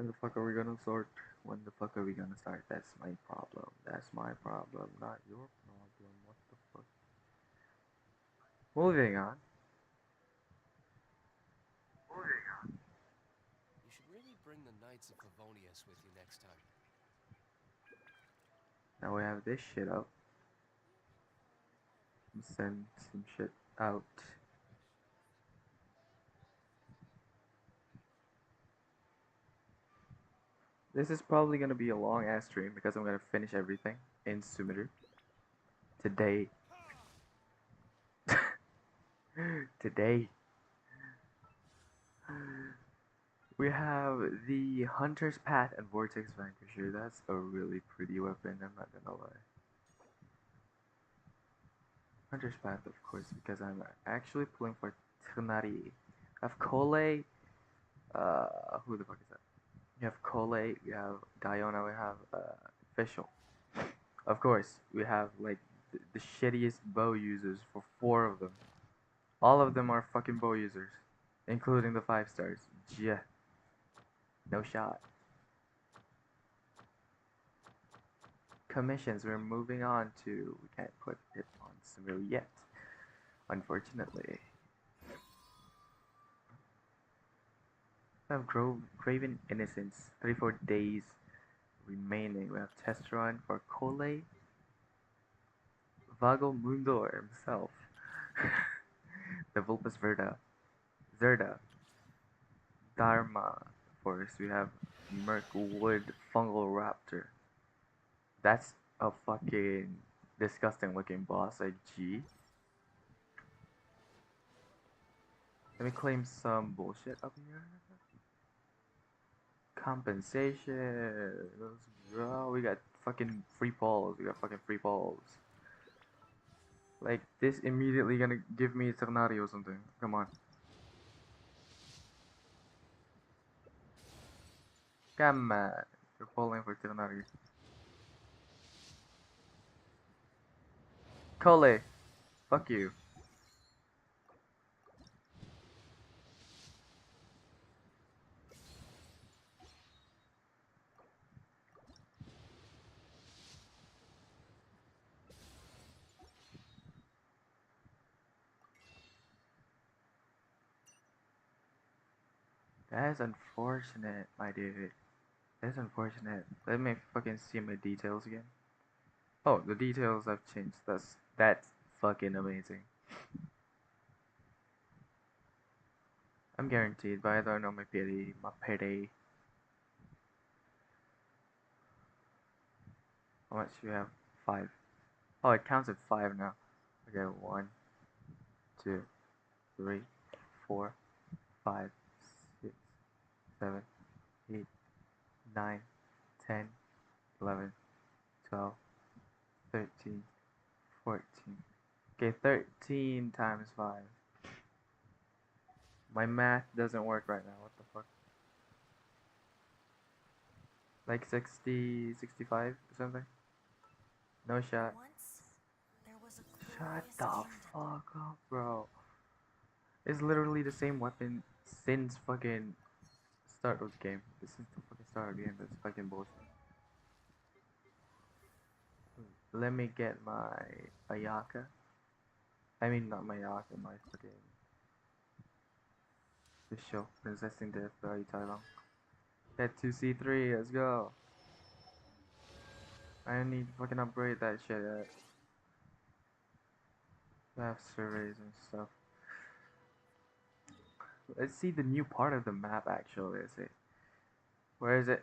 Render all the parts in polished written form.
When the fuck are we gonna start? When the fuck are we gonna start? That's my problem. That's my problem, not your problem. What the fuck? Moving on. You should really bring the Knights of Favonius with you next time. Now we have this shit up. Send some shit out. This is probably gonna be a long ass stream because I'm gonna finish everything in Sumiru today. Today. We have the Hunter's Path and Vortex Vanquisher. That's a really pretty weapon, I'm not gonna lie. Hunter's Path, of course, because I'm actually pulling for tignari. I have Kole, who the fuck is that? You have Kole, you have Diona, we have Official. Of course, we have like the shittiest bow users for 4 of them. All of them are fucking bow users, including the 5 stars. Yeah, no shot. Commissions, we're moving on to. We can't put it on Sumeru yet, unfortunately. We have Graven Innocence, 34 days remaining. We have test run for Kole, Vago Mundor himself, the Vulpus Verda, Zerda, Dharma. Of course, we have Merkwood Fungal Raptor. That's a fucking disgusting looking boss, like G. Let me claim some bullshit up here. Compensation. Let's go. We got fucking free balls. We got fucking free balls. Like, this immediately gonna give me Tignari or something. Come on. Come on. You're pulling for Tignari. Kole. Fuck you. That's unfortunate, my dude. That's unfortunate. Let me fucking see my details again. Oh, the details have changed. That's fucking amazing. I'm guaranteed, but I don't know my pity. My pity. How much do you have? 5. Oh, it counts at 5 now. Okay, 1, 2, 3, 4, 5, 6, 7, 8, 9, 10, 11, 12, 13, 14. Okay, 13 times 5. My math doesn't work right now. What the fuck? Like 60, 65 or something? No shot. Once, there was a Shut glorious the kingdom. fuck up, bro. It's literally the same weapon since fucking start of the game. This is the fucking start of the game. That's fucking bullshit. Let me get my Ayaka. I mean, not my Ayaka, my fucking official Princessing Death by Thailand. Get 2C3, let's go. I need to fucking upgrade that shit yet. I have surveys and stuff. Let's see the new part of the map actually. Is it? Where is it?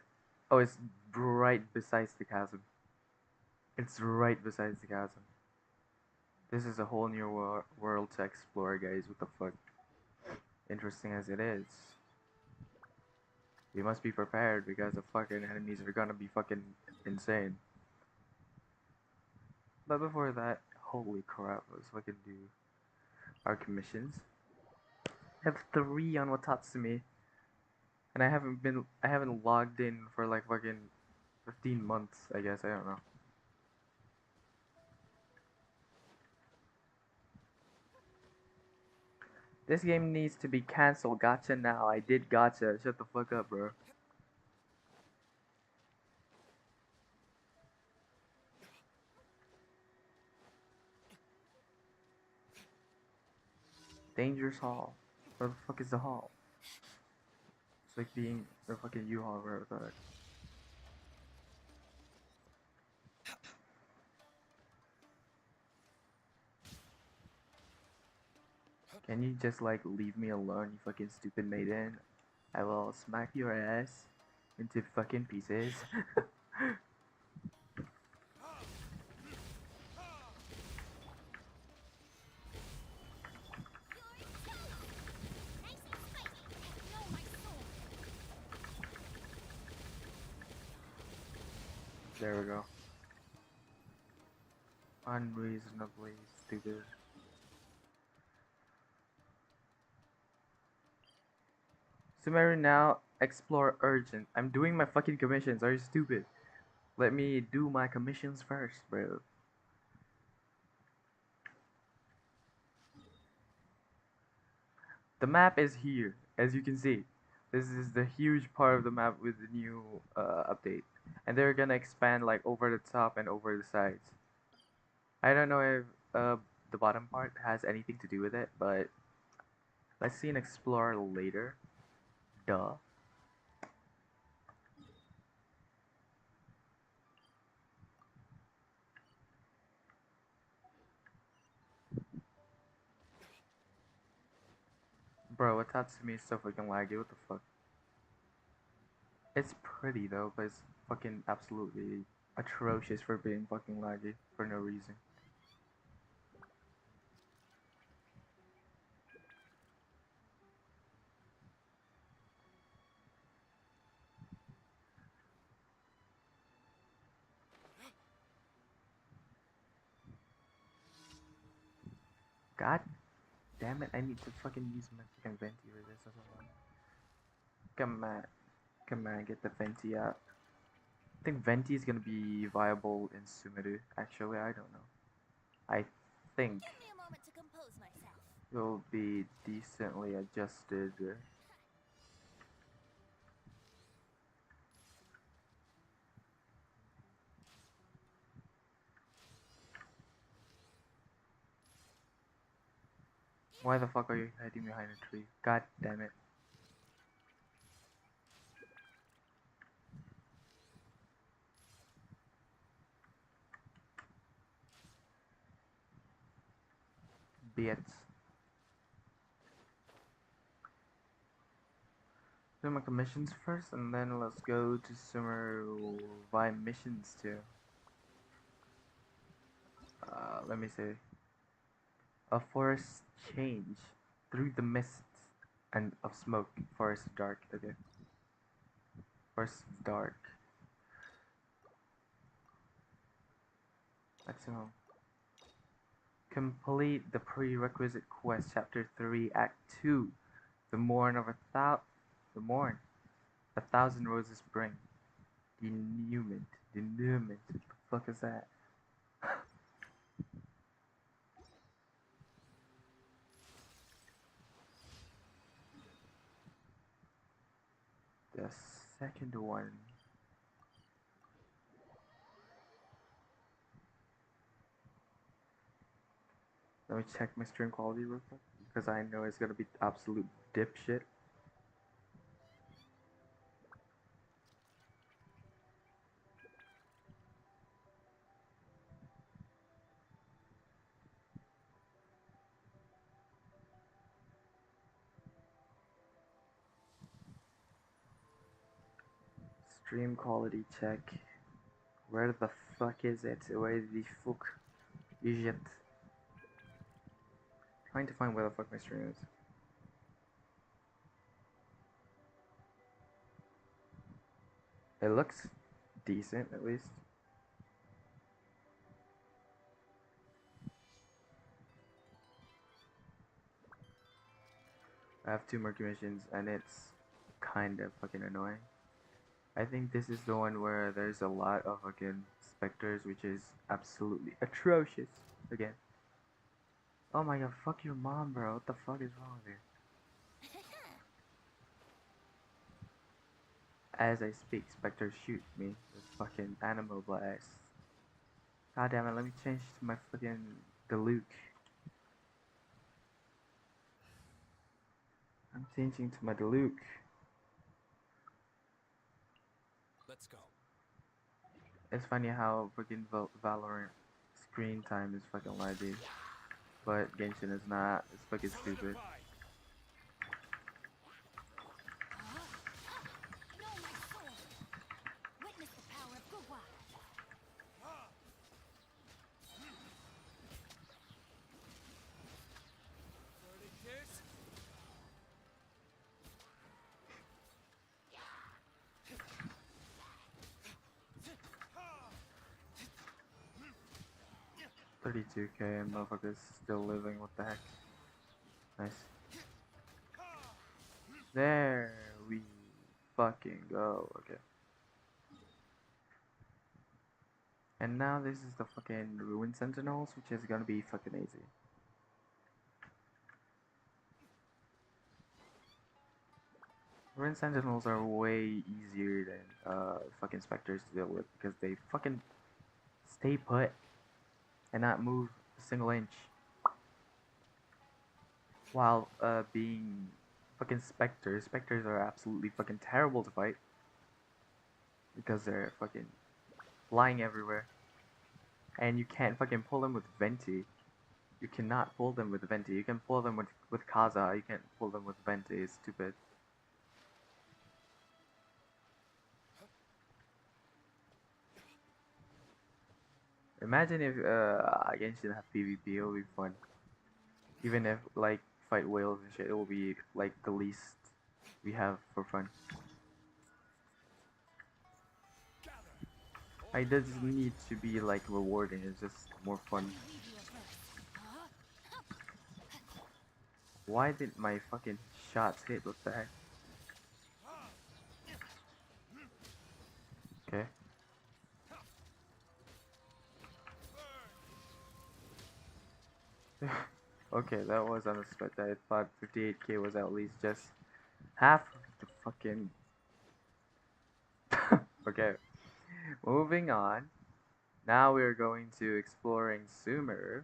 Oh, it's right besides the chasm. It's right besides the chasm. This is a whole new world to explore, guys. What the fuck? Interesting as it is. We must be prepared because the fucking enemies are gonna be fucking insane. But before that, holy crap, let's fucking do our commissions. I have 3 on Watatsumi, and I haven't logged in for like fucking 15 months, I guess, I don't know. This game needs to be cancelled. Gotcha now. I did gotcha. Shut the fuck up, bro. Dangerous hall. Where the fuck is the hall? It's like being a fucking U-Haul or whatever. Can you just like leave me alone, you fucking stupid maiden? I will smack your ass into fucking pieces. There we go. Unreasonably stupid. Sumeru now explore urgent. I'm doing my fucking commissions. Are you stupid? Let me do my commissions first, bro. The map is here, as you can see. This is the huge part of the map with the new update. And they're gonna expand like over the top and over the sides. I don't know if the bottom part has anything to do with it, but let's see and explore later. Duh. Bro, Watatsumi is so fucking laggy, what the fuck? It's pretty though, but it's fucking absolutely atrocious for being fucking laggy for no reason. God damn it, I need to fucking use my fucking venti for this as well. Come on, get the venti out. I think venti is gonna be viable in Sumeru. Actually, I don't know. I think Give me a moment to compose myself. it will be decently adjusted. Why the fuck are you hiding behind a tree? God damn it. Bits. Do my commissions first, and then let's go to Sumeru by missions too. Let me see. A forest change through the mists and of smoke. Forest dark. Okay. Forest dark. Maximum. Complete the prerequisite quest, chapter 3, act 2. The morn of the morn. 1,000 roses bring. Denouement. Denouement. What the fuck is that? The second one. Let me check my stream quality real quick, because I know it's gonna be absolute dipshit. Stream quality check. Where the fuck is it? Where the fuck is it? Trying to find where the fuck my stream is. It looks decent, at least. I have 2 more commissions, and it's kind of fucking annoying. I think this is the one where there's a lot of fucking specters, which is absolutely atrocious. Again. Oh my god, fuck your mom, bro. What the fuck is wrong with you? As I speak, specters shoot me with fucking animal blast. God damn it, let me change to my fucking Deluxe. I'm changing to my Diluc. Let's go. It's funny how freaking Valorant screen time is fucking laggy, but Genshin is not. It's fucking stupid. Know my soul. Witness the power of Gugwa. $32K and motherfuckers still living. What the heck? Nice. There we fucking go. Okay. And now this is the fucking Ruin Sentinels, which is gonna be fucking easy. Ruin Sentinels are way easier than fucking Spectres to deal with because they fucking stay put and not move a single inch. While being fucking Spectres, Spectres are absolutely fucking terrible to fight because they're fucking flying everywhere. And you can't fucking pull them with Venti. You cannot pull them with Venti. You can pull them with Kaza. You can't pull them with Venti. It's stupid. Imagine if Genshin have PvP. It would be fun. Even if like fight whales and shit, it will be like the least we have for fun. It doesn't need to be like rewarding. It's just more fun. Why did my fucking shots hit? What the heck? Okay. Okay, that was unexpected. I thought 58K was at least just half of the fucking. Okay. Moving on. Now we're going to exploring Sumer.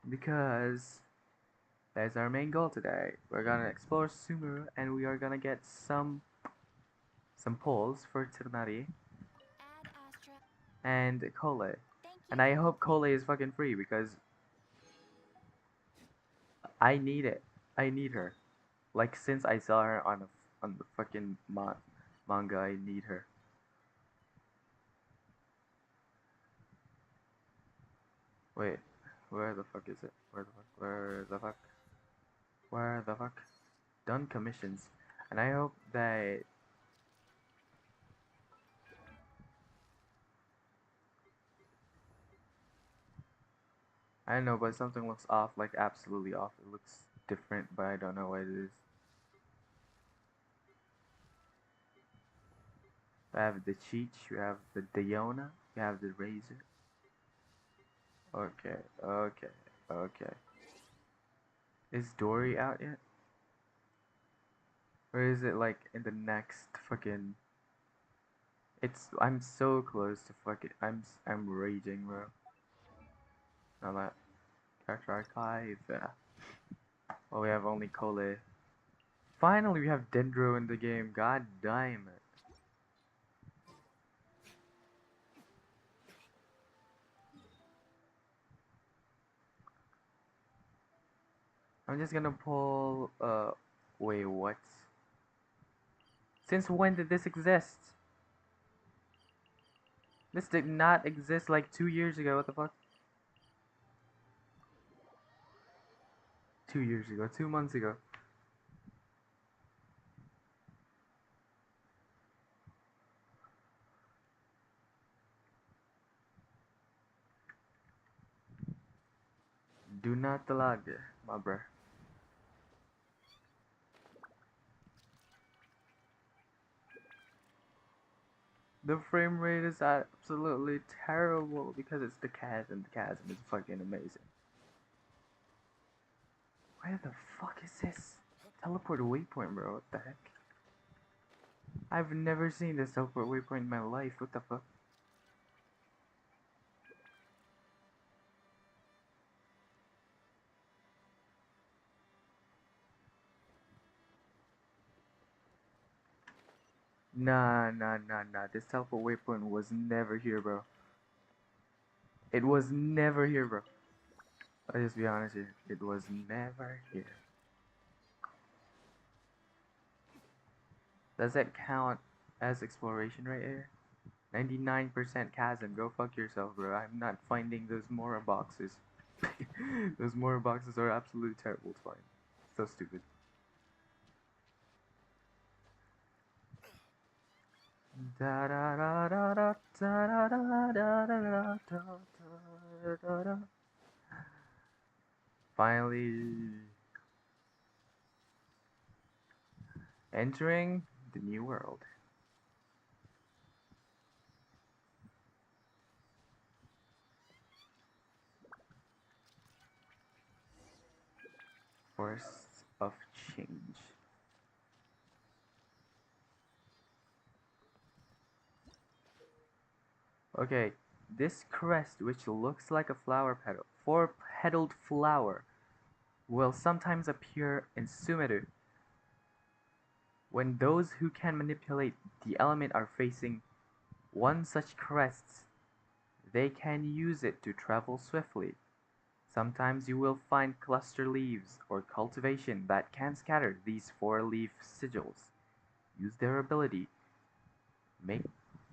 Because that's our main goal today. We're gonna explore Sumer and we are gonna get some pulls for Tignari Add Astra. and Kole. Thank you. And I hope Kole is fucking free because I need it. I need her. Like since I saw her on the fucking manga, I need her. Wait, where the fuck is it? Where the fuck? Where the fuck? Where the fuck? Done commissions. And I hope that I don't know, but something looks off, like absolutely off. It looks different, but I don't know what it is. We have the Cheech, we have the Diona, we have the Razor. Okay, okay, okay. Is Dory out yet? Or is it like in the next fucking... I'm so close to fucking... I'm raging, bro. Now that... Character Archive, yeah. Well, we have only Kole. Finally, we have Dendro in the game. God damn it. I'm just gonna pull, wait, what? Since when did this exist? This did not exist like 2 years ago, what the fuck? 2 years ago, 2 months ago. Do not lag, my bruh. The frame rate is absolutely terrible because it's the chasm. The chasm is fucking amazing. Where the fuck is this? Teleport waypoint, bro. What the heck? I've never seen this teleport waypoint in my life. What the fuck? Nah, nah, nah, nah. This teleport waypoint was never here, bro. It was never here, bro. I'll just be honest here. It was never here. Does that count as exploration right here? 99% chasm. Go fuck yourself, bro. I'm not finding those Mora boxes. Those Mora boxes are absolutely terrible to find. So stupid. Da da da da da da da da da da da da da. Finally entering the new world. Forests of change. Okay, this crest, which looks like a flower petal, four-petaled flower, will sometimes appear in Sumeru when those who can manipulate the element are facing one such crest. They can use it to travel swiftly. Sometimes you will find cluster leaves or cultivation that can scatter these four-leaf sigils. Use their ability. Make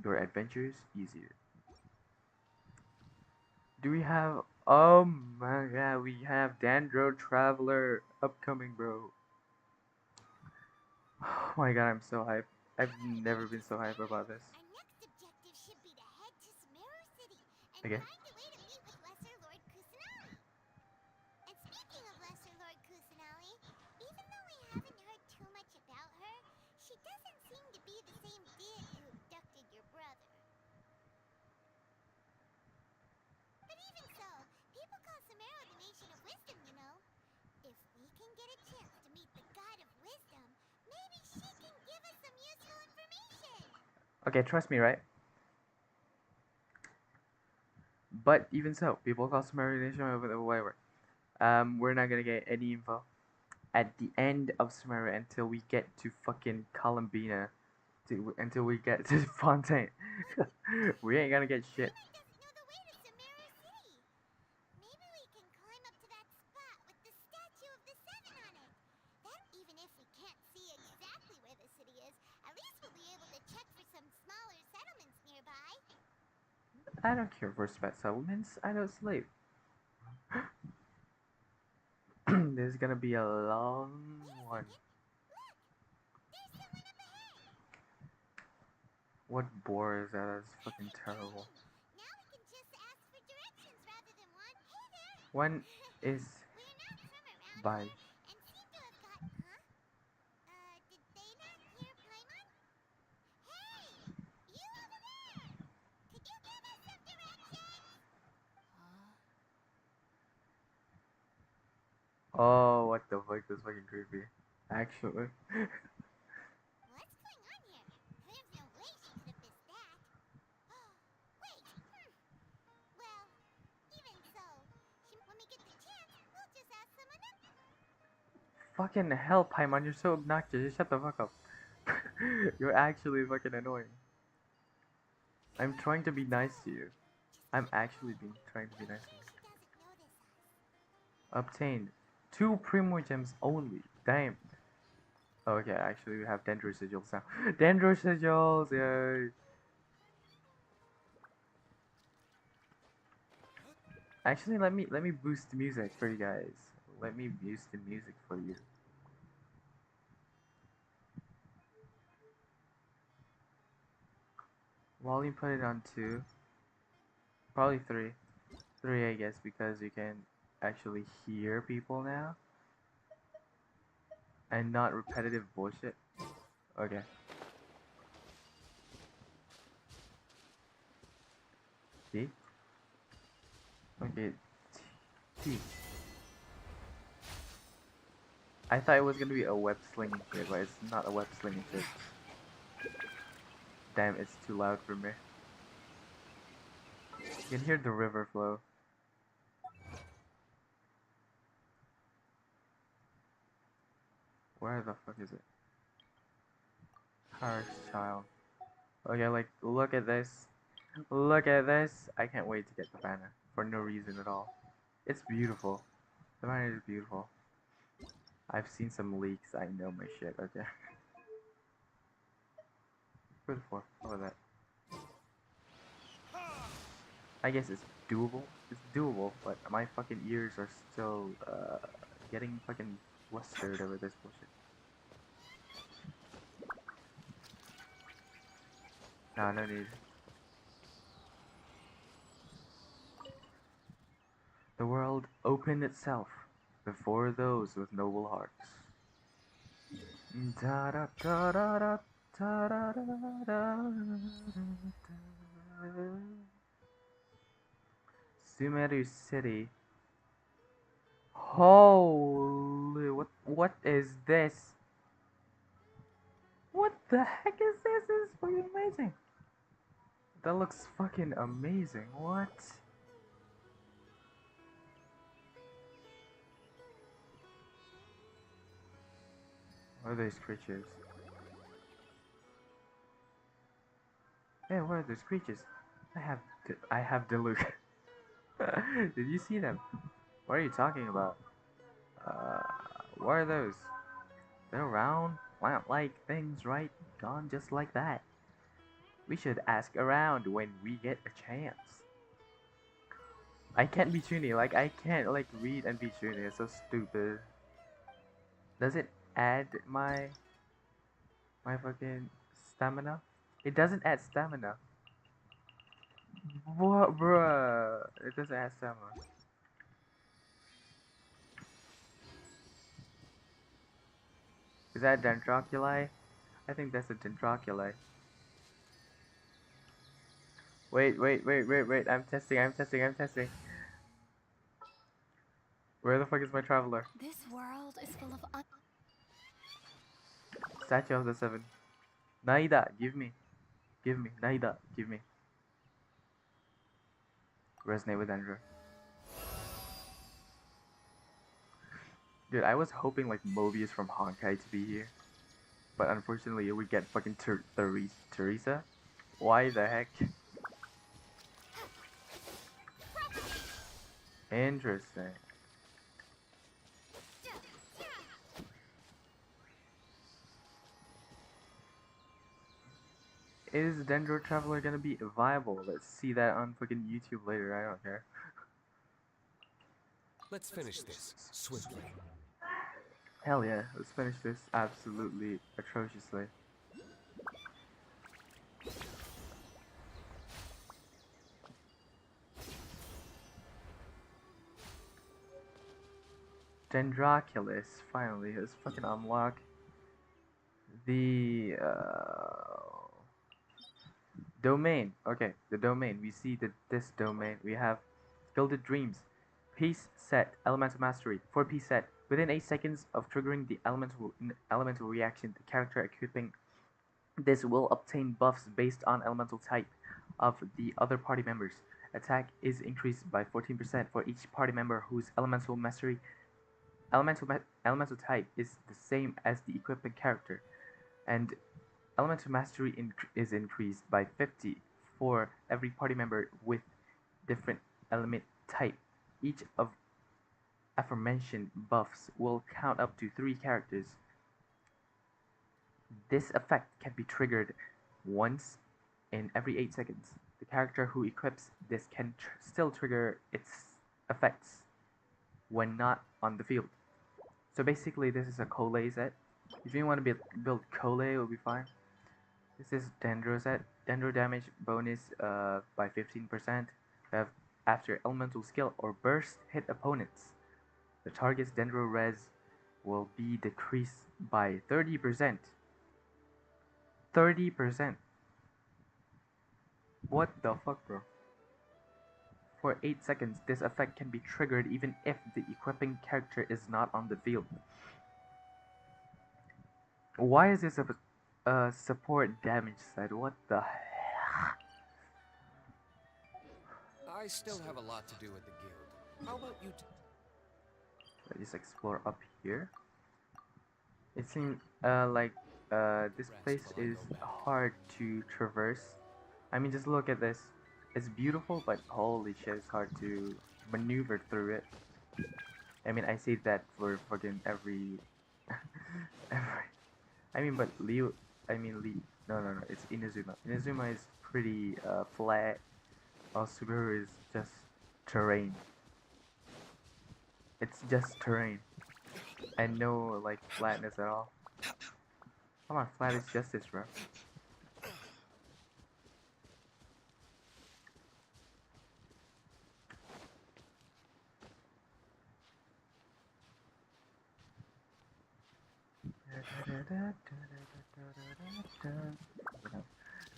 your adventures easier. Do we have... Oh my god, we have Dandro Traveler upcoming, bro. Oh my god, I'm so hyped. I've never been so hyped about this. Our next objective should be to head to Sumeru City and Okay. find a way to meet with Lesser Lord Kusanali. And speaking of Lesser Lord Kusanali, even though we haven't heard too much about her, she doesn't seem to be the same deity who abducted your brother. But even so, people call Sumeru the Nation of Wisdom, you know. If we can get a chance to meet the God of Wisdom, maybe she can give us some useful information. Okay, trust me, right? But even so, people call Sumerian over whatever. We're not gonna get any info at the end of Sumeru until we get to fucking Columbina, until we get to Fontaine. We ain't gonna get shit. Paimon doesn't know the way to Sumeru City. Maybe we can climb up to that spot with the statue of the Seven on it. That even if we can't see exactly where the city is, at least we'll be able to check for some smaller settlements nearby. I don't care for spec settlements. I don't sleep. This is gonna be a long Wait a one. second. Look! There's someone up ahead! What bore is that? That's That's fucking terrible. exciting! Now we can just ask for directions rather than one. Hey there! When is We're not from around by? here and seem to have got... Huh? Did they not hear Paimon? Hey! You over there! Could you give us some directions? Huh? Oh, what the fuck? That's fucking creepy. Actually. What's going on here? There's no way she could have missed that. Wait! Well, even so, when we get the chance, we'll just ask someone else. Fucking hell, Paimon, you're so obnoxious. Just shut the fuck up. You're actually fucking annoying. I'm trying to be nice to you. I'm actually trying to be nice to you. She doesn't notice us. Obtained 2 Primo Gems only. Damn. Oh, okay, actually we have Dendro Sigils now. Dendro Sigils, yay! Actually, let me boost the music for you guys. Let me boost the music for you. Volume, put it on 2. Probably 3. 3, I guess, because you can actually hear people now. And not repetitive bullshit. Okay. See? Okay. T. I thought it was gonna be a web slinging shit, but it's not a web slinging shit. Damn, it's too loud for me. You can hear the river flow. Where the fuck is it? Harsh child. Okay, like, look at this. Look at this. I can't wait to get the banner for no reason at all. It's beautiful. The banner is beautiful. I've seen some leaks. I know my shit. Okay. Beautiful. How about that? I guess it's doable. It's doable, but my fucking ears are still getting fucking flustered over this bullshit. No, no need. The world opened itself before those with noble hearts. Da da da da da da da da da. Sumeru City. Holy, what is this? What the heck is this? This is fucking amazing. That looks fucking amazing. What? What are these creatures? Hey, what are these creatures? I have Diluc. Did you see them? What are you talking about? Uh, what are those? They're round, plant-like things, right? Gone just like that. We should ask around when we get a chance. I can't be Chuny, like I can't like read and be Chuny, it's so stupid. Does it add my fucking stamina? It doesn't add stamina. What, bruh? It doesn't add stamina. Is that Dendroculi? I think that's a Dendroculi. Wait. I'm testing. Where the fuck is my traveler? This world is full of Statue of the Seven. Naida, give me. Naida, give me. Resonate with Andrew. Dude, I was hoping like Mobius from Honkai to be here. But unfortunately we get fucking Teresa. Why the heck? Interesting. Is Dendro Traveler gonna be viable? Let's see that on fucking YouTube later, I don't care. Let's finish this swiftly. Hell yeah, let's finish this absolutely atrociously. Dendroculus, finally, let's fucking unlock the domain. Okay, the domain. We see that this domain, we have Gilded Dreams, Piece Set, Elemental Mastery, 4-piece set. Within 8 seconds of triggering the elemental reaction, the character equipping this will obtain buffs based on elemental type of the other party members. Attack is increased by 14% for each party member whose elemental type is the same as the equipping character, and elemental mastery is increased by 50 for every party member with different element type. Each of aforementioned buffs will count up to 3 characters. This effect can be triggered once in every 8 seconds. The character who equips this can still trigger its effects when not on the field. So basically this is a Kole set. If you want to build Kole, it will be fine. This is Dendro set. Dendro damage bonus by 15%. After elemental skill or burst hit opponents, the target's Dendro res will be decreased by 30%. 30%. What the fuck, bro? For 8 seconds, this effect can be triggered even if the equipping character is not on the field. Why is this a support damage set? What the heck? I still have a lot to do with the guild. How about you Let's just explore up here. It seems like this place is hard to traverse. I mean, just look at this. It's beautiful, but holy shit, it's hard to maneuver through it. I mean, I say that for fucking every, every. I mean, but Leo. I mean, Lee. No, no, no. It's Inazuma. Inazuma is pretty flat. While Subaru is just terrain. It's just terrain, and no like flatness at all. Come on, flat is justice, bro.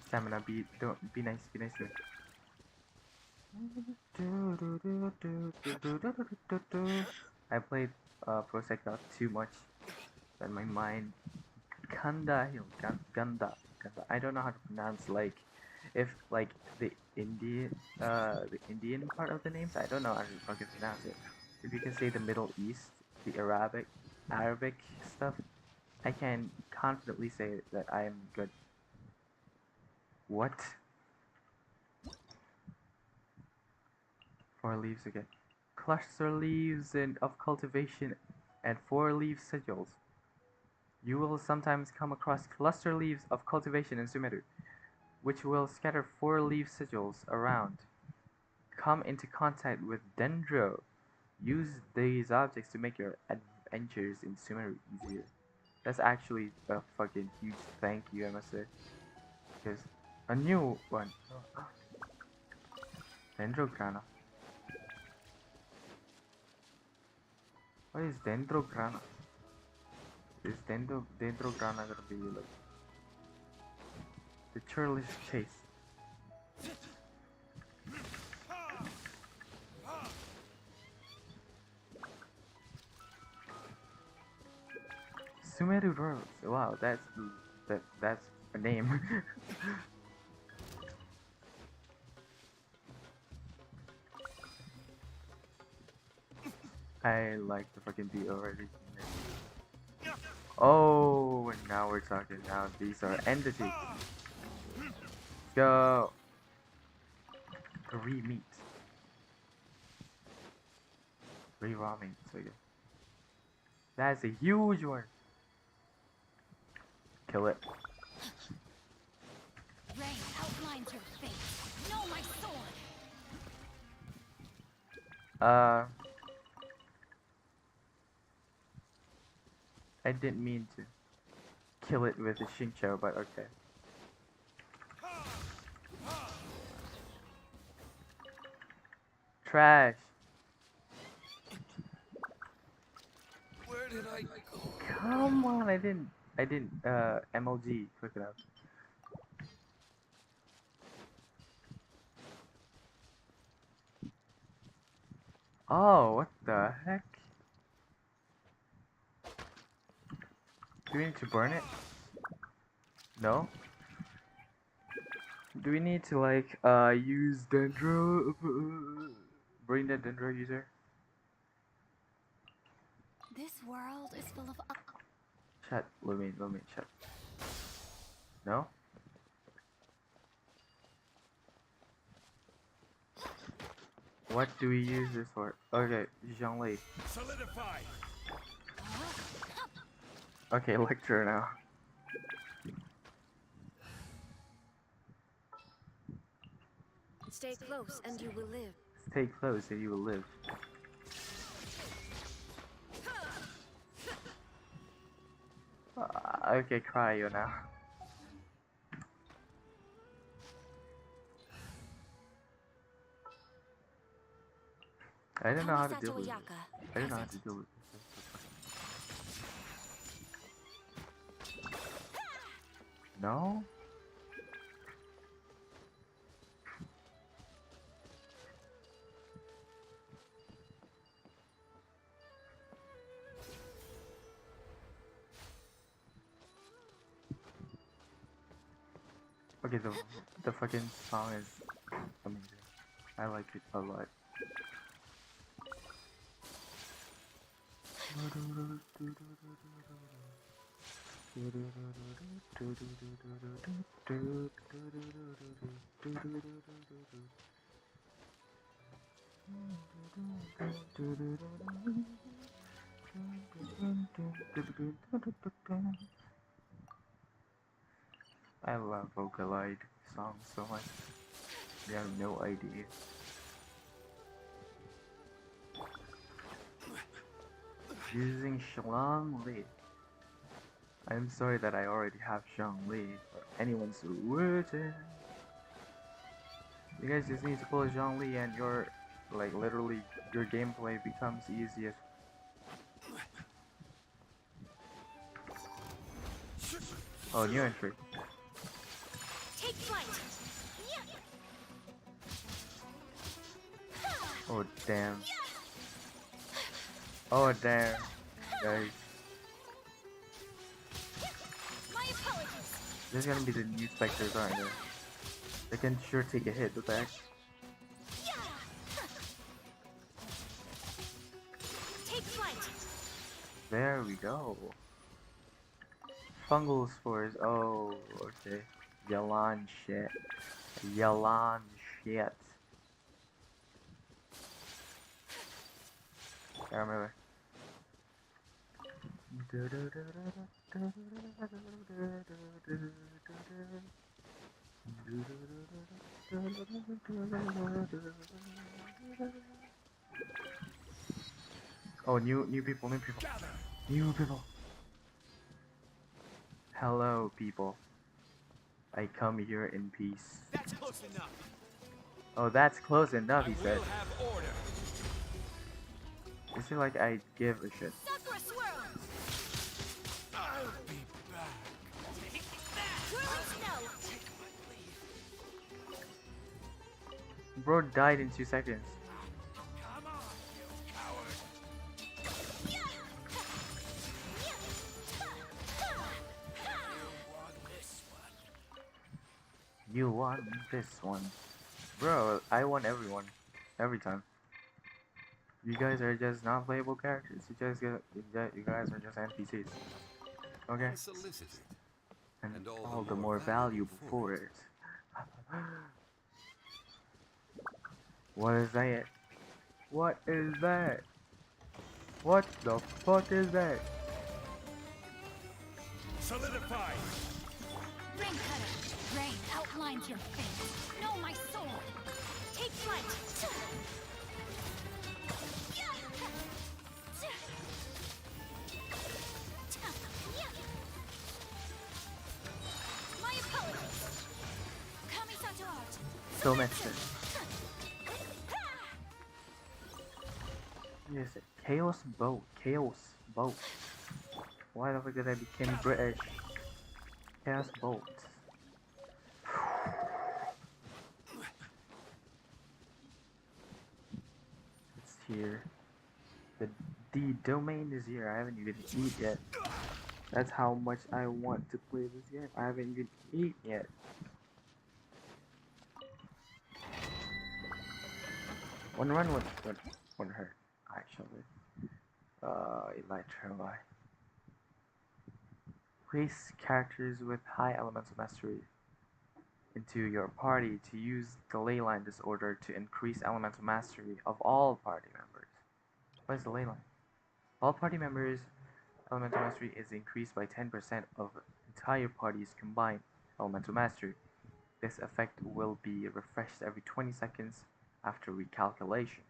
Stamina, don't be nice, be nice to me. I played Pro Sector too much that my mind Ganda. I don't know how to pronounce like if like the Indian part of the names. I don't know how to fucking pronounce it. If you can say the Middle East, the Arabic stuff, I can confidently say that I am good. What? 4 leaves again. Cluster leaves of cultivation and 4-leaf sigils. You will sometimes come across cluster leaves of cultivation in Sumeru, which will scatter 4-leaf sigils around. Come into contact with Dendro. Use these objects to make your adventures in Sumeru easier. That's actually a fucking huge thank you, I must say. Because a new one. Dendrograna. What is Dendrograna? Is Dendrograna gonna be like the churlish chase? Sumeru Rose. Wow, that's a name. I like the fucking beat already. Oh, now we're talking. Now these are entities. Go. 3 meat. 3 raw meat. So yeah. That's a huge one. Kill it. Rain outlines your fate. Know my sword. I didn't mean to kill it with a Shincho, but okay. Trash. Where did I go? Come on, I didn't MLG quick enough. Oh, what the heck? Do we need to burn it? No? Do we need to like use Dendro? Bring the Dendro user? This world is full of Shut, Lumi, shut. No? What do we use this for? Okay, Zhongli. Solidify. Okay, lecture now. Stay close and you will live. Stay close and you will live. Okay, cry you now. I don't know how to deal with it. I don't know how to deal with it. No? Okay, the fucking song is amazing. I like it a lot. I love Vocaloid songs so much. You have no idea. Using Li. I'm sorry that I already have Li, or anyone's written. You guys just need to pull Li and your, like, literally, your gameplay becomes easier. Oh, new entry. Take flight. Oh, damn. Oh, damn. Guys, My apologies. there's gonna be the new specters, aren't there? They can sure take a hit, what the heck? Take flight. There we go. Fungal spores. Oh, okay. Yalan shit. Yalan shit. I remember. Oh, new people, new people. New people. Hello, people. I come here in peace. That's close enough. Oh, that's close enough, he I said. will have order. Is it like I give a shit? Sakura swirl. I'll be back. Take that. Whirling snow. Take my leave. Bro died in 2 seconds. Come on, you coward. You won this one. You won this one. Bro, I won everyone. Every time. You guys are just not playable characters. You guys are just NPCs. Okay? Unsolicited. And all the more valuable for it. What is that? What is that? What the fuck is that? Solidify. Rain cutter. Rain outlines your face. Know my sword. Take flight. My apologies. Kamisato art. So much sense. Yes, Chaos Boat. Chaos Boat. Why the fuck did I become British? Chaos Boat. It's here. The domain is here. I haven't even eaten yet. That's how much I want to play this game. I haven't even eaten yet. One run would hurt, actually. Elytra. Place characters with high elemental mastery into your party to use the ley line disorder to increase elemental mastery of all party members. What is the ley line? All party members' elemental mastery is increased by 10% of entire party's combined elemental mastery. This effect will be refreshed every 20 seconds after recalculation.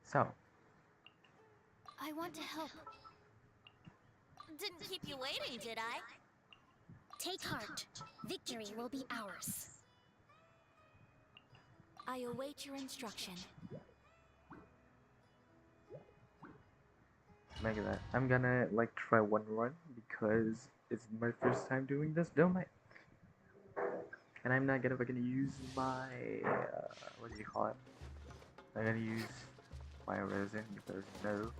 So, I want to help. Didn't keep you waiting, did I? Take heart. Victory will be ours. I await your instruction. mega that. I'm gonna like try one run because it's my first time doing this domain. And I'm not gonna fucking use my what do you call it? I'm gonna use my resin because no.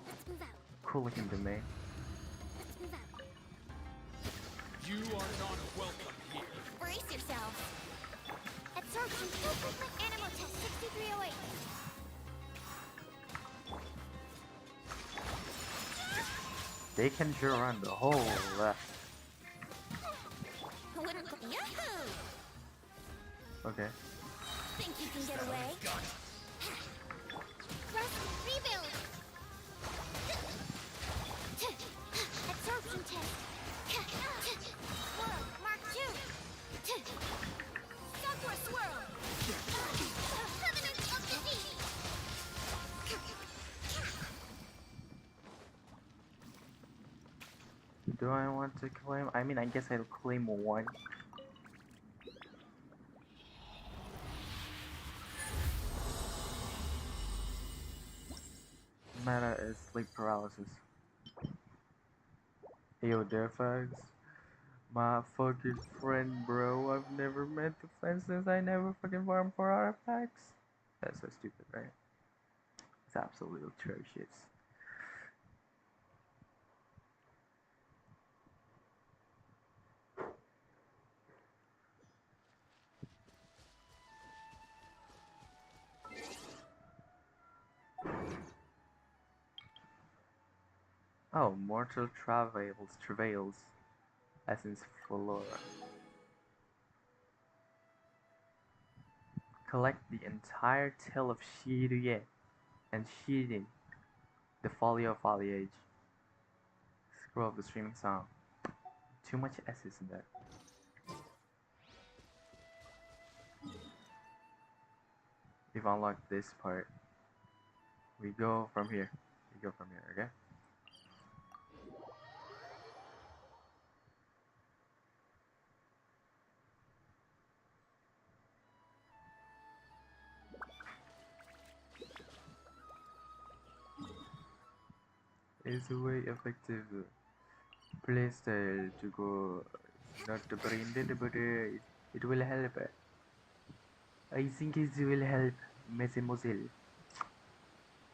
Let's move out. Cool looking domain. Let's move out. You are not welcome here. Brace yourself. Let's Absorption frequent animal test 6308. They can sure run the whole left. Yahoo! Okay. Think you can get away? Rest, rebuild. Absorption test. Swirl, Mark 2. Software swirl. Covenant of defeat. Do I want to claim? I mean, I guess I'll claim one. Meta is sleep paralysis. Yo, Defags. My fucking friend, bro. I've never met the friend since I never fucking farmed for artifacts. That's so stupid, right? It's absolutely atrocious. Oh, mortal travails. Essence flora. Collect the entire tale of Shirye and Shirin, the folio foliage. Scroll of the streaming song. Too much S's in there. We've unlocked this part. We go from here. We go from here, okay? Is a way effective playstyle to go not branded, but it will help. I think it will help, Mademoiselle.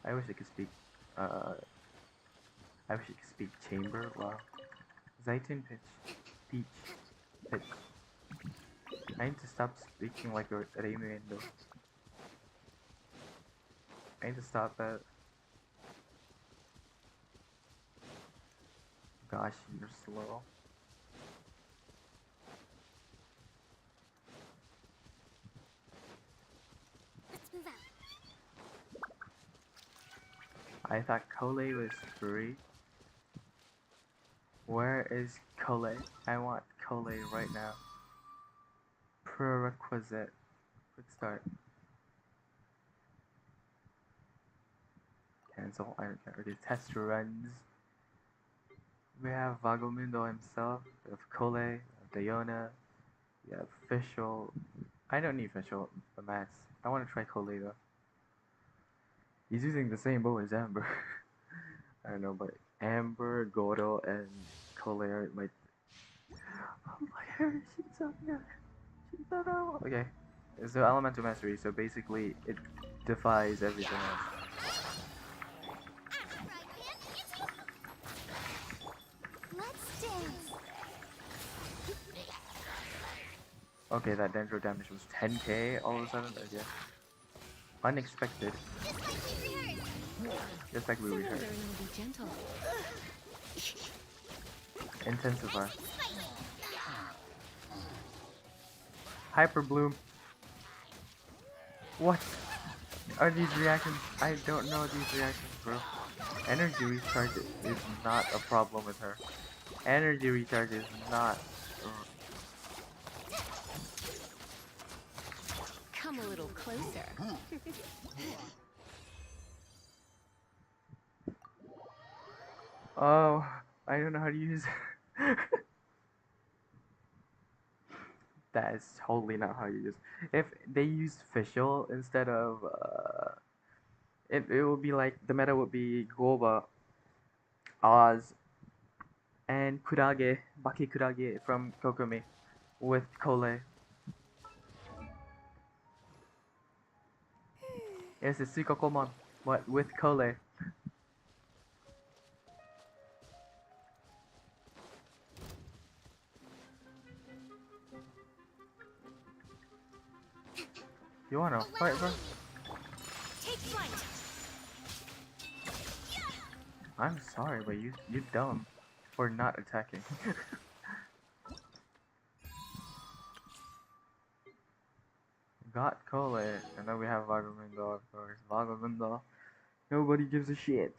I wish I could speak. I wish I could speak chamber. Wow. Zaytun peach, pitch. I need to stop speaking like a Raymundo. I need to stop that. Gosh, you're slow. Let's move out. I thought Kole was free. Where is Kole? I want Kole right now. Prerequisite. Quick start. Cancel. I don't care. Okay, test runs. We have Vagomundo himself. We have Kole. We have Diona. We have Fischl. I don't need Fischl. The mass. I want to try Kole though. He's using the same bow as Amber. I don't know, but Amber, Goro, and Kole are my. Oh my god, she's so good. She's so good. Okay, so elemental mastery. So basically, it defies everything else. Let's dance. Okay, that dendro damage was 10k all of a sudden. Okay. Unexpected. Just like we rehearsed. Be gentle. Intensify. Hyper Bloom. What are these reactions? I don't know these reactions, bro. Energy recharge is not a problem with her. Energy recharge is not. Come a little closer. Oh, I don't know how to use. That is totally not how you use. If they used Fischl instead of it would be like the meta would be Goba, Oz, and Kurage, Baki Kurage from Kokumi with Kole. Yes, it's Suikokomon, but with Kole. You wanna fight, bro? Take flight. I'm sorry, but you dumb for not attacking. Got Cole, and then we have Vagamundo, of course. Vagamundo. Nobody gives a shit.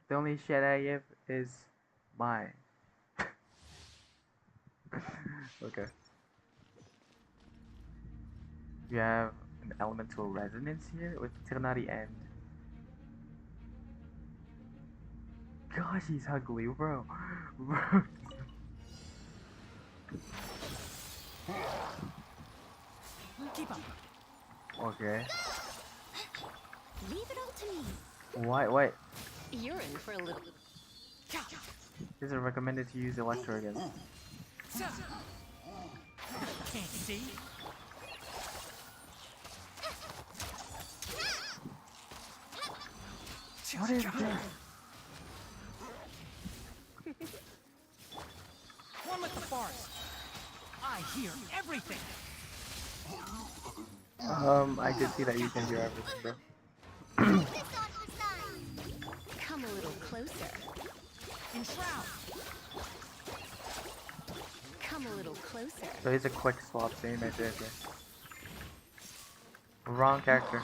The only shit I give is mine. Okay. We have an elemental resonance here with tignari and. Gosh, he's ugly, bro. Bro. Keep up. Okay. Leave it all to me. Why? You're in for a little. Is it recommended to use Electro again? Can't see. What is this? One with the forest. I hear everything. I can see that you can hear everything, bro. This on your side. Come a little closer. Enshroud. Come a little closer. So it's a quick swap thing right there. Wrong character.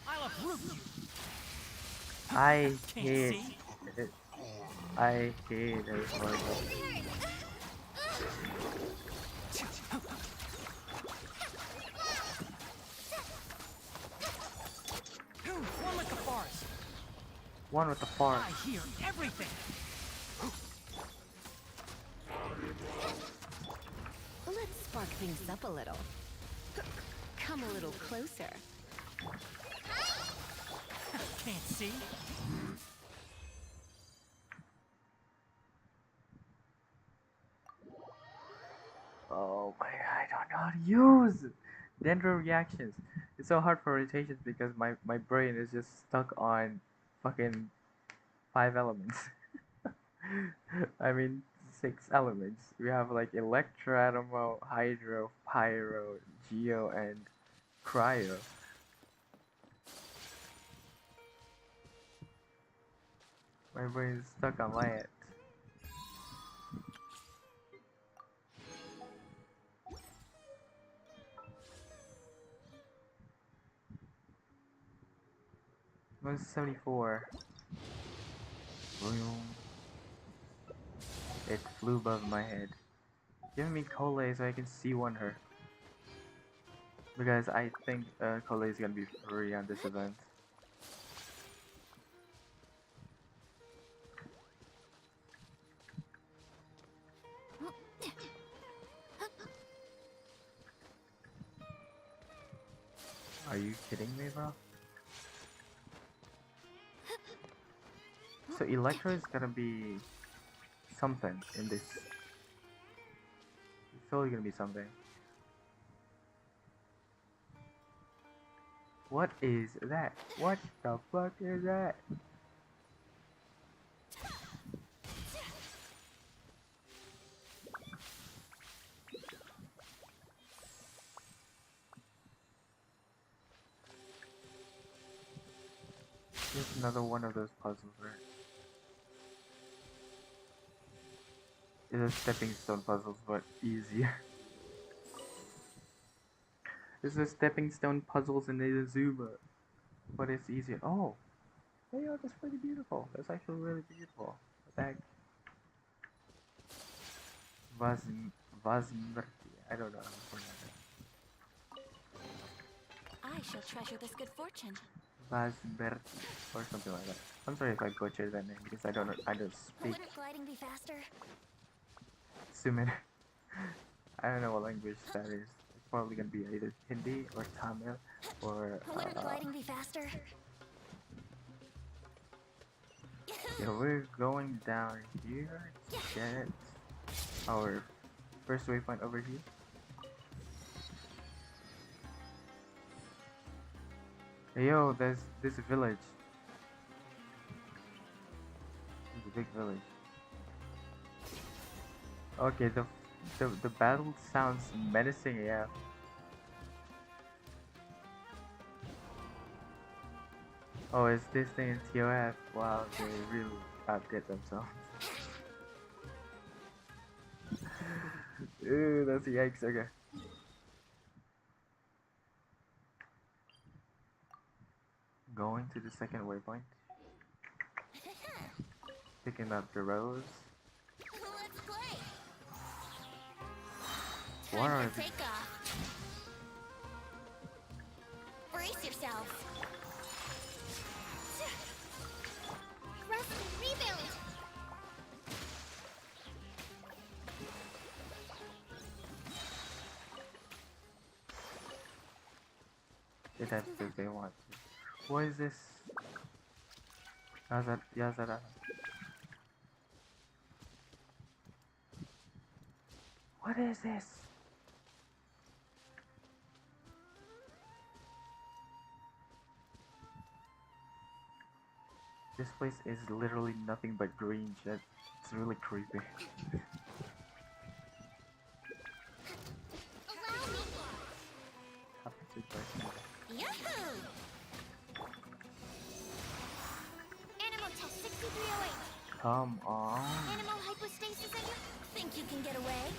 I'll uproot you. I Can't hate see. it. I hate it. One with the forest. One with the farm. I hear everything. Let's spark things up a little. Come a little closer. Can't see. Oh my god, I don't know how to use dendro reactions. It's so hard for rotations because my brain is just stuck on fucking 5 elements. I mean 6 elements. We have like Electro, Animo, Hydro, Pyro, Geo, and Cryo. My brain is stuck on land. It 74. Boom. It flew above my head. Give me Cole so I can C1 her. Because I think Cole is gonna be free on this event. Are you kidding me, bro? So Electro is gonna be something in this. It's totally gonna be something. What is that? What the fuck is that? There's another one of those puzzles, right? It's a stepping stone puzzles, but easier. This is stepping stone puzzles in Inazuma, but it's easier. Oh, hey, yo, that's pretty beautiful. That's actually really beautiful. Back. Vazmrti. I don't know how to pronounce it. I shall treasure this good fortune. Vazmrti or something like that. I'm sorry if I butchered that name because I don't speak Wouldn't gliding be faster? Sumer. I don't know what language that is. It's probably gonna be either Hindi or Tamil or Wouldn't gliding be faster? yeah, we're going down here to get our first waypoint over here. Hey, yo, there's this village. There's a big village. Okay, the battle sounds menacing, yeah. Oh, is this thing in TOF? Wow, they really outdid themselves. Ooh, that's yikes. Okay. Going to the second waypoint. Picking up the rose. Let's play. What are Time for these? takeoff. Brace yourself. Rest and rebuild. It has to they want to. What is this? Yazara. What is this? This place is literally nothing but green shit. It's really creepy. Allow me. Happens to person. Yahoo! Animal test 6308. Come on. Animal hypostasis in you? Think you can get away?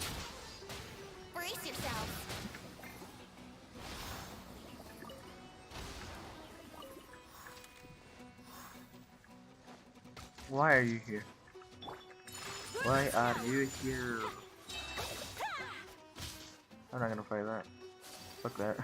Brace yourself. Why are you here? Why are you here? I'm not gonna fight that. Fuck that.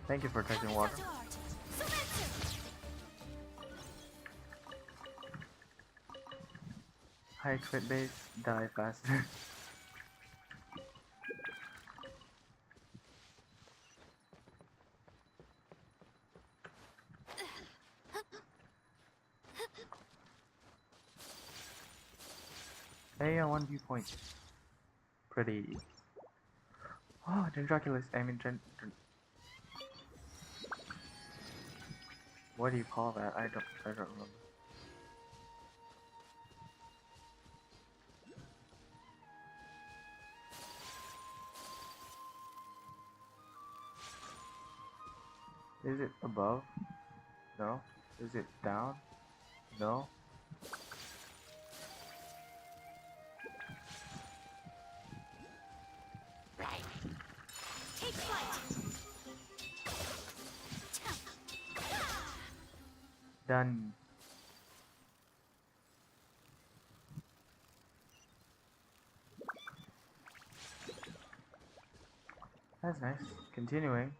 Thank you for touching water. High crit base, die faster. Hey, one viewpoint. Pretty. Oh, Dendroculus. I mean, what do you call that? I don't remember. Is it above? No. Is it down? No. Take flight. Done. That's nice. Continuing.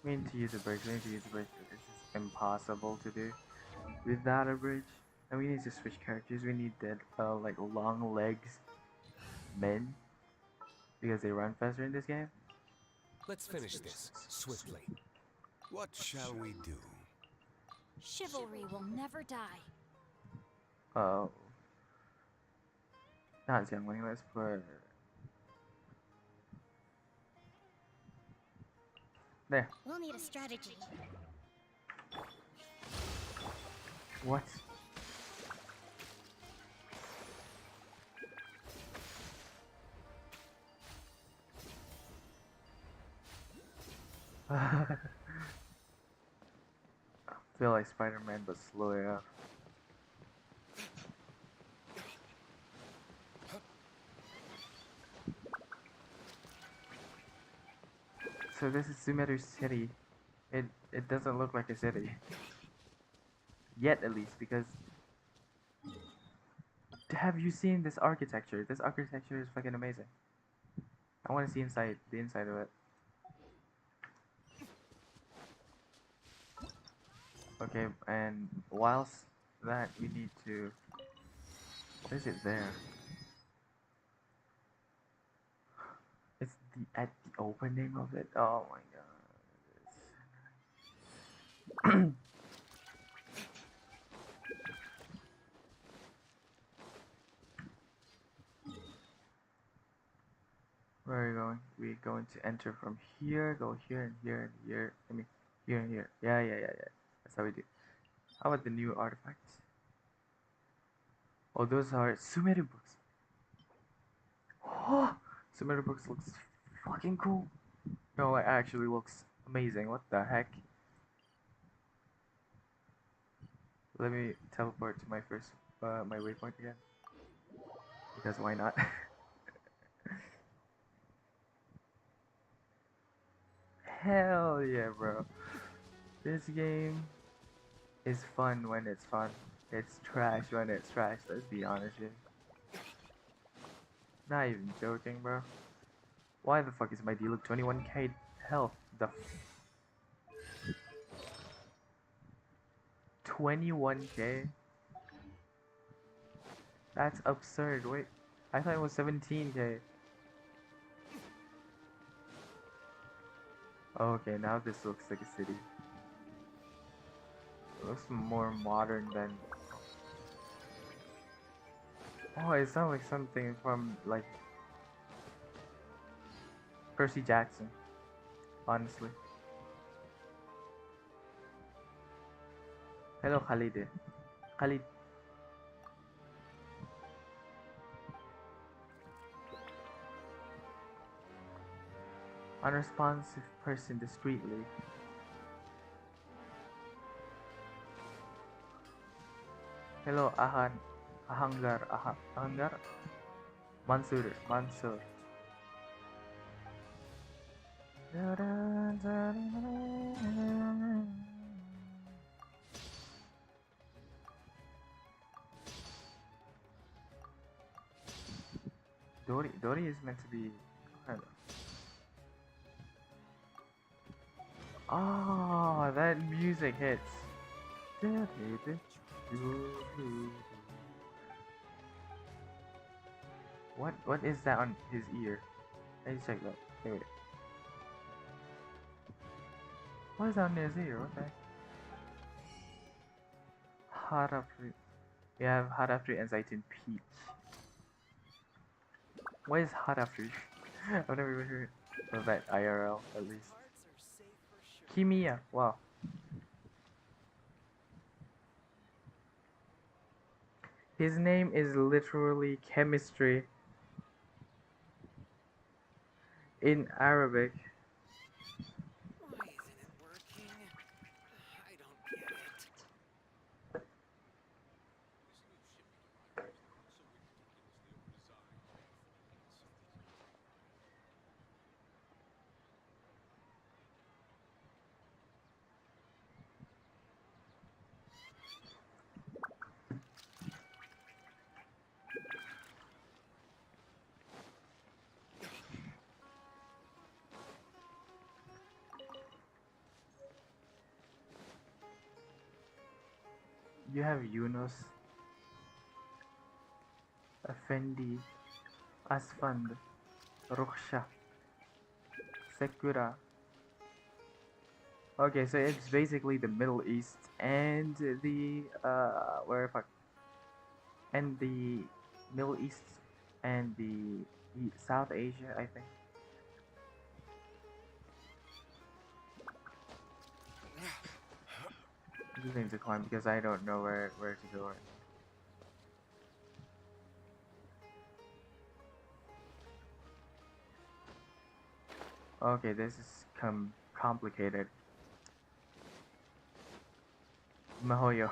We need to use a bridge. We need to use a bridge. This is impossible to do without a bridge. And we need to switch characters. We need that like long legs men because they run faster in this game. Let's finish this swiftly. What shall we do? Chivalry will never die. Oh, not Xiangling. Let's put there. We'll need a strategy. What? I feel like Spider-Man, but slow enough. So this is Sumeru City. It doesn't look like a city. Yet at least, because have you seen this architecture? This architecture is fucking amazing. I want to see the inside of it. Okay, and whilst that we need to what is it there? It's at the opening of it. Oh my god. Where are we going? We're going to enter from here, go here and here and here. I mean, here and here. Yeah. That's how we do. How about the new artifacts? Oh, those are Sumeru books. Oh, Sumeru books looks fucking cool. No, it actually looks amazing. What the heck? Let me teleport to my first, my waypoint again. Because why not? Hell yeah, bro. This game is fun when it's fun. It's trash when it's trash, let's be honest here. Not even joking, bro. Why the fuck is my D look 21k health? The 21k? That's absurd. Wait, I thought it was 17k. Okay, now this looks like a city. It looks more modern than... Oh, it sounds like something from, like, Percy Jackson, honestly. Hello, Khalid. Khalid. Unresponsive person discreetly. Hello, Ahangar. Mansur. Dory is meant to be kind of... Oh, that music hits. What is that on his ear? Let's check that. Wait. What is that on his ear? What the heck? Hara fruit. We have Hara fruit and Zaitin peach. What is Hara fruit? I've never even heard of that IRL, at least. Kimia. Wow. His name is literally chemistry in Arabic. Why isn't it working? I don't get it. You have Yunus, Effendi, Asfand, Ruksha, Sakura. Okay, so it's basically the Middle East and the and the Middle East and the South Asia, I think. I'm just going to climb because I don't know where to go right now. Okay, this is complicated. Mahoyo,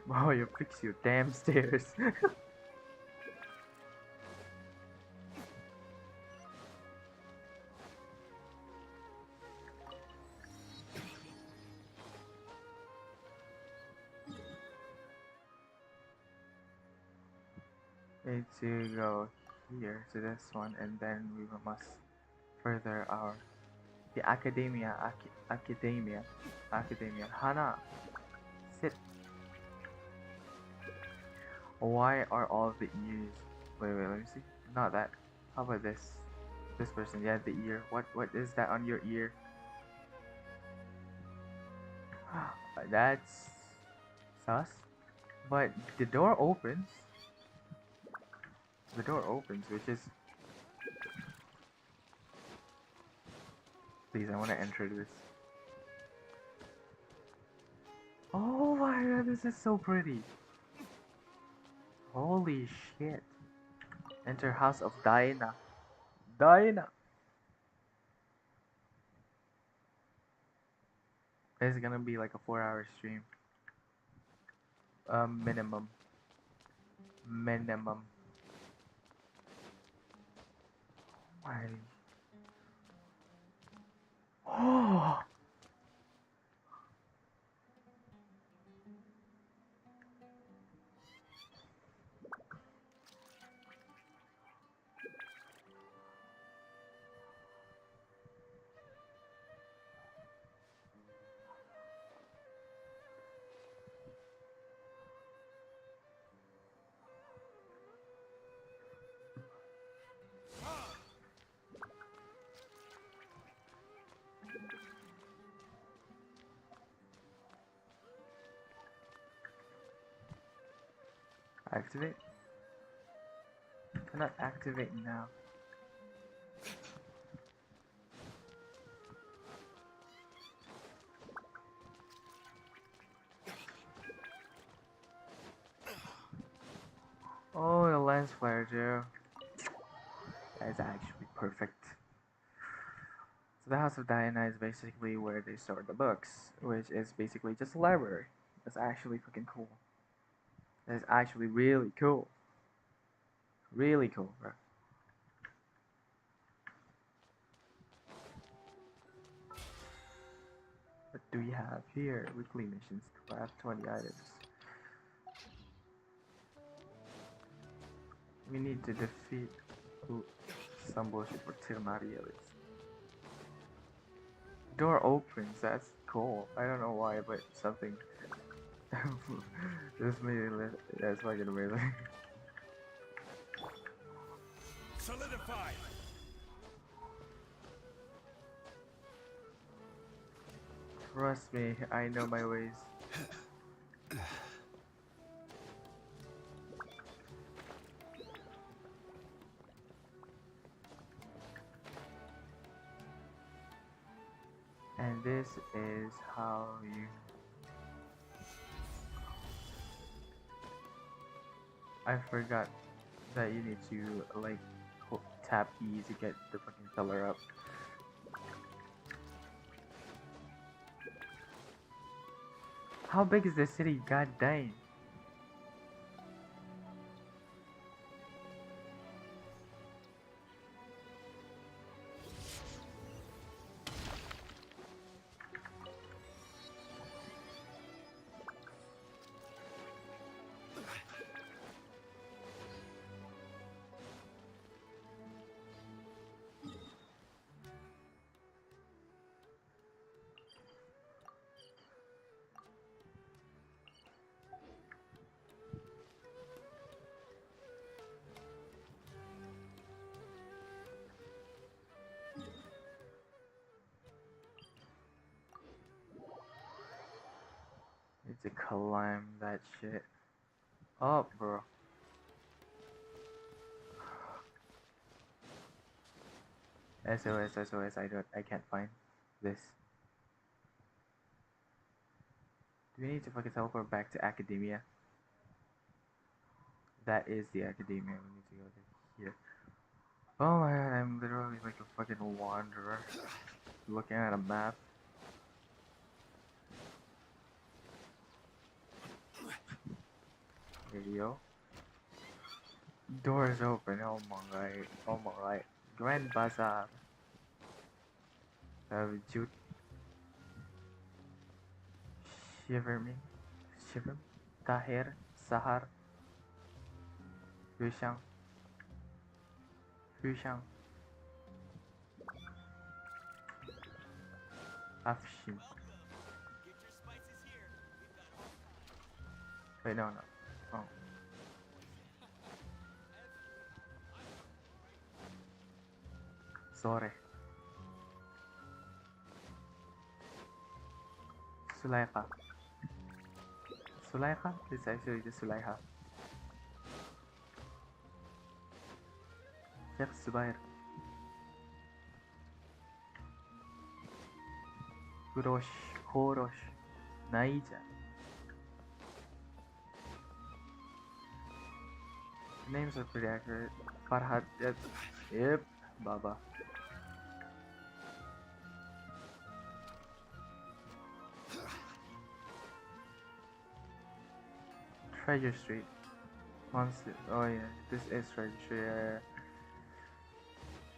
Mahoyo, fix your damn stairs. Need to go here to this one, and then we must further our academia. Hana, sit. Why are all the ears? Wait, let me see. Not that. How about this? This person, yeah, the ear. What is that on your ear? That's sus. But the door opens. The door opens, which is Please, I want to enter this. Oh my god, this is so pretty. Holy shit. Enter House of Diana. Diana! It's gonna be like a 4-hour stream. Minimum. Minimum. My. Oh! Activate? Cannot activate now. Oh, the lens flare, Joe. That's actually perfect. So the House of Diana is basically where they store the books, which is basically just a library. That's actually fucking cool. That's actually really cool. Really cool, bro. What do we have here? Weekly missions. Craft 20 items. We need to defeat some bullshit for tignari at least. Door opens. That's cool. I don't know why, but something. This made it. That's fucking amazing. Solidify. Trust me, I know my ways. And this is how you. I forgot that you need to like tap E to get the fucking color up. How big is this city? God dang. Need to climb that shit up, bro. SOS, SOS, I can't find this. Do we need to fucking teleport back to academia? That is the academia. We need to go to here. Oh my god, I'm literally like a fucking wanderer. Looking at a map. Radio. Doors open. Oh my god. Oh my god. Grand Bazaar. Jute. Shiver me. Shiver me. Tahir. Sahar. Hushang. Hushang. Afshin. Wait, no, no. Oh. Sorry. Sulaika. Sulaika? It's actually just Sulaika. Sheikh Zubair. Kurosh, Korosh, Naija. The names are pretty accurate. Farhad, yep, Baba. Treasure Street. Monster. Oh yeah, this is Treasure Street. Yeah.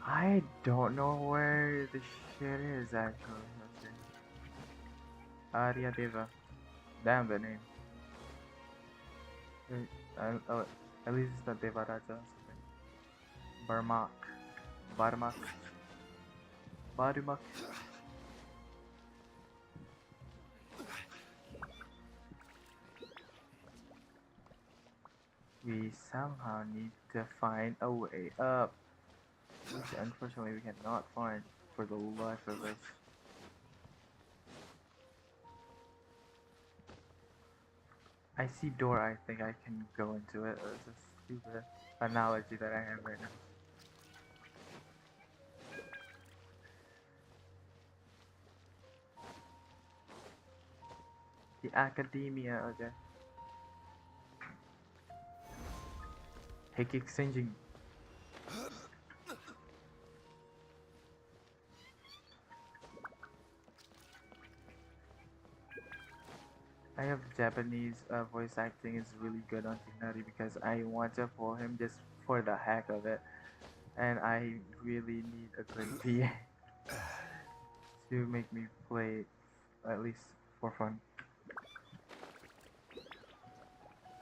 I don't know where the shit is actually. Let's see. Arya Deva. Damn the name. Oh, at least it's not Devaraja or something. Barmak. Barmak. Barmak. We somehow need to find a way up, which unfortunately we cannot find for the life of us. I see door, I think I can go into it. It's a stupid analogy that I have right now. The academia, okay. Heck exchanging. I have Japanese voice acting is really good on Tignari because I want to pull him just for the heck of it, and I really need a good PA to make me play at least for fun.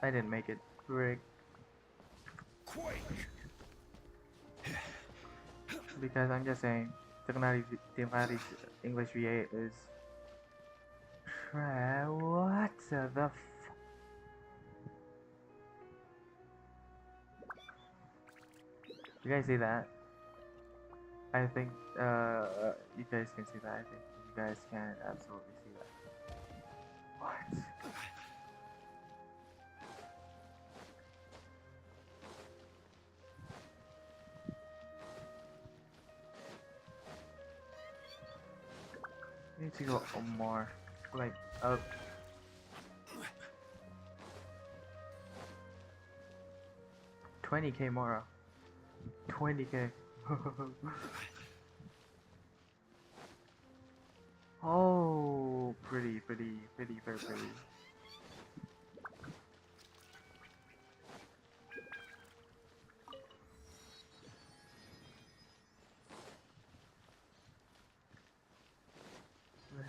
I didn't make it. Frick. Quake! Because I'm just saying, Tignari's English VA is. What the f. You guys see that? I think you guys can see that. I think you guys can absolutely see that. What? I need to go more, like up. $20K more. 20K. Oh, pretty, very pretty.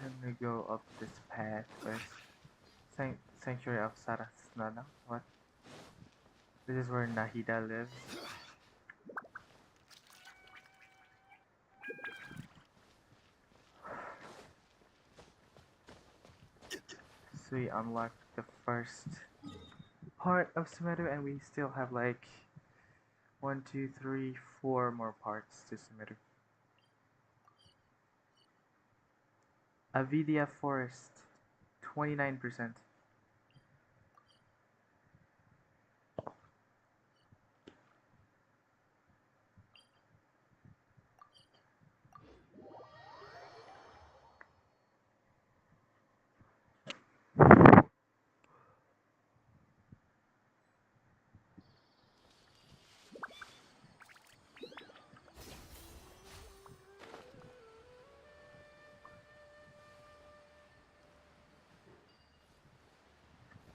Let me go up this path first. Sanctuary of Sarasnana. What? This is where Nahida lives. So we unlocked the first part of Sumeru, and we still have like 1, 2, 3, 4 more parts to Sumeru. Avidia Forest, 29%.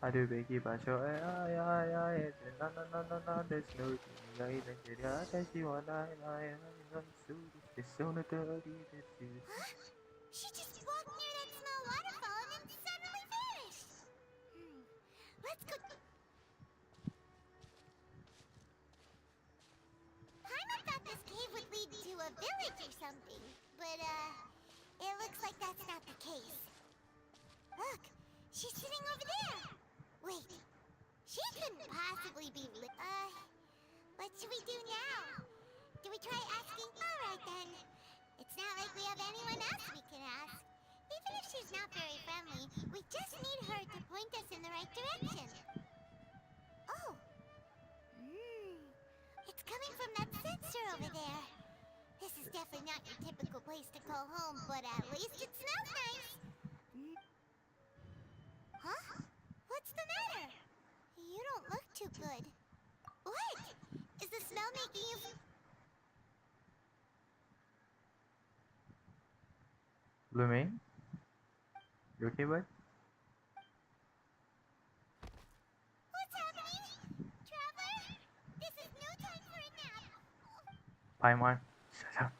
Aduh Becky Basho, no, there's no way that you got that you want, She just walked near that small waterfall and then suddenly vanished. Let's go. Paimon thought this cave would lead to a village or something, but it looks like that's not the case. Look, she's sitting over there. Wait, she couldn't possibly be what should we do now? Do we try asking? Alright then. It's not like we have anyone else we can ask. Even if she's not very friendly, we just need her to point us in the right direction. Oh. It's coming from that sensor over there. This is definitely not your typical place to call home, but at least it smells nice. Huh? What's the matter? You don't look too good. What? Is the smell making you... Lumaine? You okay, bud? What's happening? Traveler? This is no time for a nap. Paimon, shut up.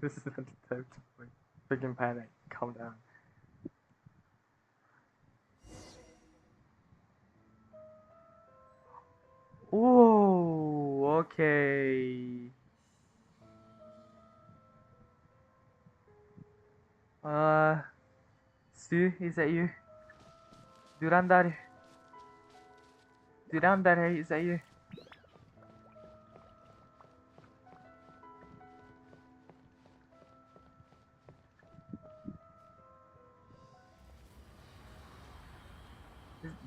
This is not the time to freaking panic. Calm down. Ooh, okay. Stu, is that you? Durandar. Durandar, is that you?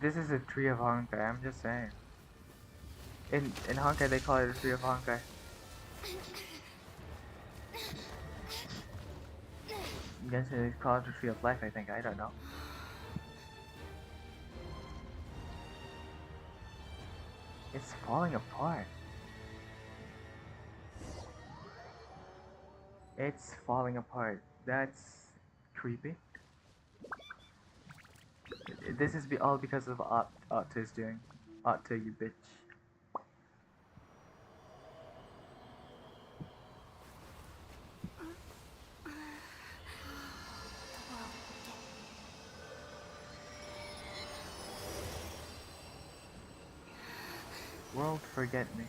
This is a tree of Honkai, I'm just saying. In Honkai they call it a tree of Honkai. Genshin they call it a tree of life, I think, I don't know. It's falling apart. It's falling apart. That's creepy. This is all because of Otto's doing. Otto, you bitch. World forget me.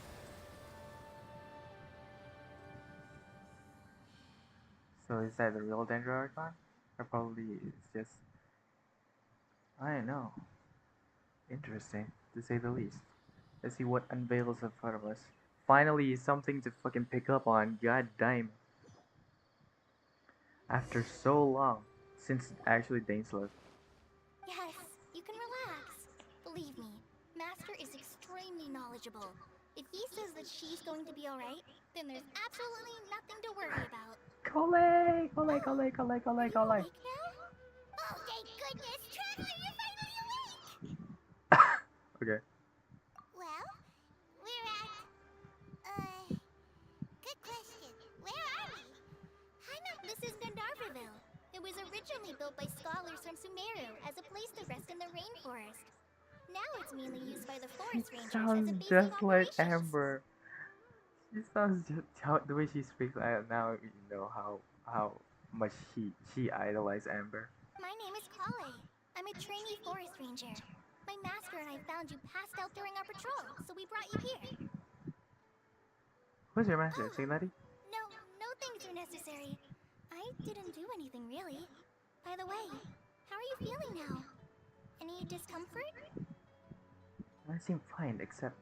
So is that the real Danger Archon? Or probably it's just... I don't know. Interesting, to say the least. Let's see what unveils in front of us. Finally, something to fucking pick up on. God damn. After so long, since actually Dane's left. Yes, you can relax. Believe me, Master is extremely knowledgeable. If he says that she's going to be alright, then there's absolutely nothing to worry about. Cole! Are you awake now? Oh, thank goodness! Traveler, you're finally awake! Okay. Well, we're at... good question. Where are we? This is Gandharville. It was originally built by scholars from Sumeru as a place to rest in the rainforest. Now it's mainly used by the forest rangers as a Sounds base just of like operations. Amber. She sounds just the way she speaks. Now you know how much she idolized Amber. My name is Kale. I'm a trainee forest ranger. My master and I found you passed out during our patrol, so we brought you here. Who's your master? Oh. Tignari? No thanks are necessary. I didn't do anything really. By the way, how are you feeling now? Any discomfort? I seem fine, except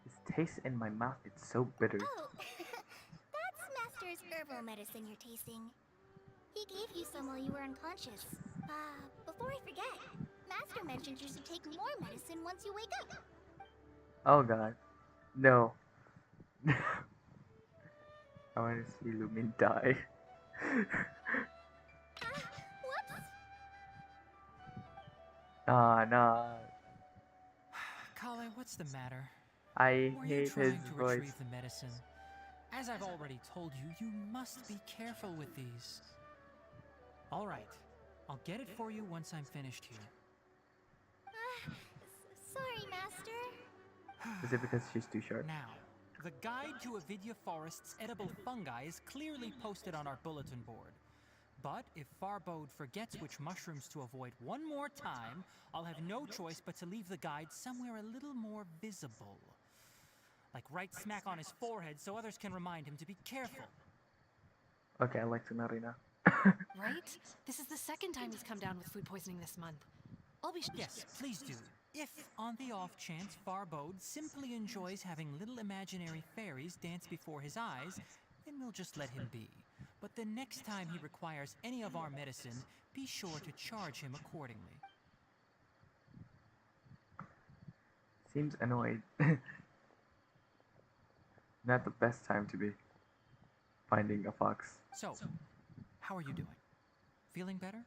this taste in my mouth. It's so bitter. Oh, that's Master's herbal medicine you're tasting. He gave you some while you were unconscious. Before I forget, Master mentioned you should take more medicine once you wake up. Oh god, no. I want to see Lumin die. Whoops! Nah. Kale, what's the matter? I Were you hate his trying to voice. retrieve the medicine? As I've already told you, you must be careful with these. All right, I'll get it for you once I'm finished here. Sorry, Master. Is it because she's too short? Now, the guide to Avidya Forest's edible fungi is clearly posted on our bulletin board. But if Farbode forgets which mushrooms to avoid one more time, I'll have no choice but to leave the guide somewhere a little more visible. Like right smack on his forehead so others can remind him to be careful. Okay, I like Tignari now. Right? This is the second time he's come down with food poisoning this month. I'll be Yes, please do. If, on the off chance, Farbode simply enjoys having little imaginary fairies dance before his eyes, then we'll just let him be. But the next time he requires any of our medicine, be sure to charge him accordingly. Seems annoyed. Not the best time to be. finding a fox. So, how are you doing? Feeling better?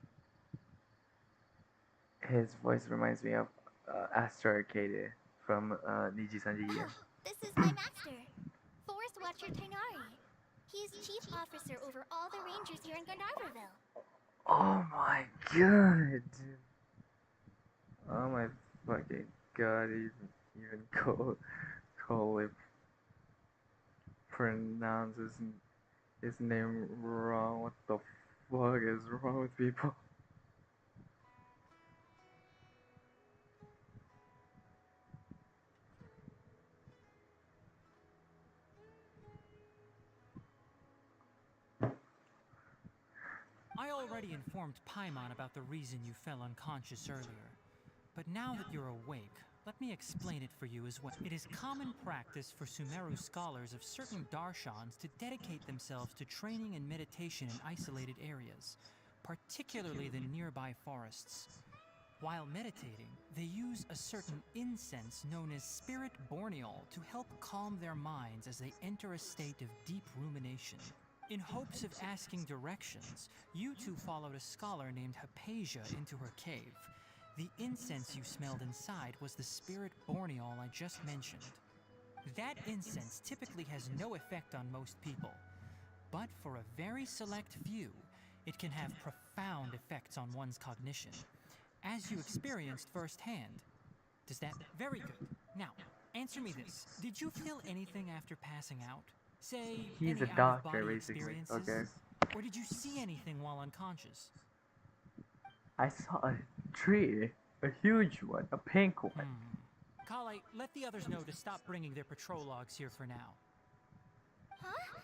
His voice reminds me of Astro Arcade from Niji Sanji. Oh, this is my master, Forest Watcher Tignari. He's chief officer over all the rangers here in Gandharvaville. Oh my god! Oh my fucking god! Even Cole pronounces his name wrong. What the fuck is wrong with people? I already informed Paimon about the reason you fell unconscious earlier. But now that you're awake, let me explain it for you as well. It is common practice for Sumeru scholars of certain darshans to dedicate themselves to training and meditation in isolated areas, particularly the nearby forests. While meditating, they use a certain incense known as spirit borneol to help calm their minds as they enter a state of deep rumination. In hopes of asking directions, you two followed a scholar named Hypatia into her cave. The incense you smelled inside was the spirit borneol I just mentioned. That incense typically has no effect on most people, but for a very select few, it can have profound effects on one's cognition, as you experienced firsthand. Does that? Very good. Now, answer me this. Did you feel anything after passing out? Say, He's any a doctor, out-of-body basically. experiences? Okay. Or did you see anything while unconscious? I saw a tree, a huge one, a pink one. Kale, let the others know to stop bringing their patrol logs here for now. Huh?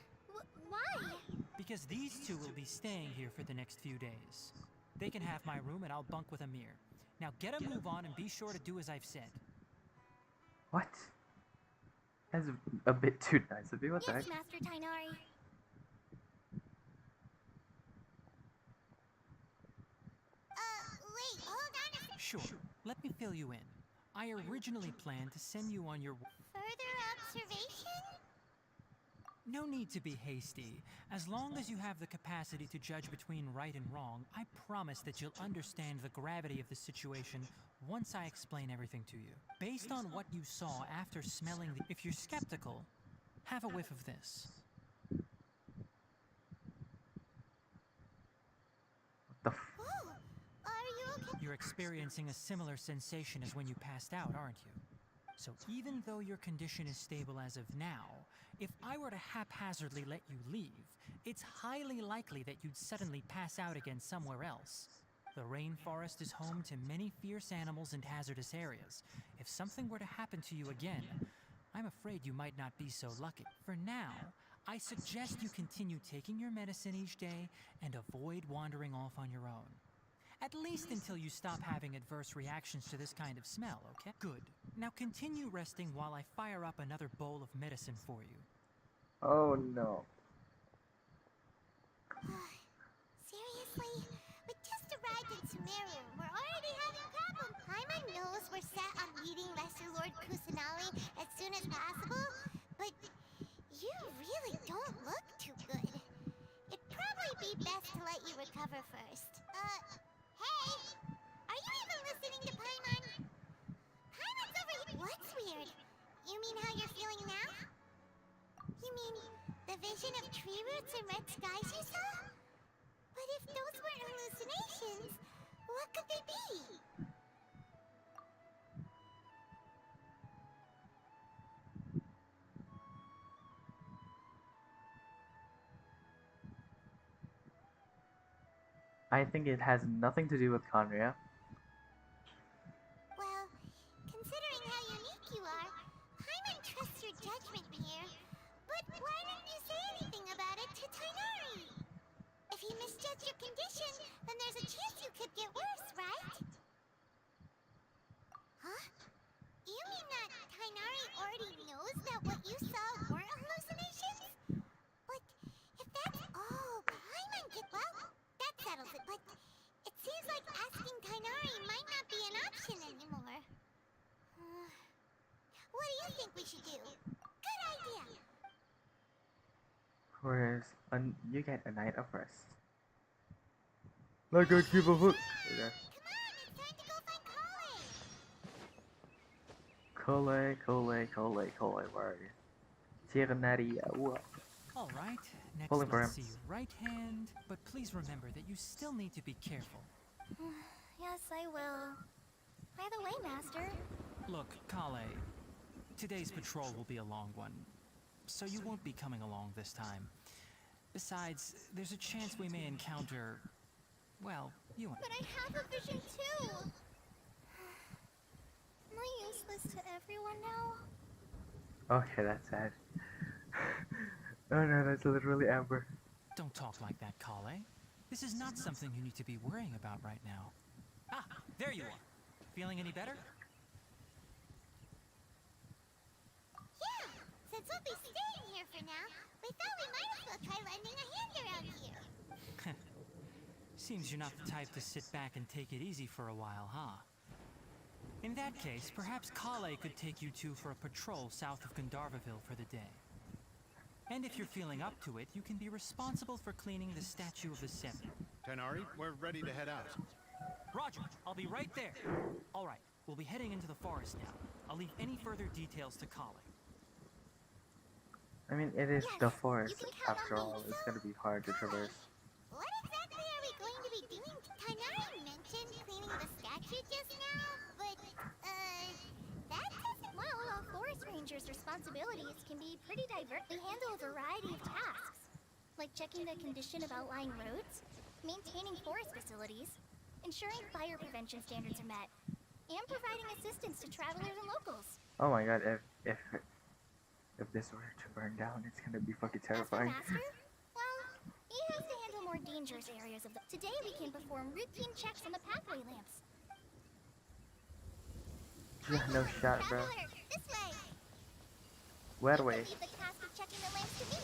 Why? Because these two will be staying here for the next few days. They can have my room and I'll bunk with Amir. Now get a move on and be sure to do as I've said. What? That's a bit too nice of you. What the Yes, heck? Master Tignari. Wait, hold on a sec. Sure, let me fill you in. I originally planned to send you on your... Further observation? No need to be hasty. As long as you have the capacity to judge between right and wrong, I promise that you'll understand the gravity of the situation once I explain everything to you. Based on what you saw after smelling the... If you're skeptical, have a whiff of this. What the Oh, are you okay? You're experiencing a similar sensation as when you passed out, aren't you? So even though your condition is stable as of now, if I were to haphazardly let you leave, it's highly likely that you'd suddenly pass out again somewhere else. The rainforest is home to many fierce animals and hazardous areas. If something were to happen to you again, I'm afraid you might not be so lucky. For now, I suggest you continue taking your medicine each day and avoid wandering off on your own. At least until you stop having adverse reactions to this kind of smell, okay? Good. Now continue resting while I fire up another bowl of medicine for you. Oh no. Seriously? We just arrived in Sumeru. We're already having problems. Paimon knows we're set on meeting Lesser Lord Kusanali as soon as possible, but you really don't look too good. It'd probably be best to let you recover first. Hey! Are you even listening to Paimon? Paimon's over here. What's weird? You mean how you're feeling now? You mean the vision of tree roots and red skies you saw? But if those weren't hallucinations, what could they be? I think it has nothing to do with Conria. Well, considering how unique you are, Paimon trusts your judgment here. But why didn't you say anything about it to Tignari? If he misjudged your condition, then there's a chance you could get worse, right? Huh? You mean that Tignari already knows that what you saw weren't hallucinations? But if that's all Paimon did, well, that settles it. But it seems like asking Tignari might not be an option anymore. What do you think we should do? Good idea. Whereas you get a night of rest. Like a keep a hook. Okay. Come on, it's time to go find Cole, where are you? Tignari, All right, next Pulling for let's him. see your right hand, but please remember that you still need to be careful. Yes, I will. By the way, Master, Look, Kale, today's patrol will be a long one, so you won't be coming along this time. Besides, there's a chance we may encounter, well, you and but I have a vision too. Am I useless to everyone now? Okay, that's sad. Oh no, that's literally Amber. Don't talk like that, Kale. This is not something you need to be worrying about right now. Ah, there you are. Feeling any better? Yeah, since we'll be staying here for now, we thought we might as well try lending a hand around here. Seems you're not the type to sit back and take it easy for a while, huh? In that case, perhaps Kale could take you two for a patrol south of Gandharvaville for the day. And if you're feeling up to it, you can be responsible for cleaning the Statue of the Seven. Tignari, we're ready to head out. Roger, I'll be right there. All right, we'll be heading into the forest now. I'll leave any further details to Kale. I mean, it is Yes, the forest you can count after on all. me. It's gonna be hard to traverse. What exactly are we going to be doing? Tignari mentioned cleaning the statue just now, but, that doesn't... Well, a forest ranger's responsibilities can be pretty diverse. They handle a variety of tasks, like checking the condition of outlying roads, maintaining forest facilities, ensuring fire prevention standards are met, and providing assistance to travelers and locals. Oh my god, if this were to burn down, it's gonna be fucking As for terrifying. Master, well, he has to handle more dangerous areas of the... Today we can perform routine checks on the pathway lamps. Yeah, no shot, bro. Traveler, this way! Where You way? can leave the task of checking the lamps to me.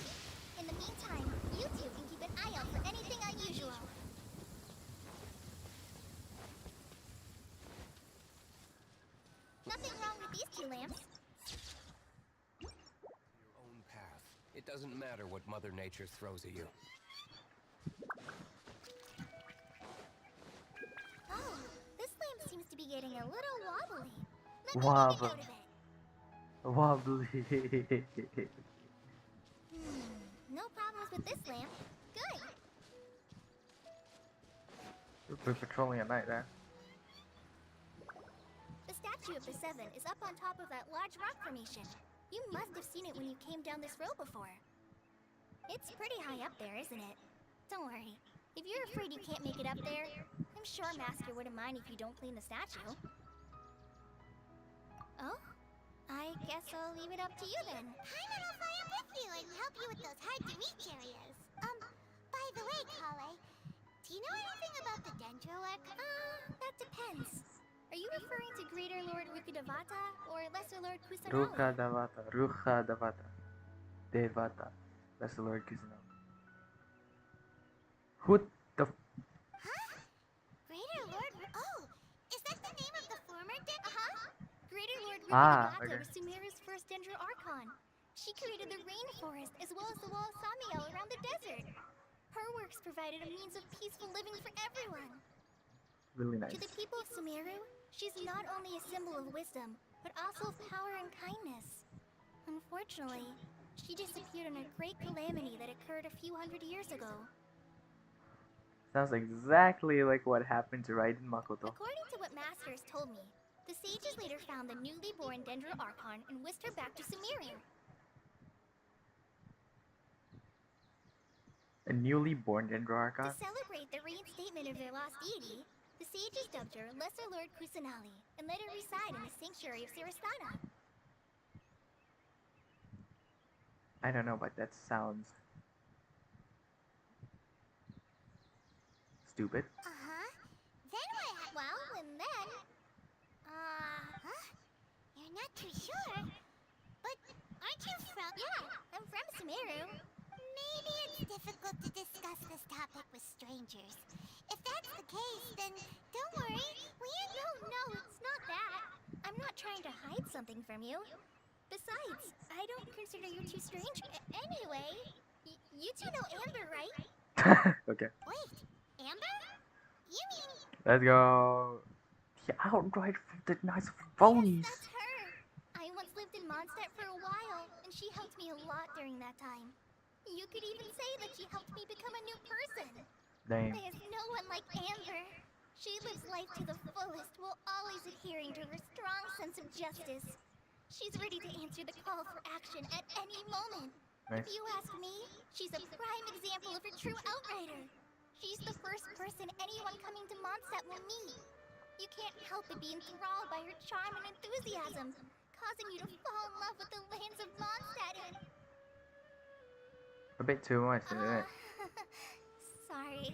In the meantime, you two can keep an eye out for anything unusual. Nothing wrong with these two lamps. Your own path. It doesn't matter what Mother Nature throws at you. Oh, this lamp seems to be getting a little wobbly. Let me Wobble. make a note of it. Wobbly. No problems with this lamp. Good. We're patrolling at night, there. The Statue of the Seven is up on top of that large rock formation. You must have seen it when you came down this road before. It's pretty high up there, isn't it? Don't worry. If you're afraid you can't make it up there, I'm sure Master wouldn't mind if you don't clean the statue. Oh? I guess I'll leave it up to you then. Paimon will fly up with you and help you with those hard-to-reach areas. By the way, Kale, do you know anything about the Dendro work? That depends. Are you referring to Greater Lord Rukadavata or Lesser Lord Kusanali? Ruka Davata. Devata. That's the Lord Kusanagi. Who the Huh? Greater Lord Oh, is that the name of the former Dendro? Greater Lord Ah, Rukadavata okay. was Sumeru's first Dendro Archon. She created the rainforest as well as the wall of Samiel around the desert. Her works provided a means of peaceful living for everyone. really nice. To the people of Sumeru, she's not only a symbol of wisdom, but also of power and kindness. Unfortunately, she disappeared in a great calamity that occurred a few hundred years ago. Sounds exactly like what happened to Raiden Makoto. According to what Master has told me, the sages later found the newly born Dendro Archon and whisked her back to Sumeru. A newly born Dendro Archon? To celebrate the reinstatement of their lost deity, the sages dubbed her Lesser Lord Kusanali and let her reside in the sanctuary of Sarasthana. I don't know, but that sounds stupid. Then what happened? Well, and then... Huh? You're not too sure? But aren't you from... Yeah, I'm from Sumeru. Maybe it's difficult to discuss this topic with strangers. If that's the case, then don't worry. No, it's not that. I'm not trying to hide something from you. Besides, I don't consider you too strange. Anyway, you two know Amber, right? Okay, Wait, Amber? You mean let's go. The outright from the nice Yes, phonies. that's her. I once lived in Mondstadt for a while, and she helped me a lot during that time. You could even say that she helped me become a new person. Damn. There's no one like Amber. She lives life to the fullest while always adhering to her strong sense of justice. She's ready to answer the call for action at any moment. Nice. If you ask me, she's a prime example of a true outrider. She's the first person anyone coming to Mondstadt will meet. You can't help but be enthralled by her charm and enthusiasm, causing you to fall in love with the lands of Mondstadt and... A bit too much, isn't it? Sorry.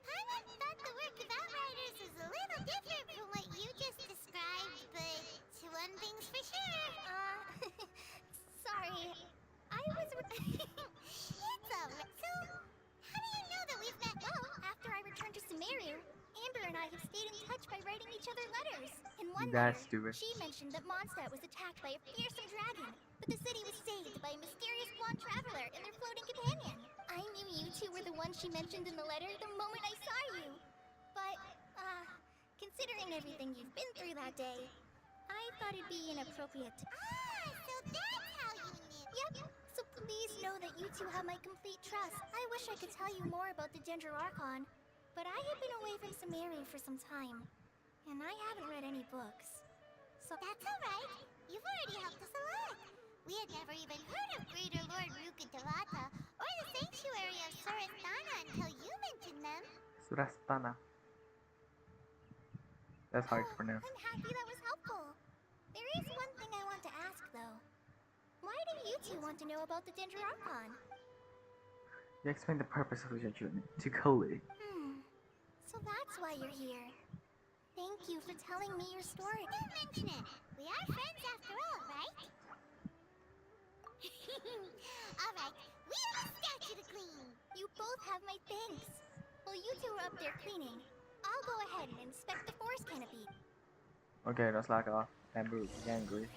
Paimon thought the work of Outriders was a little different from what you just described, but one thing's for sure. Sorry. I was... It's alright. So, how do you know that we've met? Well, after I returned to Sumeru, Amber and I have stayed in touch by writing each other letters. In one That's letter, stupid. she mentioned that Mondstadt was attacked by a fearsome dragon, but the city was saved by a mysterious blonde traveler and their floating companion. I knew you two were the ones she mentioned in the letter the moment I saw you. But, considering everything you've been through that day, I thought it'd be inappropriate. So that's how you knew. Yep. So please know that you two have my complete trust. I wish I could tell you more about the Ginger Archon, but I have been away from Sumeru for some time, and I haven't read any books. So That's alright. You've already helped us a lot. We had never even heard of Greater Lord Rukadalata or the Sanctuary of Surasthana until you mentioned them. Surastana. That's how it's pronounced. I'm happy that was helpful. There is one thing I want to ask, though. Why do you two want to know about the Ginger Archon? You explain the purpose of your journey to Koli. So that's why you're here. Thank you for telling me your story. Don't mention it. We are friends after all, right? Alright, we have a statue to clean. You both have my thanks. While you two are up there cleaning, I'll go ahead and inspect the forest canopy. Okay, that's like a Amber would be angry.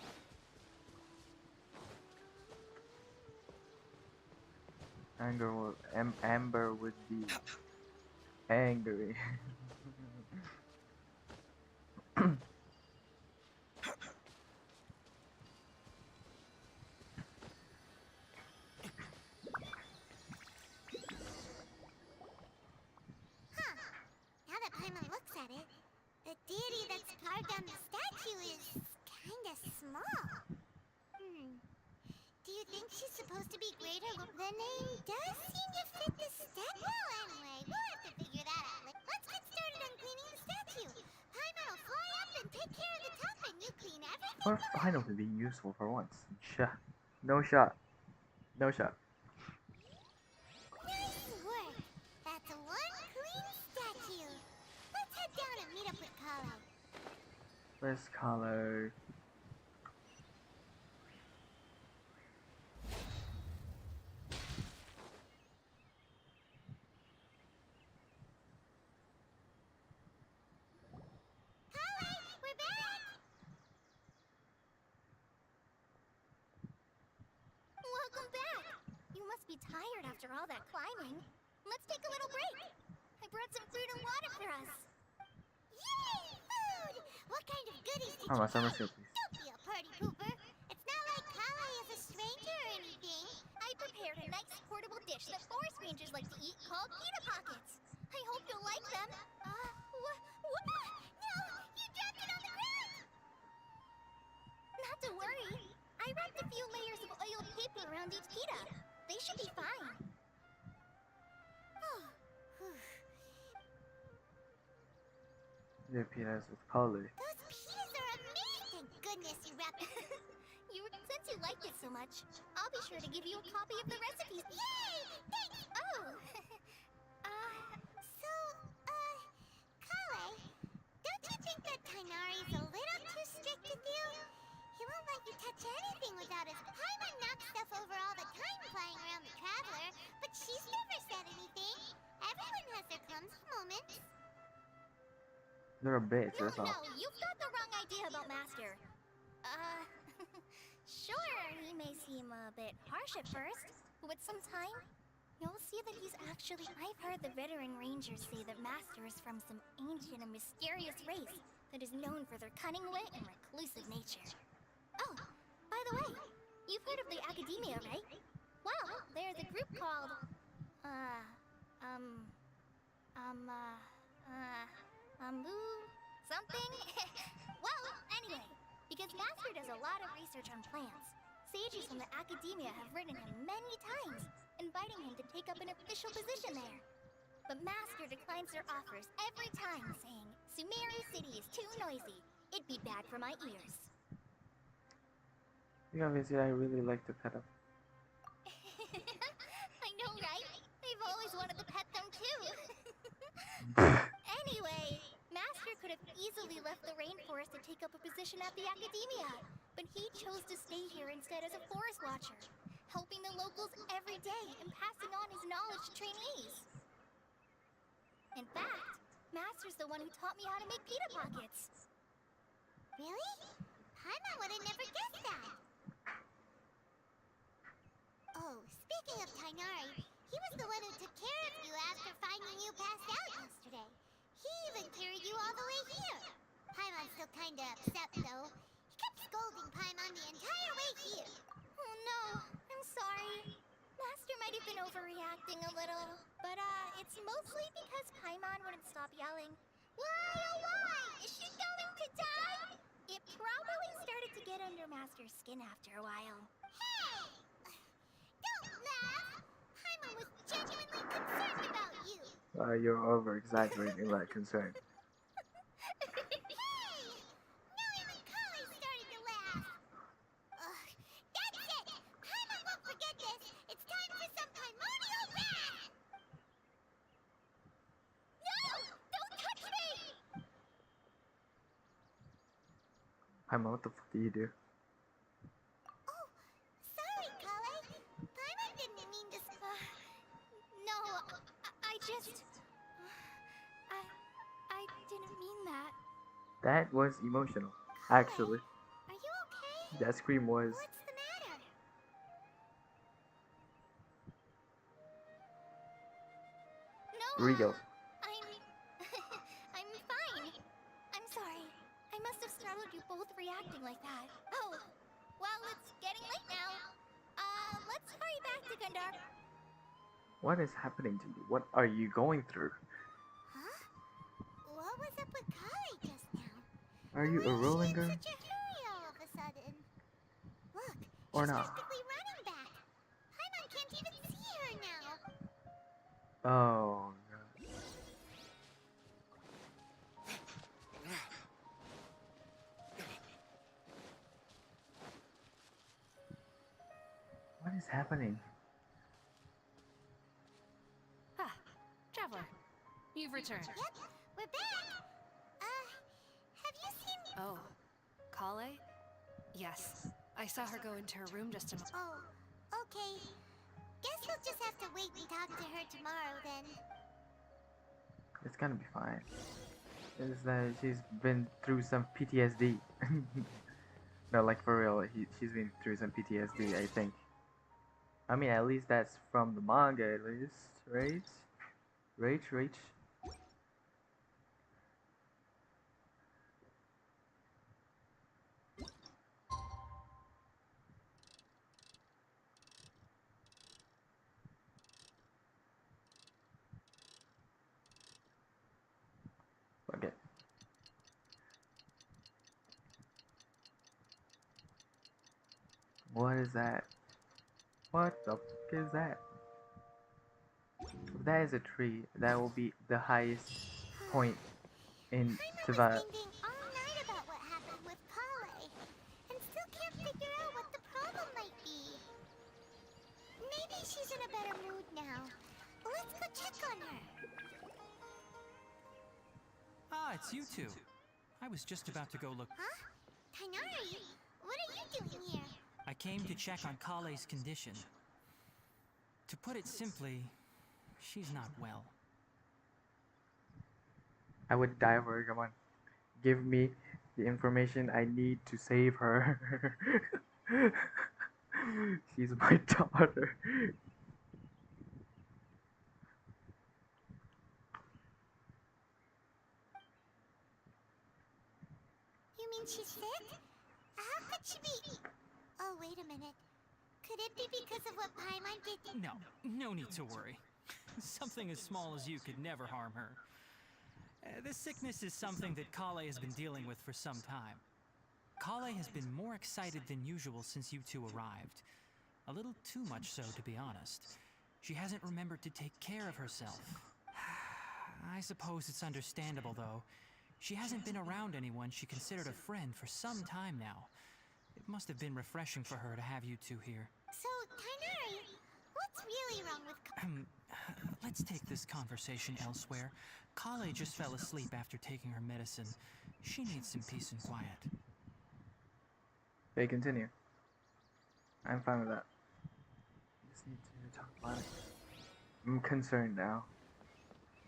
Amber would be angry. Now that Paimon looks at it, the deity that's carved on the statue is kinda small. Do you think she's supposed to be greater? The name does seem to fit the statue. Well, anyway, we'll have to figure that out. Let's get started on cleaning the statue. Paimon will fly up and take care of the top, and you clean everything. Or finally being useful for once. No shot. No shot. Nice work. That's one clean statue. Let's head down and meet up with Kale. Where's Kalo? Kale, we're back. Welcome back! You must be tired after all that climbing. Let's take a little break. I brought some food and water for us. Yay, food! What kind of goodies did Oh, you my summer get? soup, please. Don't be a party pooper. It's not like Kale is a stranger or anything. I prepared a nice portable dish that forest rangers like to eat called pita pockets. I hope you'll like them. What? No, you dropped it on the ground. Not to worry. I wrapped a few layers of oiled paper around each pita. They should be fine. Oh, The pitas with Kalo. those pitas are amazing. Thank goodness you wrapped it. Since you liked it so much, I'll be sure to give you a copy of the recipes. Yay! Thanks. Oh. So, Kale, don't you think that Tignari's a little too strict with you? He won't let you touch anything without his... Paimon knocks stuff over all the time flying around the Traveler, but she's never said anything. Everyone has their clumsy moments. They're a bitch, No, that's all. you've got the wrong idea about Master. Sure, he may seem a a bit harsh at first, but with some time, you'll see that he's actually... I've heard the veteran rangers say that Master is from some ancient and mysterious race that is known for their cunning wit and reclusive nature. Oh, by the way, you've heard of the Academia, right? Well, there's a group called... something? Well, anyway, because Master does a lot of research on plants, sages from the Academia have written him many times, inviting him to take up an official position there. But Master declines their offers every time, saying, Sumeru City is too noisy. It'd be bad for my ears. Yeah, obviously, I really like to pet them. I know, right? I've always wanted to pet them too. Anyway, Master could have easily left the rainforest to take up a position at the Academia, but he chose to stay here instead as a forest watcher, helping the locals every day and passing on his knowledge to trainees. In fact, Master's the one who taught me how to make pita pockets. Really? Paimon would have never guessed that. Oh, speaking of Tignari, he was the one who took care of you after finding you passed out yesterday. He even carried you all the way here. Paimon's still kinda upset, though. He kept scolding Paimon the entire way here. Oh no, I'm sorry. Master might have been overreacting a little, but it's mostly because Paimon wouldn't stop yelling. Why, oh why? Is she going to die? It probably started to get under Master's skin after a while. Hey! Don't laugh! Paimon was genuinely concerned about you. You're over-exaggerating that concern. Hey! Now even Kali started to laugh. Ugh, that's it! Paimon won't forget this. It's time for some primordial wrath! No! Don't touch me! Paimon, what the fuck do you do? Oh, sorry, Kale. Paimon didn't mean to... No, I just... I didn't mean that. That was emotional, actually. Are you okay? That scream was What's the matter? No, real. I'm fine. I'm sorry. I must have startled you both reacting like that. Oh, well, it's getting late now. Let's hurry back to Gundar. What is happening to you? What are you going through? Huh? What was up with Kale just now? Are you a Why is she rolling in girl? such a hurry all of a sudden? Look, Or she's not? practically running back. Paimon can't even see her now. Oh, God. What is happening? Ah, Traveler, you've returned. Yep, we're back. Have you seen... Oh, Kale? Yes, I saw her go into her room just a moment. Oh, okay. Guess we'll just have to wait and talk to her tomorrow then. It's gonna be fine. It's that she's been through some PTSD. No, like for real, she's been through some PTSD, I think. I mean, at least that's from the manga, at least, right? Right. Okay. What is that? What the fuck is that? If that is a tree, that will be the highest point in Paimon Tiva. was thinking all night about what happened with Kale, and still can't figure out what the problem might be. Maybe she's in a better mood now. Let's go check on her. Ah, it's you two. I was just about to go look. Huh? Tignari, what are you doing here? I came to check on Kale's condition. To put it simply, she's not well. I would die for her, come on. Give me the information I need to save her. She's my daughter. You mean she's sick? How could she be? Oh, wait a minute. Could it be because of what Paimon did? No need to worry. Something as small as you could never harm her. This sickness is something that Kale has been dealing with for some time. Kale has been more excited than usual since you two arrived. A little too much so, to be honest. She hasn't remembered to take care of herself. I suppose it's understandable, though. She hasn't been around anyone she considered a friend for some time now. It must have been refreshing for her to have you two here. So, Tignari, what's really wrong with Let's take this conversation elsewhere. Kale just fell asleep after taking her medicine. She needs some peace and quiet. Okay, continue. I'm fine with that. Just need to talk about it. I'm concerned now.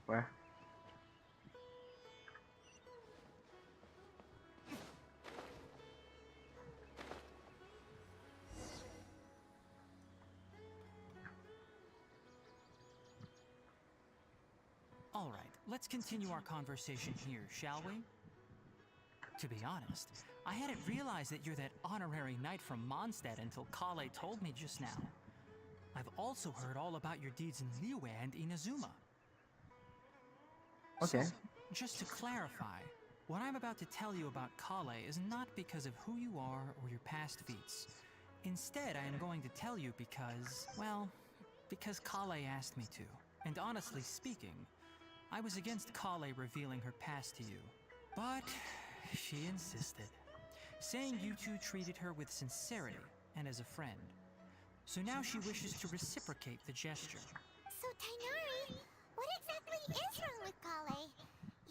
Where? All right, let's continue our conversation here, shall we? To be honest, I hadn't realized that you're that honorary knight from Mondstadt until Kale told me just now. I've also heard all about your deeds in Liyue and Inazuma. Okay. So, just to clarify, what I'm about to tell you about Kale is not because of who you are or your past feats. Instead, I am going to tell you because, well, because Kale asked me to. And honestly speaking, I was against Kale revealing her past to you. But she insisted, saying you two treated her with sincerity and as a friend. So now she wishes to reciprocate the gesture. So, Tignari, what exactly is wrong with Kale?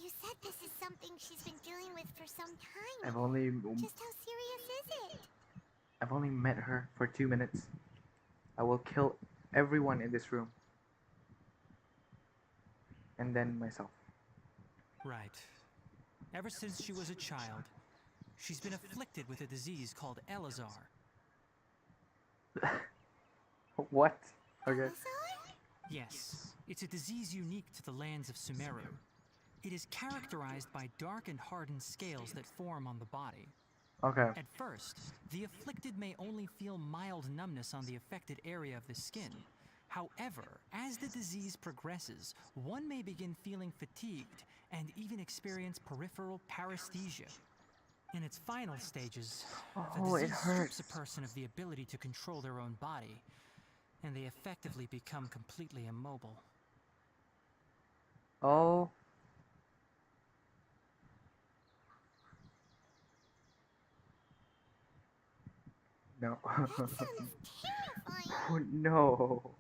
You said this is something she's been dealing with for some time. I've only Just how serious is it? I've only met her for 2 minutes. I will kill everyone in this room. And then myself. Right. Ever since she was a child, she's been afflicted with a disease called Elazar. What? Okay. Elazar? Yes, it's a disease unique to the lands of Sumeru. It is characterized by dark and hardened scales that form on the body. Okay. At first, the afflicted may only feel mild numbness on the affected area of the skin. However, as the disease progresses, one may begin feeling fatigued and even experience peripheral paresthesia. In its final stages, the Oh, it disease hurts. strips a person of the ability to control their own body, and they effectively become completely immobile. Oh. No. That sounds terrifying. Oh no.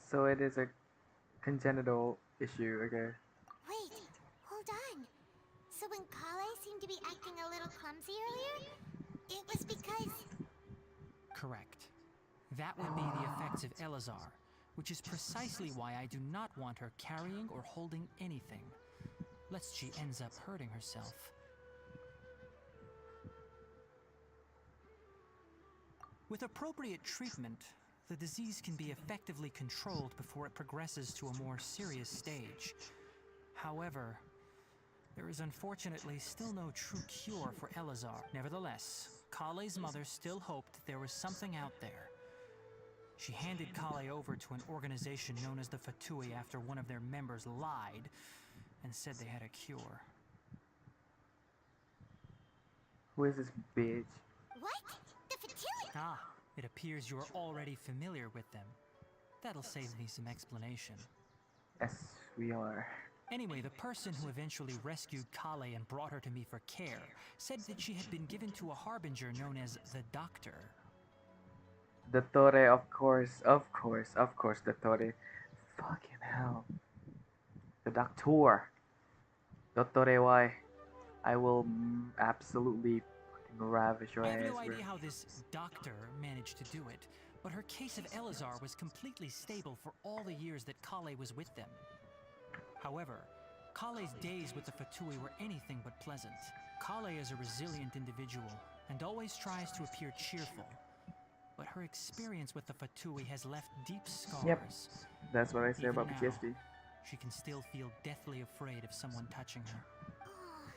So it is a congenital issue, okay. Wait, hold on. So when Kale seemed to be acting a little clumsy earlier, it was because... Correct. That would be the effects of Elazar, which is precisely why I do not want her carrying or holding anything, lest she ends up hurting herself. With appropriate treatment, the disease can be effectively controlled before it progresses to a more serious stage. However, there is unfortunately still no true cure for Elazar. Nevertheless, Kale's mother still hoped there was something out there. She handed Kale over to an organization known as the Fatui after one of their members lied and said they had a cure. Who is this bitch? What? The Fatui? Ah, it appears you are already familiar with them. That'll save me some explanation. Yes, we are. Anyway, the person who eventually rescued Kale and brought her to me for care said that she had been given to a harbinger known as the Doctor. The Tore, of course, the Tore. Fucking hell. The Doctor. Dottore, why? I will absolutely fucking ravish your I have ass. no bro. idea how this doctor managed to do it, but her case of Elazar was completely stable for all the years that Kale was with them. However, Kale's days with the Fatui were anything but pleasant. Kale is a resilient individual, and always tries to appear cheerful. But her experience with the Fatui has left deep scars. Yep. That's what I say Even about now, PTSD. she can still feel deathly afraid of someone touching her. Oh,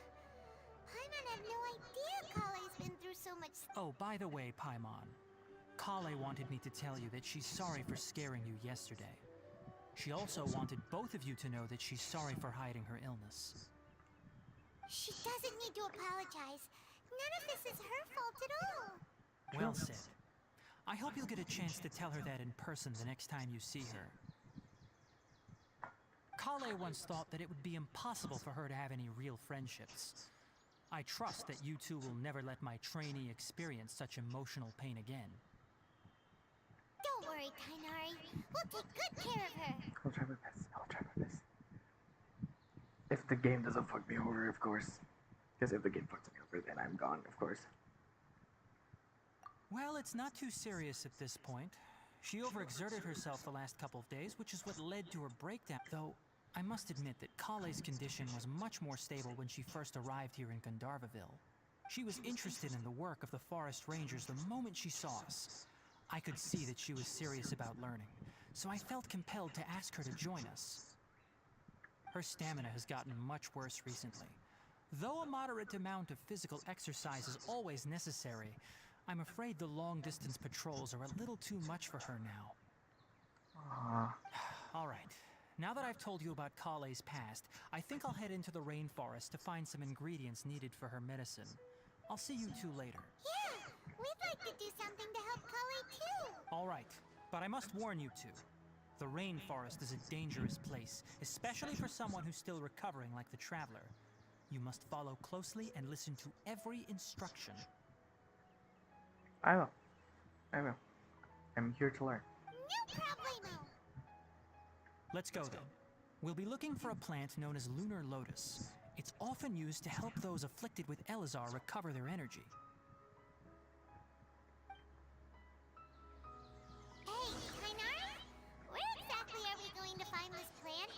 Paimon had no idea Kale's been through so much. Oh, by the way, Paimon, Kale wanted me to tell you that she's sorry for scaring you yesterday. She also wanted both of you to know that she's sorry for hiding her illness. She doesn't need to apologize. None of this is her fault at all. Well said. I hope you'll get a chance to tell her that in person the next time you see her. Kale once thought that it would be impossible for her to have any real friendships. I trust that you two will never let my trainee experience such emotional pain again. Don't worry, Tignari. We'll take good care of her. I'll try my best. I'll try my best. If the game doesn't fuck me over, of course. Because if the game fucks me over, then I'm gone, of course. Well, it's not too serious at this point. She overexerted herself the last couple of days, which is what led to her breakdown. Though, I must admit that Kale's condition was much more stable when she first arrived here in Gandharvaville. She was interested in the work of the forest rangers the moment she saw us. I could see that she was serious about learning, so I felt compelled to ask her to join us. Her stamina has gotten much worse recently. Though a moderate amount of physical exercise is always necessary, I'm afraid the long-distance patrols are a little too much for her now. All right. Now that I've told you about Kale's past, I think I'll head into the rainforest to find some ingredients needed for her medicine. I'll see you two later. Yeah, we'd like to do something to help Kale too. All right, but I must warn you two. The rainforest is a dangerous place, especially for someone who's still recovering like the Traveler. You must follow closely and listen to every instruction. I will. I will. I'm here to learn. No problemo. Let's go then. We'll be looking for a plant known as lunar lotus. It's often used to help those afflicted with Elazar recover their energy. Hey, Tignari? Where exactly are we going to find this plant?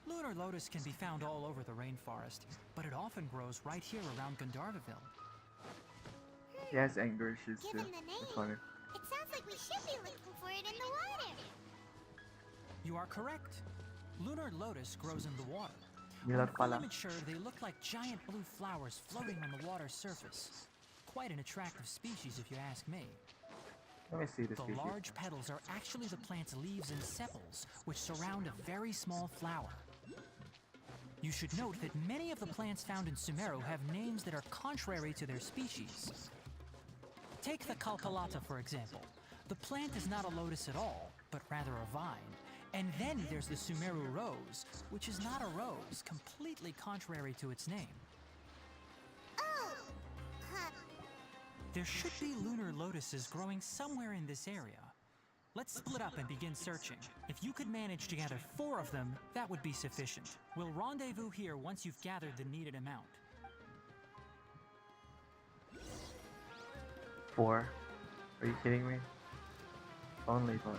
Lunar lotus can be found all over the rainforest, but it often grows right here around Gandharvaville. Yes, anger issues too. Given the name, It's funny. it sounds like we should be looking for it in the water. You are correct. Lunar lotus grows in the water. Nila When fully pala. mature, they look like giant blue flowers floating on the water's surface. Quite an attractive species if you ask me. Let me see this The species. large petals are actually the plant's leaves and sepals, which surround a very small flower. You should note that many of the plants found in Sumeru have names that are contrary to their species. Take the Kalpalata, for example. The plant is not a lotus at all, but rather a vine. And then there's the Sumeru rose, which is not a rose, completely contrary to its name. Oh, There should be lunar lotuses growing somewhere in this area. Let's split up and begin searching. If you could manage to gather 4 of them, that would be sufficient. We'll rendezvous here once you've gathered the needed amount. 4? Are you kidding me? Only 4.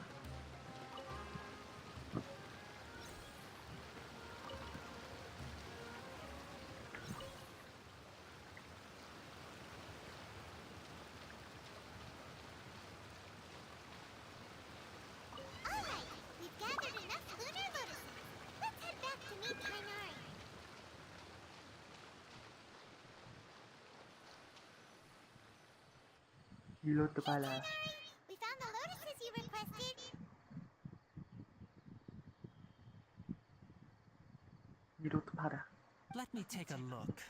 all right. We've gathered enough lunar lotuses. Let's head back to meet Tignari. Hiloto pala. Tignari, we found the lotuses you requested. Hiloto pala. Let me take a look.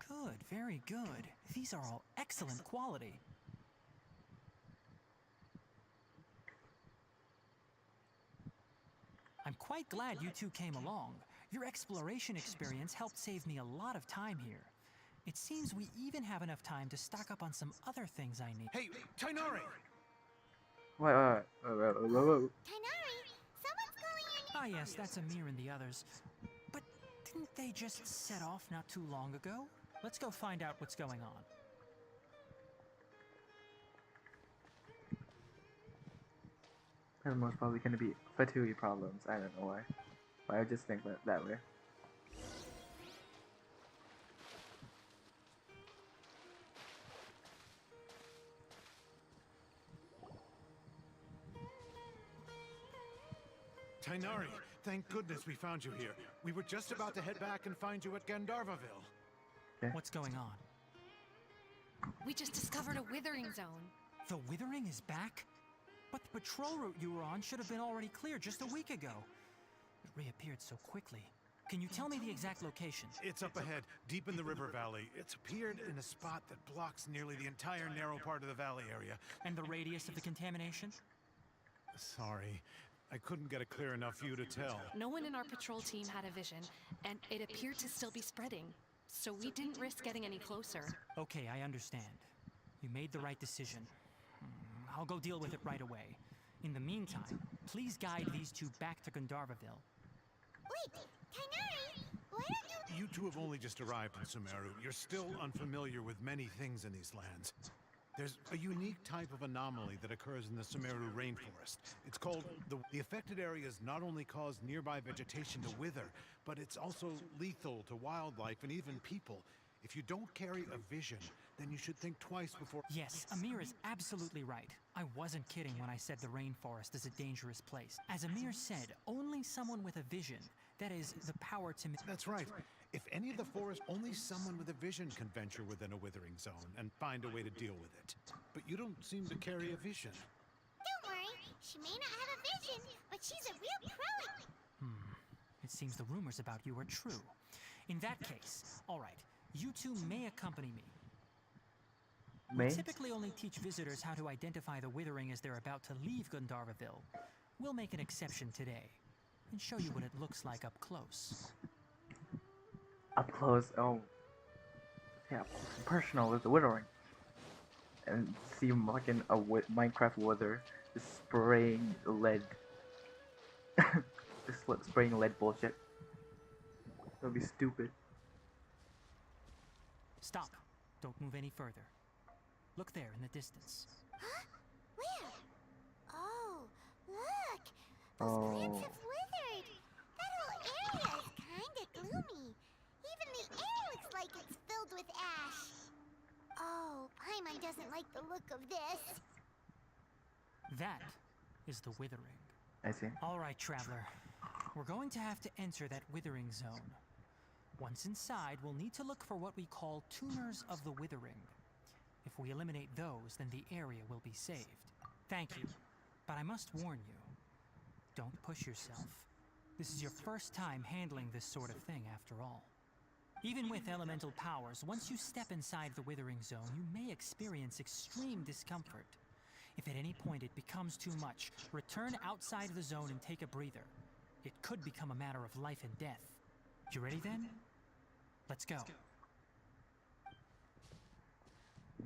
Good, very good. These are all excellent quality. I'm quite glad you two came along. Your exploration experience helped save me a lot of time here. It seems we even have enough time to stock up on some other things I need. Hey, Tignari! Wait. Tignari, someone's calling your name. Ah yes, that's Amir and the others. But didn't they just set off not too long ago? Let's go find out what's going on. There's most probably gonna be Fatui problems. I don't know why. But I just think that way. Tignari, thank goodness we found you here. We were just about to head back and find you at Gandharvaville. What's going on? We just discovered a withering zone. The withering is back? But the patrol route you were on should have been already cleared just a week ago. It reappeared so quickly. Can you tell me the exact location? It's up ahead, deep in the river valley. It's appeared in a spot that blocks nearly the entire narrow part of the valley area. And the radius of the contamination? Sorry, I couldn't get a clear enough view to tell. No one in our patrol team had a vision, and it appeared to still be spreading. So we didn't risk getting any closer. Okay, I understand. You made the right decision. I'll go deal with it right away. In the meantime, please guide these two back to Gandharvaville. Wait, Tignari, why don't you... You two have only just arrived in Sumeru. You're still unfamiliar with many things in these lands. There's a unique type of anomaly that occurs in the Sumeru rainforest. It's called the affected areas not only cause nearby vegetation to wither, but it's also lethal to wildlife and even people. If you don't carry a vision, then you should think twice before... Yes, Amir is absolutely right. I wasn't kidding when I said the rainforest is a dangerous place. As Amir said, only someone with a vision, that is, the power to... That's right. If any of the forest, only someone with a vision can venture within a withering zone and find a way to deal with it. But you don't seem to carry a vision. Don't worry, she may not have a vision, but she's a real pro. It seems the rumors about you are true. In that case, all right, you two may accompany me. May? We typically only teach visitors how to identify the withering as they're about to leave Gandharvaville. We'll make an exception today and show you what it looks like up close. Up close, oh. Yeah, personal with the withering. And see fucking a Minecraft wither just spraying lead. Just spraying lead bullshit. That'd be stupid. Stop. Don't move any further. Look there in the distance. Huh? Where? Oh, look! Those plants have withered! That whole area is kinda gloomy. Even the air looks like it's filled with ash. Oh, Paimon doesn't like the look of this. That is the withering. I see. All right, traveler. We're going to have to enter that withering zone. Once inside, we'll need to look for what we call tumors of the withering. If we eliminate those, then the area will be saved. Thank you, but I must warn you. Don't push yourself. This is your first time handling this sort of thing, after all. Even with elemental powers, once you step inside the withering zone, you may experience extreme discomfort. If at any point it becomes too much, return outside of the zone and take a breather. It could become a matter of life and death. You ready then? Let's go.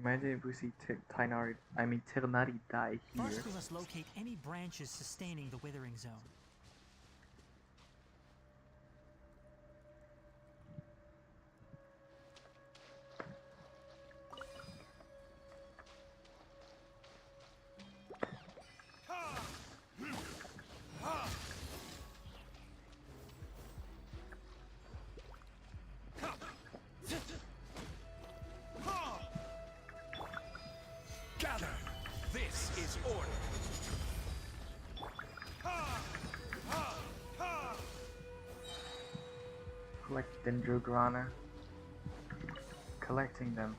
Imagine if we see Tignari die here. First, we must locate any branches sustaining the withering zone. Gather! This is order! Collect dendrograna. Collecting them.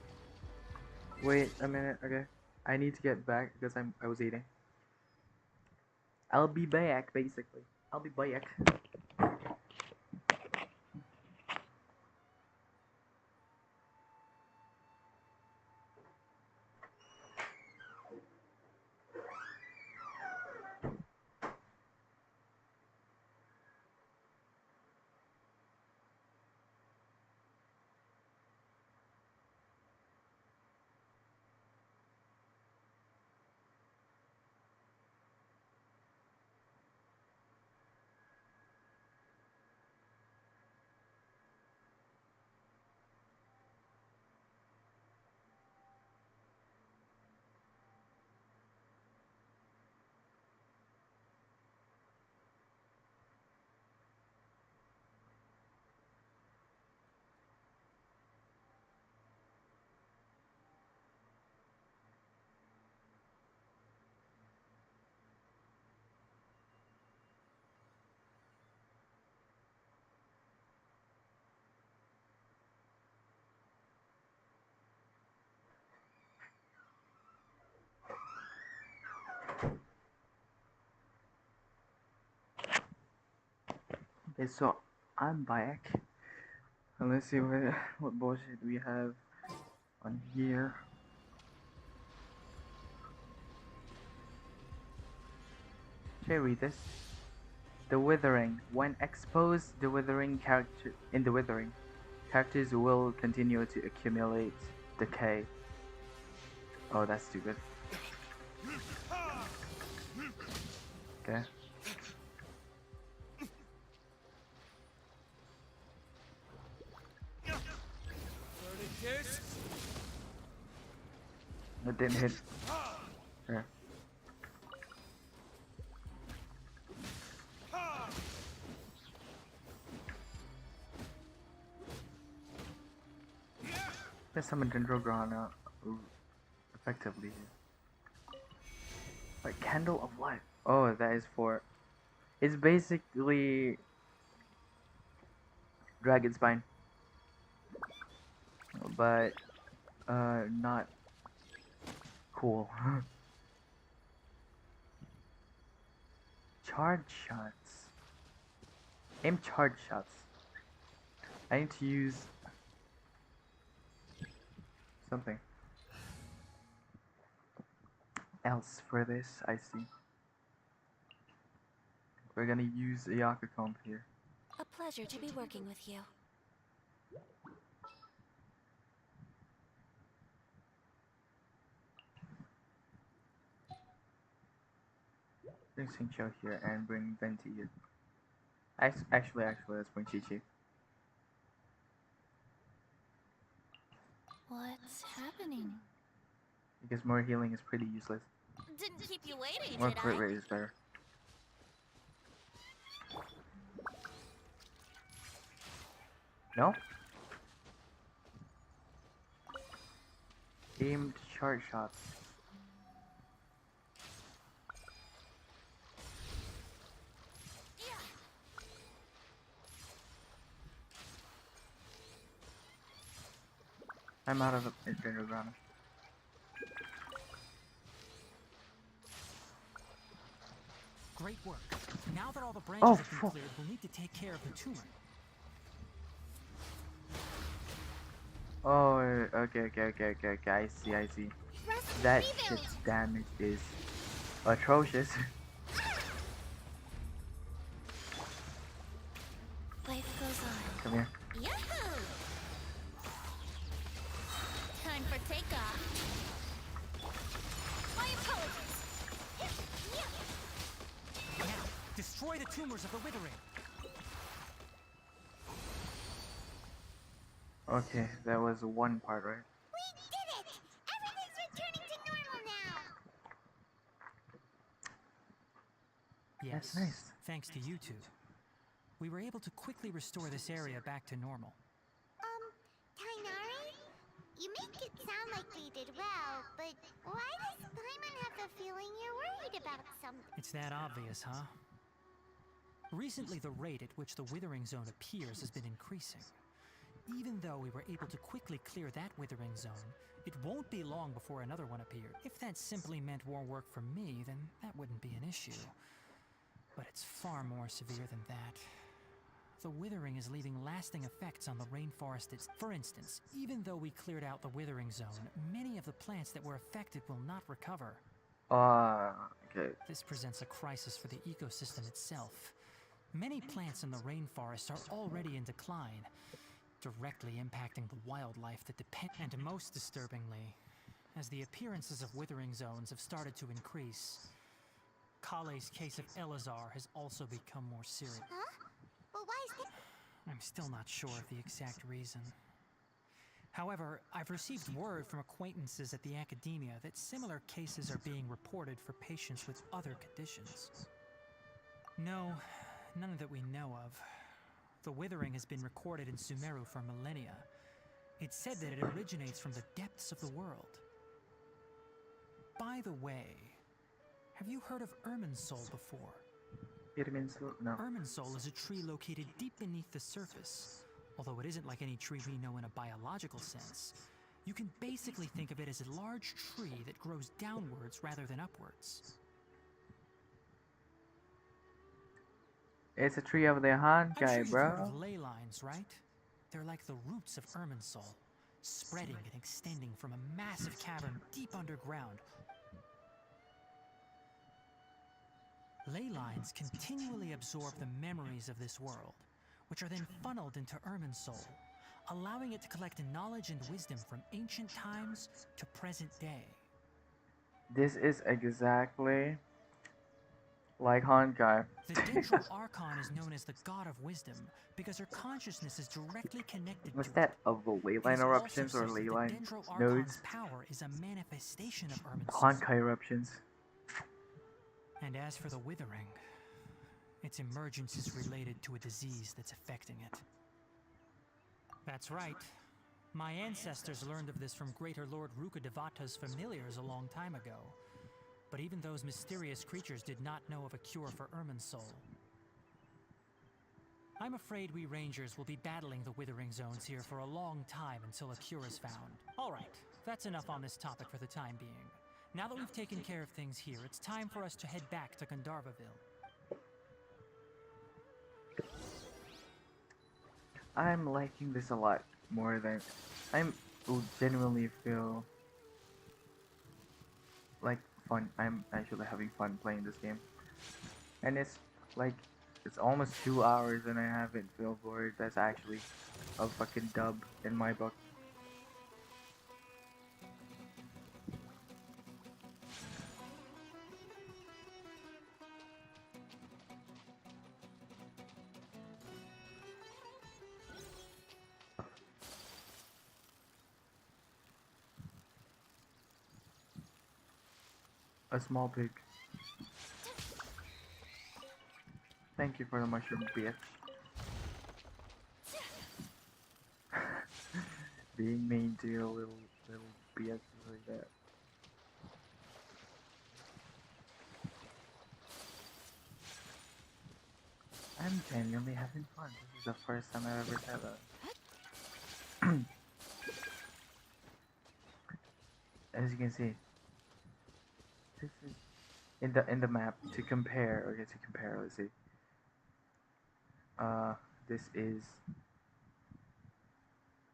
Wait a minute, okay. I need to get back because I was eating. I'll be back, basically. I'll be back. Okay, so I'm back. And let's see what bullshit we have on here. Should I read this? The Withering. When exposed, the Withering characters will continue to accumulate decay. Oh, that's stupid. Okay. That didn't hit. There. Let's summon Dendrograna effectively here. Like Candle of Life. Oh, that is for. It's basically Dragon Spine, but not cool. Charge shots. Aim charge shots. I need to use something else for this. I see. We're gonna use a Yaka comp here. A pleasure to be working with you. Bring Xingqiu here and bring Venti here. Actually, let's bring Chi-Chi. What's happening? Because more healing is pretty useless. Didn't keep you waiting, More did crit I? rate is better. No? Aimed charge shots. I'm out of the Dendrograna. Great work. Now that all the branches Oh, have been fuck. cleared, we'll need to take care of the tumor. Oh, okay. I see. That shit's damage is atrocious. Life goes on. Come here. Yahoo! Time for takeoff. My apologies. Now, destroy the tumors of the withering. Okay, that was one part, right? We did it! Everything's returning to normal now! Yes, That's nice. thanks to you two. We were able to quickly restore this area back to normal. Tignari? You make it sound like we did well, but why does Paimon have the feeling you're worried about something? It's that obvious, huh? Recently, the rate at which the withering zone appears has been increasing. Even though we were able to quickly clear that withering zone, it won't be long before another one appeared. If that simply meant more work for me, then that wouldn't be an issue. But it's far more severe than that. The withering is leaving lasting effects on the rainforest. For instance, even though we cleared out the withering zone, many of the plants that were affected will not recover. Okay. This presents a crisis for the ecosystem itself. Many plants in the rainforest are already in decline, directly impacting the wildlife that depend. And most disturbingly, as the appearances of withering zones have started to increase, Kale's case of Elazar has also become more serious. Huh? Well, why is that? I'm still not sure of the exact reason. However, I've received word from acquaintances at the academia that similar cases are being reported for patients with other conditions. No, none that we know of. The withering has been recorded in Sumeru for millennia. It's said that it originates from the depths of the world. By the way, have you heard of Irminsul before? No. Irminsul is a tree located deep beneath the surface. Although it isn't like any tree we know in a biological sense. You can basically think of it as a large tree that grows downwards rather than upwards. It's a tree of the I'm Honkai, sure you've heard bro. of ley lines, right? They're like the roots of Irminsul, spreading and extending from a massive cavern deep underground. Ley lines continually absorb the memories of this world, which are then funneled into Irminsul, allowing it to collect knowledge and wisdom from ancient times to present day. This is exactly like Honkai. The Dendro Archon is known as the god of wisdom because her consciousness is directly connected Was to that it. of the ley It line is also eruptions or said ley that line the Dendro nodes? Archon's power is a manifestation of Irminsul. Honkai eruptions. And as for the Withering, its emergence is related to a disease that's affecting it. That's right. My ancestors learned of this from Greater Lord Rukkhadevata's familiars a long time ago. But even those mysterious creatures did not know of a cure for Irminsul. I'm afraid we Rangers will be battling the Withering Zones here for a long time until a cure is found. Alright, that's enough on this topic for the time being. Now that we've taken care of things here, it's time for us to head back to Gandharvaville. I'm liking this a lot more than I'm genuinely feel like fun. I'm actually having fun playing this game, and it's like it's almost 2 hours and I haven't feel bored. That's actually a fucking dub in my book. A small pig. Thank you for the mushroom, bitch. Being mean to your little bitch like that. I'm genuinely having fun. This is the first time I've ever said that. As you can see, this is in the map to compare. Okay, to compare. Let's see.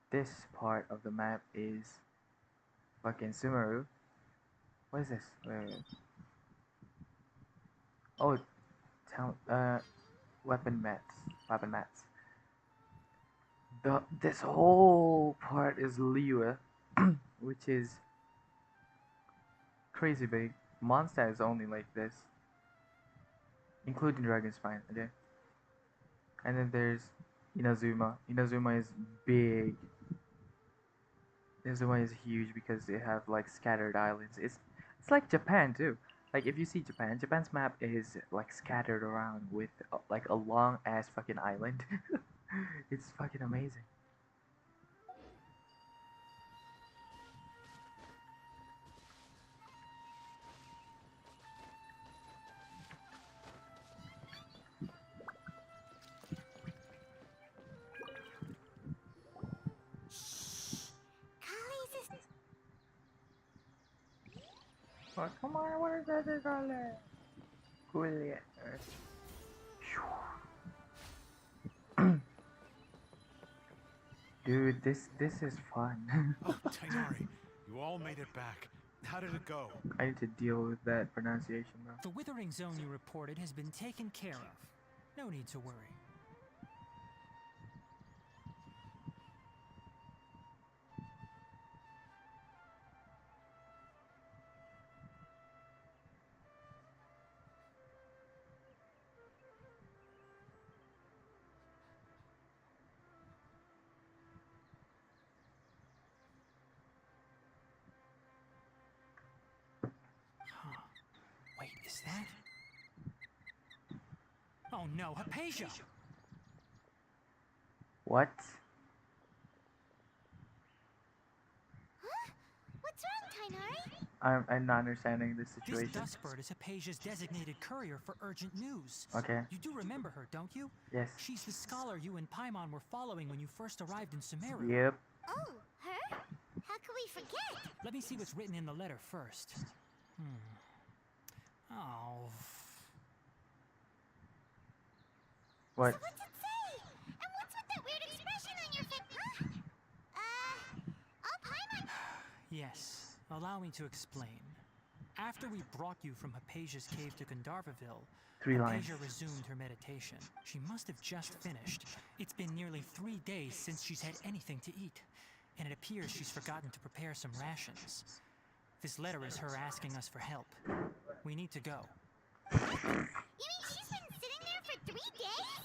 This part of the map is fucking Sumeru. What is this? Wait. Oh, weapon mats. Weapon mats. This whole part is Liyue, which is crazy big. Mondstadt is only like this, including Dragon Spine. Okay. And then there's Inazuma. Inazuma is big. Inazuma is huge because they have like scattered islands. It's like Japan too. Like if you see Japan, Japan's map is like scattered around with like a long ass fucking island. It's fucking amazing. Oh, come on, what is that color? Cool, yeah. Dude, this is fun. Oh, Tignari, you all made it back. How did it go? I need to deal with that pronunciation, bro. The Withering Zone you reported has been taken care of. No need to worry. Wait, is that? Oh no, Hypatia! What? Huh? What's wrong, Tignari? I'm not understanding this This situation. Dustbird is Hypatia's designated courier for urgent news. Okay. You do remember her, don't you? Yes. She's the scholar you and Paimon were following when you first arrived in Sumeru. Yep. Oh, her? How could we forget? Let me see what's written in the letter first. Oh. What? So what's it say? And what's with that weird expression on your face? Huh? Oh, Paimon. Yes, allow me to explain. After we brought you from Hypatia's cave to Gandharvaville, 3 lines. Hypatia resumed her meditation. She must have just finished. It's been nearly 3 days since she's had anything to eat, and it appears she's forgotten to prepare some rations. This letter is her asking us for help. We need to go. You mean she's been sitting there for 3 days?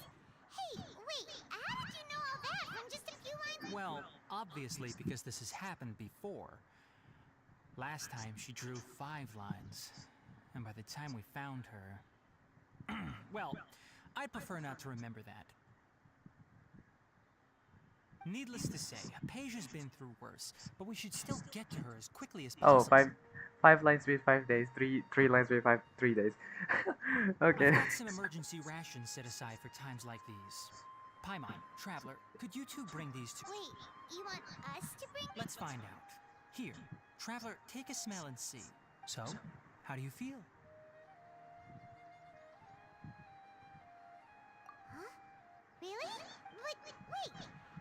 Hey, wait, how did you know all that from just a few lines? Well, obviously because this has happened before. Last time she drew 5 lines, and by the time we found her... well, I'd prefer not to remember that. Needless to say, Hypatia's been through worse, but we should still get to her as quickly as Oh, possible. 5 lines with 5 days. 3 lines with 3 days. Okay. I've got some emergency rations set aside for times like these. Paimon, Traveler, could you two bring these to... Wait, you want us to bring? Let's find out. Here, Traveler, take a smell and see. So, how do you feel? Huh? Really? Wait,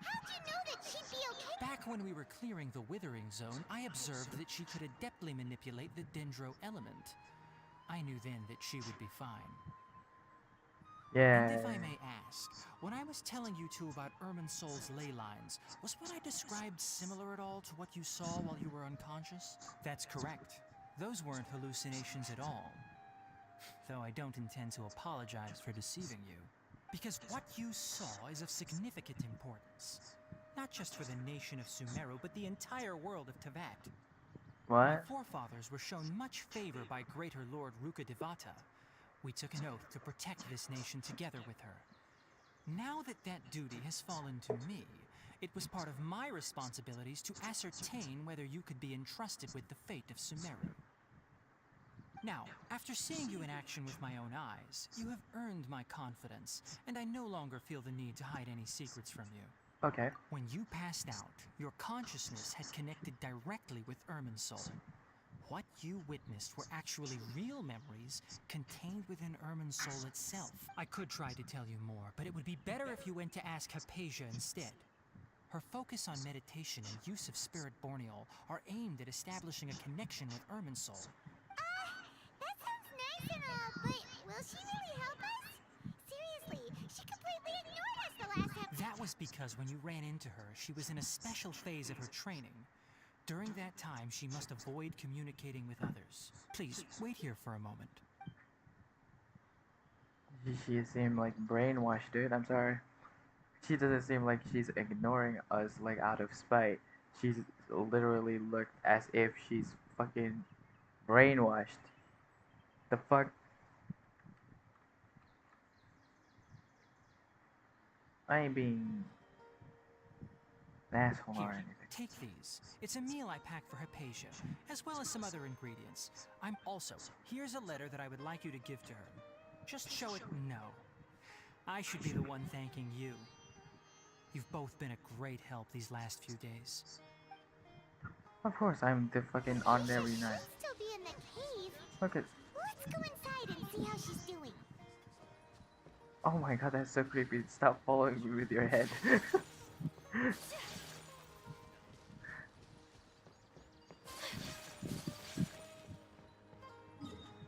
how'd you know that she'd be okay? Back when we were clearing the Withering Zone, I observed that she could adeptly manipulate the Dendro element. I knew then that she would be fine. Yeah. And if I may ask, when I was telling you two about Irminsol's ley lines, was what I described similar at all to what you saw while you were unconscious? That's correct. Those weren't hallucinations at all. Though I don't intend to apologize for deceiving you. Because what you saw is of significant importance. Not just for the nation of Sumeru, but the entire world of Tevat. My What? forefathers were shown much favor by Greater Lord Rukkhadevata. We took an oath to protect this nation together with her. Now that that duty has fallen to me, it was part of my responsibilities to ascertain whether you could be entrusted with the fate of Sumeru. Now, after seeing you in action with my own eyes, you have earned my confidence, and I no longer feel the need to hide any secrets from you. Okay. When you passed out, your consciousness had connected directly with Irminsol. What you witnessed were actually real memories contained within Irminsol itself. I could try to tell you more, but it would be better if you went to ask Hypatia instead. Her focus on meditation and use of Spirit Borneol are aimed at establishing a connection with Irminsol. That sounds nice and all, but will she really help us? Seriously, she completely ignored us the last time. That was because when you ran into her, she was in a special phase of her training. During that time, she must avoid communicating with others. Please, wait here for a moment. She seemed like brainwashed, dude. I'm sorry. She doesn't seem like she's ignoring us like out of spite. She's literally looked as if she's fucking brainwashed. The fuck? I ain't being an asshole or Here, anything. take these. It's a meal I packed for Hypatia, as well as some other ingredients. Here's a letter that I would like you to give to her. Just show it no. I should be the one thanking you. You've both been a great help these last few days. Of course, I'm the fucking ordinary knight. She'll still be in the cave. Look at. Let's go inside and see how she's doing. Oh my god, that's so creepy. Stop following me with your head.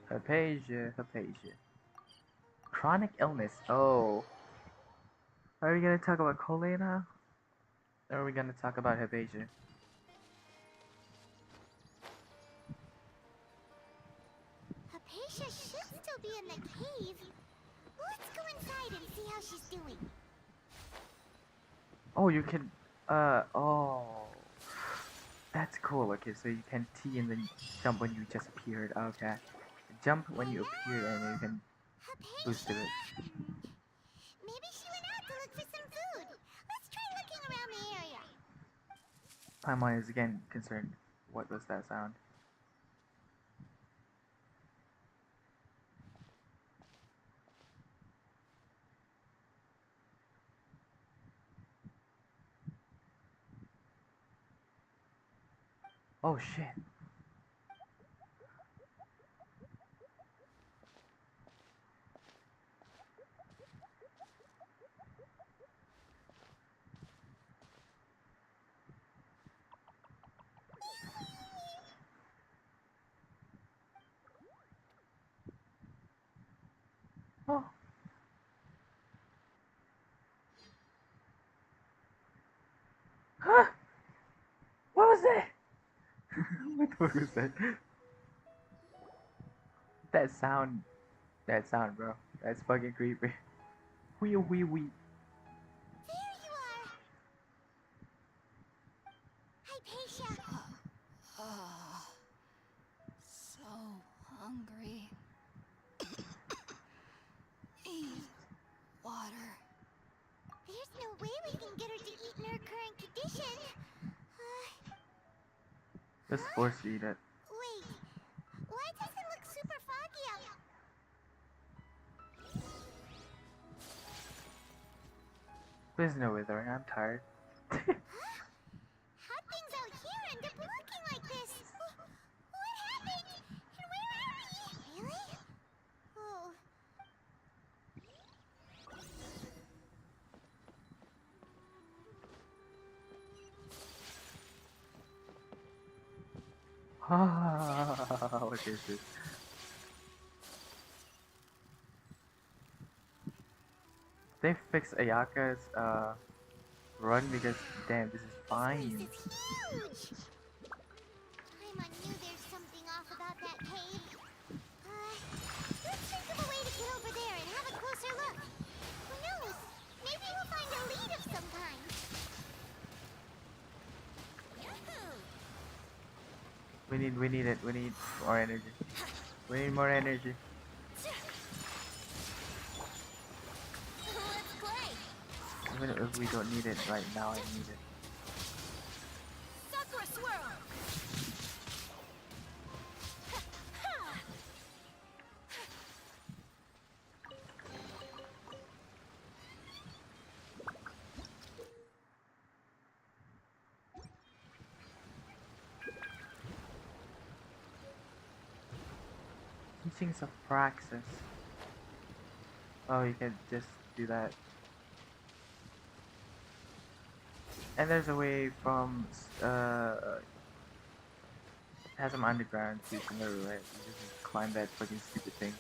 Hypatia. Chronic illness. Oh. Are we gonna talk about Cole now? Or are we gonna talk about Hypatia? Hypatia should still be in the cave. Let's go inside and see how she's doing. Oh, you can. Oh. That's cool. Okay, so you can T and then jump when you just appeared. Okay. Jump when you appear and you can boost to Hypatia? it. Maybe she went out to look for some food. Let's try looking around the area. My mind is again concerned. What was that sound? Oh shit. Oh. Huh? What was that? What the fuck was that? That sound. That sound, bro. That's fucking creepy. Wee wee wee. There you are! Hypatia! Oh, so hungry. Need water. There's no way we can get her to eat in her current condition. Just force feed it. Wait. Why does it look super foggy out? There's no withering. I'm tired. How'd things out here end up looking like this? What happened? And where are we? Really? Oh. What is this? They fixed Ayaka's run because damn, this is This fine. place is huge! Paimon knew there's something off about that cave. Let's think of a way to get over there and have a closer look. Who knows? Maybe we'll find a lead of some kind. Yahoo! We need it. We need more energy. We need more energy. Let's play! Even if we don't need it right now, I need it. Sakura swirl! Teachings of praxis. Oh, you can just do that. And there's a way from has some underground to Sumeru, right? You just climb that fucking stupid thing.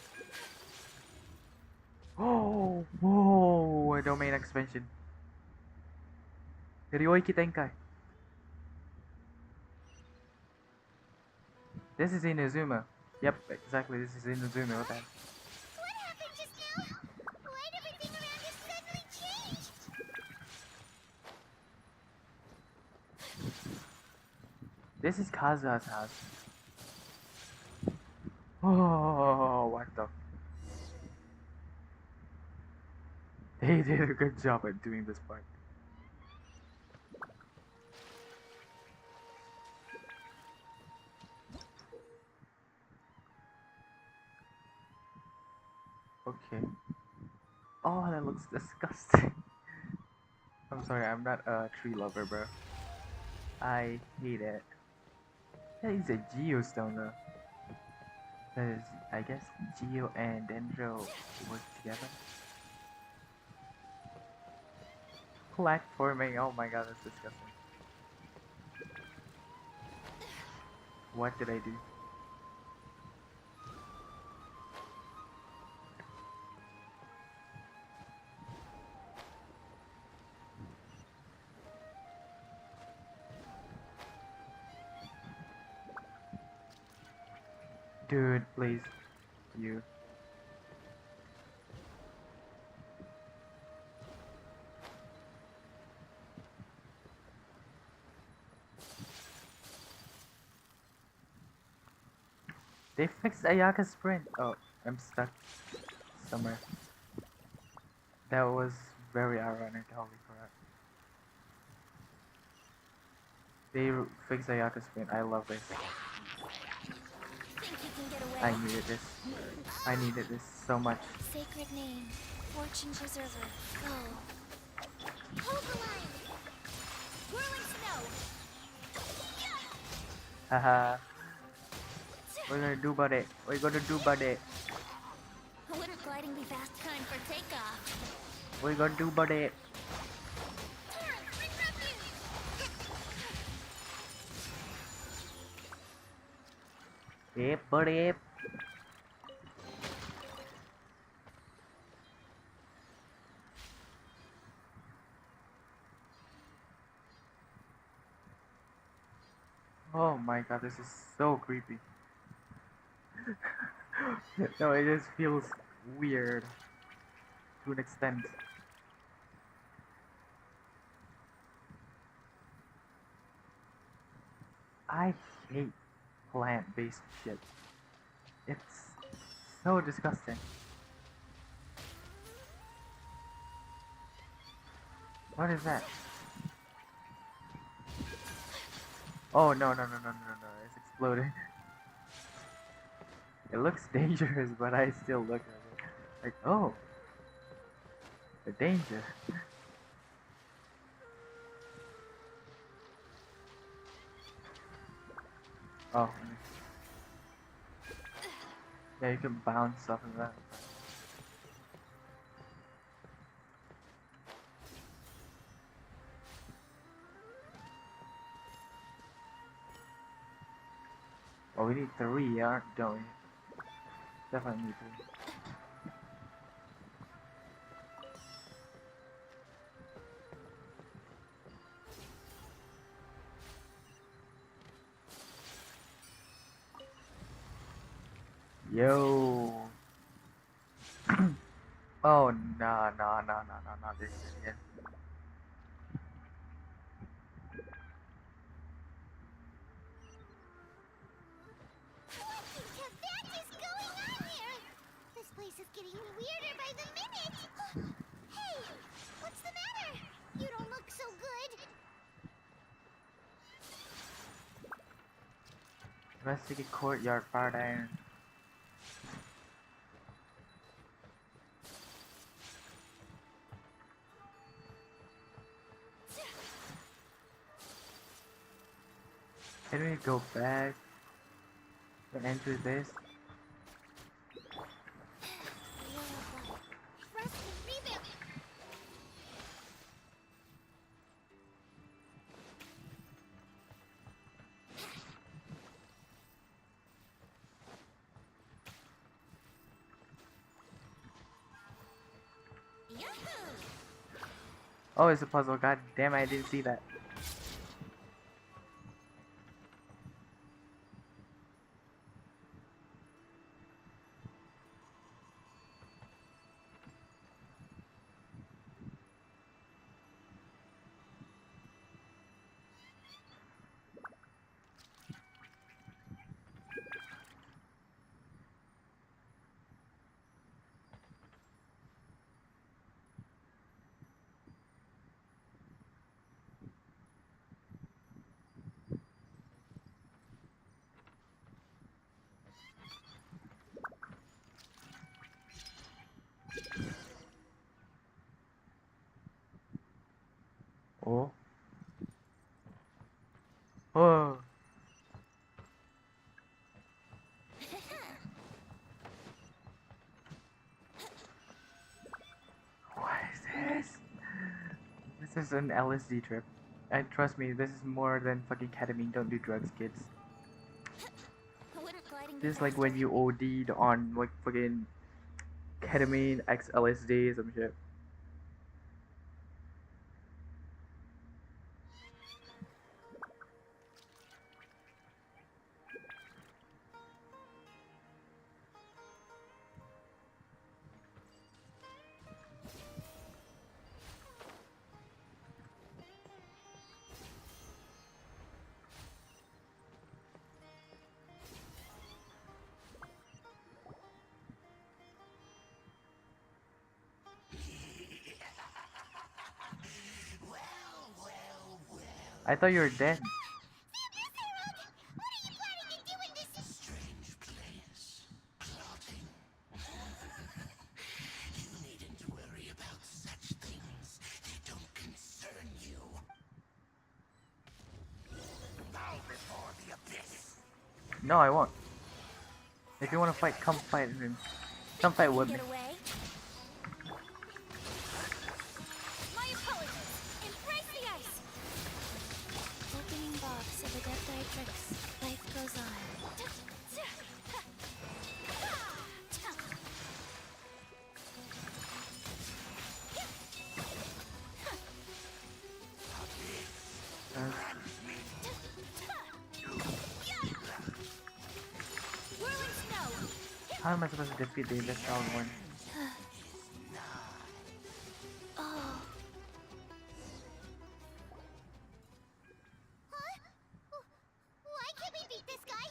Oh, whoa! A domain expansion. Ryoiki Tenkai. This is Inazuma. Yep, exactly. This is Inazuma. What the heck? What happened just now? Why'd everything around us suddenly change? This is Kazuha's house. Oh, what the? They did a good job at doing this part. Okay. Oh, that looks disgusting. I'm sorry, I'm not a tree lover, bro. I hate it. That is a geostone, though. That is, I guess, Geo and Dendro work together. Platforming, oh my god, that's disgusting. What did I do? Dude, please. You. They fixed Ayaka's sprint. Oh, I'm stuck somewhere. That was very ironic, holy crap. They fixed Ayaka's sprint. I love this. Think you can get away? I needed this. I needed this so much. Sacred name, fortune preserver. Go. Opaline! Whirling snow! Haha. We're gonna do about it. We're gonna do about it. Wouldn't gliding be fast time for takeoff? We're gonna do about it. Torrent, bring refuge! Yep, buddy. Oh my god, this is so creepy. No, it just feels weird to an extent. I hate plant-based shit. It's so disgusting. What is that? Oh no no no no no no no! It's exploding. It looks dangerous, but I still look at it. Like, oh, the danger. Oh. Yeah, you can bounce stuff in that. Oh, we need 3, don't we? Definitely need 3. Yo. Oh, nah, nah, nah, nah, nah, nah, this is again. What the heck is going on here? This place is getting weirder by the minute. Hey, what's the matter? You don't look so good. Investigate courtyard, fire iron. Can we go back and enter this? Rest and revamp. Oh, it's a puzzle. God damn, I didn't see that. Oh. Oh. What is this? This is an LSD trip. And trust me, this is more than fucking ketamine. Don't do drugs, kids. Wouldn't gliding be This is like when faster? you OD'd on like fucking ketamine x LSD some shit. I thought you were dead. What are you planning to do in this Strange place. Plotting. You needn't worry about such things. They don't concern you. Bow before the abyss. No, I won't. If you want to fight, come fight him. Come fight with me. Get away? My apologies. Embrace the ice. Opening box of adept tricks. Life goes on. How am I supposed to defeat the Electron one? Oh. Huh? Why can't we beat this guy?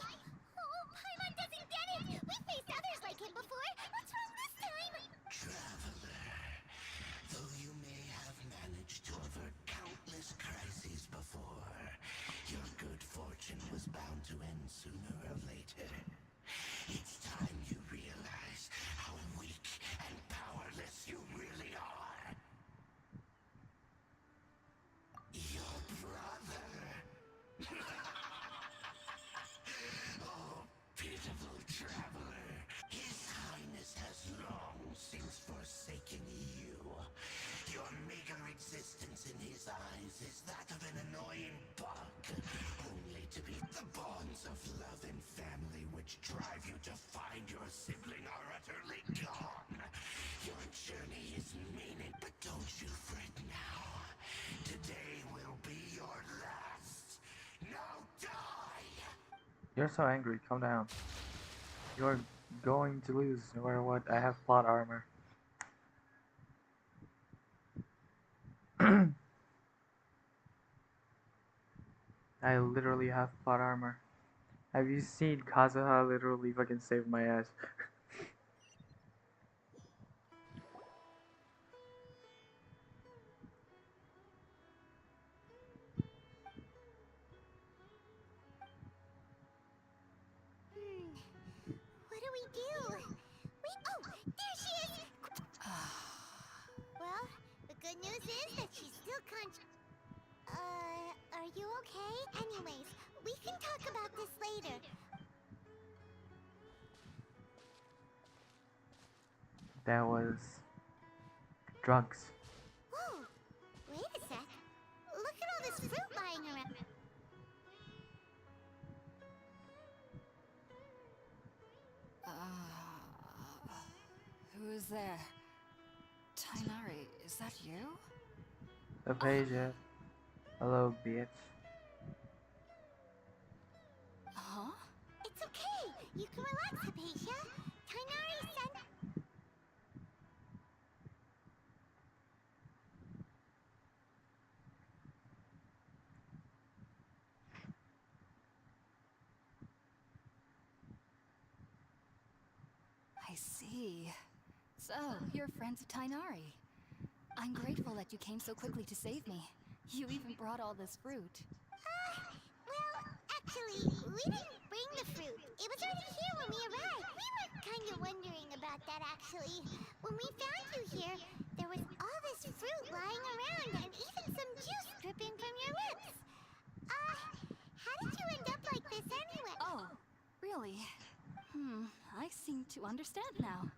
Oh, Paimon doesn't get it! We faced others like him before! What's wrong this time? Traveler, though you may have managed to avert countless crises before, your good fortune was bound to end sooner or later. It's time you realize how weak and powerless you really are. Your brother. Oh, pitiful traveler. His Highness has long since forsaken you. Your meager existence in his eyes is that of an annoying bug, only to be the bonds of love and family which drive you to find your sibling are utterly gone. Your journey is meaningless, but don't you fret now. Today will be your last. Now die! You're so angry. Calm down. You're going to lose no matter what. I have plot armor. I literally have plot armor. Have you seen Kazuha literally fucking save my ass? What do we do? Oh, there she is! Well, the good news is that she's still are you okay? Anyways, we can talk about this later. That was drugs. Whoa, wait a sec. Look at all this fruit lying around. Who's there? Tignari, is that you? Aphasia. Hello, bitch. Huh? It's okay. You can relax, Hypatia. Tignari-san. I see. So, you're friends of Tignari. I'm grateful that you came so quickly to save me. You even brought all this fruit. Well, actually, we didn't bring the fruit. It was already here when we arrived. We were kind of wondering about that, actually. When we found you here, there was all this fruit lying around and even some juice dripping from your lips. How did you end up like this anyway? Oh, really? I seem to understand now.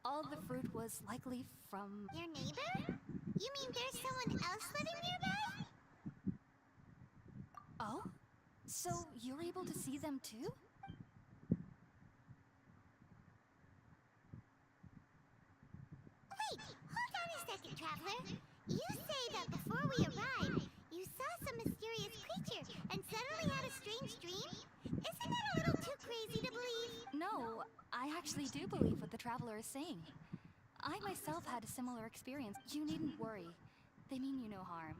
All the fruit was likely from... Your neighbor? You mean there's someone else living nearby? Oh? So you're able to see them too? Wait, hold on a second, Traveler. You say that before we arrived, you saw some mysterious creature and suddenly had a strange dream? Isn't that a little too crazy to believe? No, I actually do believe what the Traveler is saying. I myself had a similar experience. You needn't worry. They mean you no harm.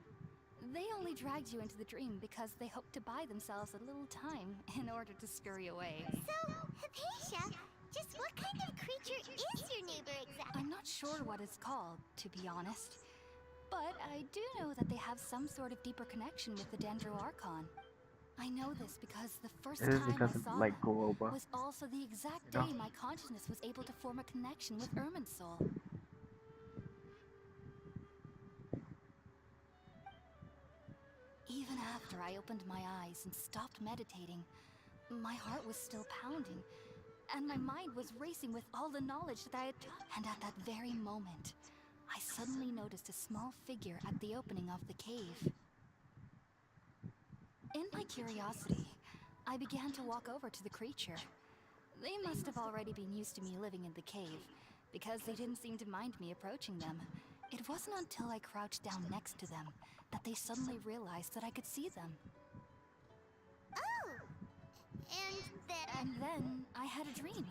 They only dragged you into the dream because they hoped to buy themselves a little time in order to scurry away. So, Hypatia, just what kind of creature is your neighbor exactly? I'm not sure what it's called, to be honest. But I do know that they have some sort of deeper connection with the Dendro Archon. I know this because the first It is time because I of, saw like, them Global. was also the exact No. day my consciousness was able to form a connection with Irmin's soul. Even after I opened my eyes and stopped meditating, my heart was still pounding, and my mind was racing with all the knowledge that I had. And at that very moment, I suddenly noticed a small figure at the opening of the cave. In my curiosity, I began to walk over to the creature. They must have already been used to me living in the cave, because they didn't seem to mind me approaching them. It wasn't until I crouched down next to them that they suddenly realized that I could see them. Oh! And then... And then I had a dream.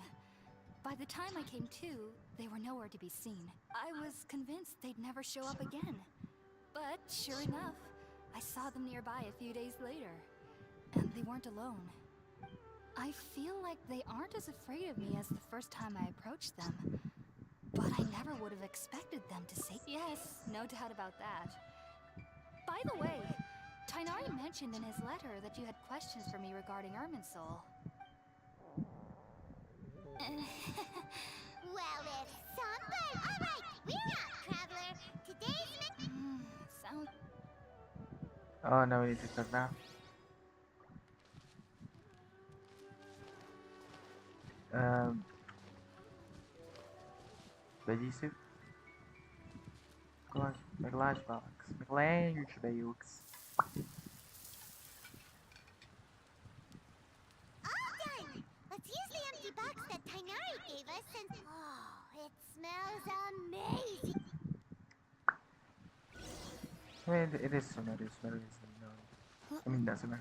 the time I came to, they were nowhere to be seen. I was convinced they'd never show up again. But sure enough, I saw them nearby a few days later. And they weren't alone. I feel like they aren't as afraid of me as the first time I approached them. But I never would have expected them to say yes, no doubt about that. By the way, Tignari mentioned in his letter that you had questions for me regarding Irminsul. Well, if somebody... Alright, we're out, traveler. Today's Sound... Oh no, we need to cook now. Veggie soup. Gosh, make large box. Make large box. all done. Let's use the empty box that Tignari gave us and... Oh, it smells amazing. I mean, it is similar. It is similar. I mean, that's similar.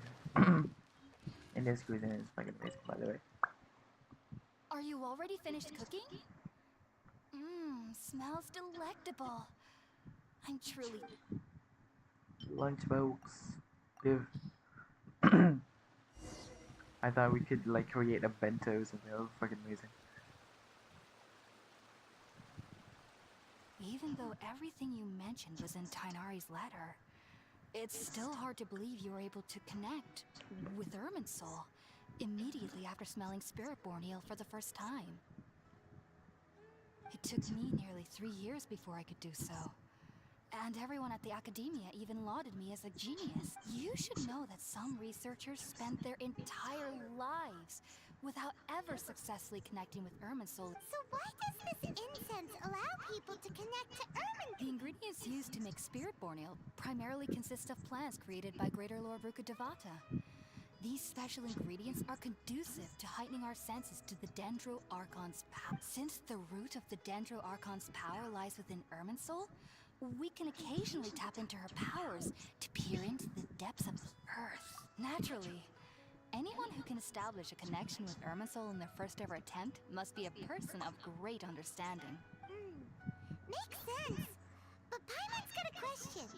India's cuisine is fucking amazing, by the way. Are you already finished cooking? Smells delectable. I'm truly... Lunchbox. Give. I thought we could like create a bento or something. That was fucking amazing. Even though everything you mentioned was in Tignari's letter, it's still hard to believe you were able to connect with Irminsul immediately after smelling Spiritborn eel for the first time. It took me nearly 3 years before I could do so. And everyone at the Academia even lauded me as a genius. You should know that some researchers spend their entire lives without ever successfully connecting with Irminsul. So why does this incense allow people to connect to Irminsul? The ingredients used to make Spiritborn eel primarily consist of plants created by Greater Lord Ruka Devata. These special ingredients are conducive to heightening our senses to the Dendro Archon's power. Since the root of the Dendro Archon's power lies within Irminsul, we can occasionally tap into her powers to peer into the depths of the earth. Naturally, anyone who can establish a connection with Irminsul in their first ever attempt must be a person of great understanding. Makes sense. But Paimon's got a question.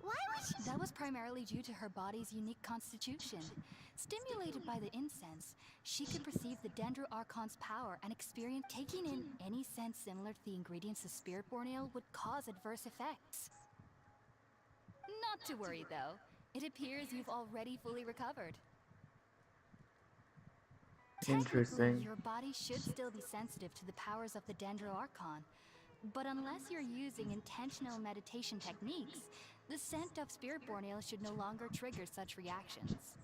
Why was she... That was primarily due to her body's unique constitution. Stimulated by the incense, she could perceive the Dendro Archon's power and experience taking in any sense similar to the ingredients of Spiritborn ale would cause adverse effects. Not to worry though. It appears you've already fully recovered. Interesting. Technically, your body should still be sensitive to the powers of the Dendro Archon. But unless you're using intentional meditation techniques, the scent of Spiritborn ale should no longer trigger such reactions.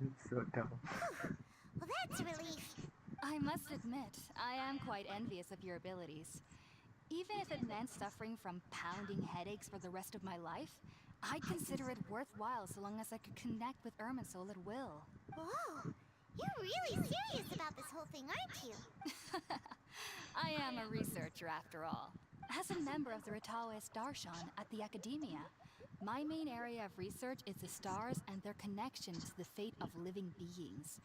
It's so dumb. Well, that's a relief. I must admit, I am quite envious of your abilities. Even if it meant suffering from pounding headaches for the rest of my life, I'd consider it worthwhile so long as I could connect with Irminsul at will. Whoa, you're really serious about this whole thing, aren't you? I am a researcher after all. As a member of the Ritaoist Darshan at the Academia, my main area of research is the stars and their connection to the fate of living beings.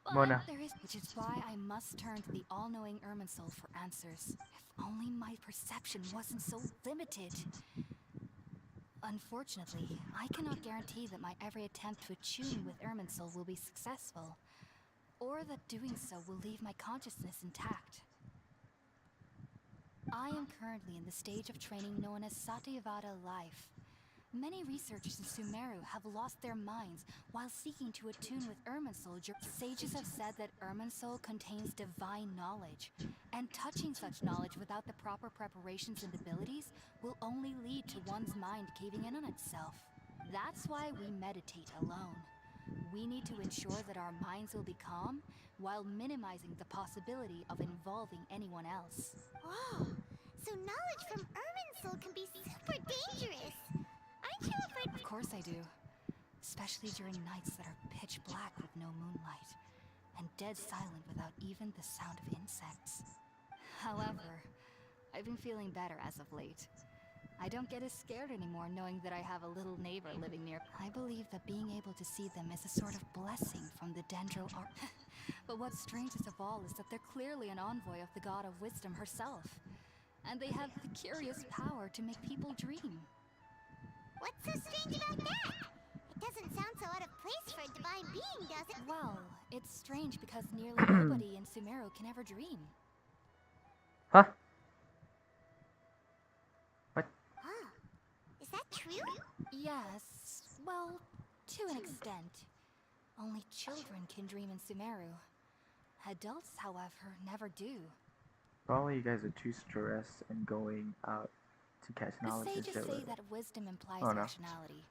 But Mona. there is, which is why I must turn to the all-knowing Irminsul for answers. If only my perception wasn't so limited. Unfortunately, I cannot guarantee that my every attempt to attune with Irminsul will be successful, or that doing so will leave my consciousness intact. I am currently in the stage of training known as Satyavada life. Many researchers in Sumeru have lost their minds while seeking to attune with Irminsul. Sages have said that Irminsul contains divine knowledge, and touching such knowledge without the proper preparations and abilities will only lead to one's mind caving in on itself. That's why we meditate alone. We need to ensure that our minds will be calm while minimizing the possibility of involving anyone else. Whoa, so knowledge from Irminsul can be super dangerous. Aren't you afraid? Of course I do. Especially during nights that are pitch black with no moonlight. and dead silent without even the sound of insects. However, I've been feeling better as of late. I don't get as scared anymore knowing that I have a little neighbor living near. I believe that being able to see them is a sort of blessing from the Dendro art. But what's strangest of all is that they're clearly an envoy of the god of wisdom herself. And they have the curious power to make people dream. What's so strange about that? It doesn't sound so out of place for a divine being, does it? Well, it's strange because nearly nobody in Sumeru can ever dream. Huh? What? Huh. Is that true? Yes, well, to an extent. Only children can dream in Sumeru. Adults, however, never do. Probably you guys are too stressed and going out to catch The knowledge and sages shit say like that. that wisdom implies Oh, no. rationality,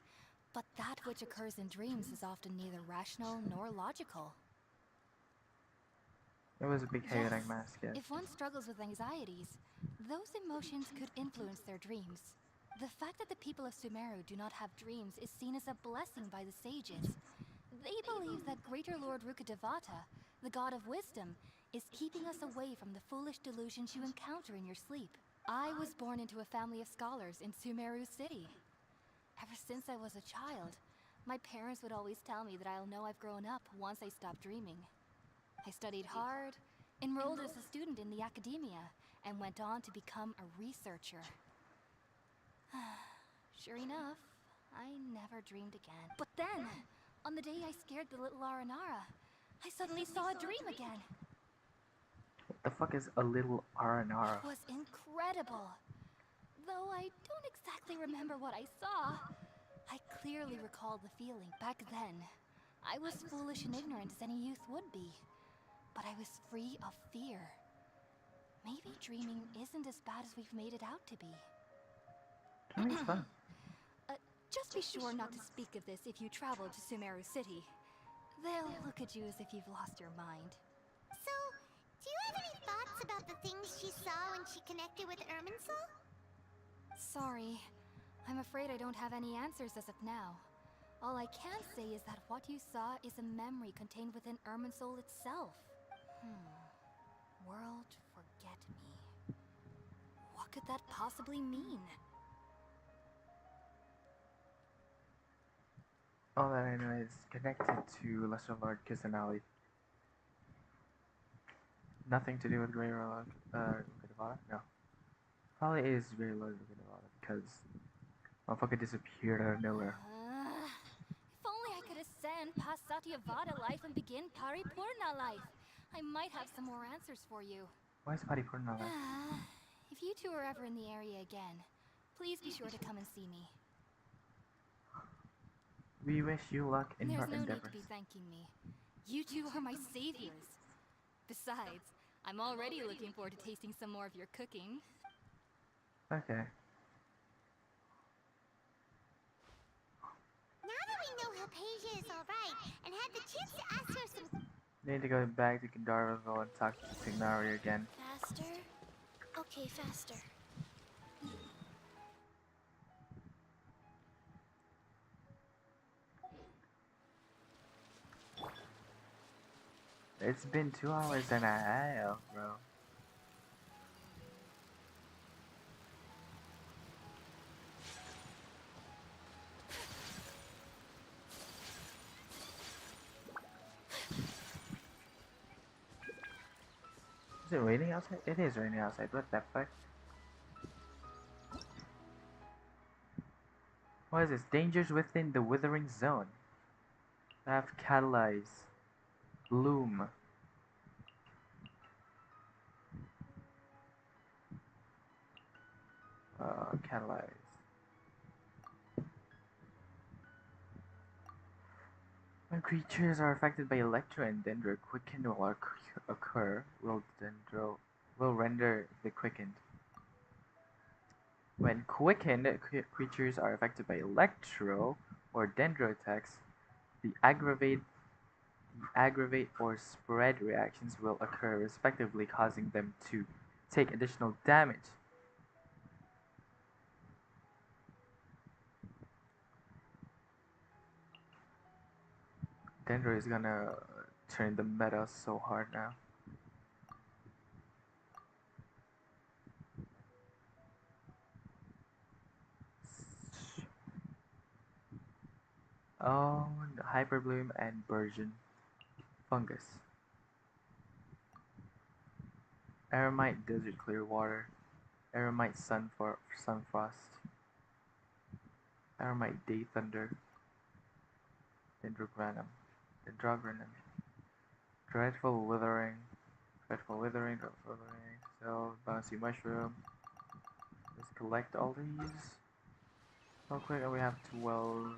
but that which occurs in dreams is often neither rational nor logical. It was a big Yes, hating mask, yes. if one struggles with anxieties, those emotions could influence their dreams. The fact that the people of Sumeru do not have dreams is seen as a blessing by the sages. They believe that Greater Lord Rukkhadevata, the god of wisdom, is keeping us away from the foolish delusions you encounter in your sleep. I was born into a family of scholars in Sumeru City. Ever since I was a child, my parents would always tell me that I'll know I've grown up once I stop dreaming. I studied hard, enrolled as a student in the academia, and went on to become a researcher. Sure enough, I never dreamed again. But then, on the day I scared the little Aranara, I suddenly saw a dream again. What the fuck is a little Aranara? It was incredible. Though I don't exactly remember what I saw, I clearly recall the feeling. Back then, I was foolish and ignorant as any youth would be. But I was free of fear. Maybe dreaming isn't as bad as we've made it out to be. Dreaming's fun. Just be sure not to speak of this if you travel to Sumeru City. They'll look at you as if you've lost your mind. So, do you have any thoughts about the things she saw when she connected with Irminsul? Sorry. I'm afraid I don't have any answers as of now. All I can say is that what you saw is a memory contained within Irminsul itself. World forget me. What could that possibly mean? All that I know is connected to Lesser Lord Kusanali. Nothing to do with Greater Lord Rukkhadevata? No. Probably is Greater Lord Rukkhadevata because motherfucker disappeared out of nowhere. If only I could ascend past Satyavada life and begin Paripurna life. I might have some more answers for you. Why is Paripurna there? If you two are ever in the area again, please be sure to come and see me. We wish you luck in your There's no need endeavors. to be thanking me. You two are my saviors. Besides, I'm already looking forward to tasting some more of your cooking. Okay. Now that we know Hypatia is alright and had the chance to ask her some Need to go back to Gandharvaville and talk to Tignari again. Faster? Okay, faster. It's been 2 hours and a half, bro. Is it raining outside? It is raining outside. What the fuck? What is this? Dangers within the withering zone. I have catalyze. Bloom. Catalyze. When creatures are affected by Electro and Dendro, quicken will occur. Will render the quickened. When quickened, creatures are affected by Electro or Dendro attacks. The aggravate or spread reactions will occur respectively, causing them to take additional damage. Dendro is gonna turning the meta so hard now. Oh, Hyper Bloom and Burgeon. Fungus. Aramite Desert Clearwater. Aramite Sunfrost. Aramite Day Thunder. Dendrogranum. Dreadful Withering. Dreadful Withering. So, Bouncy Mushroom. Let's collect all these. Real quick, and we have 12.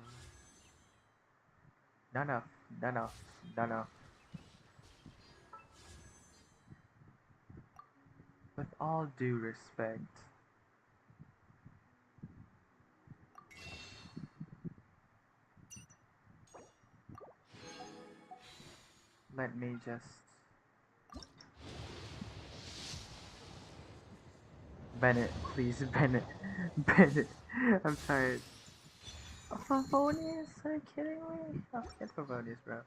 None of. With all due respect. Let me just... Bennett, please, Bennett. Bennett, I'm tired. Favonius? Are you kidding me? Oh, get Favonius, bro.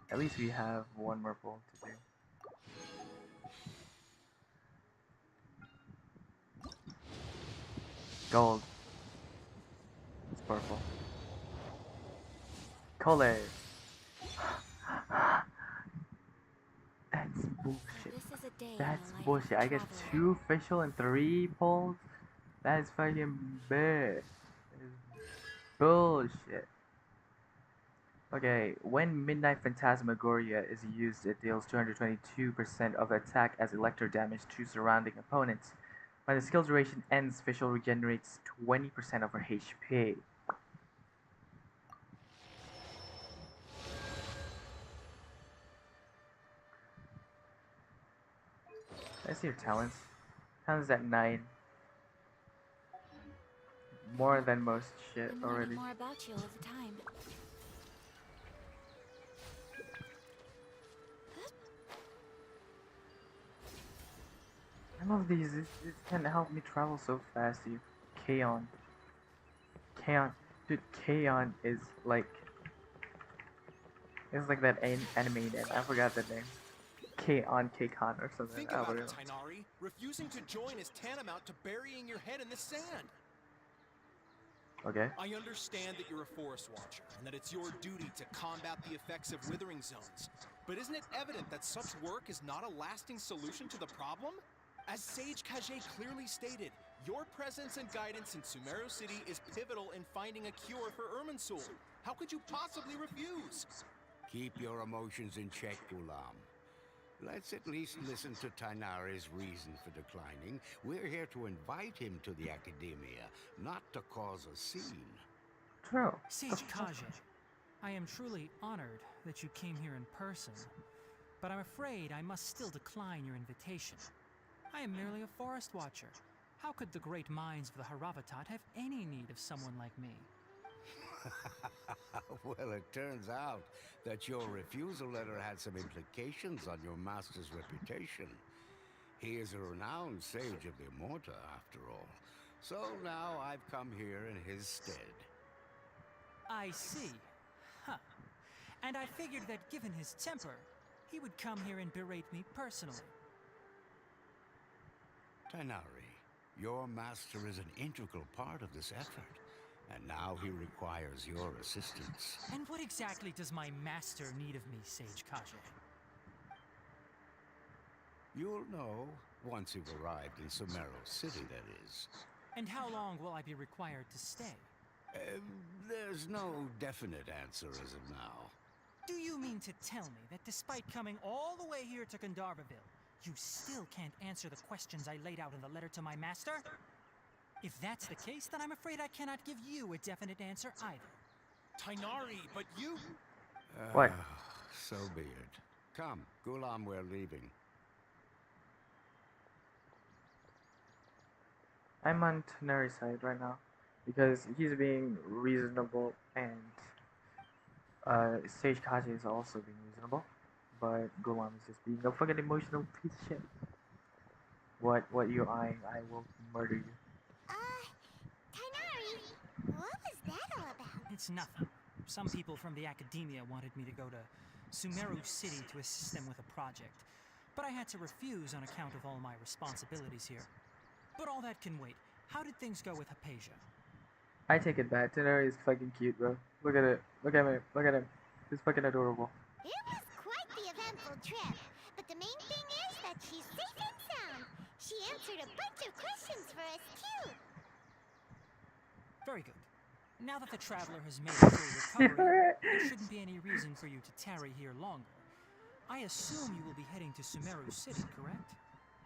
At least we have one more pull to do. Gold. It's purple. Color. That's bullshit. This is a day in That's the life bullshit. of a I get traveler. 2 official and 3 polls? That is fucking bad. That is bullshit. Okay, when Midnight Phantasmagoria is used, it deals 222% of attack as electro damage to surrounding opponents. When the skill duration ends, Fischl regenerates 20% of her HP. I see your talents. Talents at 9. More than most shit I'm already. learning more about you all the time. I love these. This can help me travel so fast, dude. Kaon. Kaon. Dude, Kaon is like... It's like that anime name. I forgot the name. Kaon or something. Think I about don't it, know. Tignari. Refusing to join is tantamount to burying your head in the sand. Okay. I understand that you're a forest watcher and that it's your duty to combat the effects of withering zones. But isn't it evident that such work is not a lasting solution to the problem? As Sage Kage clearly stated, your presence and guidance in Sumeru City is pivotal in finding a cure for Irminsul. How could you possibly refuse? Keep your emotions in check, Gulam. Let's at least listen to Tignari's reason for declining. We're here to invite him to the Academia, not to cause a scene. True. Sage Kage, I am truly honored that you came here in person, but I'm afraid I must still decline your invitation. I am merely a forest watcher. How could the great minds of the Haravatat have any need of someone like me? Well, it turns out that your refusal letter had some implications on your master's reputation. He is a renowned sage of the Immorta, after all. So now I've come here in his stead. I see. Huh. And I figured that given his temper, he would come here and berate me personally. Tignari, your master is an integral part of this effort, and now he requires your assistance. And what exactly does my master need of me, Sage Kage? You'll know once you've arrived in Sumeru City, that is. And how long will I be required to stay? There's no definite answer as of now. Do you mean to tell me that despite coming all the way here to Gandharvaville, you still can't answer the questions I laid out in the letter to my master? If that's the case, then I'm afraid I cannot give you a definite answer either. Tignari, but you... What? So be it. Come, Gulam, we're leaving. I'm on Teneri's side right now because he's being reasonable and Sage Kaji is also being reasonable, but Gulam is just being a fucking emotional piece of shit. What you eyeing? I will murder you. Tainari, what was that all about? It's nothing. some people from the academia wanted me to go to Sumeru City to assist them with a project, but I had to refuse on account of all my responsibilities here. But all that can wait. How did things go with Hypatia? I take it back. Tignari is fucking cute, bro. Look at it. Look at me. Look at him. He's fucking adorable. It was quite the eventful trip, but the main thing is that she's safe and sound. She answered a bunch of questions for us, too. Very good. Now that the traveler has made a full recovery, there shouldn't be any reason for you to tarry here longer. I assume you will be heading to Sumeru City, correct?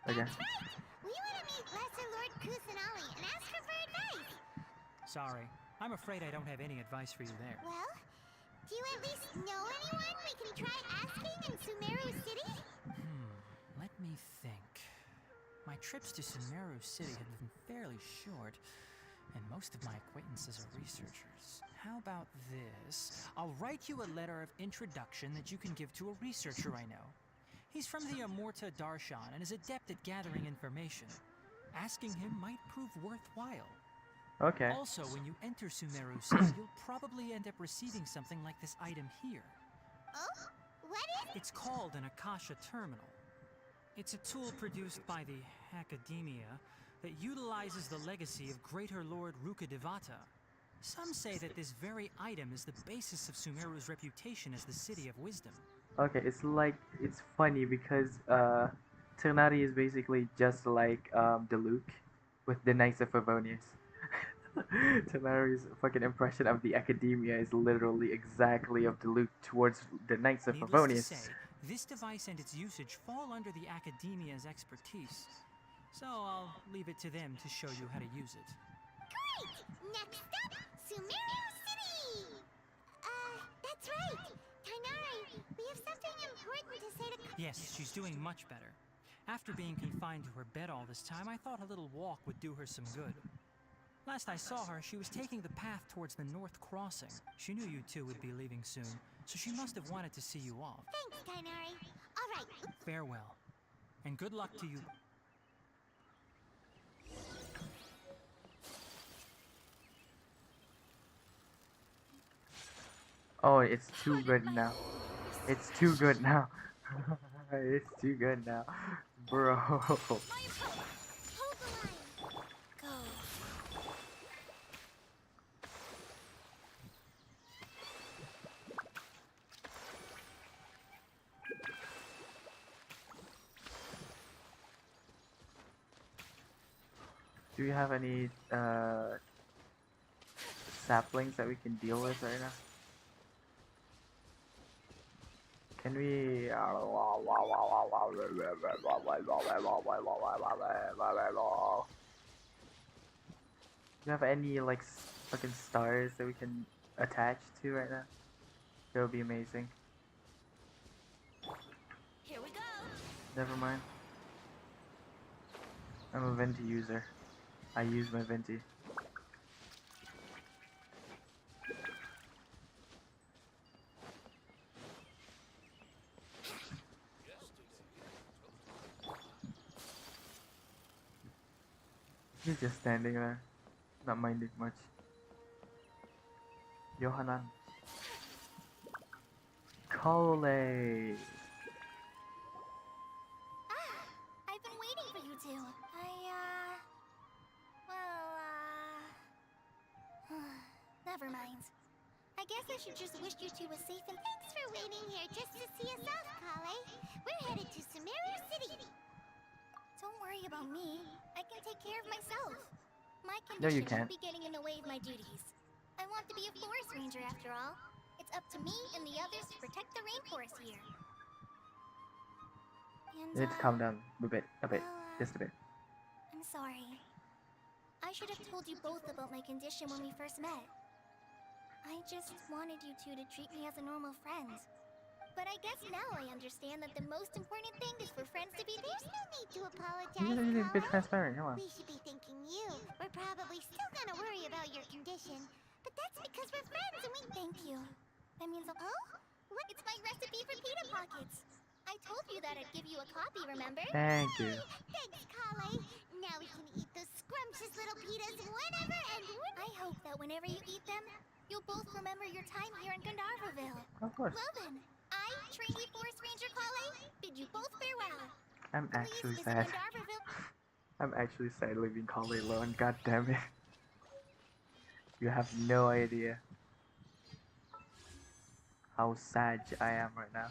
Okay. That's right. We want to meet Lesser Lord Kusanali and ask her for advice. Sorry, I'm afraid I don't have any advice for you there. Well, do you at least know anyone we can try asking in Sumeru City? Let me think. My trips to Sumeru City have been fairly short, and most of my acquaintances are researchers. How about this? I'll write you a letter of introduction that you can give to a researcher I know. He's from the Amurta Darshan and is adept at gathering information. Asking him might prove worthwhile. Okay. Also, when you enter Sumeru City, you'll probably end up receiving something like this item here. Oh? What is It's called an Akasha Terminal. It's a tool produced by the Academia that utilizes the legacy of Greater Lord Rukadevata. Some say that this very item is the basis of Sumeru's reputation as the City of Wisdom. Okay, it's funny because Tignari is basically just like Diluc with the Knights of Favonius. Tignari's fucking impression of the Academia is literally exactly of Diluc towards the Knights of Needless Favonius. to say, this device and its usage fall under the Academia's expertise. So I'll leave it to them to show you how to use it. great? Next up, Sumeru City! That's right. Tainari, we have something important to say to... Yes, she's doing much better. After being confined to her bed all this time, I thought a little walk would do her some good. Last I saw her, she was taking the path towards the North Crossing. She knew you two would be leaving soon, so she must have wanted to see you off. Thanks, Tainari. All right. Farewell, and good luck to you. Oh, it's too good now. It's too good now. It's too good now. Bro. My approach. Hold the line. Go. Do we have any saplings that we can deal with right now? Can we? Do you have any like fucking stars that we can attach to right now? That would be amazing. Here we go. Never mind. I'm a Venti user. I use my Venti. He's just standing there, not minding much. Yohanan. Cole. I've been waiting for you two. Never mind. I guess I should just wish you two a safe and... Thanks for waiting here just to see us off, Kale. We're headed to Sumeru City. Don't worry about me. I can take care of myself. My No, you condition can't. won't be getting in the way of my duties. I want to be a forest ranger after all. It's up to me and the others to protect the rainforest here. And, You need to calm down a bit, well, just a bit. I'm sorry. I should have told you both about my condition when we first met. I just wanted you two to treat me as a normal friend. But I guess now I understand that the most important thing is for friends to be there. There's no need to You apologize, need to be Kale. transparent, come on. We should be thanking you. We're probably still gonna worry about your condition, but that's because we're friends and we... Thank you. That means a... Oh? What? It's my recipe for pita pockets. I told you that I'd give you a copy, remember? Thank you. Thanks, Kale. Now we can eat those scrumptious little pitas whenever and I hope that whenever you eat them, You'll both remember your time here in Gandharvaville. Of course. Well then, I, Trainee Forest Ranger Kale, bid you both farewell. I'm Please actually visit sad. Gandharvaville. I'm actually sad leaving Kale alone. God damn it. You have no idea how sad I am right now.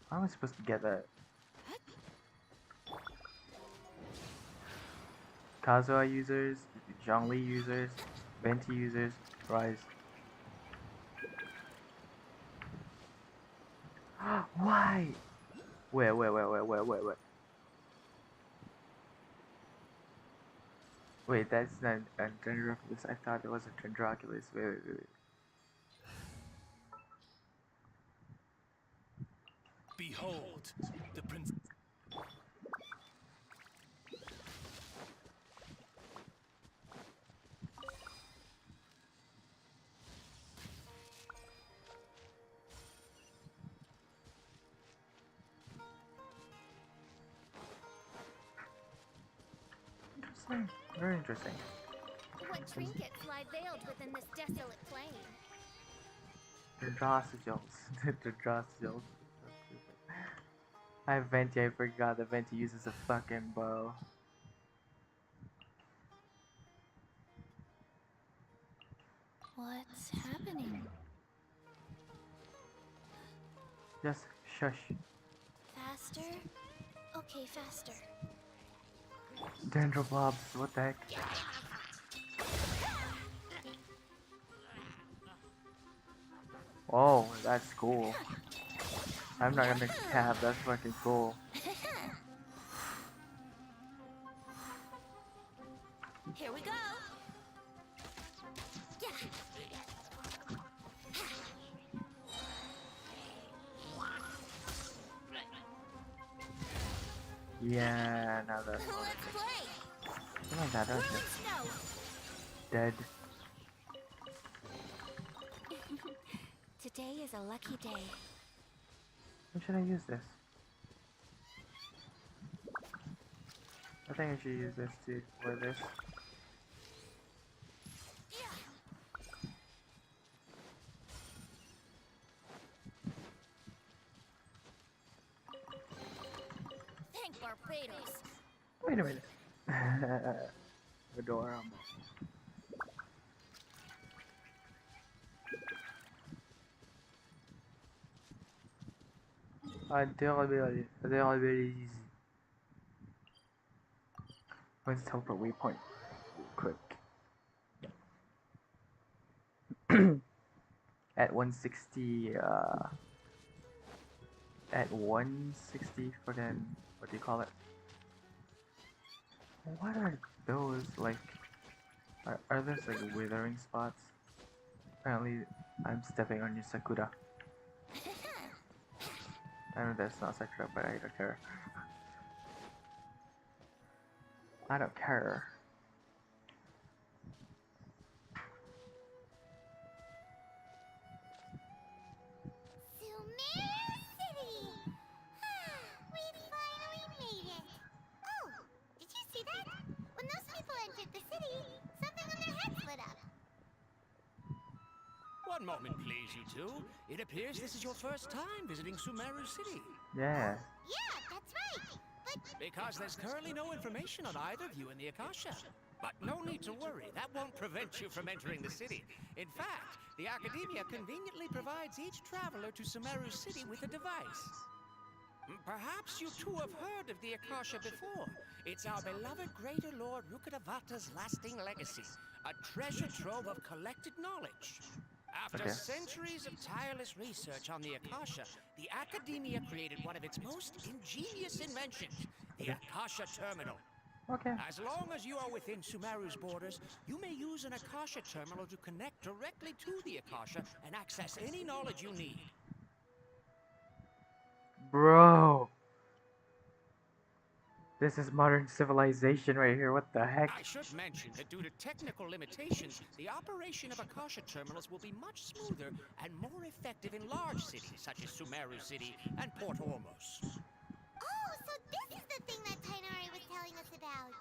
How am I supposed to get that? Kazuha users, Zhongli users, Venti users, Rise. Why? Wait. Wait, that's not a Dendroculus. I thought it was a Dendroculus. Wait. Behold, the prince. Interesting. Very interesting. What trinkets lie veiled within this desolate plain? Dendroculus. I have Venti. I forgot that Venti uses a fucking bow. What's happening? Just shush. Faster? Okay, faster. Dendroblobs. What the heck? Oh, that's cool. I'm not gonna cap. That's fucking cool. Here we go. Yeah, now that's Let's play. oh my god, that was just Snow. dead. Today is a lucky day. When should I use this? I think I should use this too, or this. Thank Barbados. Wait a minute. Adorable. Adorable easy. Let's teleport waypoint real quick. At 160, at 160 fucking, what do you call it? What are those, like, are those like withering spots? Apparently, I'm stepping on your Sakura. I know that's not Sakura, but I don't care. I don't care. Sumeru City! We finally made it! Oh, did you see that? When those people entered the city, something on their heads lit up. One moment, please, you two. It appears this is your first time visiting Sumeru City. Yeah. Yeah, that's right. But Because there's currently no information on either of you in the Akasha. But no need to worry, that won't prevent you from entering the city. In fact, the Academia conveniently provides each traveler to Sumeru City with a device. Perhaps you two have heard of the Akasha before. It's our beloved Greater Lord Rukkhadevata's lasting legacy, a treasure trove of collected knowledge. After Okay. centuries of tireless research on the Akasha, the Academia created one of its most ingenious inventions, the Akasha Terminal. Okay. As long as you are within Sumeru's borders, you may use an Akasha terminal to connect directly to the Akasha and access any knowledge you need. Bro. This is modern civilization right here. What the heck? I should mention that due to technical limitations, the operation of Akasha terminals will be much smoother and more effective in large cities such as Sumeru City and Port Ormos. oh, so this is the thing that Tainari was telling us about.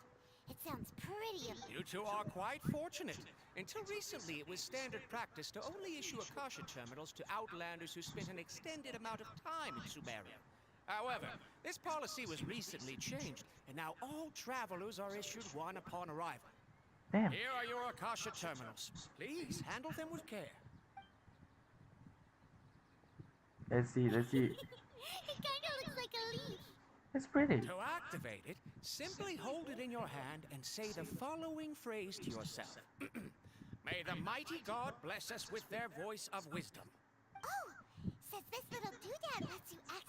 It sounds pretty You two are quite fortunate. Until recently, it was standard practice to only issue Akasha terminals to outlanders who spent an extended amount of time in Sumeria. However, this policy was recently changed, and now all travelers are issued one upon arrival. Damn. Here are your Akasha terminals. Please handle them with care. Let's see. It kinda looks like a leaf. It's pretty. To activate it, simply hold it in your hand and say the following phrase to yourself. May the mighty God bless us with their voice of wisdom. Oh, says this little doodad lets you act.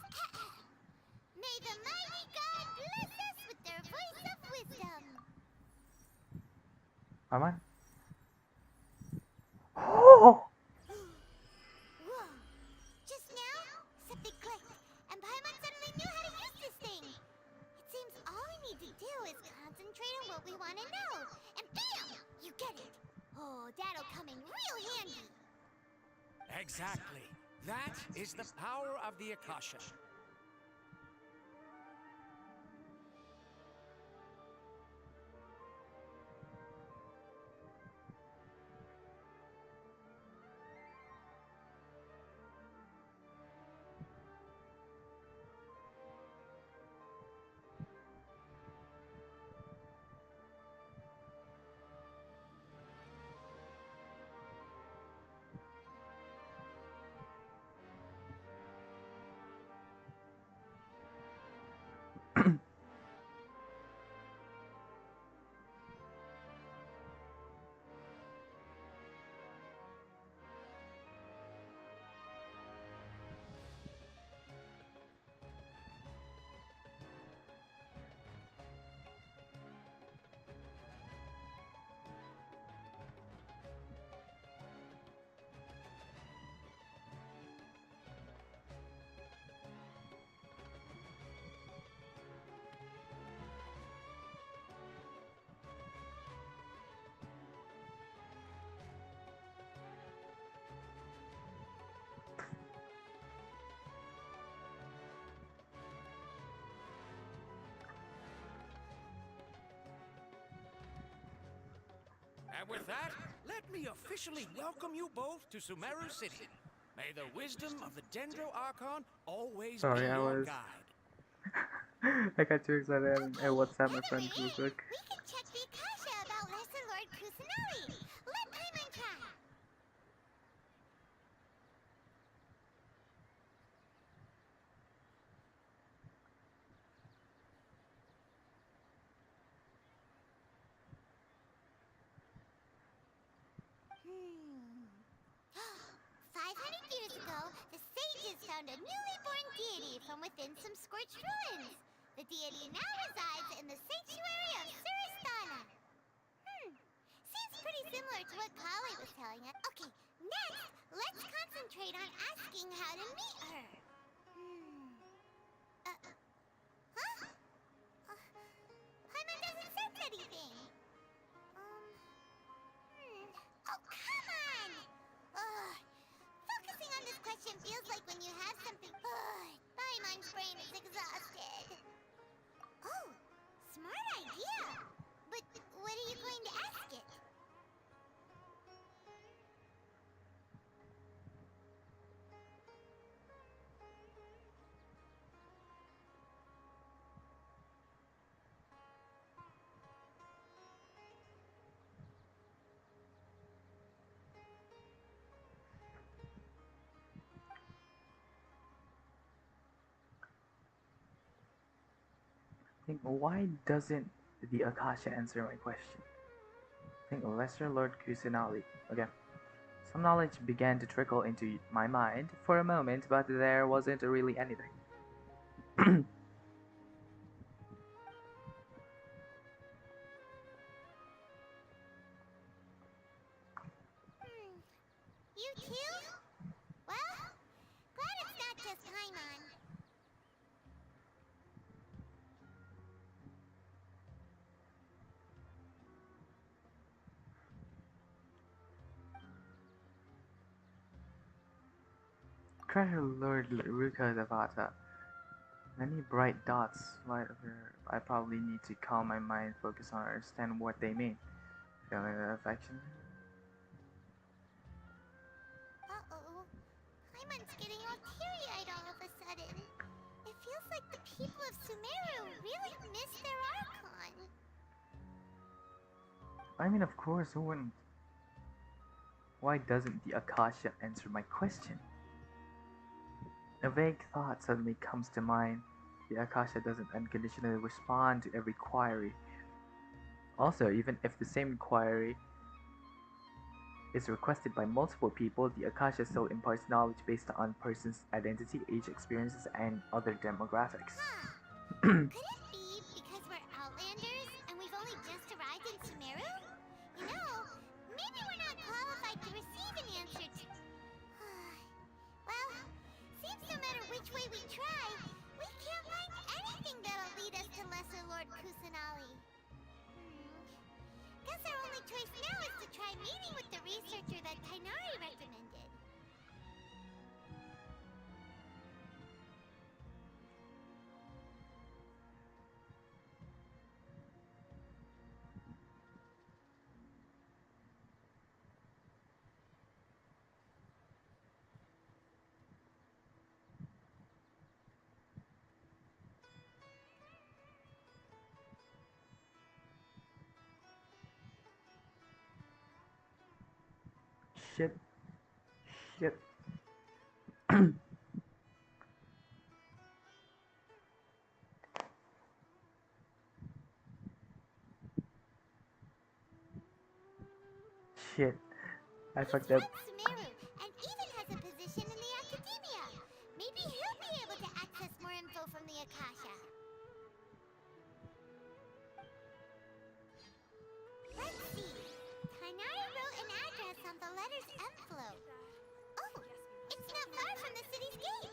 May the mighty God bless us with their voice of wisdom. Paman. Oh! Whoa. Just now, something clicked, and Paimon suddenly knew how to use this thing. It seems all we need to do is concentrate on what we want to know, and bam! You get it. Oh, that'll come in real handy. Exactly. That is the power of the Akasha. And with that, let me officially welcome you both to Sumeru City. May the wisdom of the Dendro Archon always Sorry, be I your was- guide. I got too excited and Okay, WhatsApp my by the friend way, real quick. we can check the Akasha about Lesser Lord Kusanagi. Let Paimon try. Hmm. 500 years ago, the sages found a newly born deity from within some scorched ruins. The deity now resides in the sanctuary of Suristana. Seems pretty similar to what Kali was telling us. Okay, next, let's concentrate on asking how to meet her. Huh? Paimon doesn't sense anything. Oh, come on! Ugh. Focusing on this question feels like when you have something. Paimon's brain is exhausted. Oh, smart idea. But what are you going to ask it? Think, why doesn't the Akasha answer my question? Think Lesser Lord Kusanali. Okay. Some knowledge began to trickle into my mind for a moment, but there wasn't really anything. You too? Well, glad it's not just Paimon. Treasure Lord Ruka Zavata. Many bright dots light up here. I probably need to calm my mind, focus on understand what they mean. Feeling of affection? Uh-oh. Paimon's getting all teary-eyed all of a sudden. It feels like the people of Sumeru really miss their Archon. I mean, of course, who wouldn't? Why doesn't the Akasha answer my question? A vague thought suddenly comes to mind. The Akasha doesn't unconditionally respond to every query. Also, even if the same inquiry is requested by multiple people, the Akasha still imparts knowledge based on person's identity, age, experiences, and other demographics. Could it be because we're Outlanders and we've only just arrived in Sumeru? You know, maybe we're not qualified to receive an answer to... Well, seems no matter which way we try, we can't find anything that'll lead us to Lesser Lord Kusanali. Guess our only choice now is to try meeting with the researcher that Tignari recommended. Shit. Shit. Shit. I He's fucked from up. Sumeru and even has a position in the Academia. Maybe he'll be able to access more info from the Akasha. Let's see. Tignari wrote an address on the letter's envelope. Oh, it's not far from the city's gate.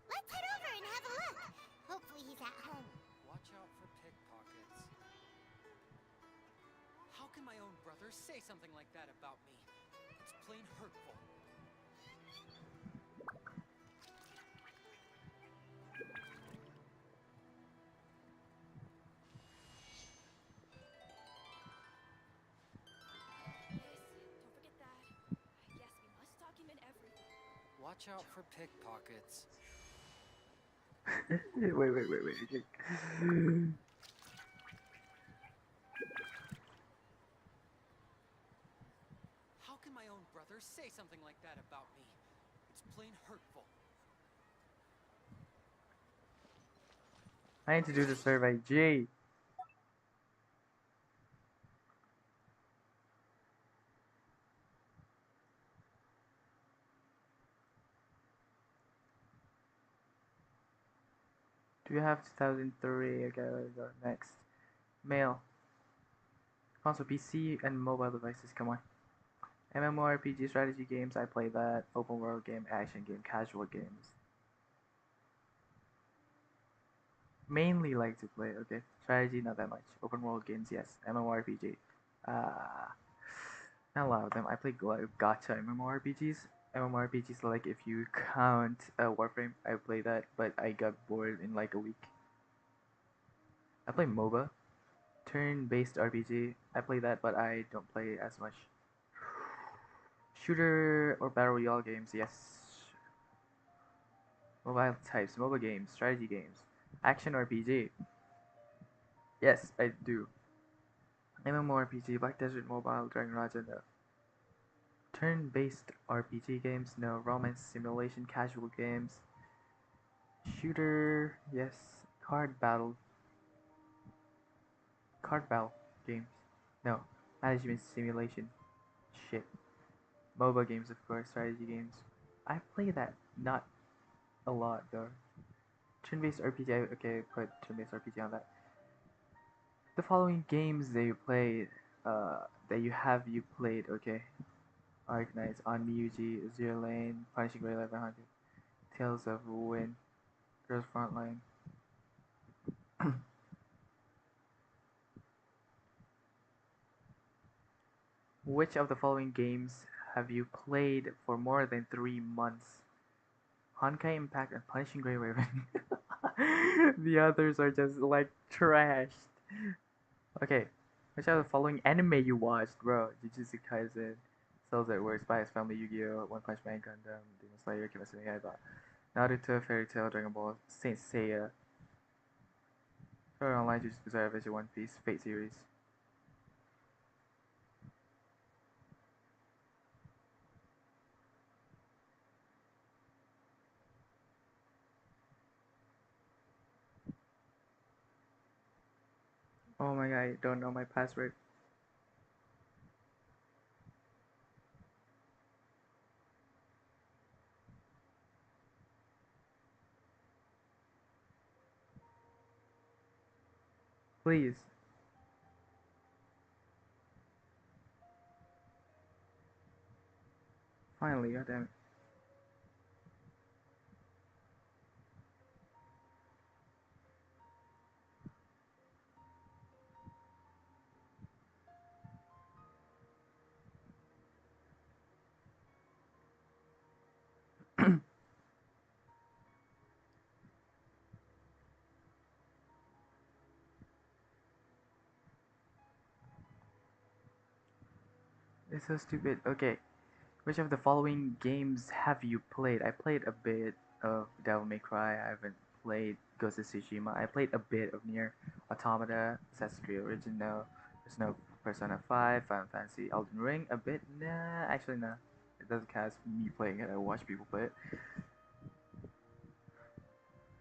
Let's head over and have a look. Hopefully he's at home. Watch out for pickpockets. How can my own brother say something like that about me? It's plain hurtful. Don't forget that. Yes, we must document everything. Watch out for pickpockets. Wait. How can my own brother say something like that about me? It's plain hurtful. I need to do the survey. G. Do you have 2003? Okay, let's go next. Mail. Console, PC, and mobile devices. Come on. MMORPG strategy games. I play that. Open world game, action game, casual games. Mainly like to play. Okay, strategy not that much. Open world games, yes. MMORPG. Not a lot of them. I play gacha MMORPGs. MMORPGs like if you count Warframe, I play that, but I got bored in like a week. I play MOBA, turn-based RPG. I play that, but I don't play as much. Shooter or battle royale games, yes. Mobile types, MOBA games, strategy games, action RPG. Yes, I do. MMORPG, Black Desert Mobile, Dragon Raja, no. Turn-based RPG games, no. Romance simulation, casual games. Shooter, yes. Card battle games, no. Management simulation, shit. MOBA games, of course, strategy games. I play that, not a lot though. Turn-based RPG, okay, put turn-based RPG on that. The following games that you played, you played, okay. Arknights, On Muji, Zero Lane, Punishing Grey 1100, Tales of Ruin, Girls Frontline. Which of the following games have you played for more than 3 months? Honkai Impact and Punishing Grey Raven. The others are just like trashed. Okay, which are the following anime you watched, bro? Jujutsu Kaisen, Cells at Work, Spy X Family, Yu-Gi-Oh, One Punch Man, Gundam, Demon Slayer, Kimetsu no Yaiba, Naruto, Fairy Tail, Dragon Ball, Saint Seiya, Sword Art Online, Jujutsu Bizarre Adventure, One Piece, Fate series. Oh my god, I don't know my password. Please. Finally, goddamn it. It's so stupid. Okay, which of the following games have you played? I played a bit of Devil May Cry. I haven't played Ghost of Tsushima. I played a bit of Nier Automata, Assassin's Creed Original. There's no Persona 5, Final Fantasy, Elden Ring. A bit? Nah, actually nah. It doesn't count as me playing it. I watch people play it.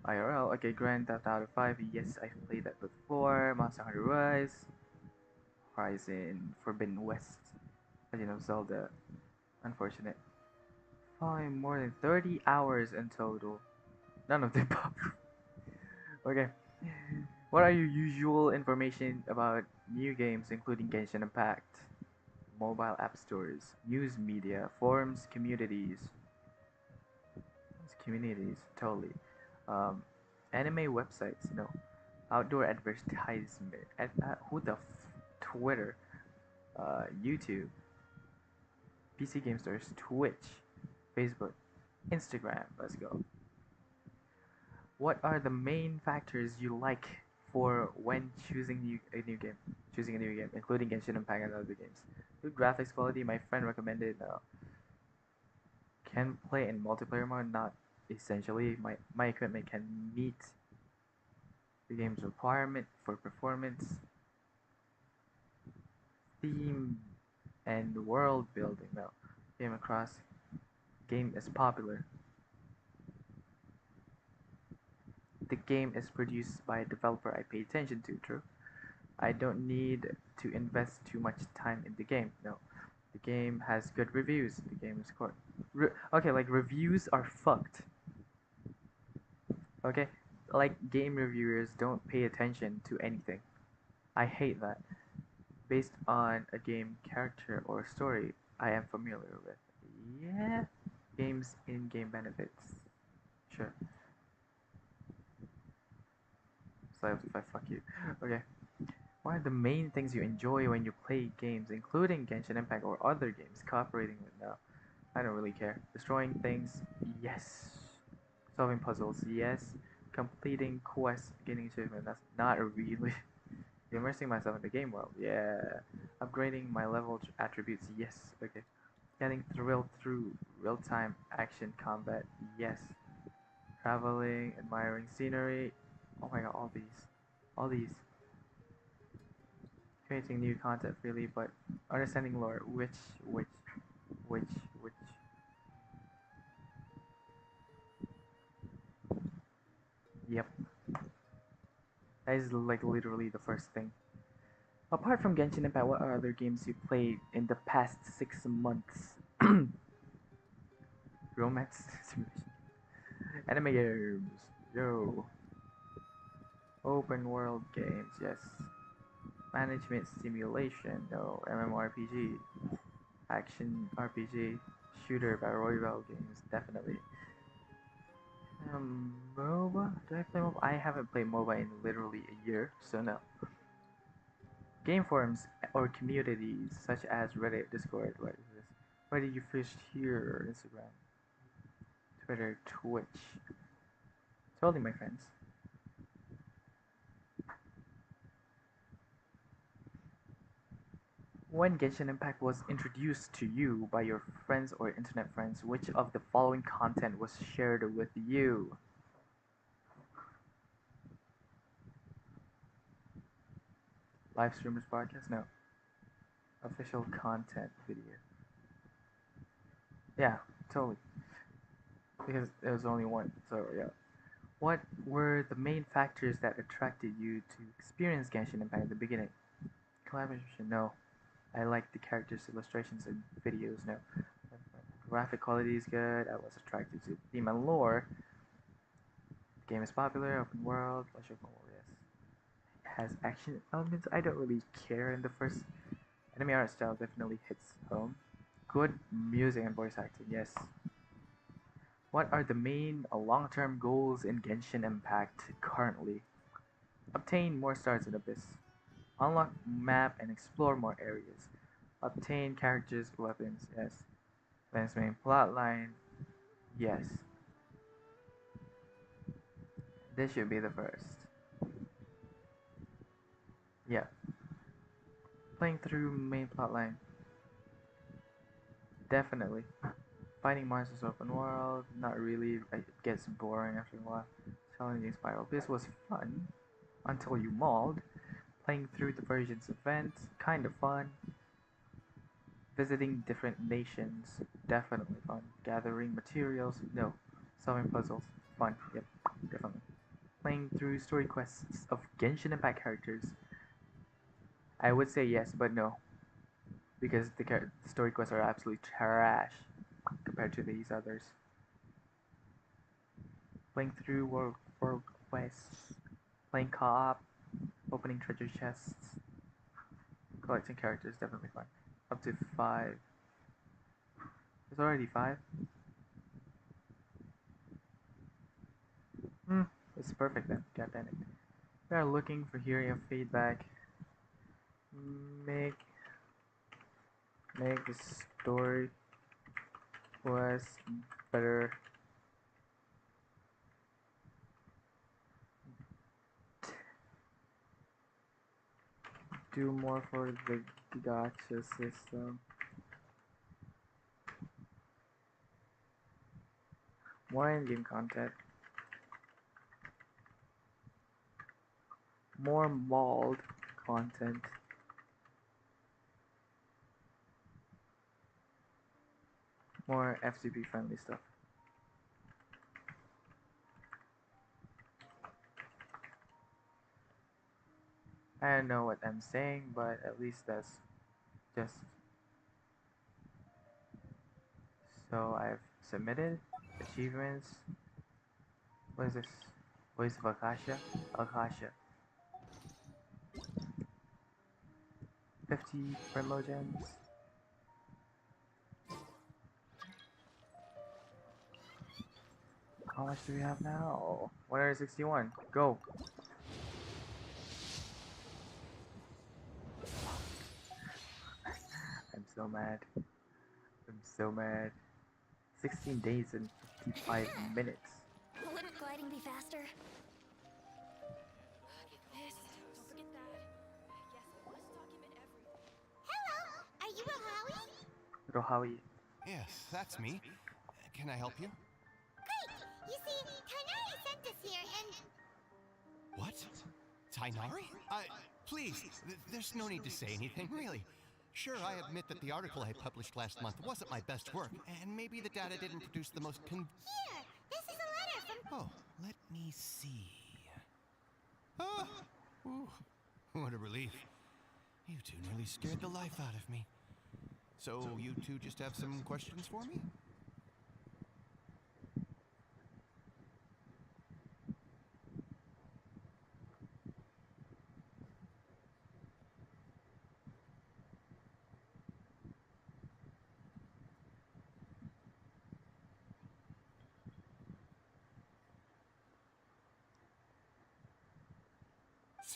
IRL. Okay, Grand Theft Auto 5. Yes, I've played that before. Monster Hunter Rise. Horizon Forbidden West. Legend of Zelda. Unfortunate. Following more than 30 hours in total. None of the above. Okay. What are your usual information about new games, including Genshin Impact? Mobile app stores, news media, forums, communities. Communities, totally. Um, anime websites, no. Outdoor advertisement. Who the Twitter, YouTube, PC game stores, Twitch, Facebook, Instagram. Let's go. What are the main factors you like for when choosing a new game? Choosing a new game, including Genshin Impact and other games. Good graphics quality. My friend recommended. Can play in multiplayer mode. Not essentially. My equipment can meet the game's requirement for performance, theme, and world building. Now, game is popular. The game is produced by a developer I pay attention to. True. I don't need to invest too much time in the game. No. The game has good reviews. The game is core. Okay, like reviews are fucked. Okay? Like game reviewers don't pay attention to anything. I hate that. Based on a game character or story I am familiar with. Yeah. Games in-game benefits. Sure. So if I fuck you. Okay. What are the main things you enjoy when you play games, including Genshin Impact or other games? Cooperating with no. I don't really care. Destroying things, yes. Solving puzzles, yes. Completing quests, getting achievement, that's not really. Immersing myself in the game world, yeah. Upgrading my level attributes, yes. Okay. Getting thrilled through real-time action combat, yes. Traveling, admiring scenery, oh my god, all these. All these. Creating new content freely, but understanding lore, which, which, which. Yep. That is like literally the first thing. Apart from Genshin Impact, what are other games you played in the past 6 months? Romance simulation. Anime games. Yo. Open world games, yes. Management simulation, no. MMORPG. Action RPG. Shooter battle royale games, definitely. MOBA? Do I play MOBA? I haven't played MOBA in literally a year, so no. Game forums or communities such as Reddit, Discord, what is this? Where did you first hear Instagram? Twitter, Twitch. Totally, my friends. When Genshin Impact was introduced to you by your friends or internet friends, which of the following content was shared with you? Live streamers podcast? No. Official content video. Yeah, totally. Because there was only one, so yeah. What were the main factors that attracted you to experience Genshin Impact at the beginning? Collaboration? No. I like the characters, illustrations, and videos. No. Graphic quality is good. I was attracted to theme and lore. The game is popular, open world, yes. It has action elements. I don't really care in the first. Enemy art style definitely hits home. Good music and voice acting, yes. What are the main long-term goals in Genshin Impact currently? Obtain more stars in Abyss. Unlock map and explore more areas. Obtain characters, weapons, yes. Advance main plotline, yes. This should be the first. Yeah. Playing through main plotline. Definitely. Fighting monsters open world, not really. It gets boring after a while. Challenging Spiral. This was fun until you mauled. Playing through the versions events, kind of fun. Visiting different nations, definitely fun. Gathering materials, no. Solving puzzles, fun, yep, definitely. Playing through story quests of Genshin Impact characters, I would say yes, but no. Because the story quests are absolutely trash compared to these others. Playing through world quests, playing co-op, opening treasure chests, collecting characters, definitely fun. Up to 5. There's already 5. It's perfect then. God damn it. We are looking for hearing of feedback. Make the story was better. Do more for the gacha system. More in-game content. More mauled content. More FCP friendly stuff. I don't know what I'm saying, but at least that's just so I've submitted achievements. What is this? Voice of Akasha? Akasha. 50 Brimlow gems. How much do we have now? 161. Go. I'm so mad. I'm so mad. 16 days and 55 minutes. Wouldn't gliding be faster? Get this. Don't forget that. Yes, we must document everything. Hello, are you Rohawi? Rohawi. Yes, that's me. Can I help you? Great! You see, Tignari sent us here and... What? Tignari? Please, there's no need to say anything, really. Sure, I admit that the article I published last month wasn't my best work, and maybe the data didn't produce the most Here! This is a letter from... Oh, let me see. Oh, ooh, what a relief. You two nearly scared the life out of me. So you two just have some questions for me?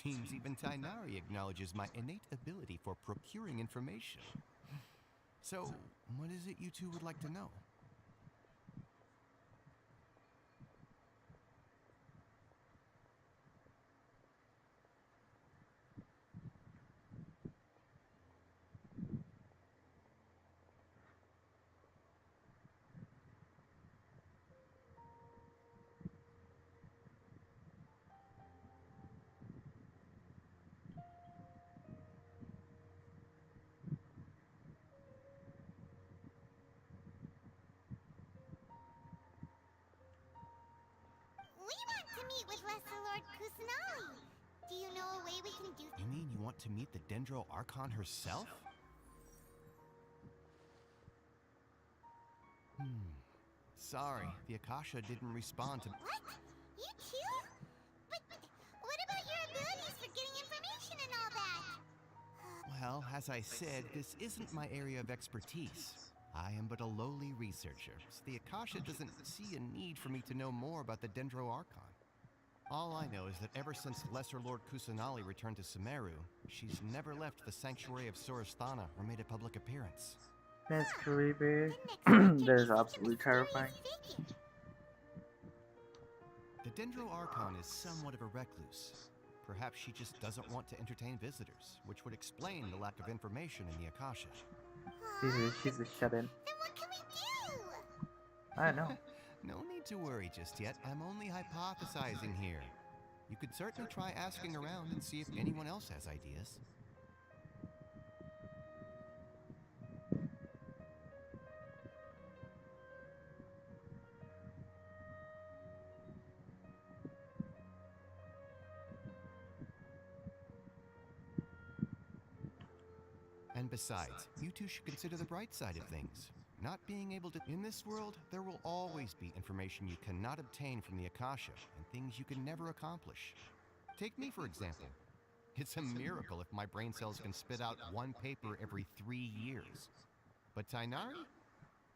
Seems even Tignari acknowledges my innate ability for procuring information. So, what is it you two would like to know? Kusanali. Do you know a way we can do? You mean you want to meet the Dendro Archon herself? Sorry, the Akasha didn't respond to... What? You too? But what about your abilities for getting information and all that? Well, as I said, this isn't my area of expertise. I am but a lowly researcher, so the Akasha doesn't see a need for me to know more about the Dendro Archon. All I know is that ever since Lesser Lord Kusanali returned to Sumeru, she's never left the Sanctuary of Sorasthana or made a public appearance. That's creepy. That That is absolutely terrifying. The Dendro Archon is somewhat of a recluse. Perhaps she just doesn't want to entertain visitors, which would explain the lack of information in the Akasha. She's a shut-in. Then what can we do? I don't know. No need to worry just yet. I'm only hypothesizing here. You could certainly try asking around and see if anyone else has ideas. And besides, you two should consider the bright side of things. Not being able to... In this world, there will always be information you cannot obtain from the Akasha, and things you can never accomplish. Take me, for example. It's a miracle if my brain cells can spit out one paper every 3 years. But Tignari?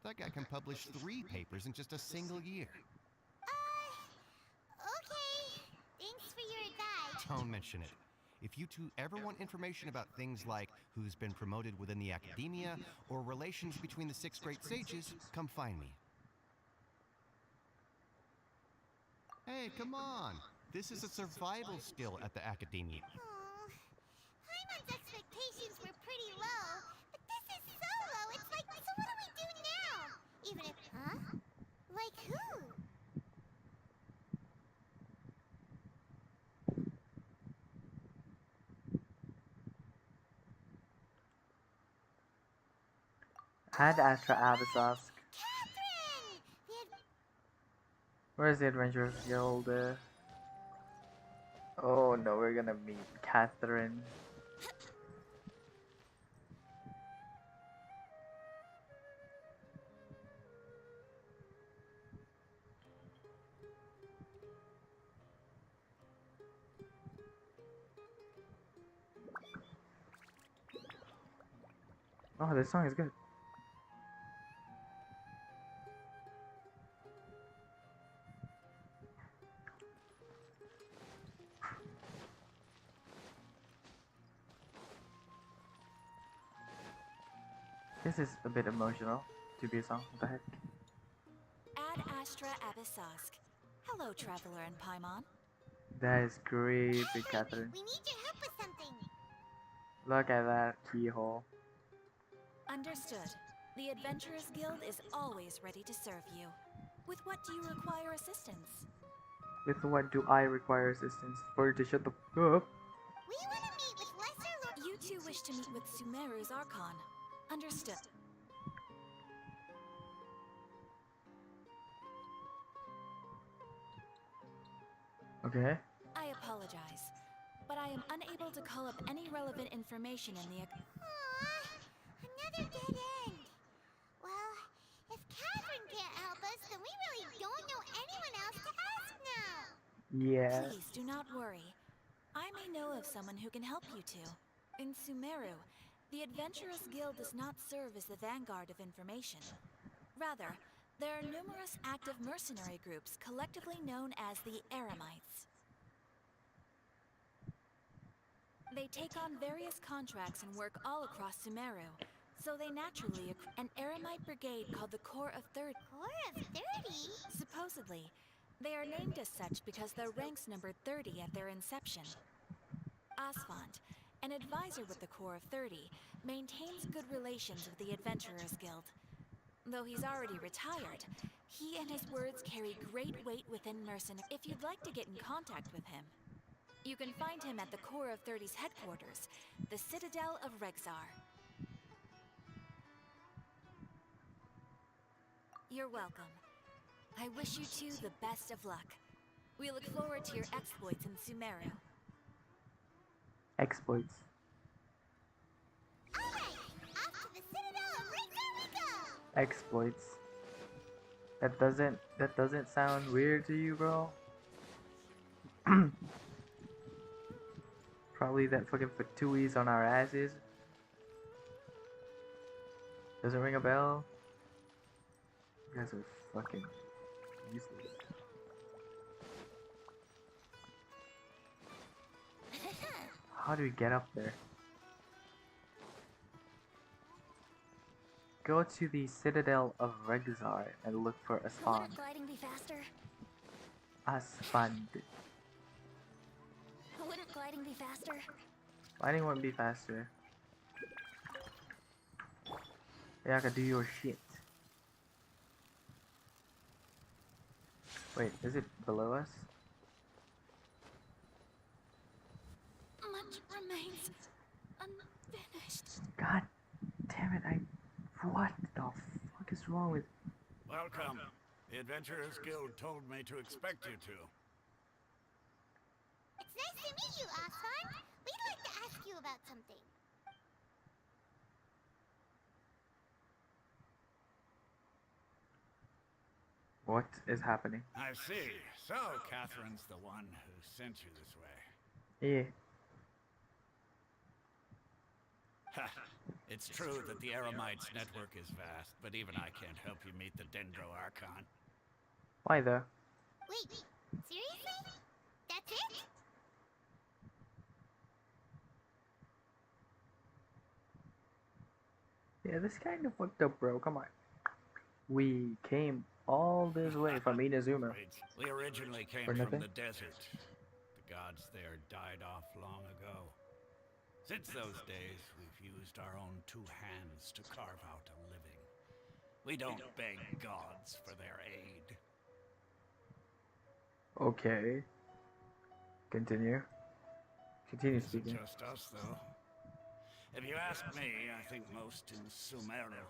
That guy can publish 3 papers in just a single year. Okay. Thanks for your advice. Don't mention it. If you two ever want information about things like who's been promoted within the academia or relations between the 6 great sages, come find me. Hey, come on! This is a survival skill at the academia. Oh, Paimon's expectations were pretty low, but this is so low. It's like, so what do we do now? Even if, huh? Like who? Ad Astra Abyssosque. Catherine! Where's the Adventurers Guild? Oh no, we're gonna meet Catherine. Oh, this song is good. This is a bit emotional to be a song. What the heck? Ad Astra Abyssosque. Hello, Traveler and Paimon. That is creepy, Catherine. We need your help with something. Look at that keyhole. Understood. The Adventurers Guild is always ready to serve you. With what do you require assistance? With what do I require assistance? For you to shut the f up? We want to meet with Lesser Lord. You two wish to meet with Sumeru's Archon. Understood. Okay. I apologize, but I am unable to call up any relevant information in the... Aww, another dead end. Well, if Catherine can't help us, then we really don't know anyone else to ask now. Yeah. Please do not worry. I may know of someone who can help you two. In Sumeru, the Adventurers Guild does not serve as the vanguard of information. Rather, there are numerous active mercenary groups collectively known as the Eremites. They take on various contracts and work all across Sumeru, so they naturally an Eremite brigade called the Corps of 30. Corps of 30? Supposedly, they are named as such because their ranks numbered 30 at their inception. Asphalt, an advisor with the Corps of 30, maintains good relations with the Adventurers Guild. Though he's already retired, he and his words carry great weight within mercenaries. If you'd like to get in contact with him, you can find him at the Corps of 30's headquarters, the Citadel of Rexar. You're welcome. I wish you two the best of luck. We look forward to your exploits in Sumeru. Exploits. Alright, off to the Citadel of Rinker we go! Exploits. That doesn't sound weird to you, bro? Probably that fucking fatouis on our asses. Doesn't ring a bell? You guys are fucking useless. How do we get up there? Go to the Citadel of Regzar and look for Asfand. Wouldn't gliding be faster? Asfand. Wouldn't gliding be faster? Gliding wouldn't be faster. Yeah, I could do your shit. Wait, is it below us? Much remains unfinished. God damn it, what the fuck is wrong with... Welcome. The Adventurers Guild told me to expect you to. It's nice to meet you, Asfand. We'd like to ask you about something. What is happening? I see. So, Catherine's the one who sent you this way. Yeah. Ha! It's true that the Eremites network is vast, but even I can't help you meet the Dendro Archon. Why though? Wait, seriously? That's it? Yeah, this kind of fucked up, bro. Come on. We came all this way from Inazuma. We originally came For from nothing? the desert. The gods there died off long ago. Since those days, we've used our own two hands to carve out a living. We don't beg gods for their aid. Okay. Continue. Continue It isn't speaking. just us, though. If you ask me, I think most in Sumeru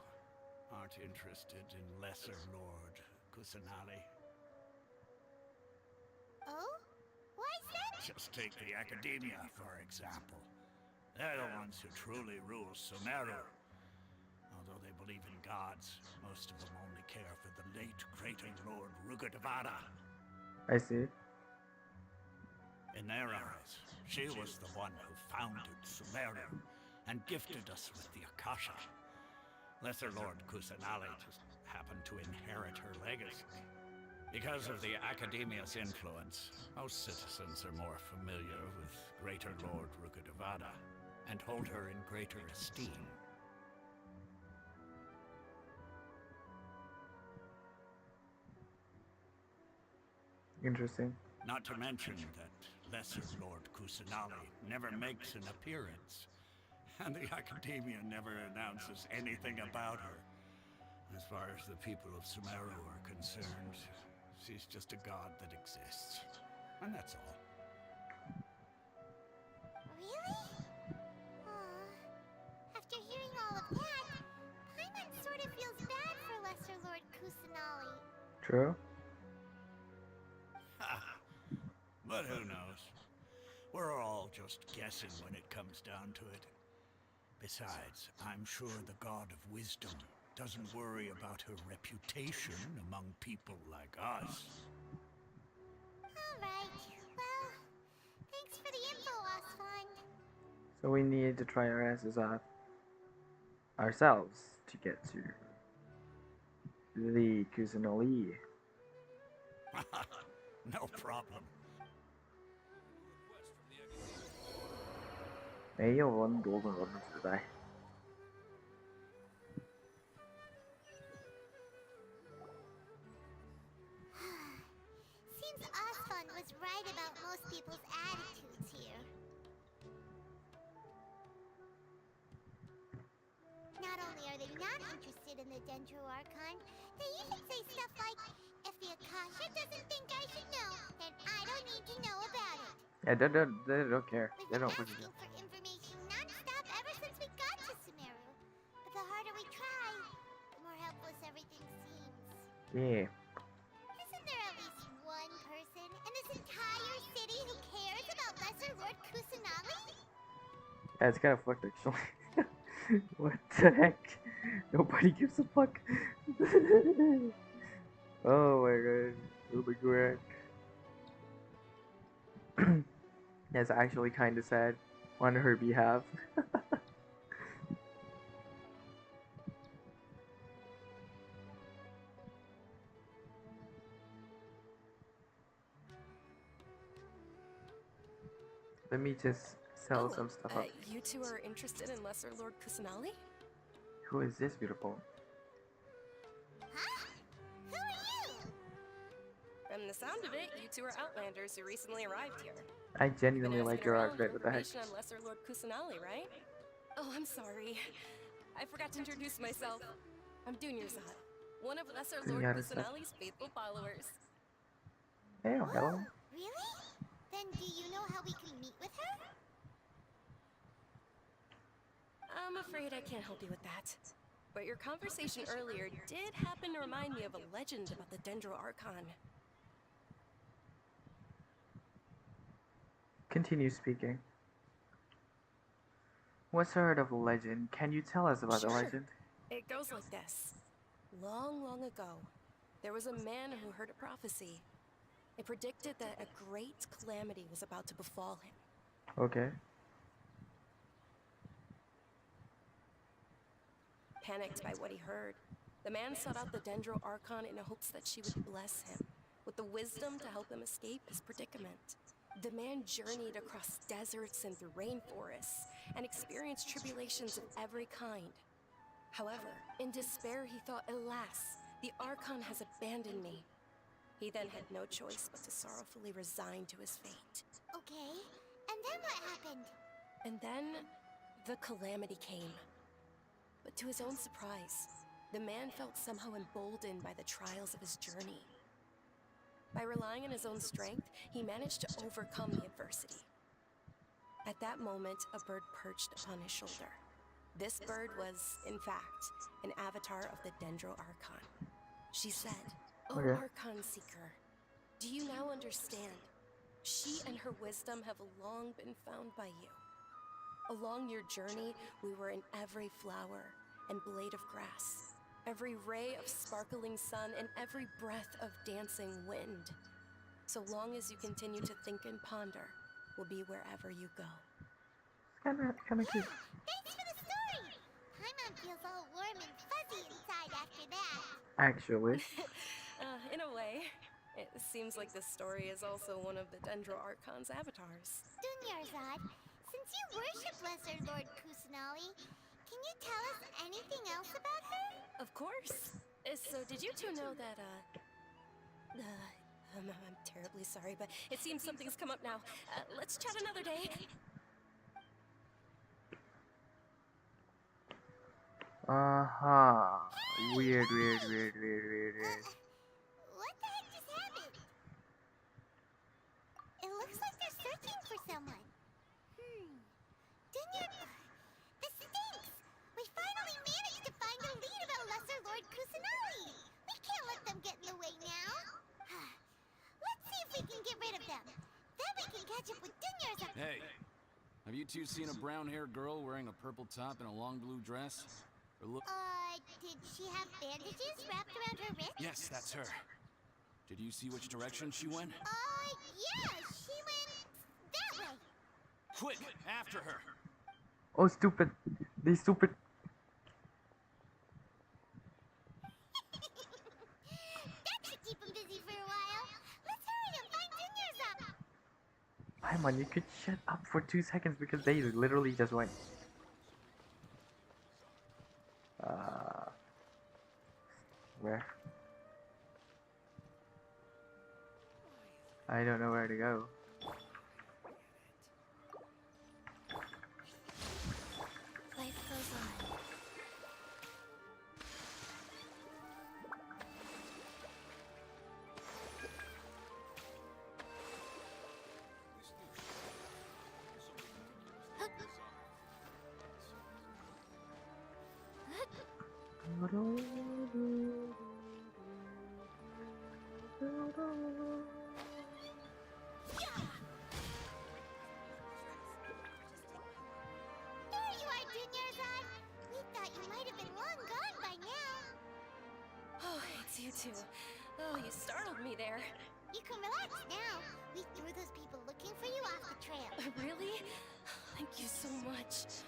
aren't interested in Lesser Lord Kusanali. Oh? Why's that? Just take the Academia, for example. They're the ones who truly rule Sumeru. Although they believe in gods, most of them only care for the late greater Lord Rugadavada. I see. In their eyes, she was the one who founded Sumeru and gifted us with the Akasha. Lesser Lord Kusanali just happened to inherit her legacy. Because of the Academia's influence, most citizens are more familiar with Greater Lord Rugadavada and hold her in greater esteem. Interesting. Not to mention that Lesser Lord Kusanali never makes an appearance, and the Academia never announces anything about her. As far as the people of Sumeru are concerned, she's just a god that exists. And that's all. Really? Aw. After hearing all of that, Paimon sort of feels bad for Lesser Lord Kusanali. True. But who knows? We're all just guessing when it comes down to it. Besides, I'm sure the God of Wisdom doesn't worry about her reputation among people like us. Alright, well, thanks for the info, Asfand. So we need to try our asses off ourselves to get to the Kusanali. No problem. 没有温度跟我们时代。Seems Asfand was right about most people's attitudes here. Not only are they not interested in the Dendro Archon, they even say stuff like, if the Akasha doesn't think I should know, then I don't need to know about it. Yeah, they don't care. They don't fucking care. For information non-stop ever since we got to Sumeru. But the harder we try, the more helpless everything seems. Yeah. Isn't there at least one person in this Lord Kusanali? Yeah, it's kind of fucked actually. What the heck? Nobody gives a fuck. Oh my god. Oh my god. That's actually kind of sad on her behalf. Let me just sell some stuff up. You two are interested in Lesser Lord Kusanali? Who is this beautiful? Huh? Who are you? From the sound of it, you two are Outlanders who recently arrived here. I You've been genuinely like asking your around outfit. for What the heck? information on Lesser Lord Kusanali, right? Oh, I'm sorry. I forgot to introduce myself. I'm Dunyarzad, one of Lesser Lord Dunyarzad. Kusanali's faithful followers. Hey, Oh, hello. really? Then do you know how we can meet with her? I'm afraid I can't help you with that. But your conversation earlier did happen to remind me of a legend about the Dendro Archon. Continue speaking. What sort of legend? Can you tell us about the Sure. legend? It goes like this. Long, long ago, there was a man who heard a prophecy. It predicted that a great calamity was about to befall him. Okay. Panicked by what he heard, the man sought out the Dendro Archon in hopes that she would bless him with the wisdom to help him escape his predicament. The man journeyed across deserts and through rainforests and experienced tribulations of every kind. However, in despair, he thought, alas, the Archon has abandoned me. He then had no choice but to sorrowfully resign to his fate. Okay, and then what happened? And then, the calamity came. But to his own surprise, the man felt somehow emboldened by the trials of his journey. By relying on his own strength, he managed to overcome the adversity. At that moment, a bird perched upon his shoulder. This bird was, in fact, an avatar of the Dendro Archon. She said, "O Okay. Archon Seeker, do you now understand? She and her wisdom have long been found by you. Along your journey, we were in every flower and blade of grass, every ray of sparkling sun, and every breath of dancing wind. So long as you continue to think and ponder, we'll be wherever you go." Kind of cute. Thanks for the story! Paimon feels all warm and fuzzy inside after that. Actually. In a way, it seems like this story is also one of the Dendro Archon's avatars. Dunyarzad, since you worship Lesser Lord Kusanali, can you tell us anything else about her? Of course. So did you two know that, I'm terribly sorry, but it seems something's come up now. Let's chat another day. Uh-huh. Weird. What the heck just happened? It looks like they're searching for someone. This stinks! We finally managed to find a lead about Lesser Lord Kusanali! We can't let them get in the way now! Let's see if we can get rid of them. Then we can catch up with Dunyarzad. Hey, have you two seen a brown-haired girl wearing a purple top and a long blue dress? Or look? Did she have bandages wrapped around her wrist? Yes, that's her. Did you see which direction she went? Yeah, she went that way. Quick, after her! Oh, stupid. They stupid. That should keep him busy for a while. Let's hurry and find Dunyarzad. Paimon, you could shut up for 2 seconds because they literally just went. Where? I don't know where to go. Life goes on. you two. Oh, you startled me there. You can relax now. We threw those people looking for you off the trail. Really? Thank you so much.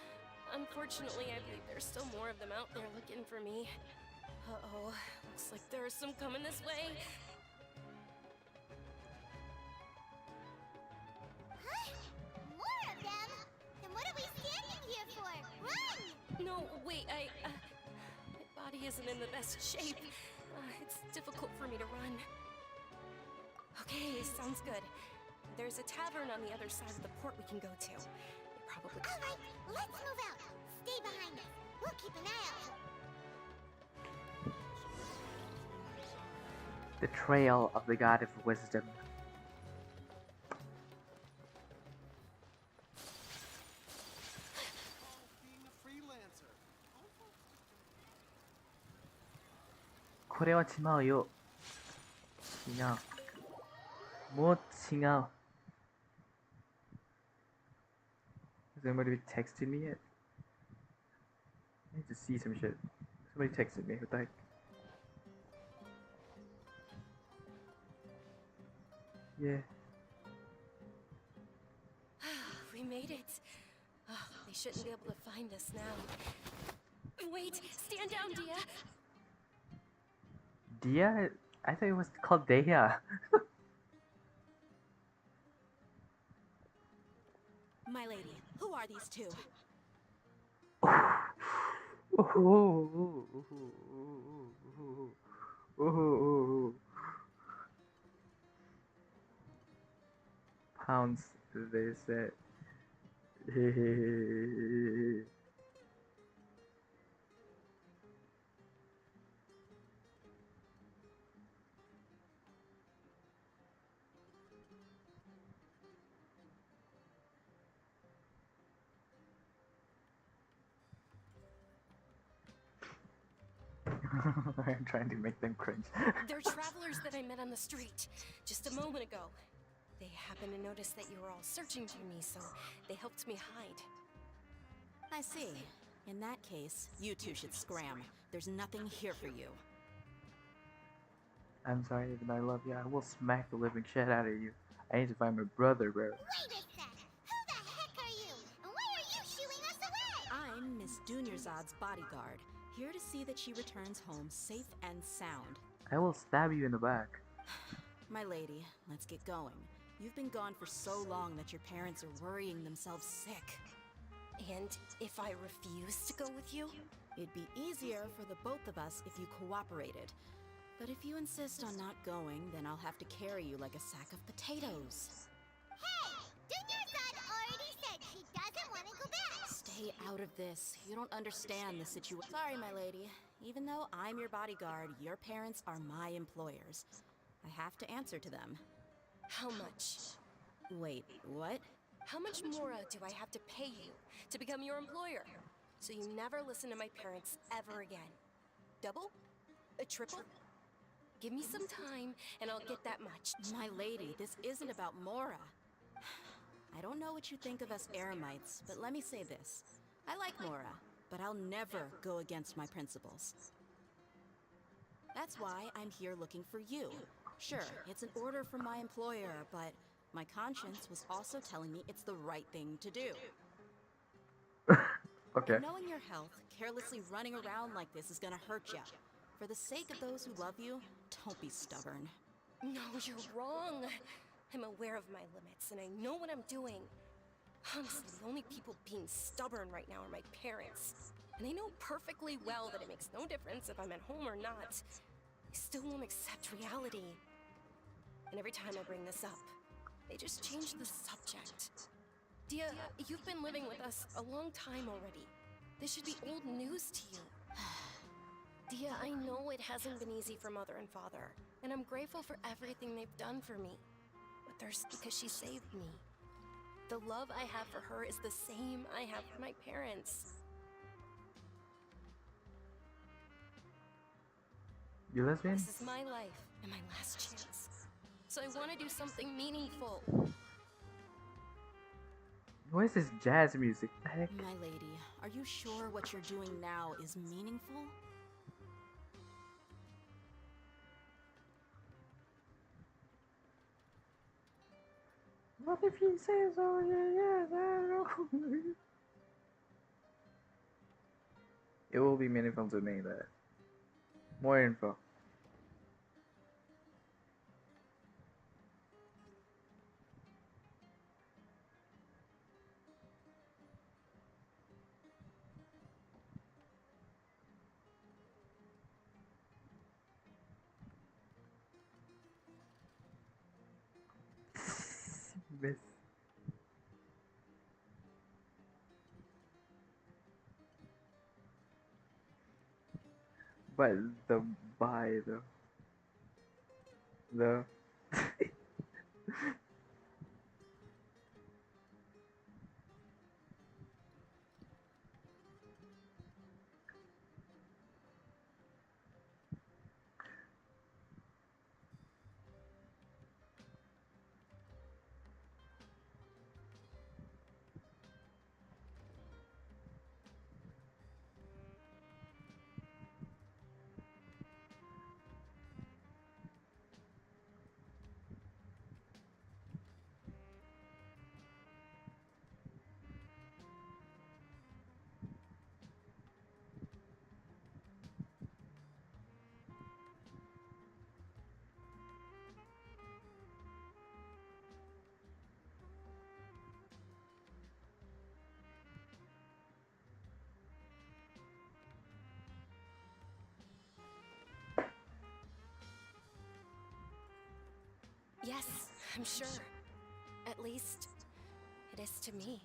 Unfortunately, I believe there's still more of them out there looking for me. Uh-oh. Looks like there are some coming this way. Huh? More of them? Then what are we standing here for? Run! No, wait, my body isn't in the best shape. It's difficult for me to run. Okay, sounds good. There's a tavern on the other side of the port we can go to. It probably... Alright, let's move out. Stay behind us. We'll keep an eye out. The Trail of the God of Wisdom. Being a freelancer. これは違うよ。違う。もう違う。Has anybody texted me yet? I need to see some shit. Somebody texted me. What the heck? Yeah. We made it. Oh, they shouldn't be able to find us now. Wait, stand down, Dia. Dia? I thought it was called Deya. My lady, who are these two? Pounds, they said. I'm trying to make them cringe. They're travelers that I met on the street just a moment ago. They happened to notice that you were all searching for me, so they helped me hide. I see. In that case, you two should scram. There's nothing here for you. I'm sorry, even though I love you, I will smack the living shit out of you. I need to find my brother, bro. Wait a sec! Who the heck are you? And why are you shooing us away? I'm Miss Dunyarzad's bodyguard, here to see that she returns home safe and sound. I will stab you in the back. My lady, let's get going. You've been gone for so long that your parents are worrying themselves sick. And if I refuse to go with you? It'd be easier for the both of us if you cooperated. But if you insist on not going, then I'll have to carry you like a sack of potatoes. Hey! Dunyarzad already said she doesn't want to go back! Stay out of this. You don't understand the situation. Sorry, my lady. Even though I'm your bodyguard, your parents are my employers. I have to answer to them. How much? Wait, what? How much more do I have to pay you to become your employer? So you never listen to my parents ever again. Double? A triple? Give me some time and I'll get that much. My lady, this isn't about Mora. I don't know what you think of us Eremites, but let me say this. I like Mora, but I'll never go against my principles. That's why I'm here looking for you. Sure, it's an order from my employer, but my conscience was also telling me it's the right thing to do. Okay. Knowing your health, carelessly running around like this is gonna hurt you. For the sake of those who love you, don't be stubborn. No, you're wrong. I'm aware of my limits and I know what I'm doing. Honestly, the only people being stubborn right now are my parents. And they know perfectly well that it makes no difference if I'm at home or not. They still won't accept reality. And every time I bring this up, they just change the subject. Dia, you've been living with us a long time already. This should be old news to you. Dia, I know it hasn't been easy for Mother and Father, and I'm grateful for everything they've done for me. But there's because she saved me. The love I have for her is the same I have for my parents. You lesbian? This is my life and my last chance. So I want to do something meaningful. What is this jazz music? The heck? My lady, are you sure what you're doing now is meaningful? What if he says, oh yeah, yes, I don't know. It will be meaningful to me that more info. Miss. But the by the Yes, I'm sure. At least, it is to me.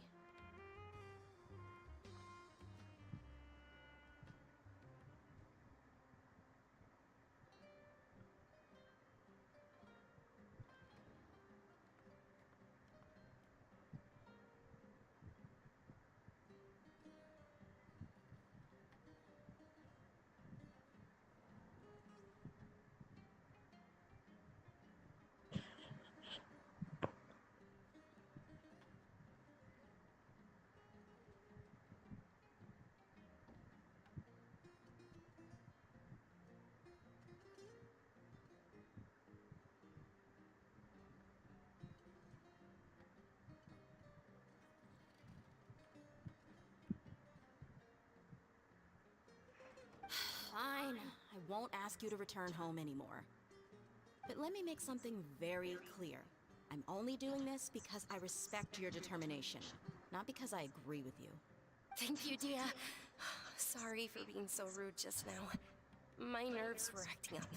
Fine. I won't ask you to return home anymore. But let me make something very clear. I'm only doing this because I respect your determination, not because I agree with you. Thank you, Dia. Sorry for being so rude just now. My nerves were acting up.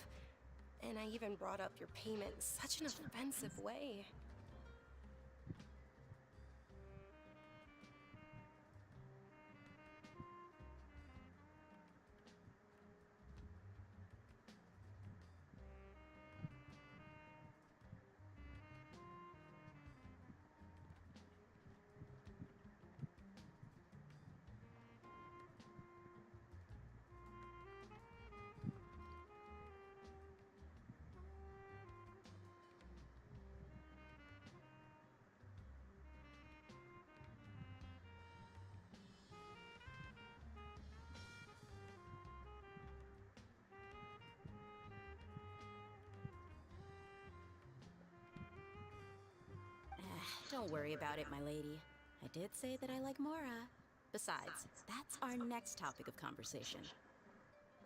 And I even brought up your payment in such an offensive way. Don't worry about it, my lady. I did say that I like Mora. Besides, that's our next topic of conversation.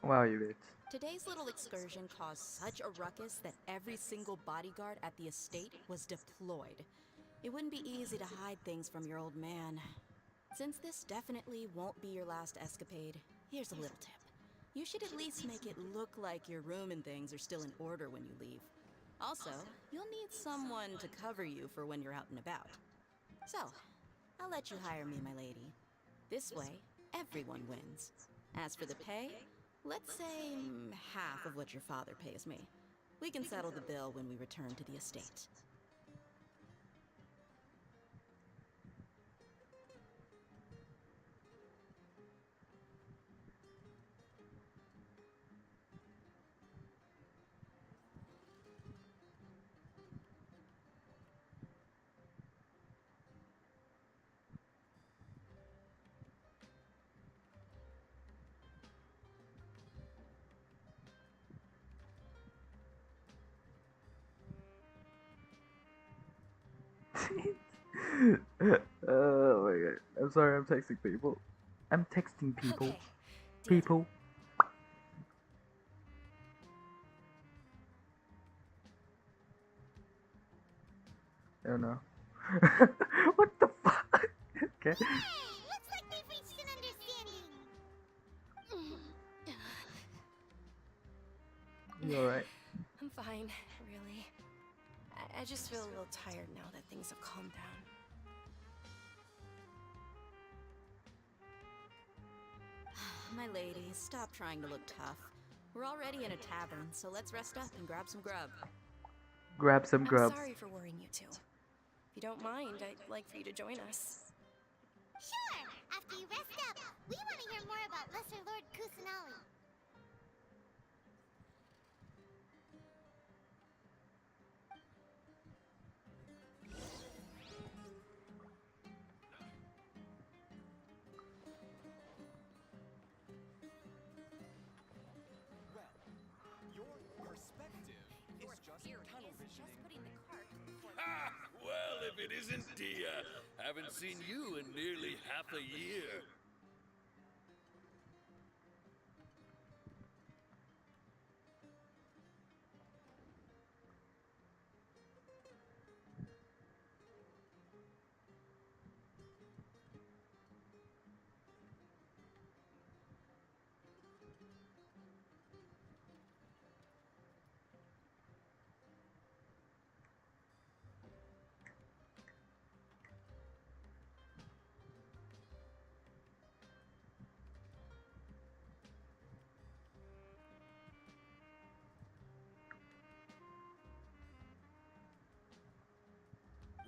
Wow, you bitch. Today's little excursion caused such a ruckus that every single bodyguard at the estate was deployed. It wouldn't be easy to hide things from your old man. Since this definitely won't be your last escapade, here's a little tip. You should at least make it look like your room and things are still in order when you leave. Also, you'll need someone to cover you for when you're out and about. So, I'll let you hire me, my lady. This way, everyone wins. As for the pay, let's say half of what your father pays me. We can settle the bill when we return to the estate. Oh my god. I'm sorry, I'm texting people. I'm texting people. Okay, deal. People. Oh no. What the fuck? Okay. Hey, looks like they've reached an understanding. You alright? I'm fine, really. I just feel a little tired now that things have calmed down. My lady, stop trying to look tough. We're already in a tavern, so let's rest up and grab some grub. Grab some grub. I'm sorry for worrying you two. If you don't mind, I'd like for you to join us. Sure, after you rest up, we want to hear more about Lesser Lord Kusanali. Well, your perspective is just tunnel visioning. Ah, well, if it isn't Dia. Haven't seen you in nearly half a year.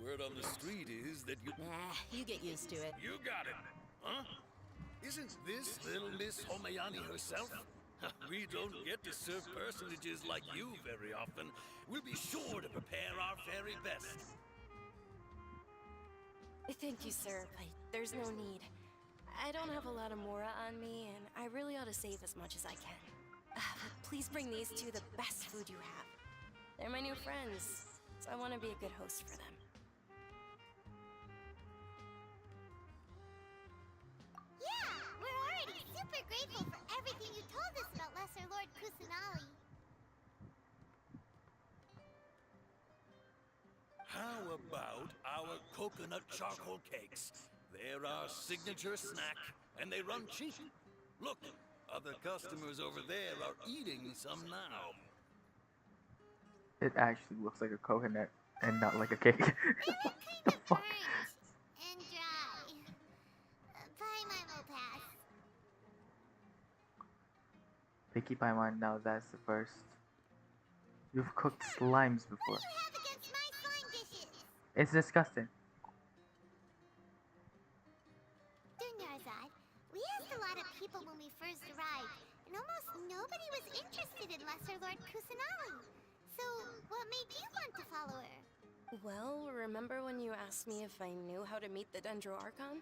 Word on the street is that you... Nah, you get used to it. You got it, huh? Isn't this little Miss Homayani herself? We don't get to serve personages like you very often. We'll be sure to prepare our very best. Thank you, sir, but there's no need. I don't have a lot of Mora on me, and I really ought to save as much as I can. But please bring these two the best food you have. They're my new friends, so I want to be a good host for them. Yeah, we're already super grateful for everything you told us about Lesser Lord Kusanali. How about our coconut charcoal cakes? They're our signature snack, and they run cheap. Look, other customers over there are eating some now. It actually looks like a coconut and not like a cake. The fuck? And dry. Paimon will pass. Picky Paimon, now that's the first. You've cooked slimes before. What do you have against my slime dishes? It's disgusting. Dunyarzad, we asked a lot of people when we first arrived, and almost nobody was interested in Lesser Lord Kusanali. So, what made you want to follow her? Well, remember when you asked me if I knew how to meet the Dendro Archon?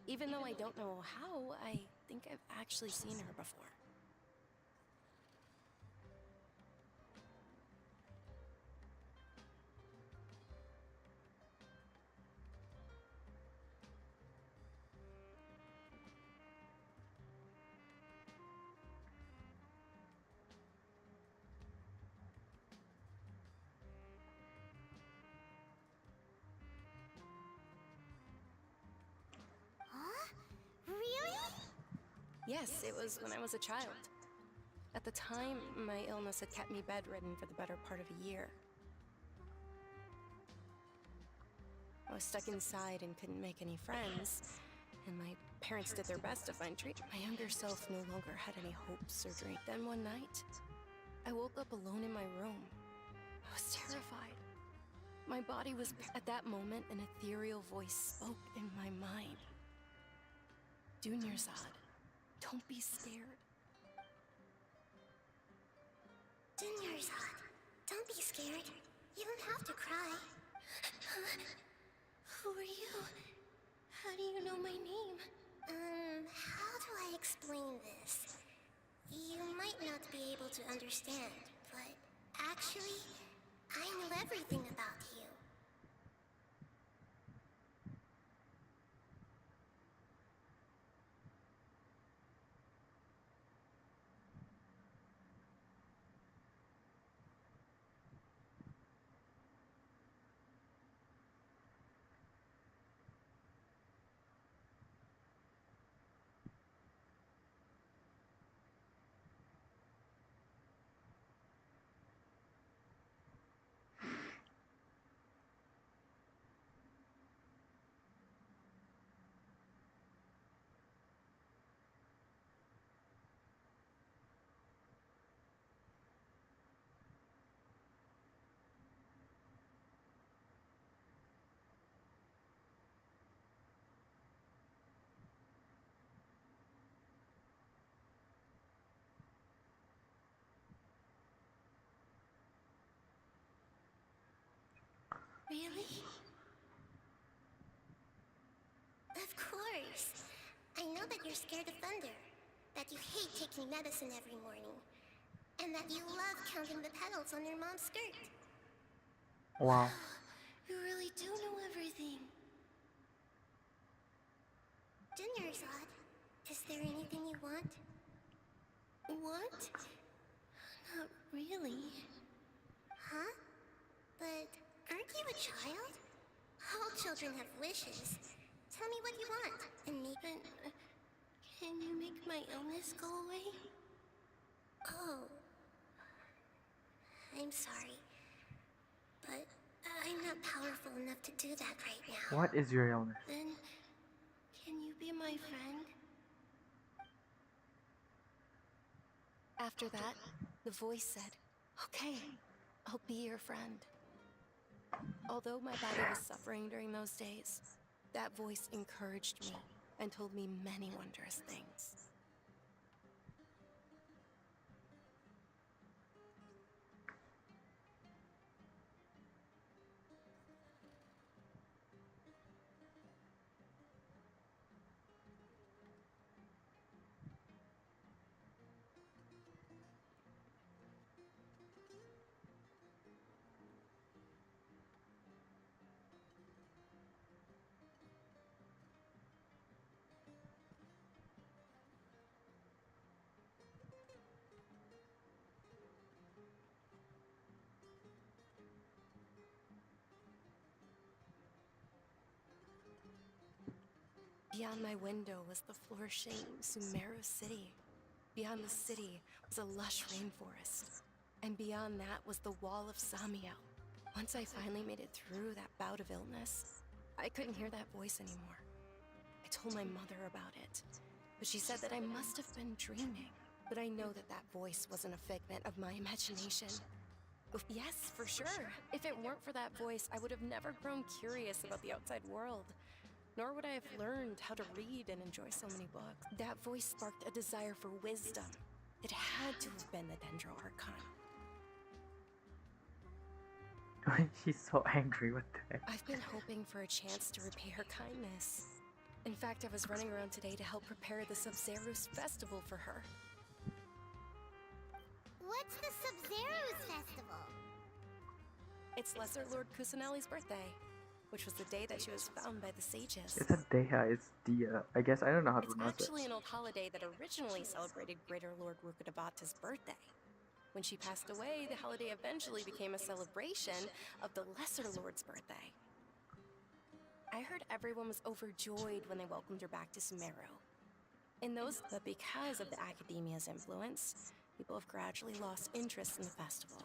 Even though I don't know how, I think I've actually seen her before. Huh? Really? Yes, it was when I was a child. At the time, my illness had kept me bedridden for the better part of a year. I was stuck inside and couldn't make any friends, and my parents did their best to find treatment. My younger self no longer had any hopes or dreams. Then one night, I woke up alone in my room. I was terrified. My body was... At that moment, an ethereal voice spoke in my mind. Dunyarzad, don't be scared. Dunyarzad, don't be scared. You don't have to cry. Who are you? How do you know my name? How do I explain this? You might not be able to understand, but actually, I know everything about you. Really? Of course. I know that you're scared of thunder, that you hate taking medicine every morning, and that you love counting the petals on your mom's skirt. Wow. You really do know everything. Dinnerzad, is there anything you want? Want? Not really. Huh? But aren't you a child? All children have wishes. Tell me what you want, and maybe... Can you make my illness go away? Oh. I'm sorry. But I'm not powerful enough to do that right now. What is your illness? Then, can you be my friend? After that, the voice said, "Okay, I'll be your friend." Although my body was suffering during those days, that voice encouraged me and told me many wondrous things. Beyond my window was the flourishing Sumeru city. Beyond the city was a lush rainforest. And beyond that was the wall of Samiel. Once I finally made it through that bout of illness, I couldn't hear that voice anymore. I told my mother about it, but she said that I must have been dreaming. But I know that that voice wasn't a figment of my imagination. Yes, for sure. If it weren't for that voice, I would have never grown curious about the outside world. Nor would I have learned how to read and enjoy so many books. That voice sparked a desire for wisdom. It had to have been the Dendro Archon. She's so angry with that. I've been hoping for a chance to repay her kindness. In fact, I was running around today to help prepare the Sub-Zerus festival for her. What's the Sub-Zerus festival? It's Lesser Lord Kusanali's birthday, which was the day that she was found by the sages. It's a Deha, it's Dia. I guess I don't know how to It's pronounce it. actually an old holiday that originally celebrated Greater Lord Rukkhadevata's birthday. When she passed away, the holiday eventually became a celebration of the Lesser Lord's birthday. I heard everyone was overjoyed when they welcomed her back to Sumeru. But because of the Academia's influence, people have gradually lost interest in the festival.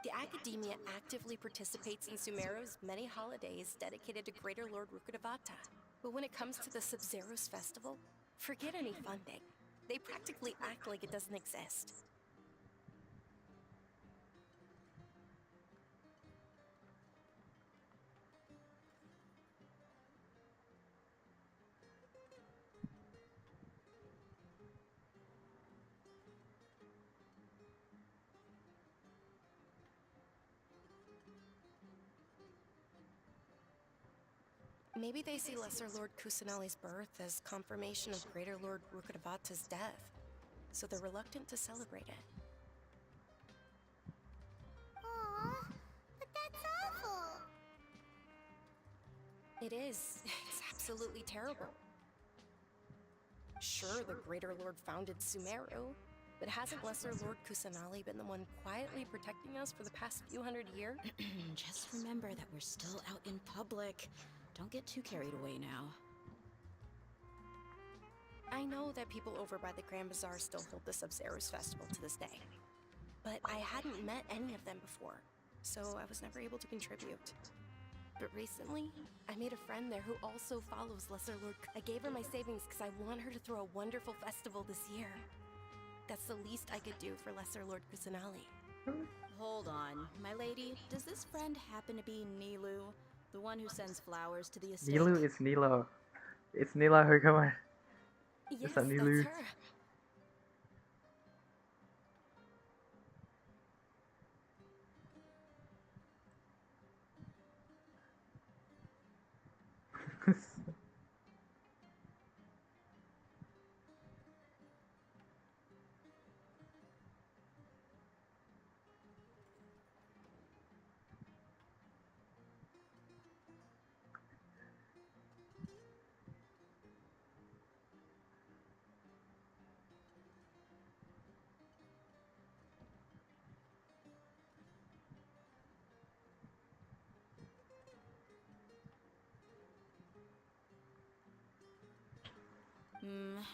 The Academia actively participates in Sumeru's many holidays dedicated to Greater Lord Rukkhadevata. But when it comes to the Sub-Zerus festival, forget any funding. They practically act like it doesn't exist. Maybe they see Lesser Lord Kusanali's birth as confirmation of Greater Lord Rukkhadevata's death, so they're reluctant to celebrate it. Aww, but that's awful. It is. It's absolutely terrible. Sure, the Greater Lord founded Sumeru, but hasn't Lesser Lord Kusanali been the one quietly protecting us for the past few hundred years? Just remember that we're still out in public. Don't get too carried away now. I know that people over by the Grand Bazaar still hold the Sub-Zerus festival to this day, but I hadn't met any of them before, so I was never able to contribute. But recently, I made a friend there who also follows Lesser Lord. I gave her my savings because I want her to throw a wonderful festival this year. That's the least I could do for Lesser Lord Kusanali. Hold on, my lady. Does this friend happen to be Nilu? The one who sends flowers to the estate? Nilu is Nilo. It's Nila Herkaman. Yes, It's not that's Nilu. her.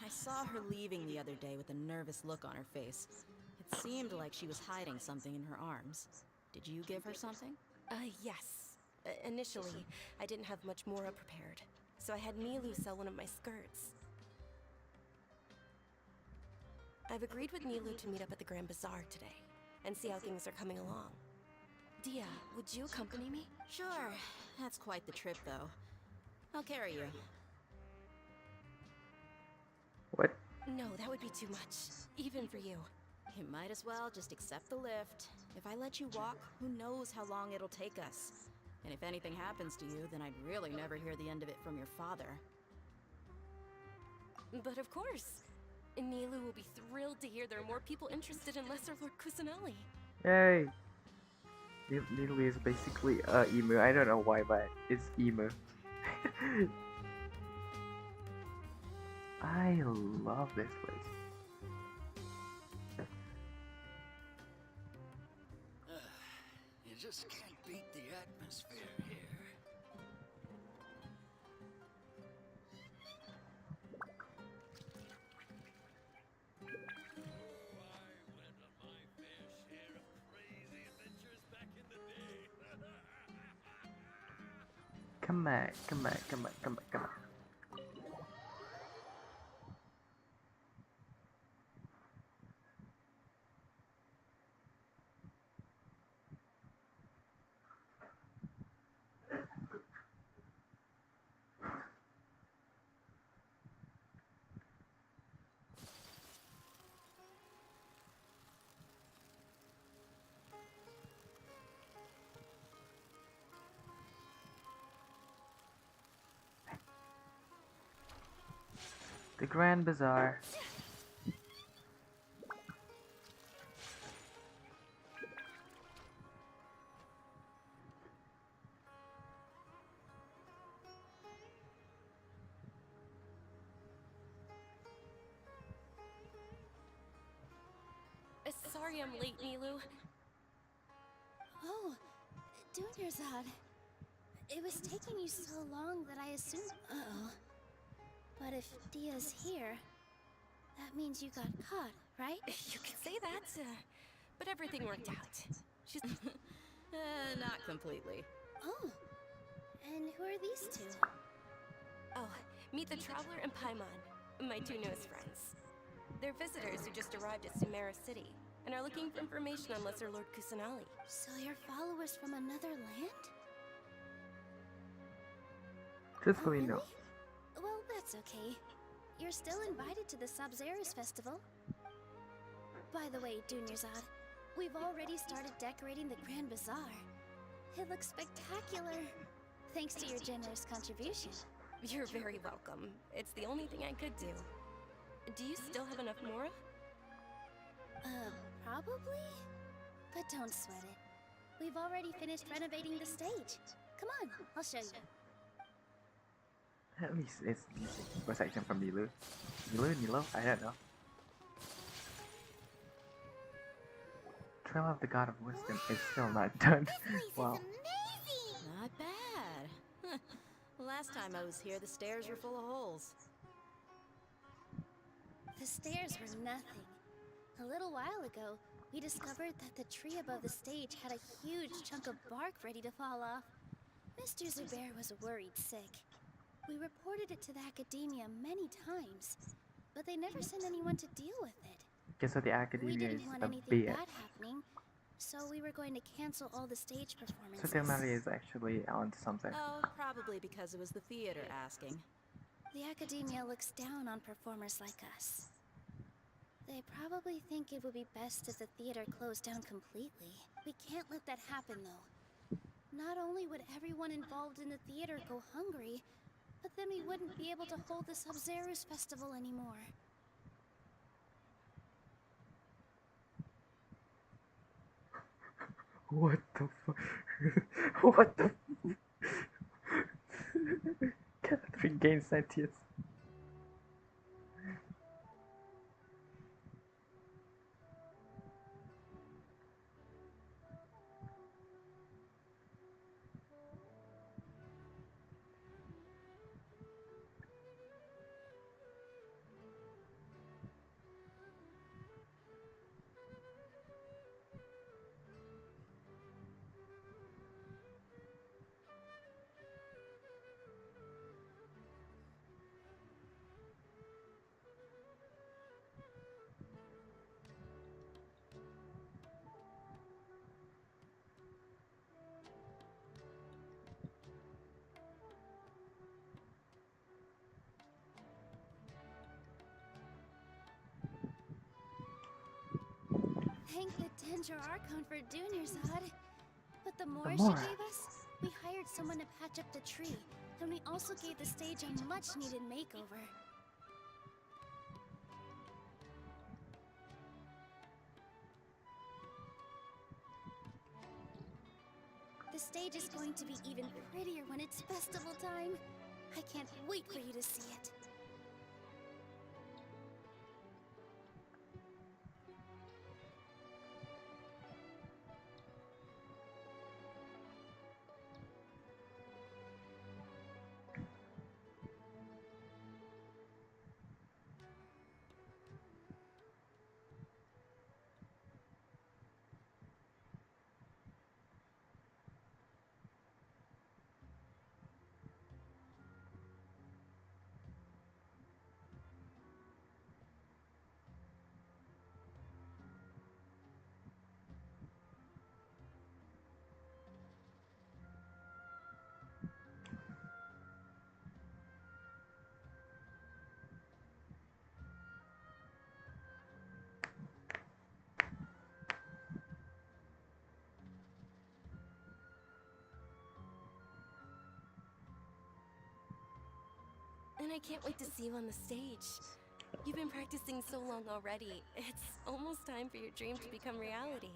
I saw her leaving the other day with a nervous look on her face. It seemed like she was hiding something in her arms. Did you give her something? Yes. Initially, I didn't have much Mora prepared, so I had Nilu sell one of my skirts. I've agreed with Nilu to meet up at the Grand Bazaar today, and see how things are coming along. Dia, would you accompany me? Sure. That's quite the trip, though. I'll carry you. What? No, that would be too much, even for you. You might as well just accept the lift. If I let you walk, who knows how long it'll take us. And if anything happens to you, then I'd really never hear the end of it from your father. But of course. Nilu will be thrilled to hear there are more people interested in Lesser Lord Kusanali. Yay! Nilu is basically emu. I don't know why, but it's emu. I love this place. You just can't beat the atmosphere here. Come on, come on, come on, come on, come on. The Grand Bazaar. Sorry I'm late, Nilu. Oh, Dunyarzad. It was taking you so long that I assumed. Uh-oh. But if Dia's here, that means you got caught, right? You could say that, but everything worked out. She's... Not completely. Oh, and who are these two? Oh, meet the Traveler and Paimon, my two newest friends. They're visitors who just arrived at Sumeru City, and are looking for information on Lesser Lord Kusanali. So you're followers from another land? Truthfully, no. Well, that's okay. You're still invited to the Sabzerus festival. By the way, Dunyarzad, we've already started decorating the Grand Bazaar. It looks spectacular, thanks to your generous contribution. You're very welcome. It's the only thing I could do. Do you still have enough Mora? Probably? But don't sweat it. We've already finished renovating the stage. Come on, I'll show you. At least it's a section from Nilu. Nilo? I don't know. Trail of the God of Wisdom is still not done. Wow. Not bad. Last time I was here, the stairs were full of holes. The stairs were nothing. A little while ago, we discovered that the tree above the stage had a huge chunk of bark ready to fall off. Mr. Zubair was worried sick. We reported it to the academia many times, but they never sent anyone to deal with it. Guess what the We academia is didn't want a anything BS. bad happening, so we were going to cancel all the stage So performances. tignari is actually onto something. Oh, probably because it was the theater asking. The academia looks down on performers like us. They probably think it would be best if the theater closed down completely. We can't let that happen, though. Not only would everyone involved in the theater go hungry, But then we wouldn't be able to hold the Sub-Zerus festival anymore. What the fuck? What the Catherine gains sentience. Thank the Dendro Archon for Dunyarzad. But the more she more. gave us, we hired someone to patch up the tree, and we also gave the stage a much-needed makeover. The stage is going to be even prettier when it's festival time. I can't wait for you to see it. And I can't wait to see you on the stage. You've been practicing so long already. It's almost time for your dream to become reality.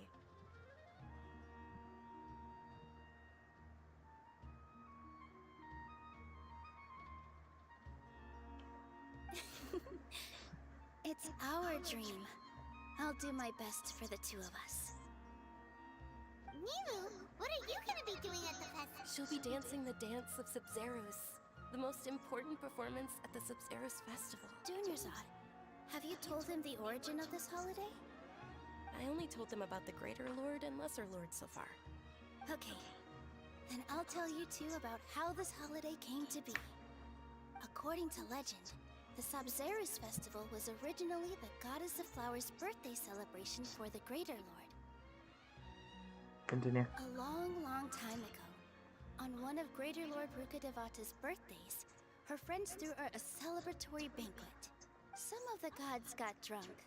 It's our dream. I'll do my best for the two of us. Milu, what are you gonna be doing at the festival? She'll be dancing the dance of Sub-Zerus, the most important performance at the Sub-Zerus festival. Dunyarzad, have you told him the origin of this holiday? I only told them about the Greater Lord and Lesser Lord so far. Okay, then I'll tell you two about how this holiday came to be. According to legend, the Sub-Zerus festival was originally the Goddess of Flowers' birthday celebration for the Greater Lord. Continue. A long, long time ago, on one of Greater Lord Rukkhadevata's birthdays, her friends threw her a celebratory banquet. Some of the gods got drunk.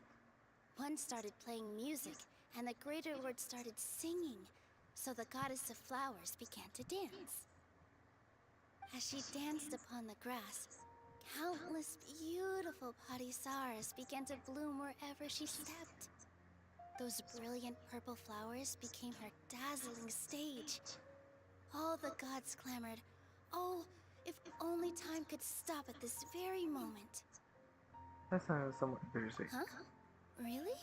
One started playing music, and the Greater Lord started singing, so the Goddess of Flowers began to dance. As she danced upon the grass, countless beautiful padisaras began to bloom wherever she stepped. Those brilliant purple flowers became her dazzling stage. All the gods clamored, "Oh, if only time could stop at this very moment." That sounds somewhat bittersweet. Huh? Really?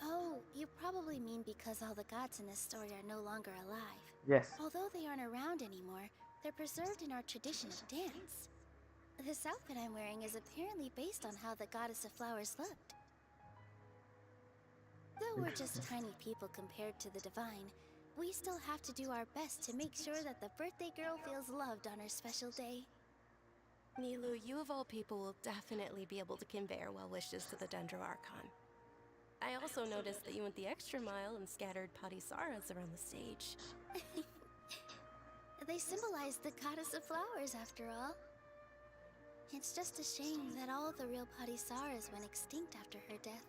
Oh, you probably mean because all the gods in this story are no longer alive. Yes. Although they aren't around anymore, they're preserved in our tradition of dance. This outfit I'm wearing is apparently based on how the Goddess of Flowers looked. Though we're just tiny people compared to the divine, we still have to do our best to make sure that the birthday girl feels loved on her special day. Milu, you of all people will definitely be able to convey our well wishes to the Dendro Archon. I also noticed that you went the extra mile and scattered padisaras around the stage. They symbolize the Goddess of Flowers, after all. It's just a shame that all the real padisaras went extinct after her death.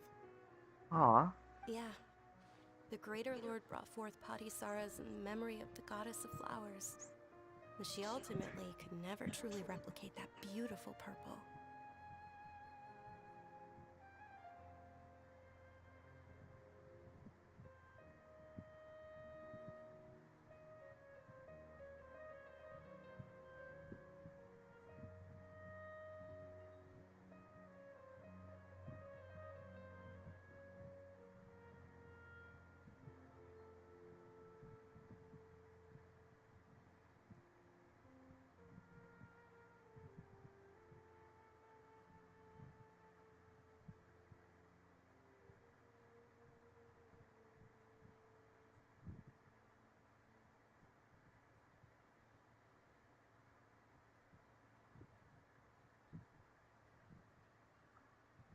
Aw. Yeah. The Greater Lord brought forth padisaras in memory of the Goddess of Flowers. but she ultimately could never truly replicate that beautiful purple.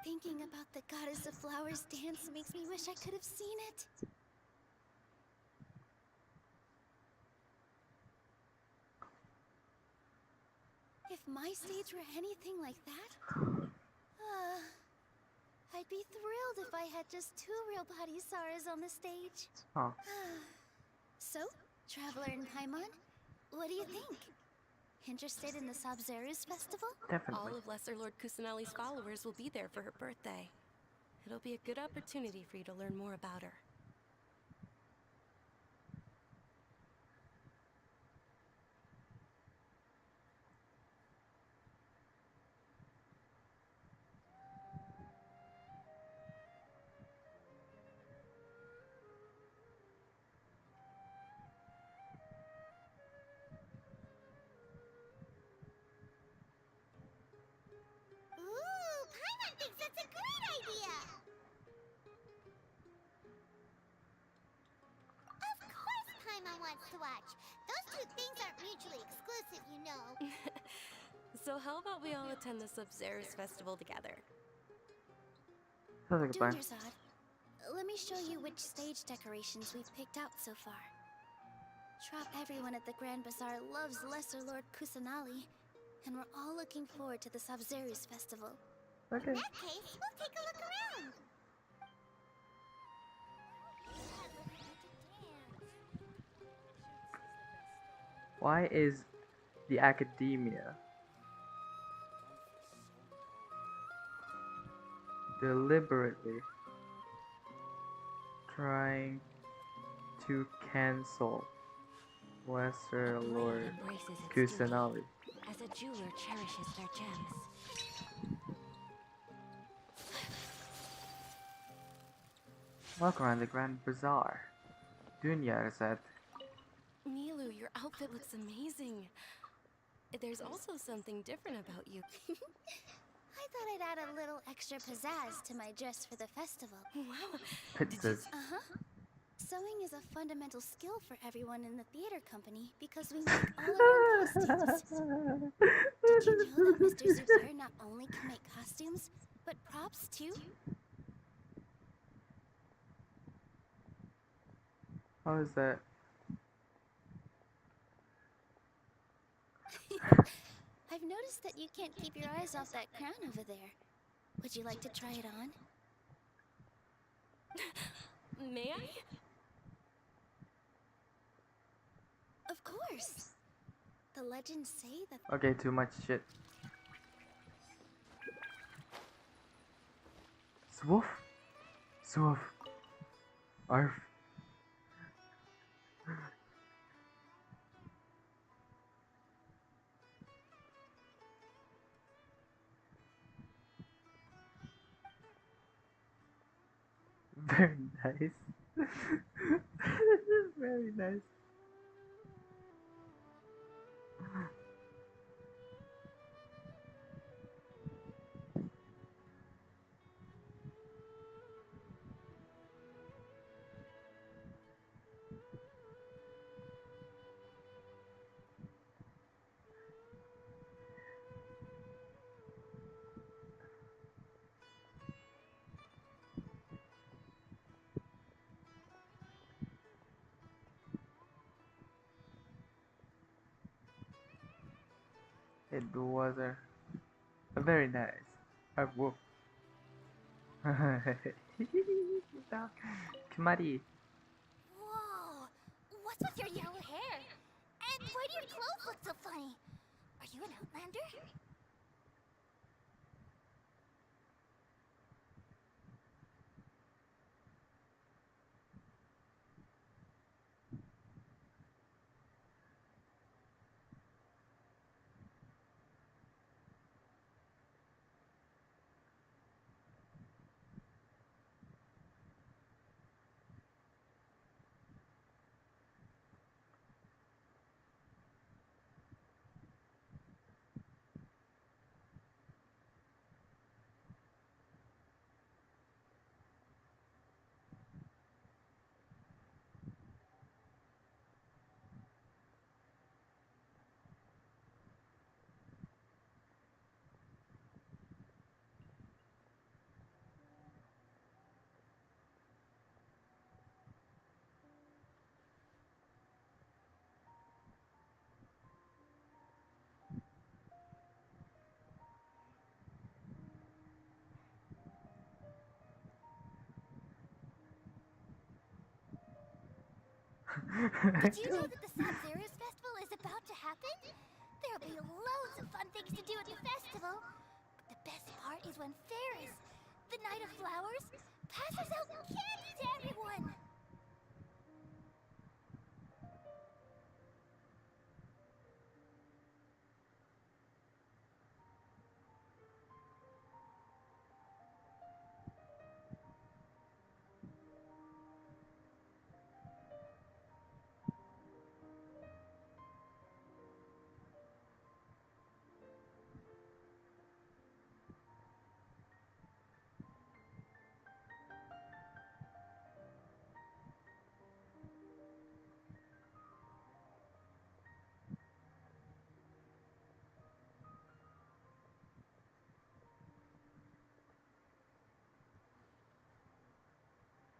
Thinking about the Goddess of Flowers dance makes me wish I could have seen it. If my stage were anything like that, I'd be thrilled if I had just 2 real body Saras on the stage. Huh. So, Traveler and Paimon, what do you think? Interested in the Sabzeruz festival? Definitely. All of Lesser Lord Kusanali's followers will be there for her birthday. It'll be a good opportunity for you to learn more about her. Ooh, Paimon thinks that's a great idea! Of course Paimon wants to watch. Those two things aren't mutually exclusive, you know. So how about we all attend the Sabzeruz festival together? Sounds like a plan. Dunyarzad, let me show you which stage decorations we've picked out so far. Everyone at the Grand Bazaar loves Lesser Lord Kusanali, and we're all looking forward to the Sabzeruz festival. Okay. In that case, we'll take a look around. Why is the academia deliberately trying to cancel Lesser Lord Kusanali? As a jeweler cherishes their gems. Walk around the Grand Bazaar. Dunyarzad. Nilu, your outfit looks amazing. There's also something different about you. I thought I'd add a little extra pizzazz to my dress for the festival. Wow. Pizzas. Uh-huh. Sewing is a fundamental skill for everyone in the theater company because we make all our own costumes. Did you know that Mr. Zubair not only can make costumes, but props too? How is that? I've noticed that you can't keep your eyes off that crown over there. Would you like to try it on? May I? Of course. The legends say that... Okay, too much shit. Swoof. Swoof. Arf. Very nice. Very nice. It was a very nice. Whoop. Kimari. Whoa! What's with your yellow hair? And Why do your clothes look so funny? Are you an outlander? Did you know that the Sabzeruz festival is about to happen? There'll be loads of fun things to do at the festival. But the best part is when Ferris, the Knight of Flowers, passes out candy to everyone.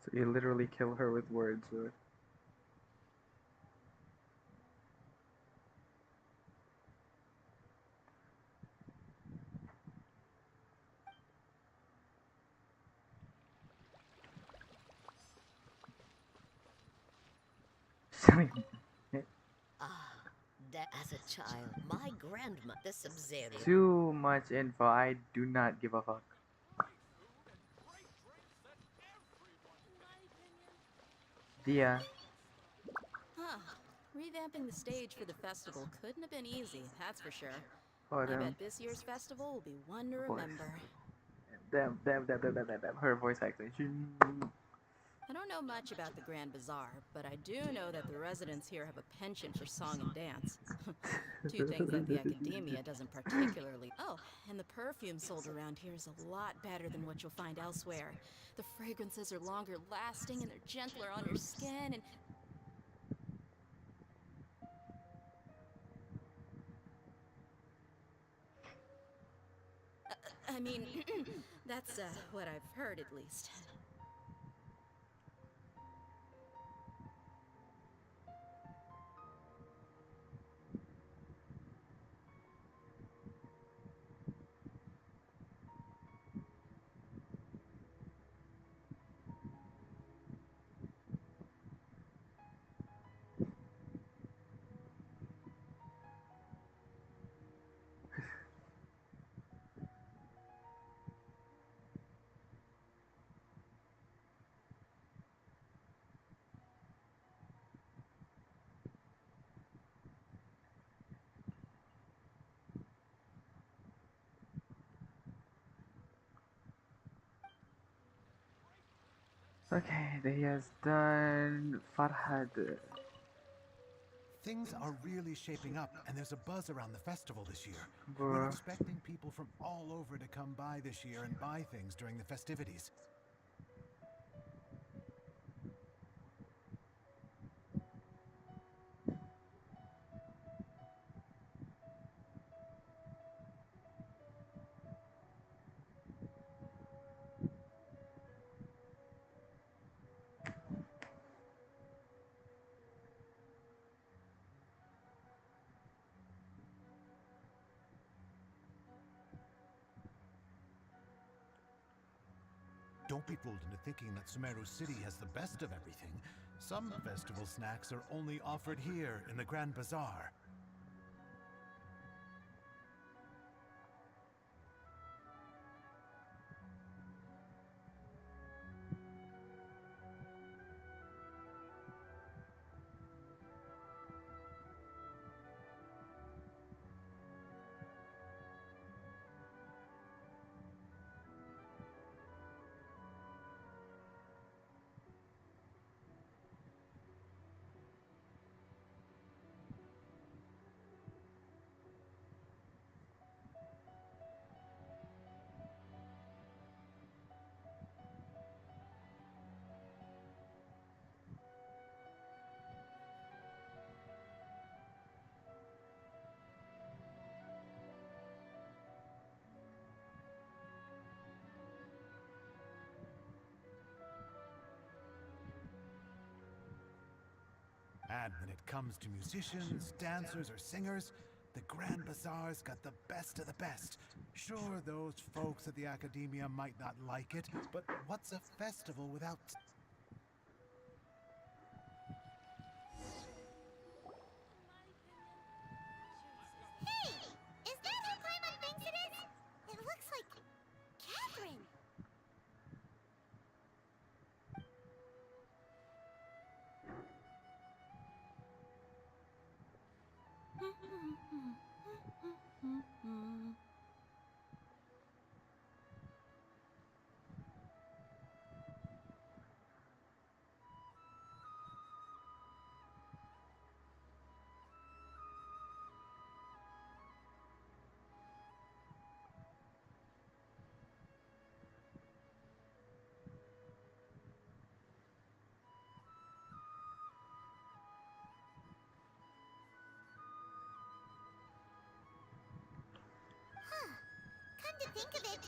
So you literally kill her with words. That as a child, my grandma, the Sabzerian. Too much info. I do not give a fuck. Dia. Huh. Revamping the stage for the festival couldn't have been easy, that's for sure. Oh, I damn. bet this year's festival will be one to Voice. remember. Damn. Her voice acting. I don't know much about the Grand Bazaar, but I do know that the residents here have a penchant for song and dance. Two things that the academia doesn't particularly... Oh, and the perfume sold around here is a lot better than what you'll find elsewhere. The fragrances are longer lasting and they're gentler on your skin and... I mean, that's what I've heard at least. Okay, he has done Farhad. Things are really shaping up, and there's a buzz around the festival this year. We're Bruh. expecting people from all over to come by this year and buy things during the festivities. Don't be fooled into thinking that Sumeru City has the best of everything. Some festival snacks are only offered here in the Grand Bazaar. And when it comes to musicians, dancers, or singers, the Grand Bazaar's got the best of the best. Sure, those folks at the Academia might not like it, but what's a festival without... Hey! Is that who Paimon thinks it is? It looks like Catherine. Come to think of it,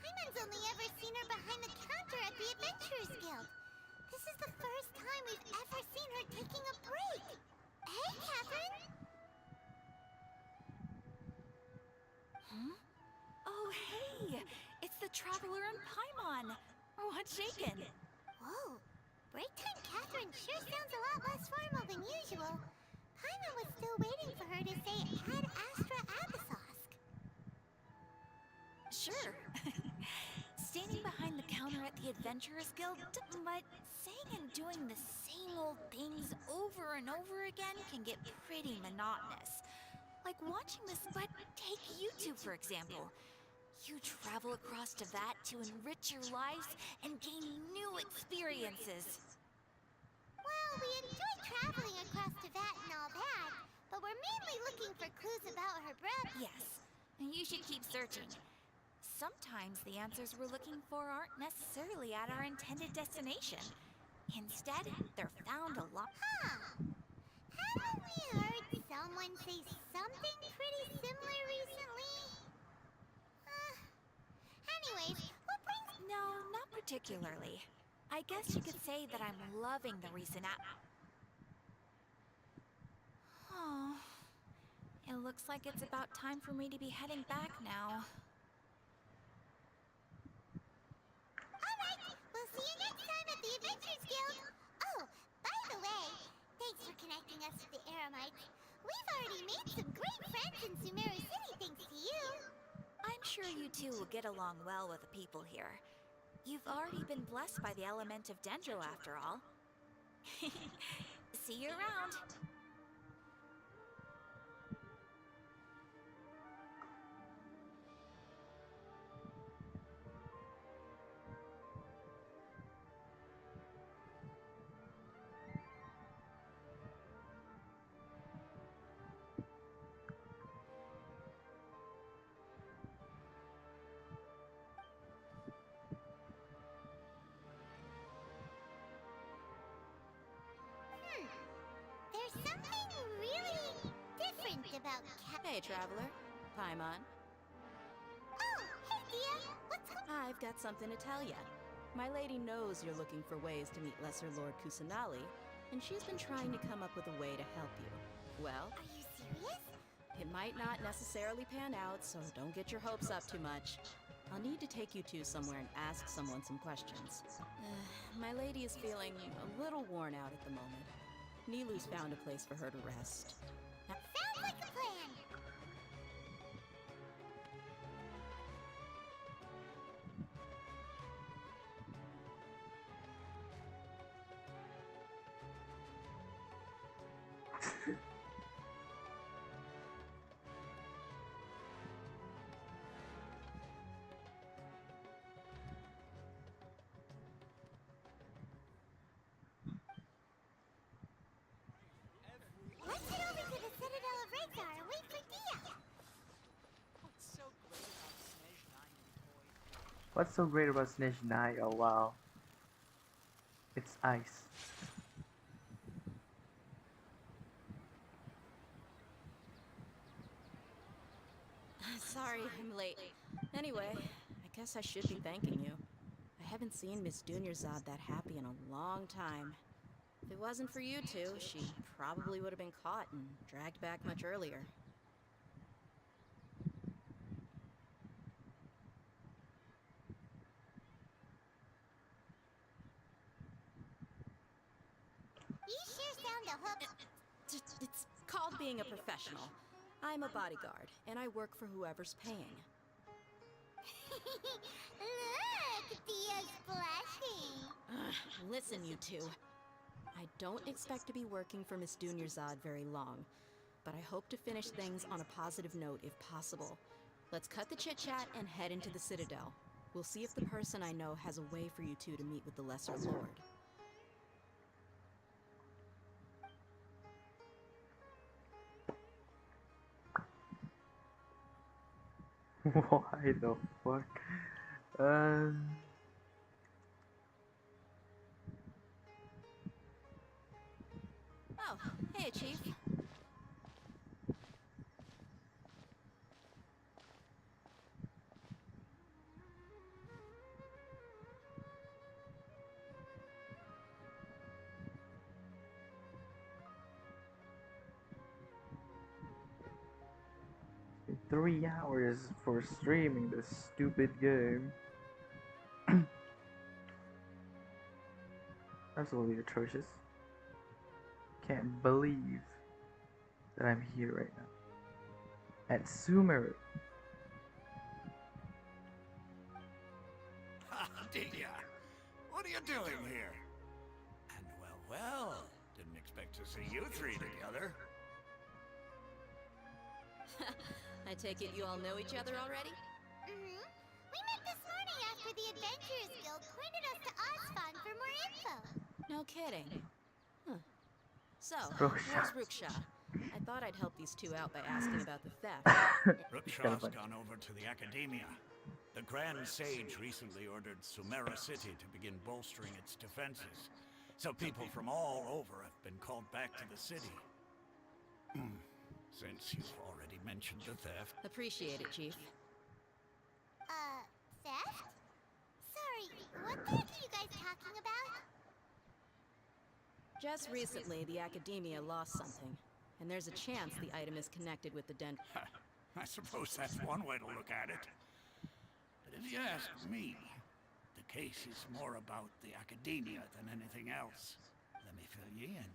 Paimon's only ever seen her behind the counter at the Adventurers Guild. This is the first time we've ever seen her taking a break. Hey, Catherine! Huh? Oh, hey! It's the Traveler and Paimon! What's shaken? Whoa, break time Catherine sure sounds a lot less formal than usual. Paimon was still waiting for her to say Ad Astra Abyssosque. Sure. Standing behind the counter at the Adventurers Guild, but saying and doing the same old things over and over again can get pretty monotonous. Like watching this, but take YouTube for example. You travel across Teyvat to enrich your lives and gain new experiences. Well, we enjoy traveling across Teyvat and all that, but we're mainly looking for clues about her brother. Yes, and you should keep searching. Sometimes the answers we're looking for aren't necessarily at our intended destination. Instead, they're found a lot. Huh. Haven't we heard someone say something pretty similar recently? Anyways, what brings... No, not particularly. I guess you could say that I'm loving the recent Oh, it looks like it's about time for me to be heading back now. Alright, we'll see you next time at the Adventurers Guild. Oh, by the way, thanks for connecting us with the Eremites. We've already made some great friends in Sumeru City thanks to you. I'm sure you two will get along well with the people here. You've already been blessed by the element of Dendro after all. See you around. There's something really different about Hey, Traveler. Paimon. Oh, hey, Dia. What's going on? I've got something to tell ya. My lady knows you're looking for ways to meet Lesser Lord Kusanali, and she's been trying to come up with a way to help you. Well, Are you serious? it might not necessarily pan out, so don't get your hopes up too much. I'll need to take you two somewhere and ask someone some questions. My lady is feeling a little worn out at the moment. Nilu's found a place for her to rest. Sounds like a plan. Let's head over to the Citadel of Rexar and wait for Dia. What's so great about Snezhnaya? Oh wow. It's ice. Sorry, I'm late. Anyway, I guess I should be thanking you. I haven't seen Miss Dunyarzad that happy in a long time. If it wasn't for you two, she probably would have been caught and dragged back much earlier. You sure sound a hook. It's called being a professional. I'm a bodyguard, and I work for whoever's paying. Look, Dia's blushing. Listen, you two. I don't expect to be working for Miss Dunyarzad very long, but I hope to finish things on a positive note if possible. Let's cut the chit-chat and head into the Citadel. We'll see if the person I know has a way for you two to meet with the Lesser Lord. Why the fuck? Oh, hey, Chief. 3 hours for streaming this stupid game. Absolutely atrocious. Can't believe that I'm here right now. At Sumeru. Dia, what are you doing here? And well, didn't expect to see you three together. I take it you all know each other already? Mm-hmm. We met this morning after the Adventurers Guild pointed us to Osfon for more info. No kidding. Huh. So, Ruksha. where's Ruksha? I thought I'd help these two out by asking about the theft. Ruksha's gone over to the Academia. The Grand Sage recently ordered Sumeru City to begin bolstering its defenses. So people from all over have been called back to the city. Since you've already mentioned the theft. Appreciate it, Chief. Theft? Sorry, what the heck are you guys talking about? Just recently, the Academia lost something, and there's a chance the item is connected with the den. I suppose that's one way to look at it. But if you ask me, the case is more about the Academia than anything else. Let me fill you in.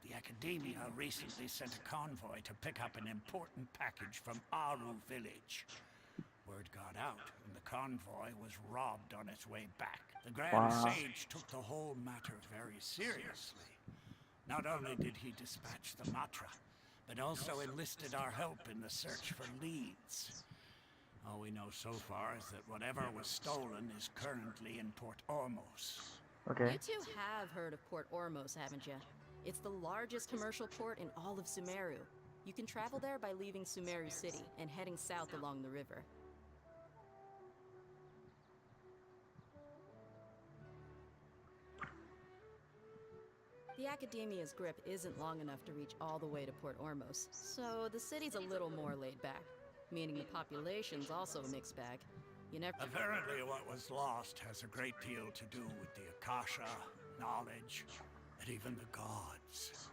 The Academia recently sent a convoy to pick up an important package from Aru village. Word got out, and the convoy was robbed on its way back. The Grand Sage took the whole matter very seriously. Not only did he dispatch the Matra, but also enlisted our help in the search for leads. All we know so far is that whatever was stolen is currently in Port Ormos. Okay. You two have heard of Port Ormos, haven't you? It's the largest commercial port in all of Sumeru. You can travel there by leaving Sumeru City and heading south along the river. The Academia's grip isn't long enough to reach all the way to Port Ormos, so the city's a little more laid back, meaning the population's also a mixed bag. You never... Apparently what was lost has a great deal to do with the Akasha, knowledge, and even the gods.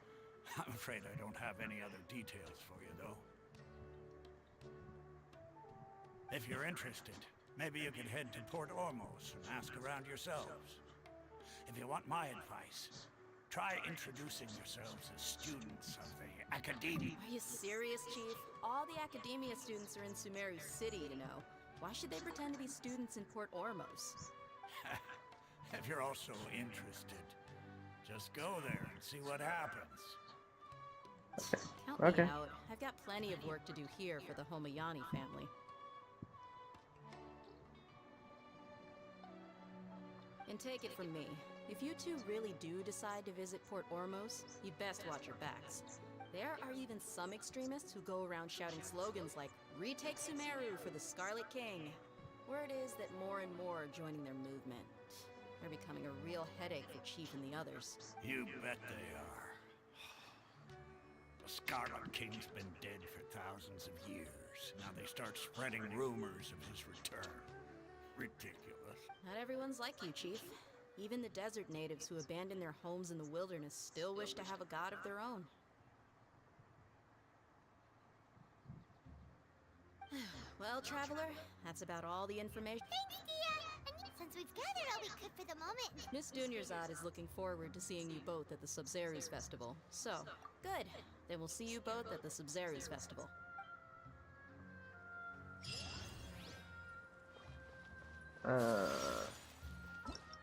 I'm afraid I don't have any other details for you, though. If you're interested, Maybe you could head to Port Ormos and ask around yourselves. If you want my advice, try introducing yourselves as students of the Academia. Are you serious, Chief? All the Academia students are in Sumeru City, you know. Why should they pretend to be students in Port Ormos? If you're also interested, just go there and see what happens. Count Okay. me out. I've got plenty of work to do here for the Homayani family. And take it from me, if you two really do decide to visit Port Ormos, you'd best watch your backs. There are even some extremists who go around shouting slogans like, "Retake Sumeru for the Scarlet King." Word is that more and more are joining their movement. They're becoming a real headache for Chief and the others. You bet they are. The Scarlet King's been dead for thousands of years. Now they start spreading rumors of his return. Ridiculous. Not everyone's like you, Chief. Even the desert natives who abandon their homes in the wilderness still wish to have a god of their own. Well, Traveler, that's about all the information. Thanks, Dia! And since we've gathered all we could for the moment... Miss Dunyarzad is looking forward to seeing you both at the Sub-Zerus Festival. So, good. Then we'll see you both at the Sub-Zerus Festival.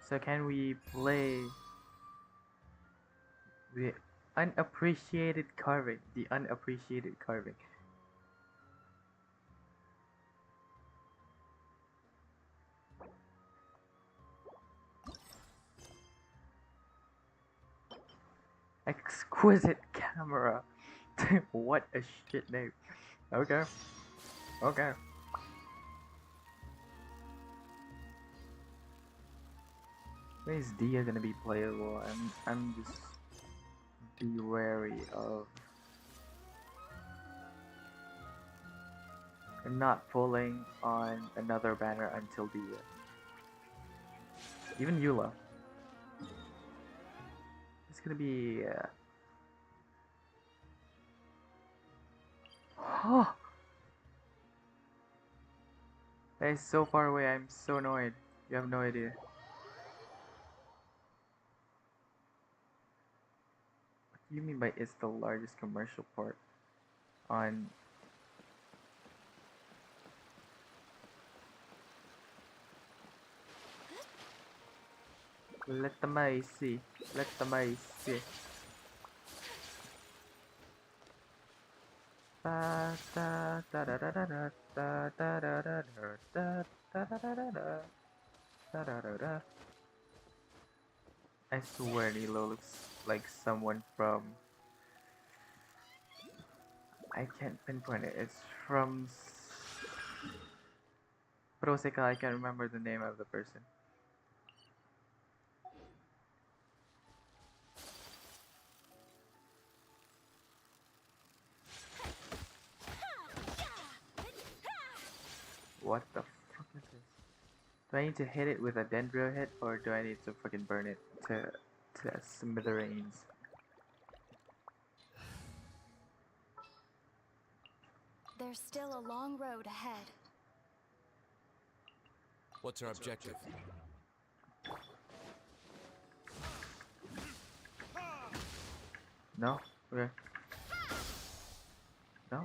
So can we play the unappreciated carving? The unappreciated carving. Exquisite camera. What a shit name. Okay. Okay. When is Dia gonna be playable? I'm just be wary of not pulling on another banner until Dia. Even Eula. It's gonna be oh, that is so far away. I'm so annoyed. You have no idea. What do you mean by it's the largest commercial port on? Let the mice see. Let the mice see. Da da da da da da da da da da da da da da da da. I swear Nilo looks like someone from... I can't pinpoint it. It's from Proseka. I can't remember the name of the person. What the fuck is this? Do I need to hit it with a dendro hit, or do I need to fucking burn it to smithereens? There's still a long road ahead. What's our objective? No? Okay. No?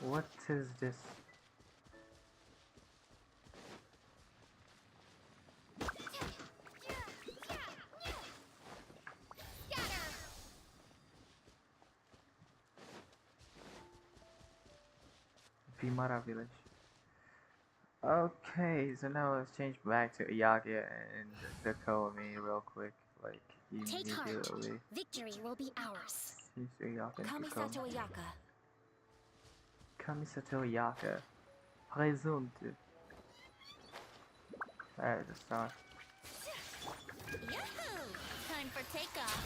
What is this? Vimara village. Okay, so now let's change back to Iyake and the Komi real quick, like Take heart. immediately. Victory will be ours. Change to Iyake and Kamisato Komi. Iyaka. Kamisato Iyake. Présente. Alright, let's start. Yahoo! Time for takeoff.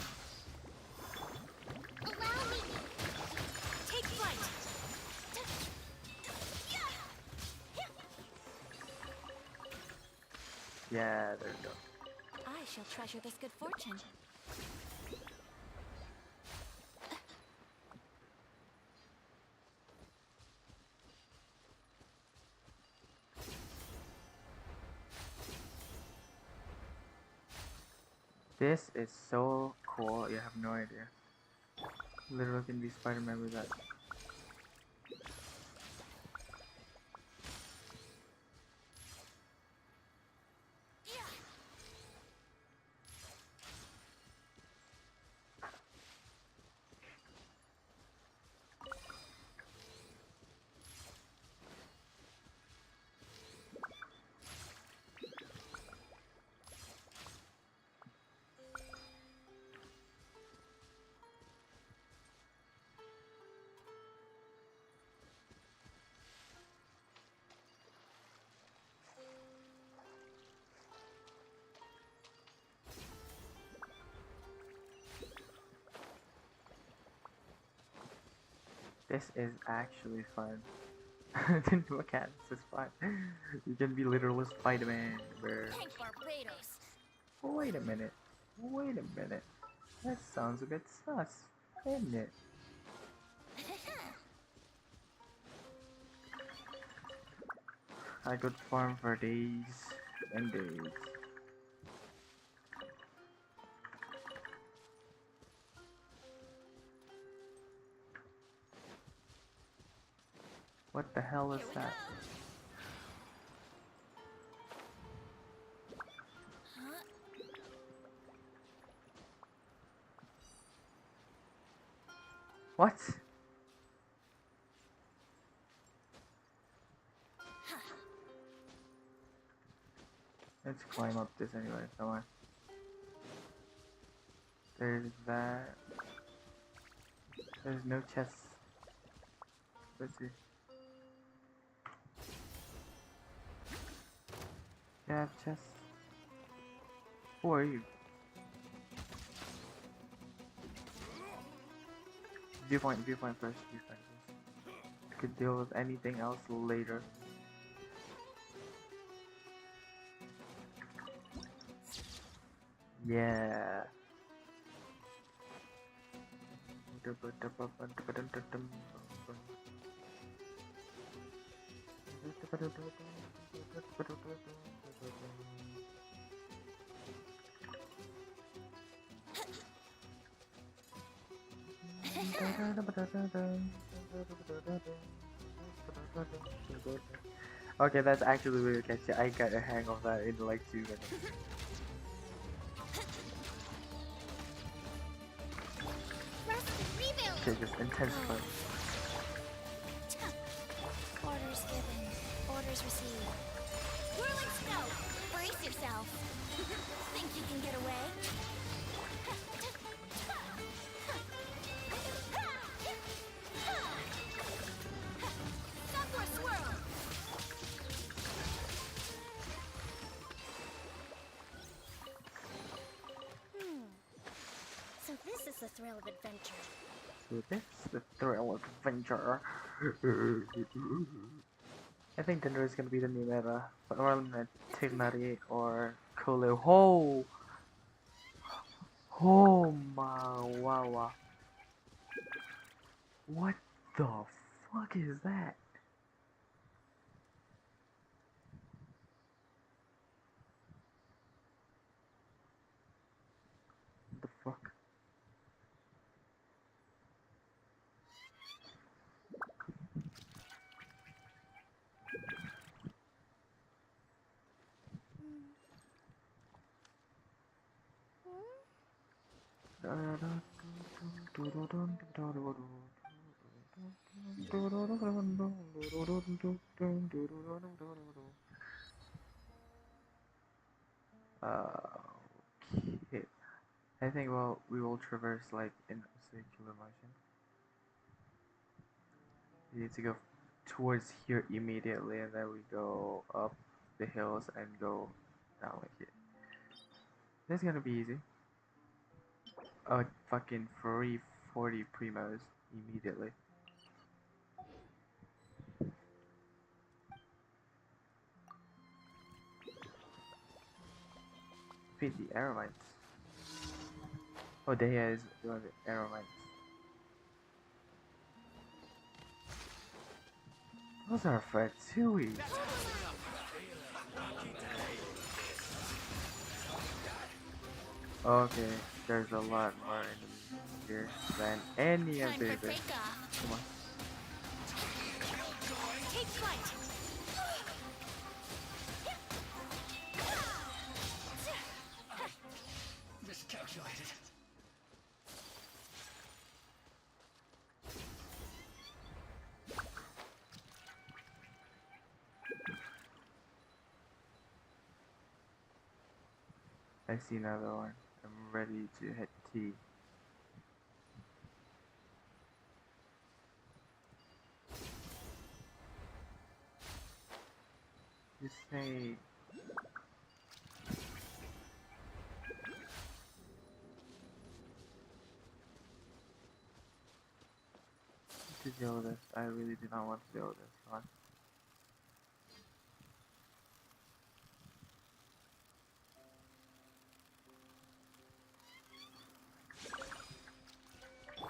Allow me. Take flight. Yeah, there we go. I shall treasure this good fortune. This is so cool. You have no idea. Literally can be Spider-Man with that. This is actually fun. The mechanics is fun. You can be literal Spider-Man, bro. Barbados. Wait a minute. Wait a minute. That sounds a bit sus, isn't it? I could farm for days and days. What the hell is that? What? Let's climb up this anyway, come on. There's that. There's no chest. Let's see. Yeah, chest. Who are you? Viewpoint first, viewpoint first. Could deal with anything else later. Yeah. Okay, that's actually really catchy. I got a hang of that in like 2 minutes. Okay, just intense fun. Orders given. Orders received. Whirling snow! Brace yourself! Think you can get away? Subway swirl! So this is the thrill of adventure. So that's the thrill of adventure. I think Tinder is gonna be the new meta. But normally tignari or Kolo. Oh! Oh my wow. What the fuck is that? What the fuck? Okay. I think we will traverse like in a circular motion. We need to go towards here immediately, and then we go up the hills and go down like here. This is gonna be easy. Oh, fucking free 40 primos immediately. Feed the arrow mines. Oh, Daya is doing the arrow mines. Those are Fatsui. Okay, there's a lot more enemies here than any of Time the for others. break-off. Come on. Take flight. Miscalculated. I see another one. I'm ready to hit T. Just say to deal with this. I really do not want to deal with this. Come on.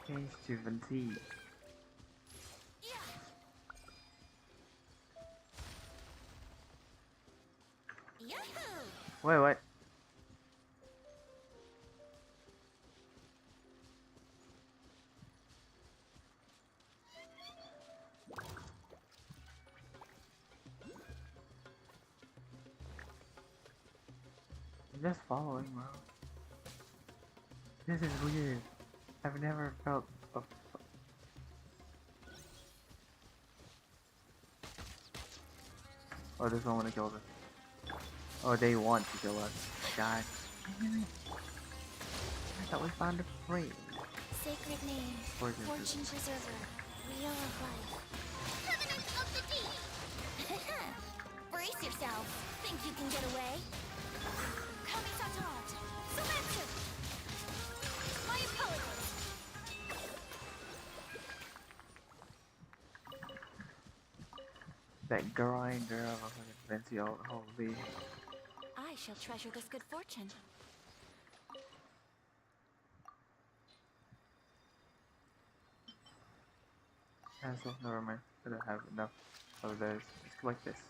Change to Venti. Yahoo! Wait, what? I'm just following, bro. This is weird. I've never felt a oh, this one wanna kill us. Oh, they want to kill us. God. I thought we found a frame. Sacred name. Fortune Fortune preserver. Wheel of life. Covenant of the deep. Brace yourself. Think you can get away? Kami-Satot. Sematsu. My apologies. That grinder of a fucking fancy old holy. I shall treasure this good fortune. Cancel, never mind. I don't have enough of those. Let's collect this.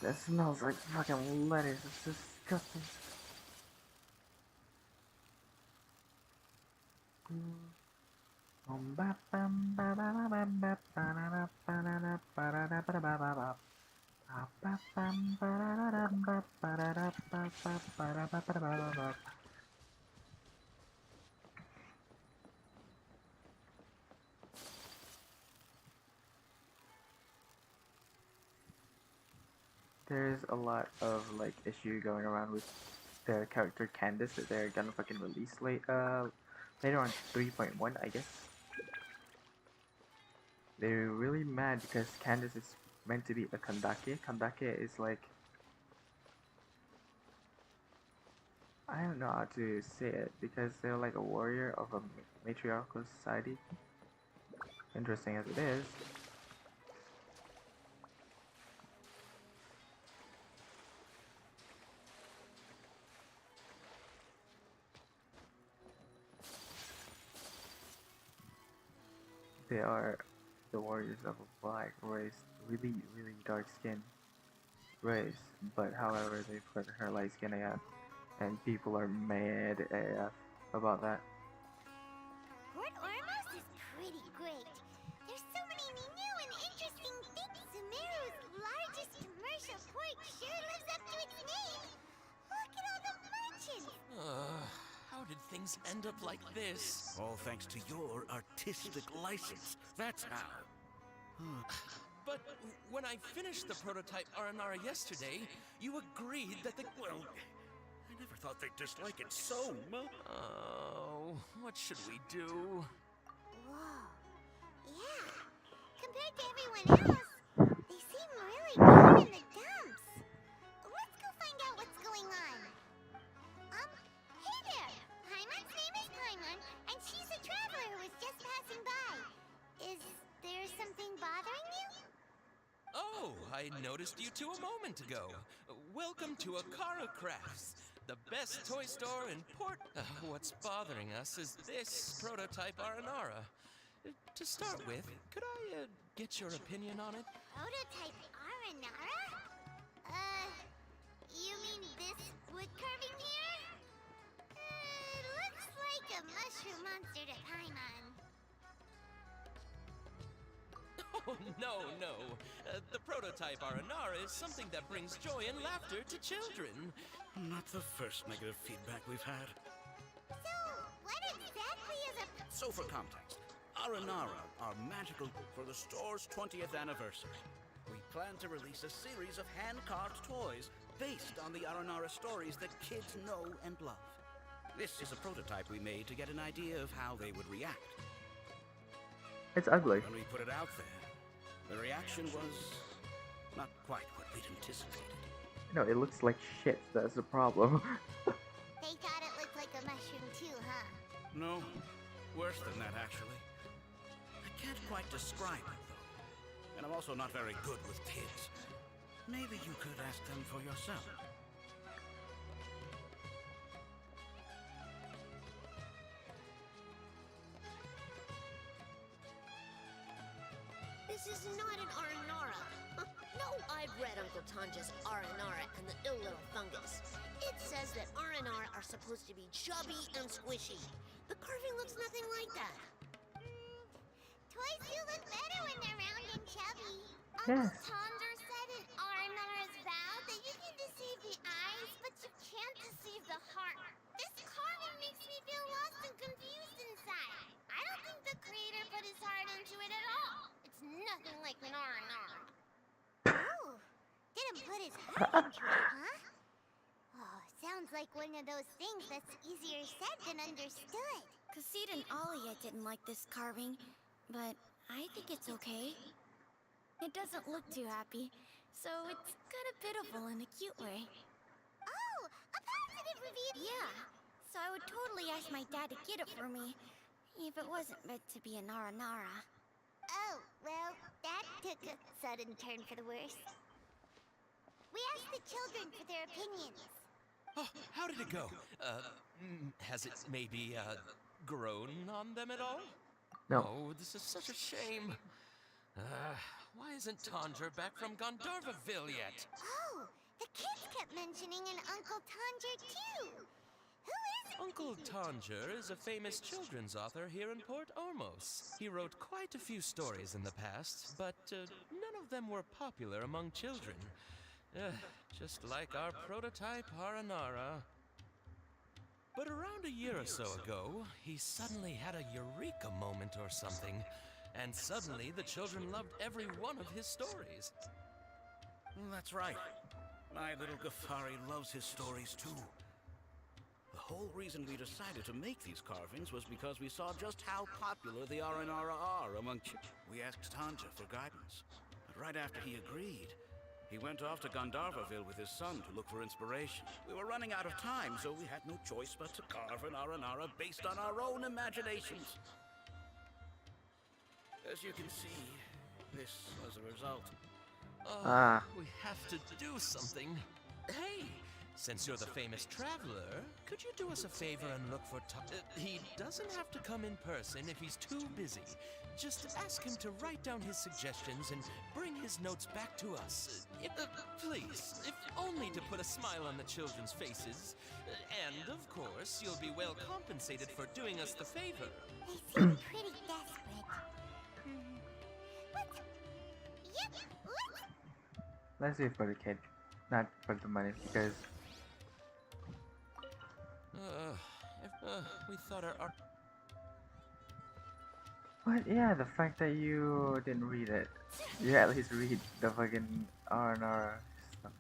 That smells like fucking lettuce. It's disgusting. There's a lot of like issue going around with the character Candace that they're gonna fucking release later on 3.1, I guess. They're really mad because Candace is meant to be a Kandake. Kandake is like, I don't know how to say it because they're like a warrior of a matriarchal society. Interesting as it is. They are the warriors of a black race, really dark skin race, but however they put her light skin AF, and people are mad AF about that. Port Ormos is pretty great. There's so many new and interesting things. Sumeru's largest commercial port sure lives up to its name. Look at all the merchants. How did things end up like this? All thanks to your artistic license. That's how. But when I finished the prototype Aranara yesterday, you agreed that the... Well, I never thought they'd dislike it so much. Oh, what should we do? Whoa. Yeah. Compared to everyone else, they seem really down in the dumps. Let's go find out what's going on. Hey there. Paimon's name is Paimon, and she's a traveler who was just passing by. Is there something bothering you? Oh, I noticed you two a moment ago. Welcome to Akara Crafts, the best toy store in Port... what's bothering us is this prototype Aranara. To start with, could I get your opinion on it? Prototype Aranara? You mean this wood carving here? a mushroom monster to climb on. Oh, no, no. The prototype Aranara is something that brings joy and laughter to children. Not the first negative feedback we've had. So, what exactly is a... So for context, Aranara are magical for the store's 20th anniversary. We plan to release a series of hand-carved toys based on the Aranara stories that kids know and love. This is a prototype we made to get an idea of how they would react. It's ugly. When we put it out there, the reaction was not quite what we'd anticipated. No, it looks like shit. That's the problem. They thought it looked like a mushroom too, huh? No, worse than that, actually. I can't quite describe it, though. And I'm also not very good with kids. Maybe you could ask them for yourself. This is not an Aranara. No, I've read Uncle Tanja's Aranara and the ill little fungus. It says that Aranara are supposed to be chubby and squishy. The carving looks nothing like that. Toys do look better when they're round and chubby. Yes. Uncle Tonder said in Aranara's vow that you can deceive the eyes, but you can't deceive the heart. This carving makes me feel lost and confused inside. I don't think the creator put his heart into it at all. It's nothing like an Aranara. Oh, didn't put his heart into it, huh? Oh, sounds like one of those things that's easier said than understood. Kassid and Alia didn't like this carving, but I think it's okay. It doesn't look too happy, so it's kind of pitiful in a cute way. Oh, a positive review! Yeah, so I would totally ask my dad to get it for me, if it wasn't meant to be an Aranara. Oh, well, that took a sudden turn for the worse. We asked the children for their opinions. Oh, how did it go? Has it maybe, grown on them at all? No. Oh, this is such a shame. Why isn't Tanger back from Gandharvaville yet? Oh, the kids kept mentioning an Uncle Tanger too. Who is it? Uncle Tanger is a famous children's author here in Port Ormos. He wrote quite a few stories in the past, but none of them were popular among children. Just like our prototype Aranara. But around a year or so ago, he suddenly had a eureka moment or something. And suddenly, the children loved every one of his stories. That's right. My little Ghaffari loves his stories too. The whole reason we decided to make these carvings was because we saw just how popular the Aranara are among We asked Tanja for guidance, but right after he agreed, he went off to Gandharvaville with his son to look for inspiration. We were running out of time, so we had no choice but to carve an Aranara based on our own imaginations. As you can see, this was a result. We have to do something. Hey, since you're the famous traveler, could you do us a favor and look for he doesn't have to come in person if he's too busy. Just ask him to write down his suggestions and bring his notes back to us. Please, if only to put a smile on the children's faces. And, of course, you'll be well compensated for doing us the favor. They seem pretty desperate. Yep, Let's do it for the kid, not for the money, because we thought our But yeah, the fact that you didn't read it, you at least read the fucking R&R stuff.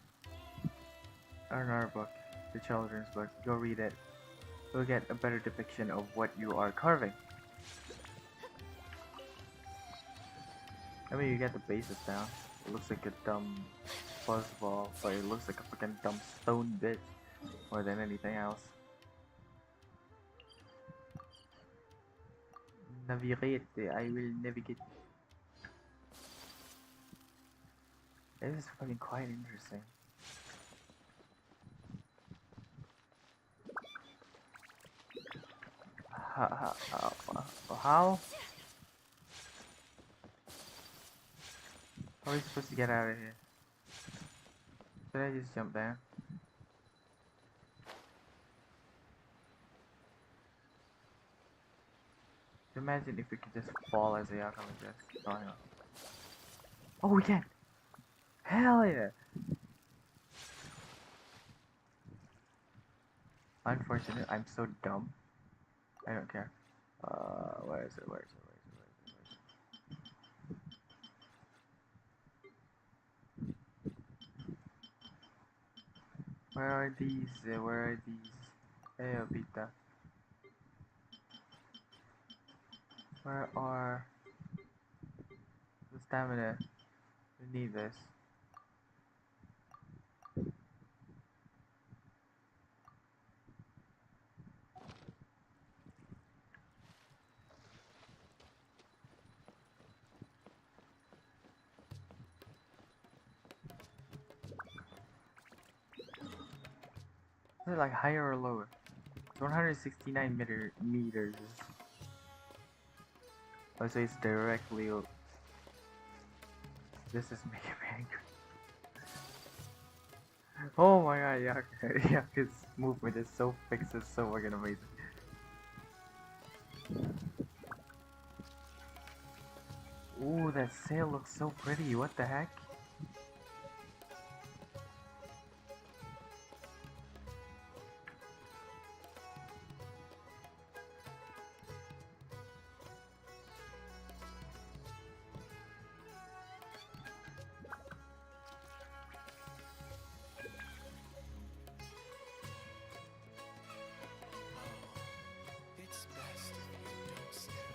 R&R book, the children's book. Go read it. You'll get a better depiction of what you are carving. I mean, you get the basis down. It looks like a dumb fuzzball, but it looks like a fucking dumb stone bit more than anything else. Navigate, I will navigate. This is fucking quite interesting. How? How are we supposed to get out of here? Should I just jump down? Imagine if we could just fall as a Yakama just. Oh, no. Oh, we can! Hell yeah! Unfortunately, I'm so dumb. I don't care. Where is it? Where is it? Where is it? Where is it? Where are these? Where are these? Hey, Obita. Where are the stamina? We need this. Is it like higher or lower? 169 meters. Oh, so it's directly. This is making me angry. Oh my god, Yaku's movement is so fixed, it's so fucking amazing. Ooh, that sail looks so pretty, what the heck?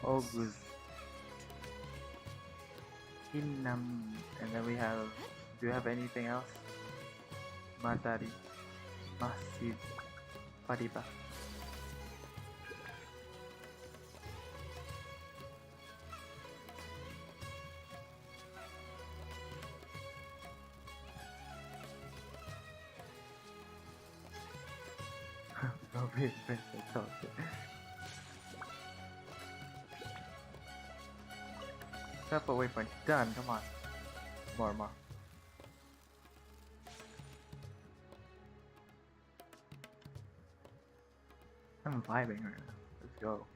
August. Hinam. And then we have. Do you have anything else? Matari. Masjid. Pariba. No, wait, Step away from done, come on. More. I'm vibing right now. Let's go.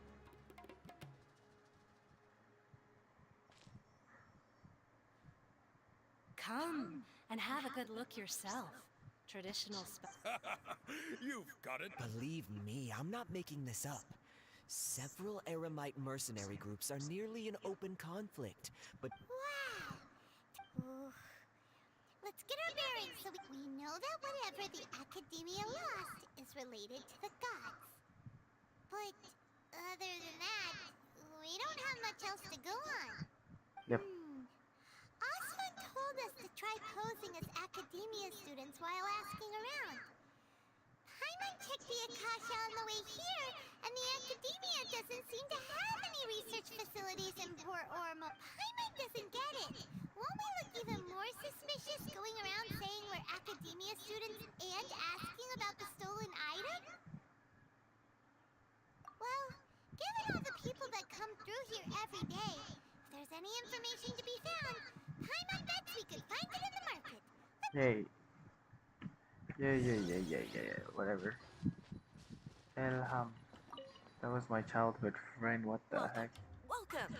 Come and have a good look yourself. Traditional You've got it. Believe me, I'm not making this up. Several Eremite mercenary groups are nearly in open conflict, but... Wow! Ooh. Let's get our bearings so we know that whatever the Academia lost is related to the gods. But other than that, we don't have much else to go on. Yep. Osman told us to try posing as Academia students while asking around. Paimon checked the Akasha on the way here, and the Academia doesn't seem to have any research facilities in Port Ormo. Paimon doesn't get it. Won't we look even more suspicious going around saying we're Academia students and asking about the stolen item? Well, given all the people that come through here every day, if there's any information to be found, Paimon bets we could find it in the market. Yay. Yeah, whatever. Elham. That was my childhood friend, what the heck? Welcome.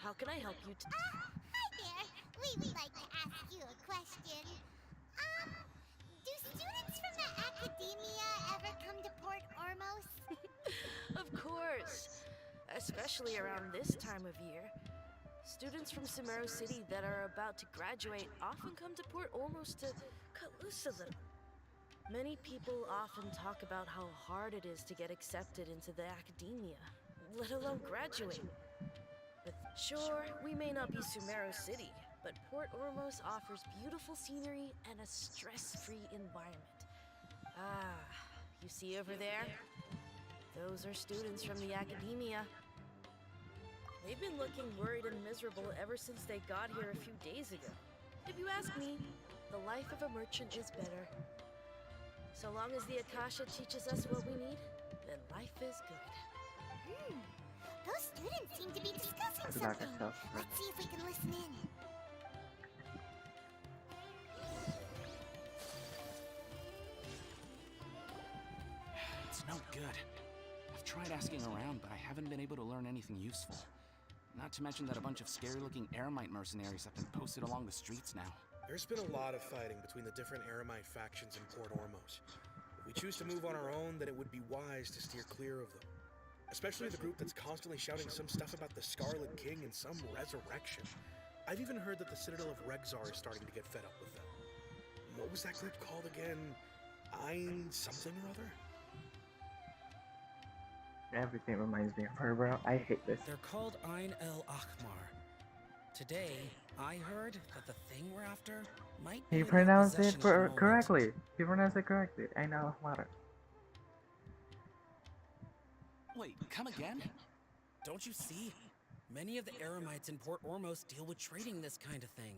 How can I help you? Hi there. We would like to ask you a question. Do students from the Academia ever come to Port Ormos? Of course. Especially around this time of year. Students from Sumeru City that are about to graduate often come to Port Ormos to cut loose a little. Many people often talk about how hard it is to get accepted into the Academia, let alone graduate. But sure, we may not be Sumeru City, but Port Ormos offers beautiful scenery and a stress-free environment. You see over there? Those are students from the Academia. They've been looking worried and miserable ever since they got here a few days ago. If you ask me, the life of a merchant is better. So long as the Akasha teaches us what we need, then life is good. Those students seem to be discussing something. Let's see if we can listen in. It's no good. I've tried asking around, but I haven't been able to learn anything useful. Not to mention that a bunch of scary-looking Eremite mercenaries have been posted along the streets now. There's been a lot of fighting between the different Eremite factions in Port Ormos. If we choose to move on our own, then it would be wise to steer clear of them. Especially the group that's constantly shouting some stuff about the Scarlet King and some resurrection. I've even heard that the Citadel of Rexar is starting to get fed up with them. What was that group called again? Ein something or other? Everything reminds me of her, bro. I hate this. They're called Ein El Akhmar. Today, I heard that the thing we're after might be He in their pronounced it possession at the moment. correctly. He pronounced it correctly. I know what it. Wait, come again? Don't you see? Many of the Eremites in Port Ormos deal with trading this kind of thing.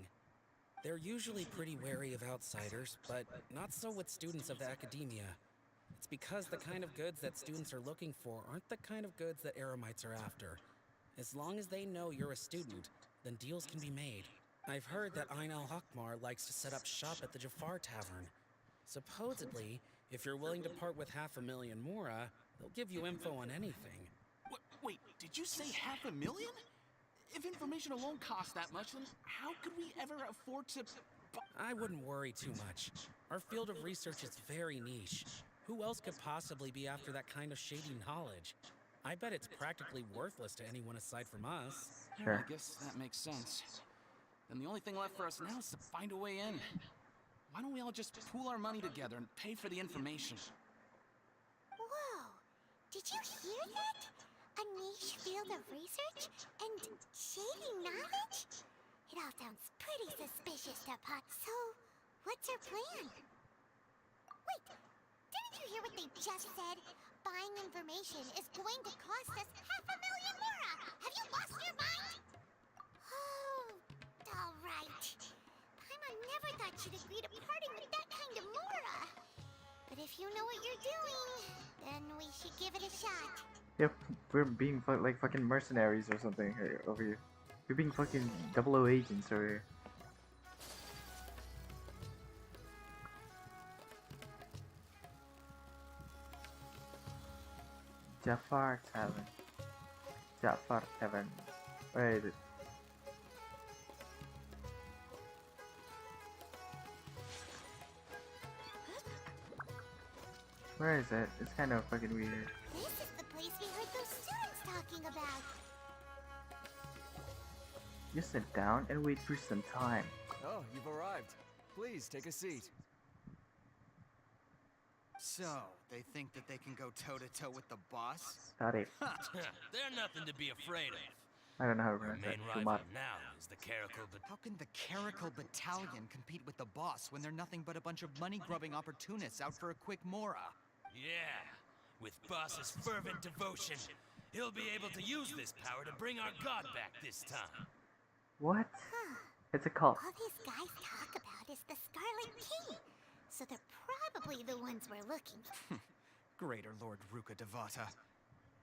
They're usually pretty wary of outsiders, but not so with students of the academia. It's because the kind of goods that students are looking for aren't the kind of goods that Eremites are after. As long as they know you're a student, then deals can be made. I've heard that Ein El Hakmar likes to set up shop at the Jafar Tavern. Supposedly, if you're willing to part with 500,000 mora, they'll give you info on anything. Wait, did you say 500,000? If information alone costs that much, then how could we ever afford to... I wouldn't worry too much. Our field of research is very niche. Who else could possibly be after that kind of shady knowledge? I bet it's practically worthless to anyone aside from us. Sure. I guess that makes sense. Then the only thing left for us now is to find a way in. Why don't we all just pool our money together and pay for the information? Whoa! Did you hear that? A niche field of research and shady knowledge? It all sounds pretty suspicious to Pot. So, what's our plan? Wait, didn't you hear what they just said? Buying information is going to cost us 500,000 mora! Have you lost your mind? Oh, alright. Paimon never thought she'd agree to parting with that kind of mora. But if you know what you're doing, then we should give it a shot. Yep, we're being like fucking mercenaries or something here, over here. We're being fucking 00 agents over here. Jafar Tavern. Jafar Tavern. Where is it? Where is it? It's kind of fucking weird. This is the place we heard those students talking about. Just sit down and wait for some time. Oh, you've arrived. Please take a seat. So, they think that they can go toe-to-toe with the boss? Howdy. They're nothing to be afraid of. I don't know how to Our pronounce that. main rival now is the Caracal How can the Caracal Battalion compete with the boss when they're nothing but a bunch of money-grubbing opportunists out for a quick mora? Yeah, with Boss's fervent devotion, he'll be able to use this power to bring our god back this time. What? It's a cult. All these guys talk about is the Scarlet King. So they're probably the ones we're looking for. Greater Lord Ruka Devata.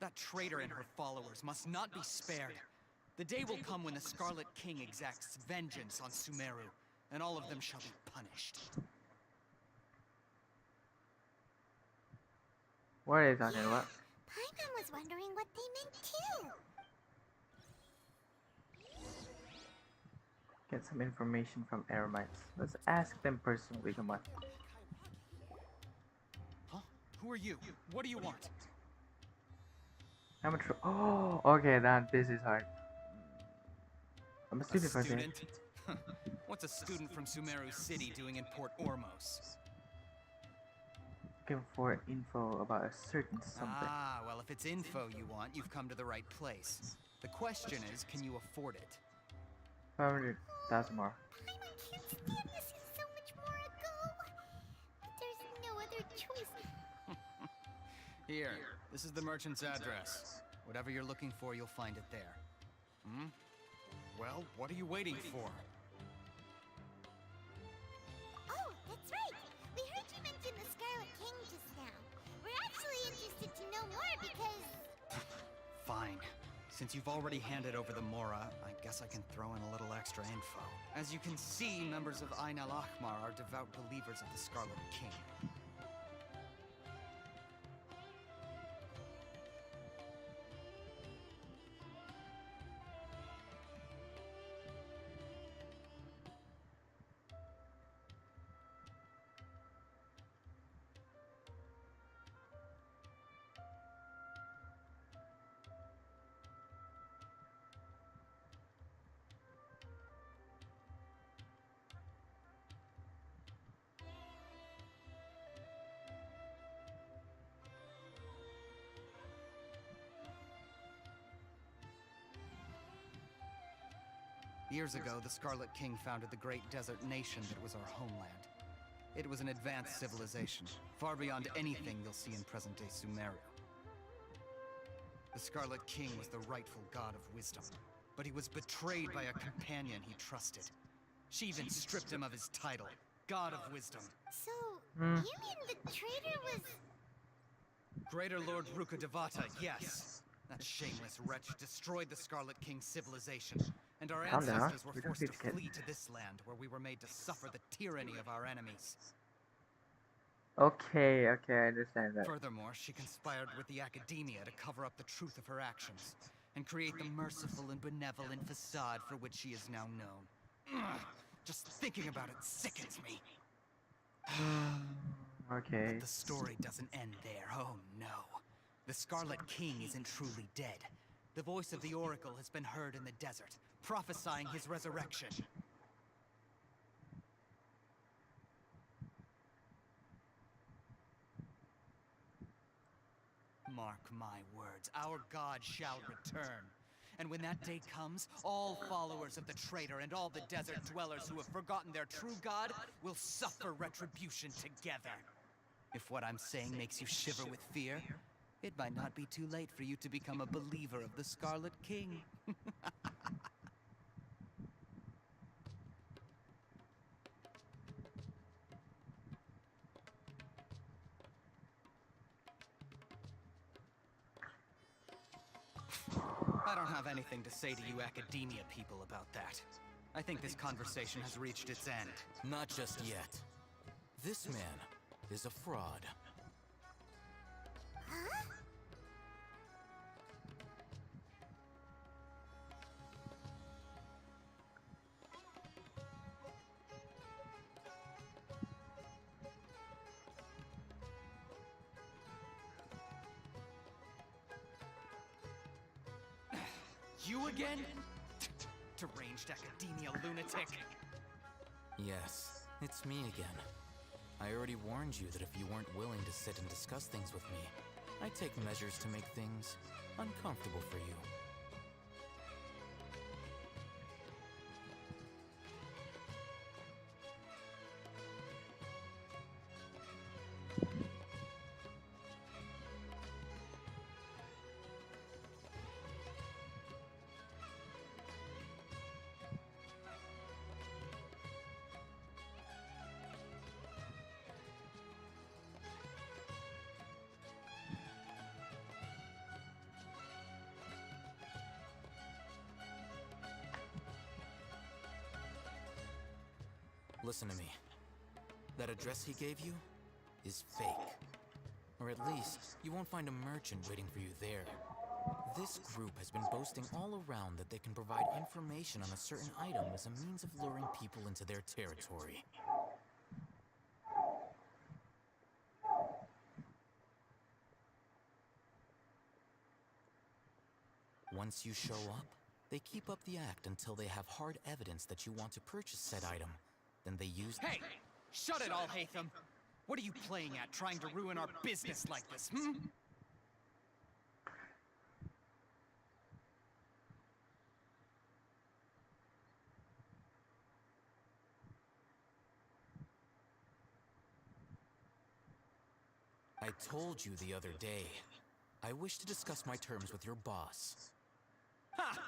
That traitor and her followers must not be spared. The day will come when the Scarlet King exacts vengeance on Sumeru, and all of them shall be punished. What are you talking about? Paimon was wondering what they meant too. Get some information from Eremites. Let's ask them personally. Come on. Huh? Who are you? What do you want? I'm a oh, okay, then this is hard. I'm a student, A student? What's a student from Sumeru City doing in Port Ormos? Looking for info about a certain something. Ah, well, if it's info you want, you've come to the right place. The question is, can you afford it? 500,000 more. Paimon can't stand this is so much more ago. But there's no other choice. Here, this is the merchant's address. Whatever you're looking for, you'll find it there. Hmm? Well, what are you waiting for? Oh, that's right. We heard you mention the Scarlet King just now. We're actually interested to know more because... Fine. Since you've already handed over the Mora, I guess I can throw in a little extra info. As you can see, members of Ein Al Akhmar are devout believers of the Scarlet King. Years ago, the Scarlet King founded the great desert nation that was our homeland. It was an advanced civilization, far beyond anything you'll see in present-day Sumeru. The Scarlet King was the rightful god of wisdom, but he was betrayed by a companion he trusted. She even stripped him of his title, God of Wisdom. So, you mean the traitor was... Greater Lord Ruka Devata, yes. That shameless wretch destroyed the Scarlet King's civilization, and our Calm down. ancestors were We don't forced need to to get- flee to this land, where we were made to suffer the tyranny of our enemies. Okay, okay, I understand that. Furthermore, she conspired with the Academia to cover up the truth of her actions, and create the merciful and benevolent facade for which she is now known. Ugh, just thinking about it sickens me. Okay. But the story doesn't end there, oh no. The Scarlet King isn't truly dead. The voice of the Oracle has been heard in the desert, prophesying his resurrection. Mark my words, our god shall return. And when that day comes, all followers of the traitor and all the desert dwellers who have forgotten their true god will suffer retribution together. If what I'm saying makes you shiver with fear, it might not be too late for you to become a believer of the Scarlet King. I don't have anything to say to you Academia people about that. I think this conversation has reached its end. Not just yet. This man is a fraud. Huh? You again? Deranged Academia lunatic. Yes, it's me again. I already warned you that if you weren't willing to sit and discuss things with me, I'd take measures to make things uncomfortable for you. Listen to me. That address he gave you is fake. Or at least, you won't find a merchant waiting for you there. This group has been boasting all around that they can provide information on a certain item as a means of luring people into their territory. Once you show up, they keep up the act until they have hard evidence that you want to purchase said item. Then they use— Hey! Shut it all, Hatham! What are you playing at, trying to ruin our business like this, hmm? I told you the other day. I wish to discuss my terms with your boss. Ha!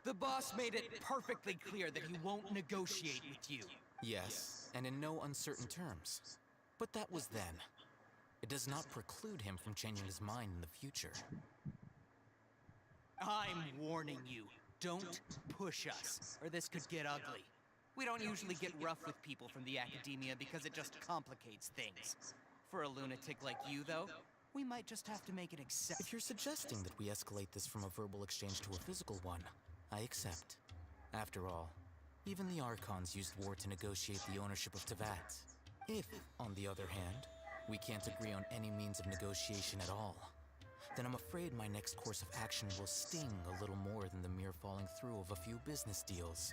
The boss made it perfectly clear that he won't negotiate with you. Yes, and in no uncertain terms. But that was then. It does not preclude him from changing his mind in the future. I'm warning you. Don't push us, or this could get ugly. We don't usually get rough with people from the Academia because it just complicates things. For a lunatic like you, though, we might just have to make an exception. If you're suggesting that we escalate this from a verbal exchange to a physical one, I accept. After all, even the Archons used war to negotiate the ownership of Teyvat. If, on the other hand, we can't agree on any means of negotiation at all, then I'm afraid my next course of action will sting a little more than the mere falling through of a few business deals.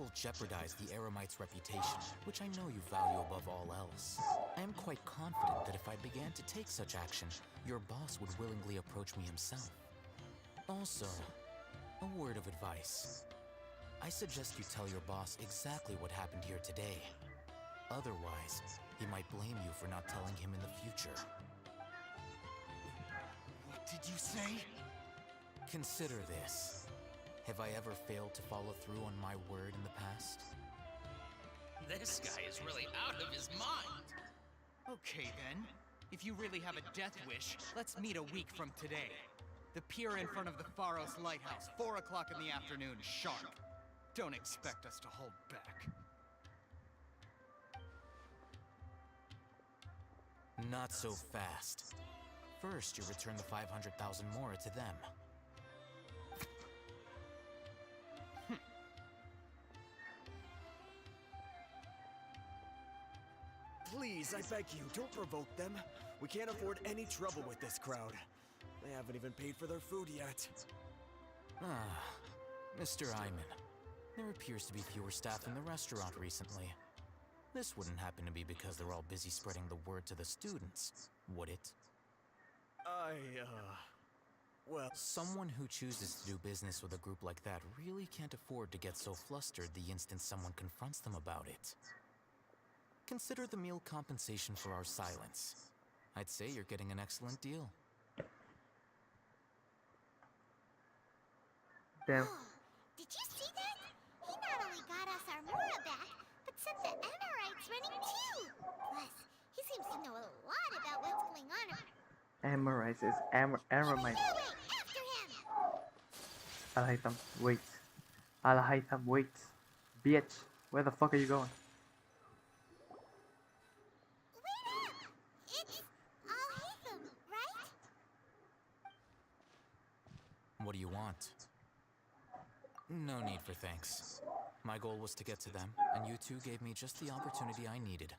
will jeopardize the Eremite's reputation, which I know you value above all else. I am quite confident that if I began to take such action, your boss would willingly approach me himself. Also, a word of advice. I suggest you tell your boss exactly what happened here today. Otherwise, he might blame you for not telling him in the future. What did you say? Consider this. Have I ever failed to follow through on my word in the past? This guy is really out of his mind. Okay then. If you really have a death wish, let's meet a week from today. The pier in front of the Pharos Lighthouse, 4 o'clock in the afternoon, sharp. Don't expect us to hold back. Not so fast. First, you return the 500,000 mora to them. Please, I beg you, don't provoke them. We can't afford any trouble with this crowd. They haven't even paid for their food yet. Ah, Mr. Iman. There appears to be fewer staff in the restaurant recently. This wouldn't happen to be because they're all busy spreading the word to the students, would it? Well... Someone who chooses to do business with a group like that really can't afford to get so flustered the instant someone confronts them about it. Consider the meal compensation for our silence. I'd say you're getting an excellent deal. Damn. Did you see that? He not only got us our Mora back, but sent the Amorites running too. Plus, he seems to know a lot about what's going on. Amorites is Aramite. After him! Alhaitam, wait. Alhaitam, wait. Bitch, where the fuck are you going? Wait up! It's Alhaitham, right? What do you want? No need for thanks. My goal was to get to them, and you two gave me just the opportunity I needed.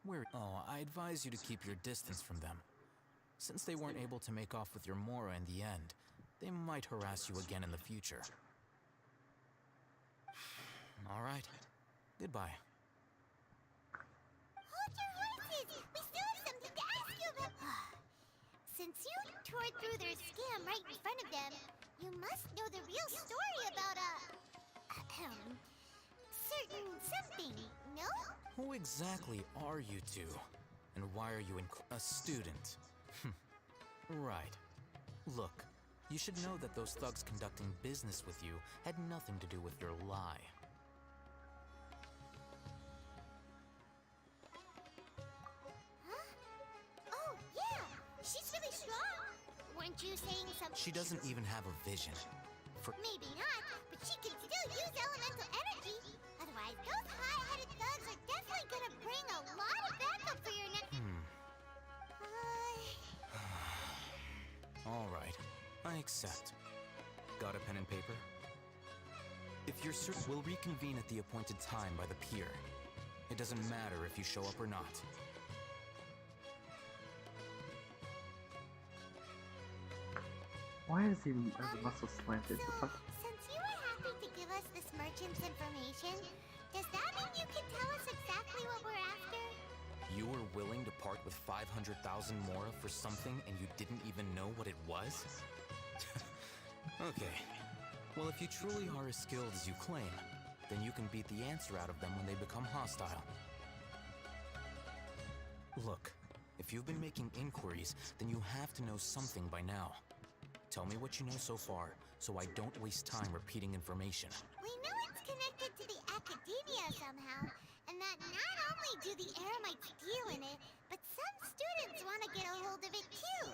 I advise you to keep your distance from them. Since they weren't able to make off with your Mora in the end, they might harass you again in the future. All right. Goodbye. Hold your horses! We still have something to ask you about. Since you tore through their scam right in front of them, you must know the real story about certain something, no? Who exactly are you two? And why are you a student? Right. Look, you should know that those thugs conducting business with you had nothing to do with your lie. Huh? Oh, yeah! She's really strong! Weren't you saying something? She doesn't even have a vision. Maybe not, but she can still use elemental energy. Otherwise, those high-headed thugs are definitely gonna bring a lot of backup for your next... All right, I accept. Got a pen and paper? If you're certain, we'll reconvene at the appointed time by the pier. It doesn't matter if you show up or not. Why is he muscle slanted? So, since you were happy to give us this merchant's information, does that mean you can tell us exactly what we're after? You were willing to part with 500,000 mora for something and you didn't even know what it was? Okay. Well, if you truly are as skilled as you claim, then you can beat the answer out of them when they become hostile. Look, if you've been making inquiries, then you have to know something by now. Tell me what you know so far, so I don't waste time repeating information. We know it's connected to the Academia somehow, and that not only do the Eremites deal in it, but some students want to get a hold of it too.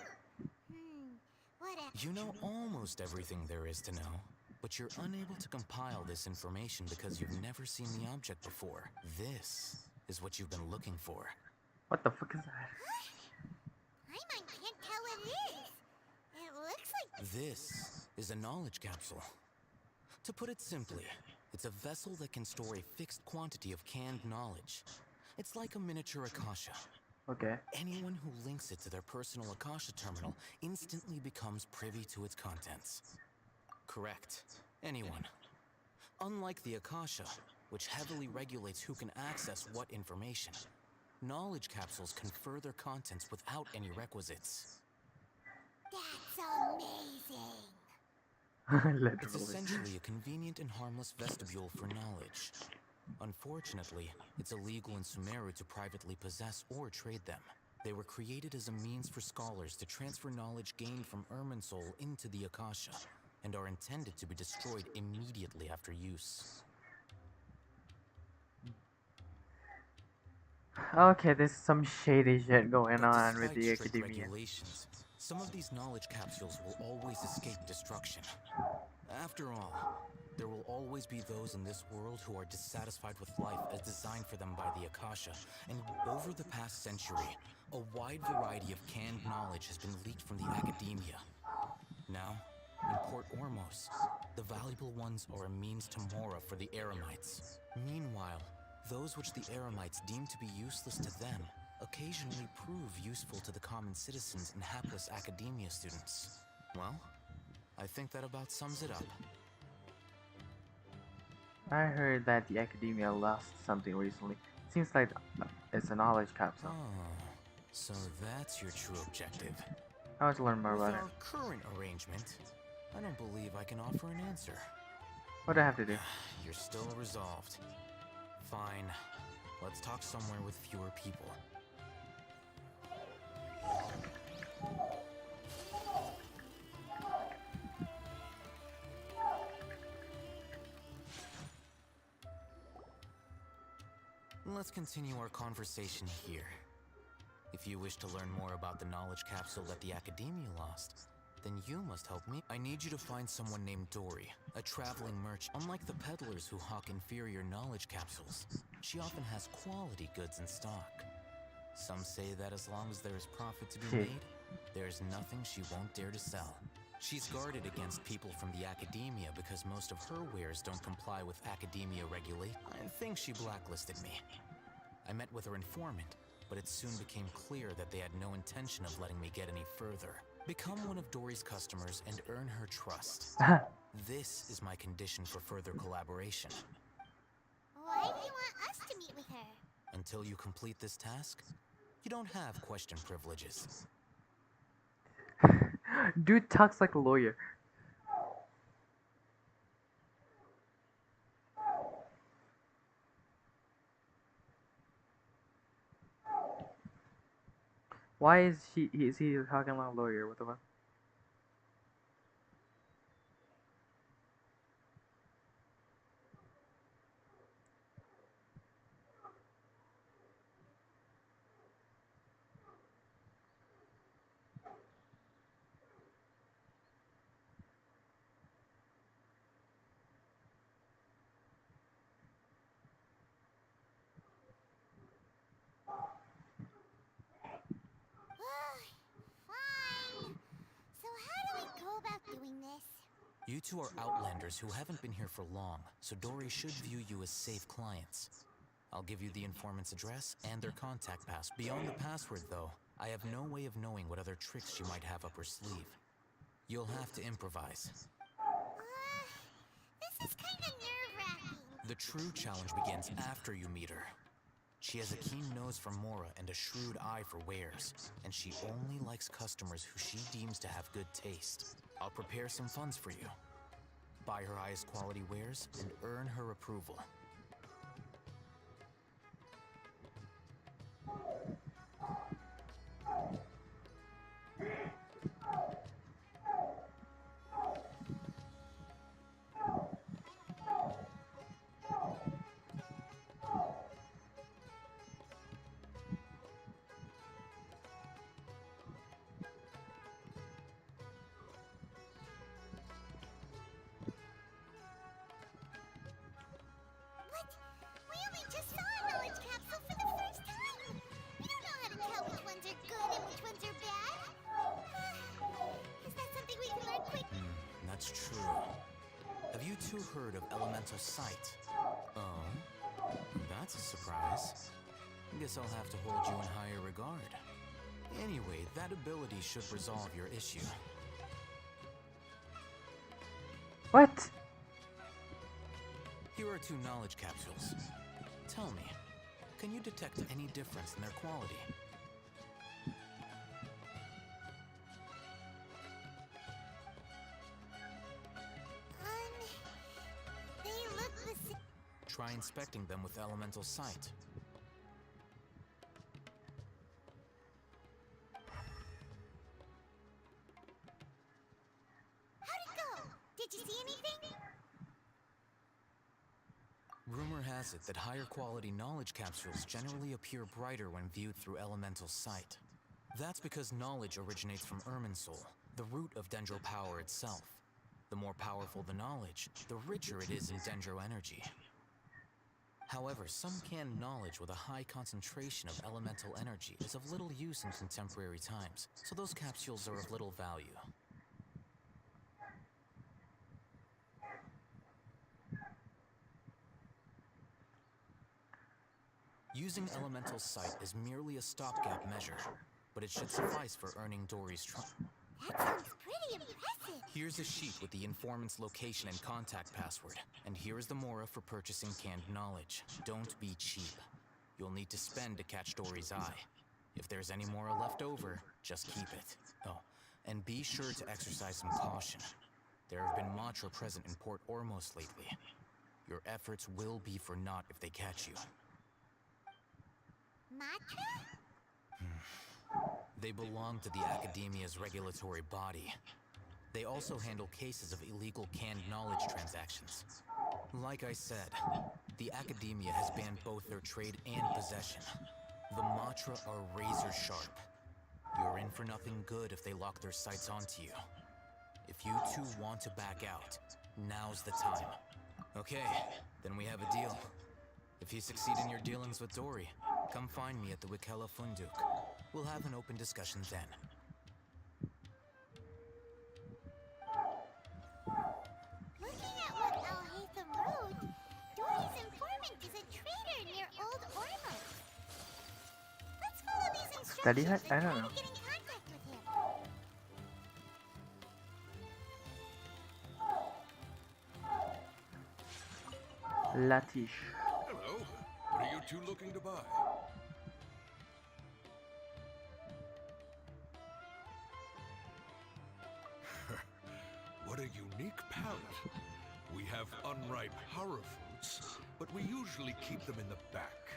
Whatever. You know almost everything there is to know, but you're unable to compile this information because you've never seen the object before. This is what you've been looking for. What the fuck is that? I can't tell what it is. It looks like... This is a knowledge capsule. To put it simply, it's a vessel that can store a fixed quantity of canned knowledge. It's like a miniature Akasha. Okay. Anyone who links it to their personal Akasha terminal instantly becomes privy to its contents. Correct. Anyone. Unlike the Akasha, which heavily regulates who can access what information. Knowledge capsules confer their contents without any requisites. That's amazing. It's Literally. essentially a convenient and harmless vestibule for knowledge. Unfortunately, it's illegal in Sumeru to privately possess or trade them. They were created as a means for scholars to transfer knowledge gained from Irminsul into the Akasha, and are intended to be destroyed immediately after use. Okay, there's some shady shit going But on with despite the strict academia. regulations, some of these knowledge capsules will always escape destruction. After all, there will always be those in this world who are dissatisfied with life as designed for them by the Akasha, and over the past century, a wide variety of canned knowledge has been leaked from the academia. Now, in Port Ormos, the valuable ones are a means to Mora for the Eremites. Meanwhile, those which the Eremites deem to be useless to them occasionally prove useful to the common citizens and hapless academia students. Well, I think that about sums it up. I heard that the academia lost something recently. Seems like it's a knowledge capsule. Oh, so that's your true objective. I want to learn more With about it. our current arrangement, I don't believe I can offer an answer. What do I have to do? You're still resolved. Fine. Let's talk somewhere with fewer people. Let's continue our conversation here. If you wish to learn more about the knowledge capsule that the Academia lost, then you must help me. I need you to find someone named Dory, a traveling merchant. Unlike the peddlers who hawk inferior knowledge capsules, she often has quality goods in stock. Some say that as long as there is profit to be made, there is nothing she won't dare to sell. She's guarded against people from the Academia because most of her wares don't comply with Academia regulations. I think she blacklisted me. I met with her informant, but it soon became clear that they had no intention of letting me get any further. Become one of Dory's customers and earn her trust. This is my condition for further collaboration. Why do you want us to meet with her? Until you complete this task, you don't have question privileges. Dude talks like a lawyer. Why is he talking like a lawyer? What the fuck? Fine. So how do we go about doing this? You two are outlanders who haven't been here for long, so Dory should view you as safe clients. I'll give you the informant's address and their contact pass. Beyond the password, though, I have no way of knowing what other tricks she might have up her sleeve. You'll have to improvise. This is kind of nerve-wracking. The true challenge begins after you meet her. She has a keen nose for Mora and a shrewd eye for wares, and she only likes customers who she deems to have good taste. I'll prepare some funds for you. Buy her highest quality wares and earn her approval. We only just saw a knowledge capsule for the first time. We don't know how to tell which ones are good and which ones are bad. Is that something we can learn quick? That's true. Have you two heard of elemental sight? Oh, that's a surprise. Guess I'll have to hold you in higher regard. Anyway, that ability should resolve your issue. What? Here are 2 knowledge capsules. Tell me, can you detect any difference in their quality? They look the same. Try inspecting them with elemental sight. How'd it go? Did you see anything? Rumor has it that higher quality knowledge capsules generally appear brighter when viewed through elemental sight. That's because knowledge originates from Irminsul, the root of Dendro power itself. The more powerful the knowledge, the richer it is in Dendro energy. However, some canned knowledge with a high concentration of elemental energy is of little use in contemporary times, so those capsules are of little value. Using elemental sight is merely a stopgap measure, but it should suffice for earning Dory's trust. That sounds pretty impressive. Here's a sheet with the informant's location and contact password, and here is the mora for purchasing canned knowledge. Don't be cheap. You'll need to spend to catch Dory's eye. If there's any mora left over, just keep it. Oh, and be sure to exercise some caution. There have been Matra present in Port Ormos lately. Your efforts will be for naught if they catch you. Matra? They belong to the Academia's regulatory body. They also handle cases of illegal canned knowledge transactions. Like I said, the Academia has banned both their trade and possession. The Matra are razor sharp. You're in for nothing good if they lock their sights onto you. If you two want to back out, now's the time. Okay, then we have a deal. If you succeed in your dealings with Dory, come find me at the Wikela Funduk. We'll have an open discussion then. Looking at what Al-Haytham wrote, Dory's informant is a traitor near Old Ormos. Let's follow these Tadi instructions I and don't try know. to get in contact with him. Latish. Hello. What are you two looking to buy? What a unique palette. We have unripe horror fruits, but we usually keep them in the back.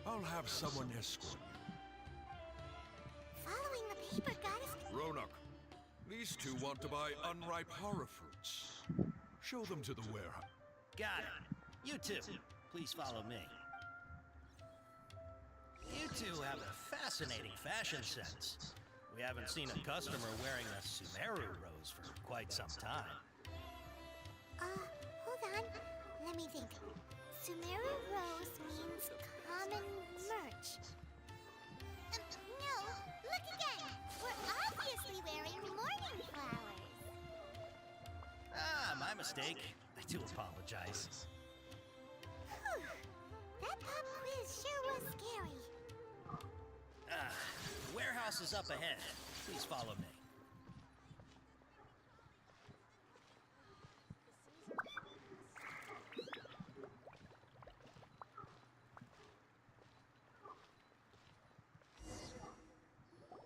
I'll have someone escort you. Following the paper got us. Ronak, these two want to buy unripe horror fruits. Show them to the warehouse. Got it. You two, please follow me. You two have a fascinating fashion sense. We haven't seen a customer wearing a Sumeru rose for quite some time. Hold on. Let me think. Sumeru Rose means common merch. No, look again. We're obviously wearing morning flowers. Ah, my mistake. I do apologize. Whew. That pop quiz sure was scary. Warehouse is up ahead. Please follow me.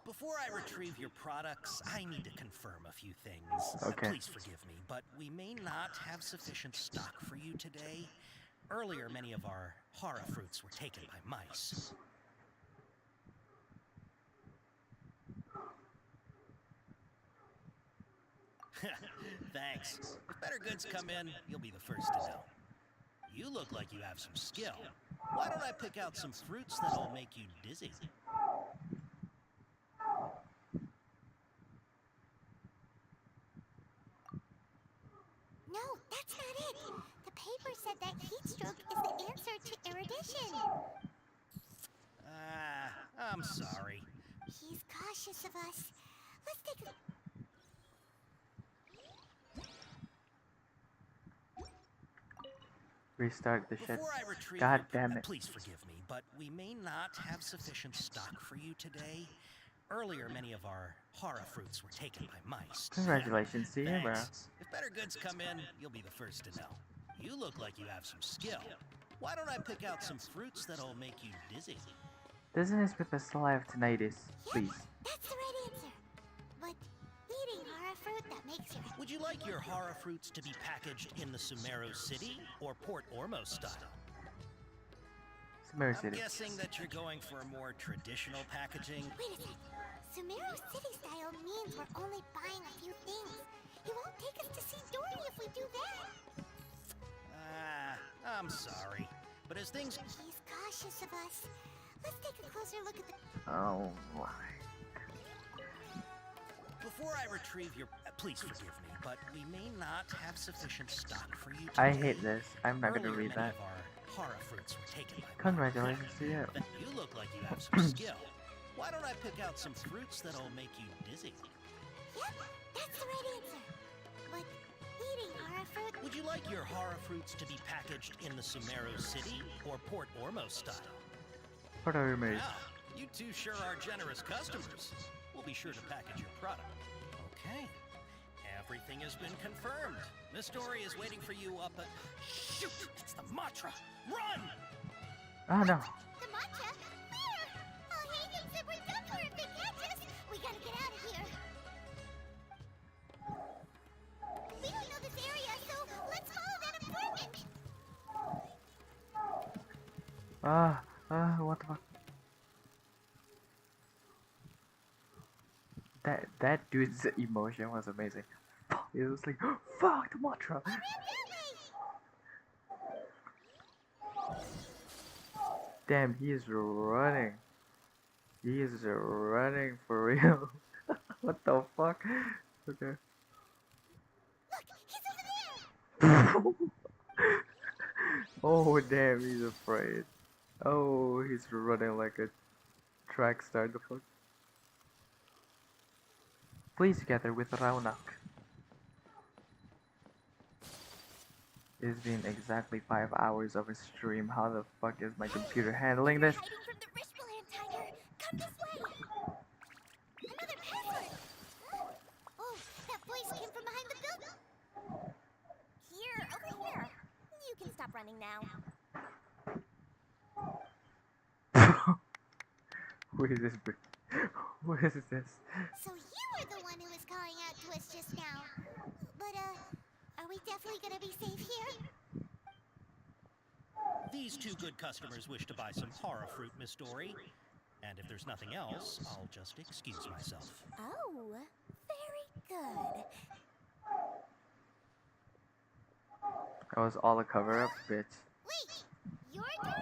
Before I retrieve your products, I need to confirm a few things. Okay. Please forgive me, but we may not have sufficient stock for you today. Earlier, many of our hara fruits were taken by mice. Thanks. If better goods come in, you'll be the first to know. You look like you have some skill. Why don't I pick out some fruits that'll make you dizzy? No, that's not it. The paper said that heat stroke is the answer to erudition. I'm sorry. He's cautious of us. Let's take a... Restart the shit. Before I retrieve God your- damn it. Please forgive me, but we may not have sufficient stock for you today. Earlier, many of our hara fruits were taken by mice. Congratulations to you, bro. Thanks. If better goods come in, you'll be the first to know. You look like you have some skill. Why don't I pick out some fruits that'll make you dizzy? Doesn't this with the saliva tinnitus, please? That's the right answer. But eating horror fruit that makes your... Would you like your horror fruits to be packaged in the Sumeru City or Port Ormos style? Sumeru I'm City. guessing that you're going for a more traditional packaging. Wait a sec. Sumeru City style means we're only buying a few things. He won't take us to see Dory if we do that. I'm sorry. But as things... He's cautious of us. Let's take a closer look at the... Oh my. Before I retrieve your... please forgive me, but we may not have sufficient stock for you today. I hate this. I'm not gonna Earlier, read many that. of our horror fruits were taken by Congratulations to you. You look like you have some skill. Why don't I pick out some fruits that'll make you dizzy? Yep, that's the right answer. But eating horror fruit... Would you like your horror fruits to be packaged in the Sumeru City or Port Ormos style? What are you made? Wow, you two sure are generous customers. We'll be sure to package your product. Okay. Everything has been confirmed. Miss Dory is waiting for you up at... Shoot! It's the Matra! Run! Oh no. The matcha? Where? Oh, Hagen said we're done for if they catch us. We gotta get out of here. We don't know this area, so let's follow that apartment. What the fuck? That dude's emotion was amazing. It was like, fuck the mantra. Damn, he is running. He is running for real. What the fuck? Okay. Oh damn, he's afraid. Oh, he's running like a track star. The fuck. Please together with Raunak. It's been exactly 5 hours of a stream. How the fuck is my computer handling this? Hiding from the Rishbaland tiger. Come this way. Another password. Oh, that voice came from behind the building. Here, over here. You can stop running now. Who is this? Who is this? So you were the one who was calling out to us just now. But, are we definitely gonna be safe here? These two good customers wish to buy some horror fruit, Miss Dory. And if there's nothing else, I'll just excuse myself. Oh, very good. That was all a cover up, bitch. Wait, you're Dory?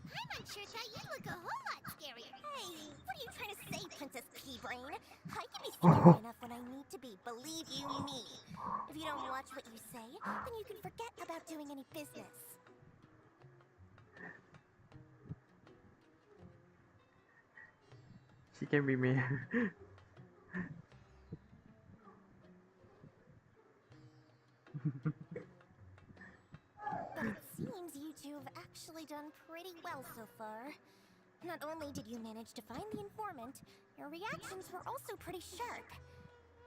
Paimon sure thought you look a whole lot scarier. Hey, what are you trying to say, Princess Pea-Brain? I can be scary enough when I need to be, believe you me. If you don't watch what you say, then you can forget about doing any business. She can be me. But it seems you two have actually done pretty well so far. Not only did you manage to find the informant, your reactions were also pretty sharp.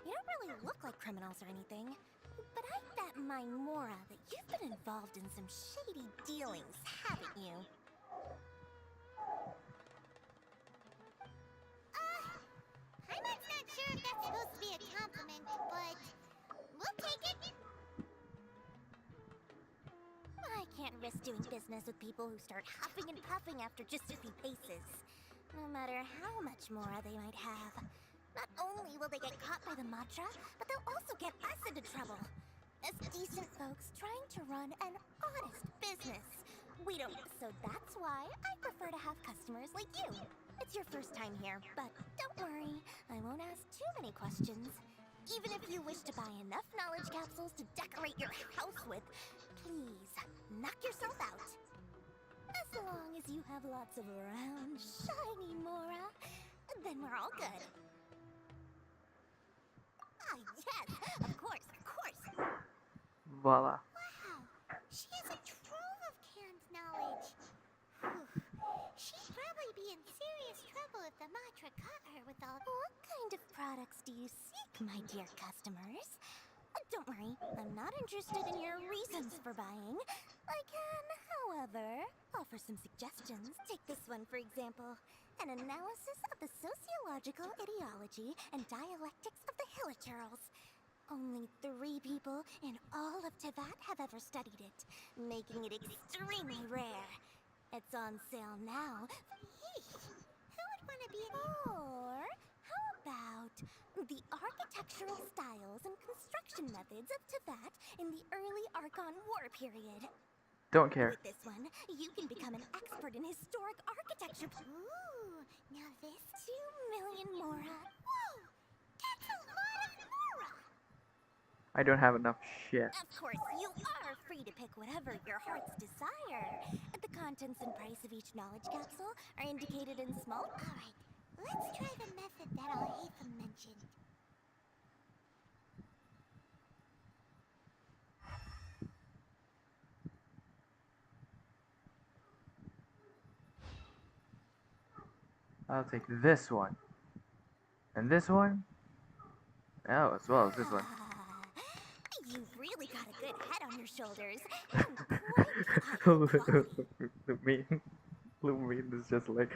You don't really look like criminals or anything, but I bet my Mora that you've been involved in some shady dealings, haven't you? Paimon's not sure if that's supposed to be a compliment, but we'll take it. I can't risk doing business with people who start huffing and puffing after just a few paces. No matter how much Mora they might have. Not only will they get caught by the Matra, but they'll also get us into trouble. As decent folks trying to run an honest business. We don't, so that's why I prefer to have customers like you. It's your first time here, but don't worry, I won't ask too many questions. Even if you wish to buy enough knowledge capsules to decorate your house with, please, knock yourself out. As long as you have lots of round, shiny Mora, then we're all good. Ah, yes, of course, of course. Voila. Wow, she has a trove of canned knowledge. Whew. She'd probably be in serious trouble if the Matra caught her with all... What kind of products do you seek, my dear customers? Don't worry, I'm not interested in your reasons for buying. I can, however, offer some suggestions. Take this one, for example. An analysis of the sociological ideology and dialectics of the Hilichurls. Only 3 people in all of Teyvat have ever studied it, making it extremely rare. It's on sale now. Who would want to be an... Or how about the architectural styles and construction methods of Teyvat in the early Archon War period? Don't care. With this one, you can become an expert in historic architecture. Ooh, now this... 2 million mora. Whoa! That's a lot of mora! I don't have enough shit. Of course, you are free to pick whatever your heart's desire. The contents and price of each knowledge capsule are indicated in small... Alright, let's try the method that Al-Haytham mentioned. I'll take this one. And this one? Oh, as well as this one. You've really got a good head on your shoulders. Lumine is just like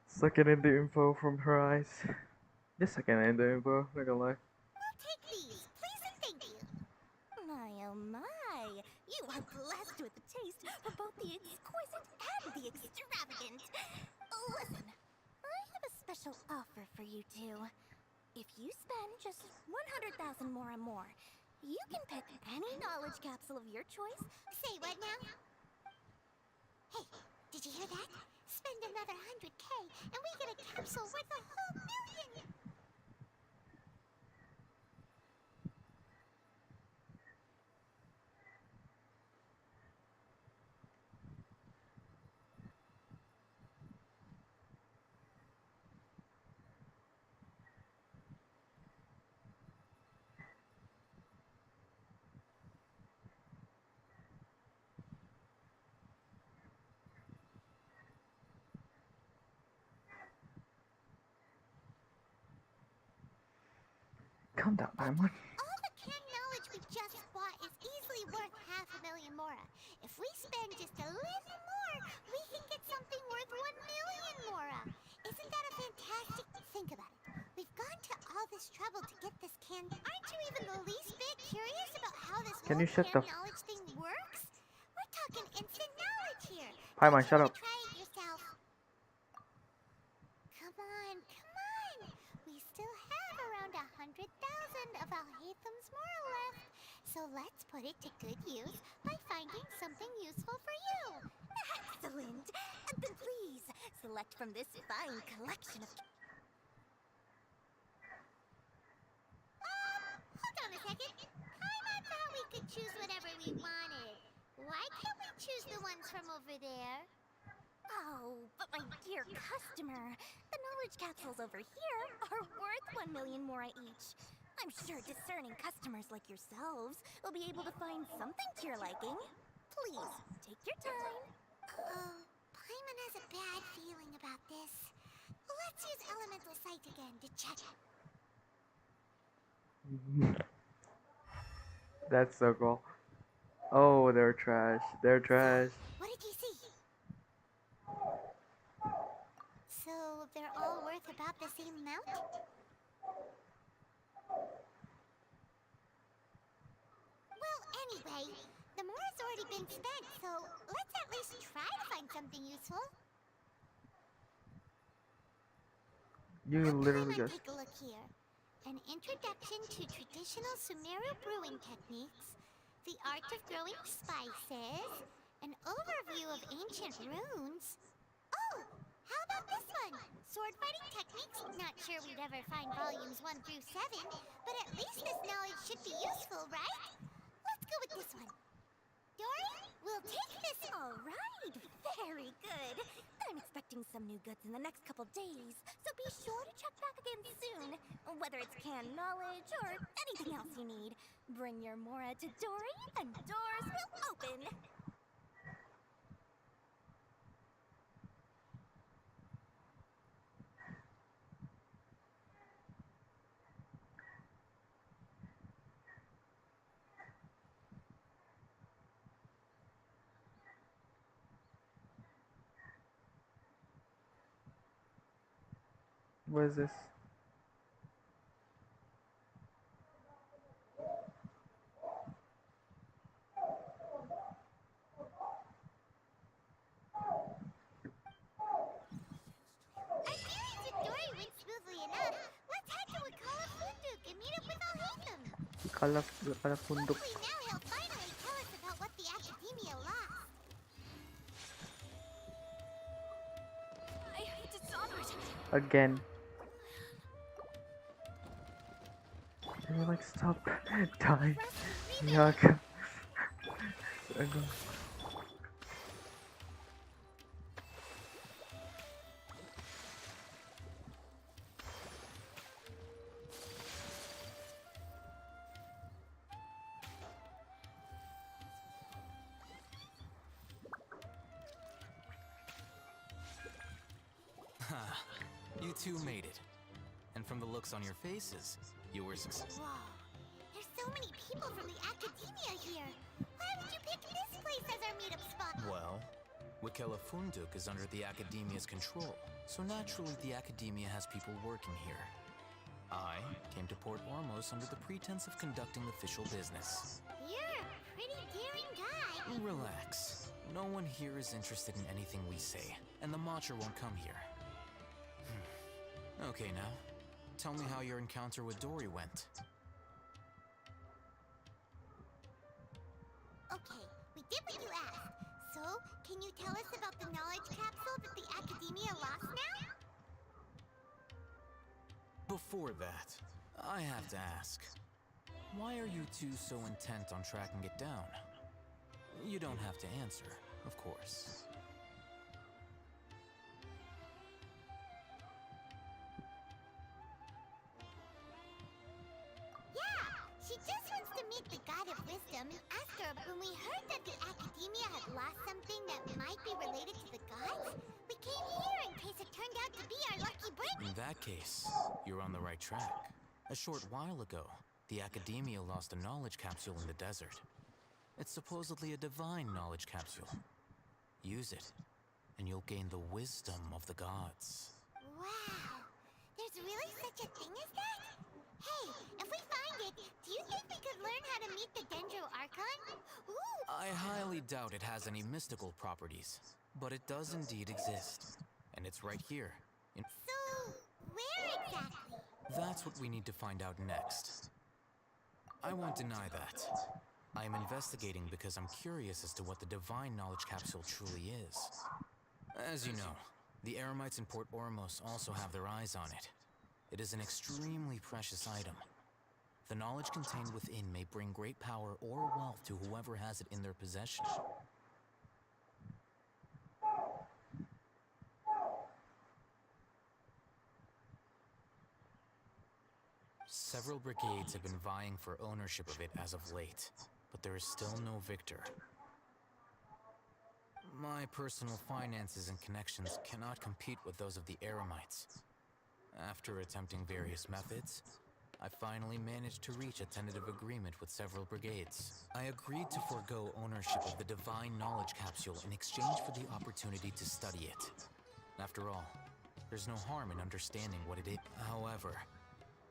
sucking in the info from her eyes. Just sucking in the info, not gonna lie. We'll take these, please and thank you. My oh my, you are blessed with a taste for both the exquisite and the extravagant. Listen, I have a special offer for you two. If you spend just 100,000 more, you can pick any knowledge capsule of your choice. Say what now? Hey, did you hear that? Spend another 100K and we get a capsule worth a whole million! Calm down, Paimon. All the canned knowledge we just bought is easily worth 500,000 mora. If we spend just a little more, we can get something worth 1,000,000 mora. Isn't that a fantastic... Think about it. We've gone to all this trouble to get this can... Aren't you even the least bit curious about how this Can whole you shut canned the knowledge thing works? We're talking instant knowledge here. Paimon, shut up. Try it yourself. Come on, come on. We still have around 100,000 of Al-Haytham's mora left. So let's put it to good use by finding something useful for you. Excellent. And then please, select from this fine collection of... Hold on a second. I thought we could choose whatever we wanted. Why can't we choose the ones from over there? Oh, but my dear customer, the knowledge capsules over here are worth 1,000,000 mora each. I'm sure discerning customers like yourselves will be able to find something to your liking. Please, take your time. Oh, Paimon has a bad feeling about this. Let's use Elemental Sight again to check. That's so cool. Oh, they're trash. They're trash. What did you see? So they're all worth about the same amount? Well, anyway, the mora's already been spent, so let's at least try to find something useful. You literally Paimon, just... take a look here. An introduction to traditional Sumeru brewing techniques, the art of growing spices, an overview of ancient runes. Oh, how about this one? Sword fighting techniques. Not sure we'd ever find volumes 1 through 7, but at least this knowledge should be useful, right? Let's go with this one. Dory, we'll take this. All right, very good. I'm expecting some new goods in the next couple days, so be sure to check back again soon. Whether it's canned knowledge or anything else you need, bring your mora to Dory and doors will open. What is this? Our series with Dory went smoothly enough. Let's head to Wakala Funduk and meet up with Al-Haytham. Kala funduk. Hopefully now he'll finally tell us about what the Academia lost. I hate Dishonored. Again. Can you like stop dying? Yuck. You two made it. And from the looks on your faces, you were successful. Whoa. There's so many people from the Academia here. Why did you pick this place as our meetup spot? Well, Wakela Funduk is under the Academia's control, so naturally the Academia has people working here. I came to Port Ormos under the pretense of conducting official business. You're a pretty daring guy. Relax. No one here is interested in anything we say, and the Matcher won't come here. Okay, now, tell me how your encounter with Dory went. Okay, we did what you asked. So, can you tell us about the knowledge capsule that the Academia lost now? Before that, I have to ask, why are you two so intent on tracking it down? You don't have to answer, of course. She just wants to meet the God of Wisdom. Ask her, when we heard that the Academia had lost something that might be related to the gods, we came here in case it turned out to be our lucky break. In that case, you're on the right track. A short while ago, the Academia lost a knowledge capsule in the desert. It's supposedly a divine knowledge capsule. Use it, and you'll gain the wisdom of the gods. Wow! There's really such a thing as that? Hey, if we find it, do you think we could learn how to meet the Dendro Archon? Ooh! I highly doubt it has any mystical properties, but it does indeed exist. And it's right here. So, where exactly? That's what we need to find out next. I won't deny that. I am investigating because I'm curious as to what the divine knowledge capsule truly is. As you know, the Eremites in Port Ormos also have their eyes on it. It is an extremely precious item. The knowledge contained within may bring great power or wealth to whoever has it in their possession. Several brigades have been vying for ownership of it as of late, but there is still no victor. My personal finances and connections cannot compete with those of the Eremites. After attempting various methods, I finally managed to reach a tentative agreement with several brigades. I agreed to forego ownership of the divine knowledge capsule in exchange for the opportunity to study it. After all, there's no harm in understanding what it is. However,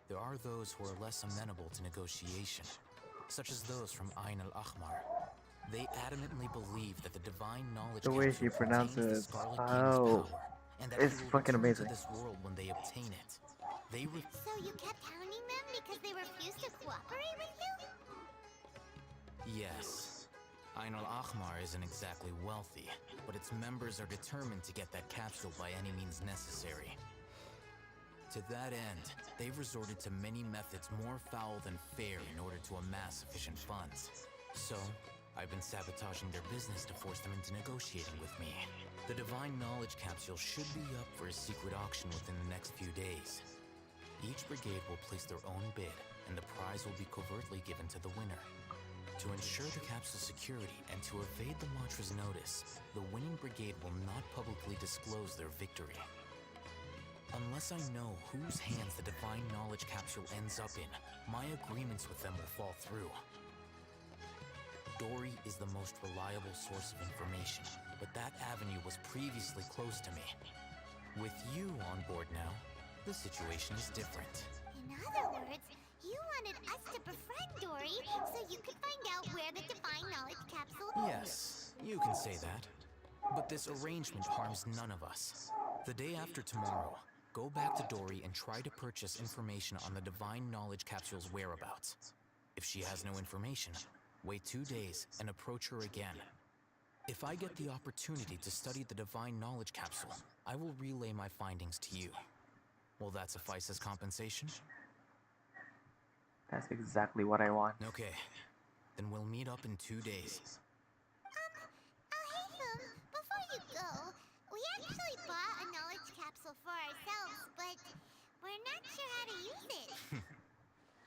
there are those who are less amenable to negotiation, such as those from Ain al-Ahmar. They adamantly believe that the divine knowledge The way he capsule pronounces contains the it. Scarlet Oh. King's power, and that It's it will fucking return amazing. to this world when they obtain it. They So you kept hounding them because they refused to cooperate with you? Yes. Ain al-Ahmar isn't exactly wealthy, but its members are determined to get that capsule by any means necessary. To that end, they've resorted to many methods more foul than fair in order to amass sufficient funds. So, I've been sabotaging their business to force them into negotiating with me. The divine knowledge capsule should be up for a secret auction within the next few days. Each brigade will place their own bid, and the prize will be covertly given to the winner. To ensure the capsule's security and to evade the Matra's notice, the winning brigade will not publicly disclose their victory. Unless I know whose hands the divine knowledge capsule ends up in, my agreements with them will fall through. Dory is the most reliable source of information, but that avenue was previously closed to me. With you on board now, The situation is different. In other words, you wanted us to befriend Dory so you could find out where the Divine Knowledge Capsule is. Yes, you can say that. But this arrangement harms none of us. The day after tomorrow, go back to Dory and try to purchase information on the Divine Knowledge Capsule's whereabouts. If she has no information, wait 2 days and approach her again. If I get the opportunity to study the Divine Knowledge Capsule, I will relay my findings to you. Will that suffice as compensation? That's exactly what I want. Okay, then we'll meet up in 2 days. Before you go, we actually bought a knowledge capsule for ourselves, but we're not sure how to use it.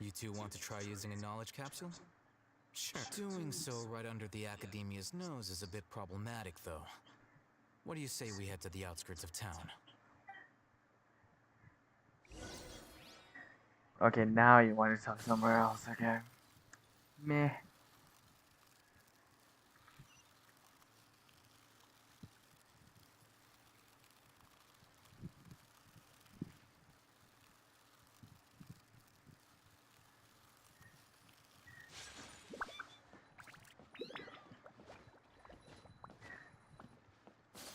You two want to try using a knowledge capsule? Sure. Doing so right under the Academia's nose is a bit problematic, though. What do you say we head to the outskirts of town? Okay, now you want to talk somewhere else, okay? Meh.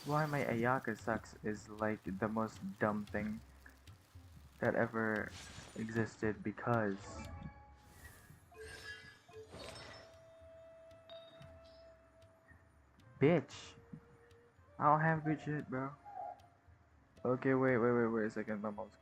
Why my Ayaka sucks is like the most dumb thing that ever existed because bitch, I don't have good shit, bro. Okay, wait a second, I'm almost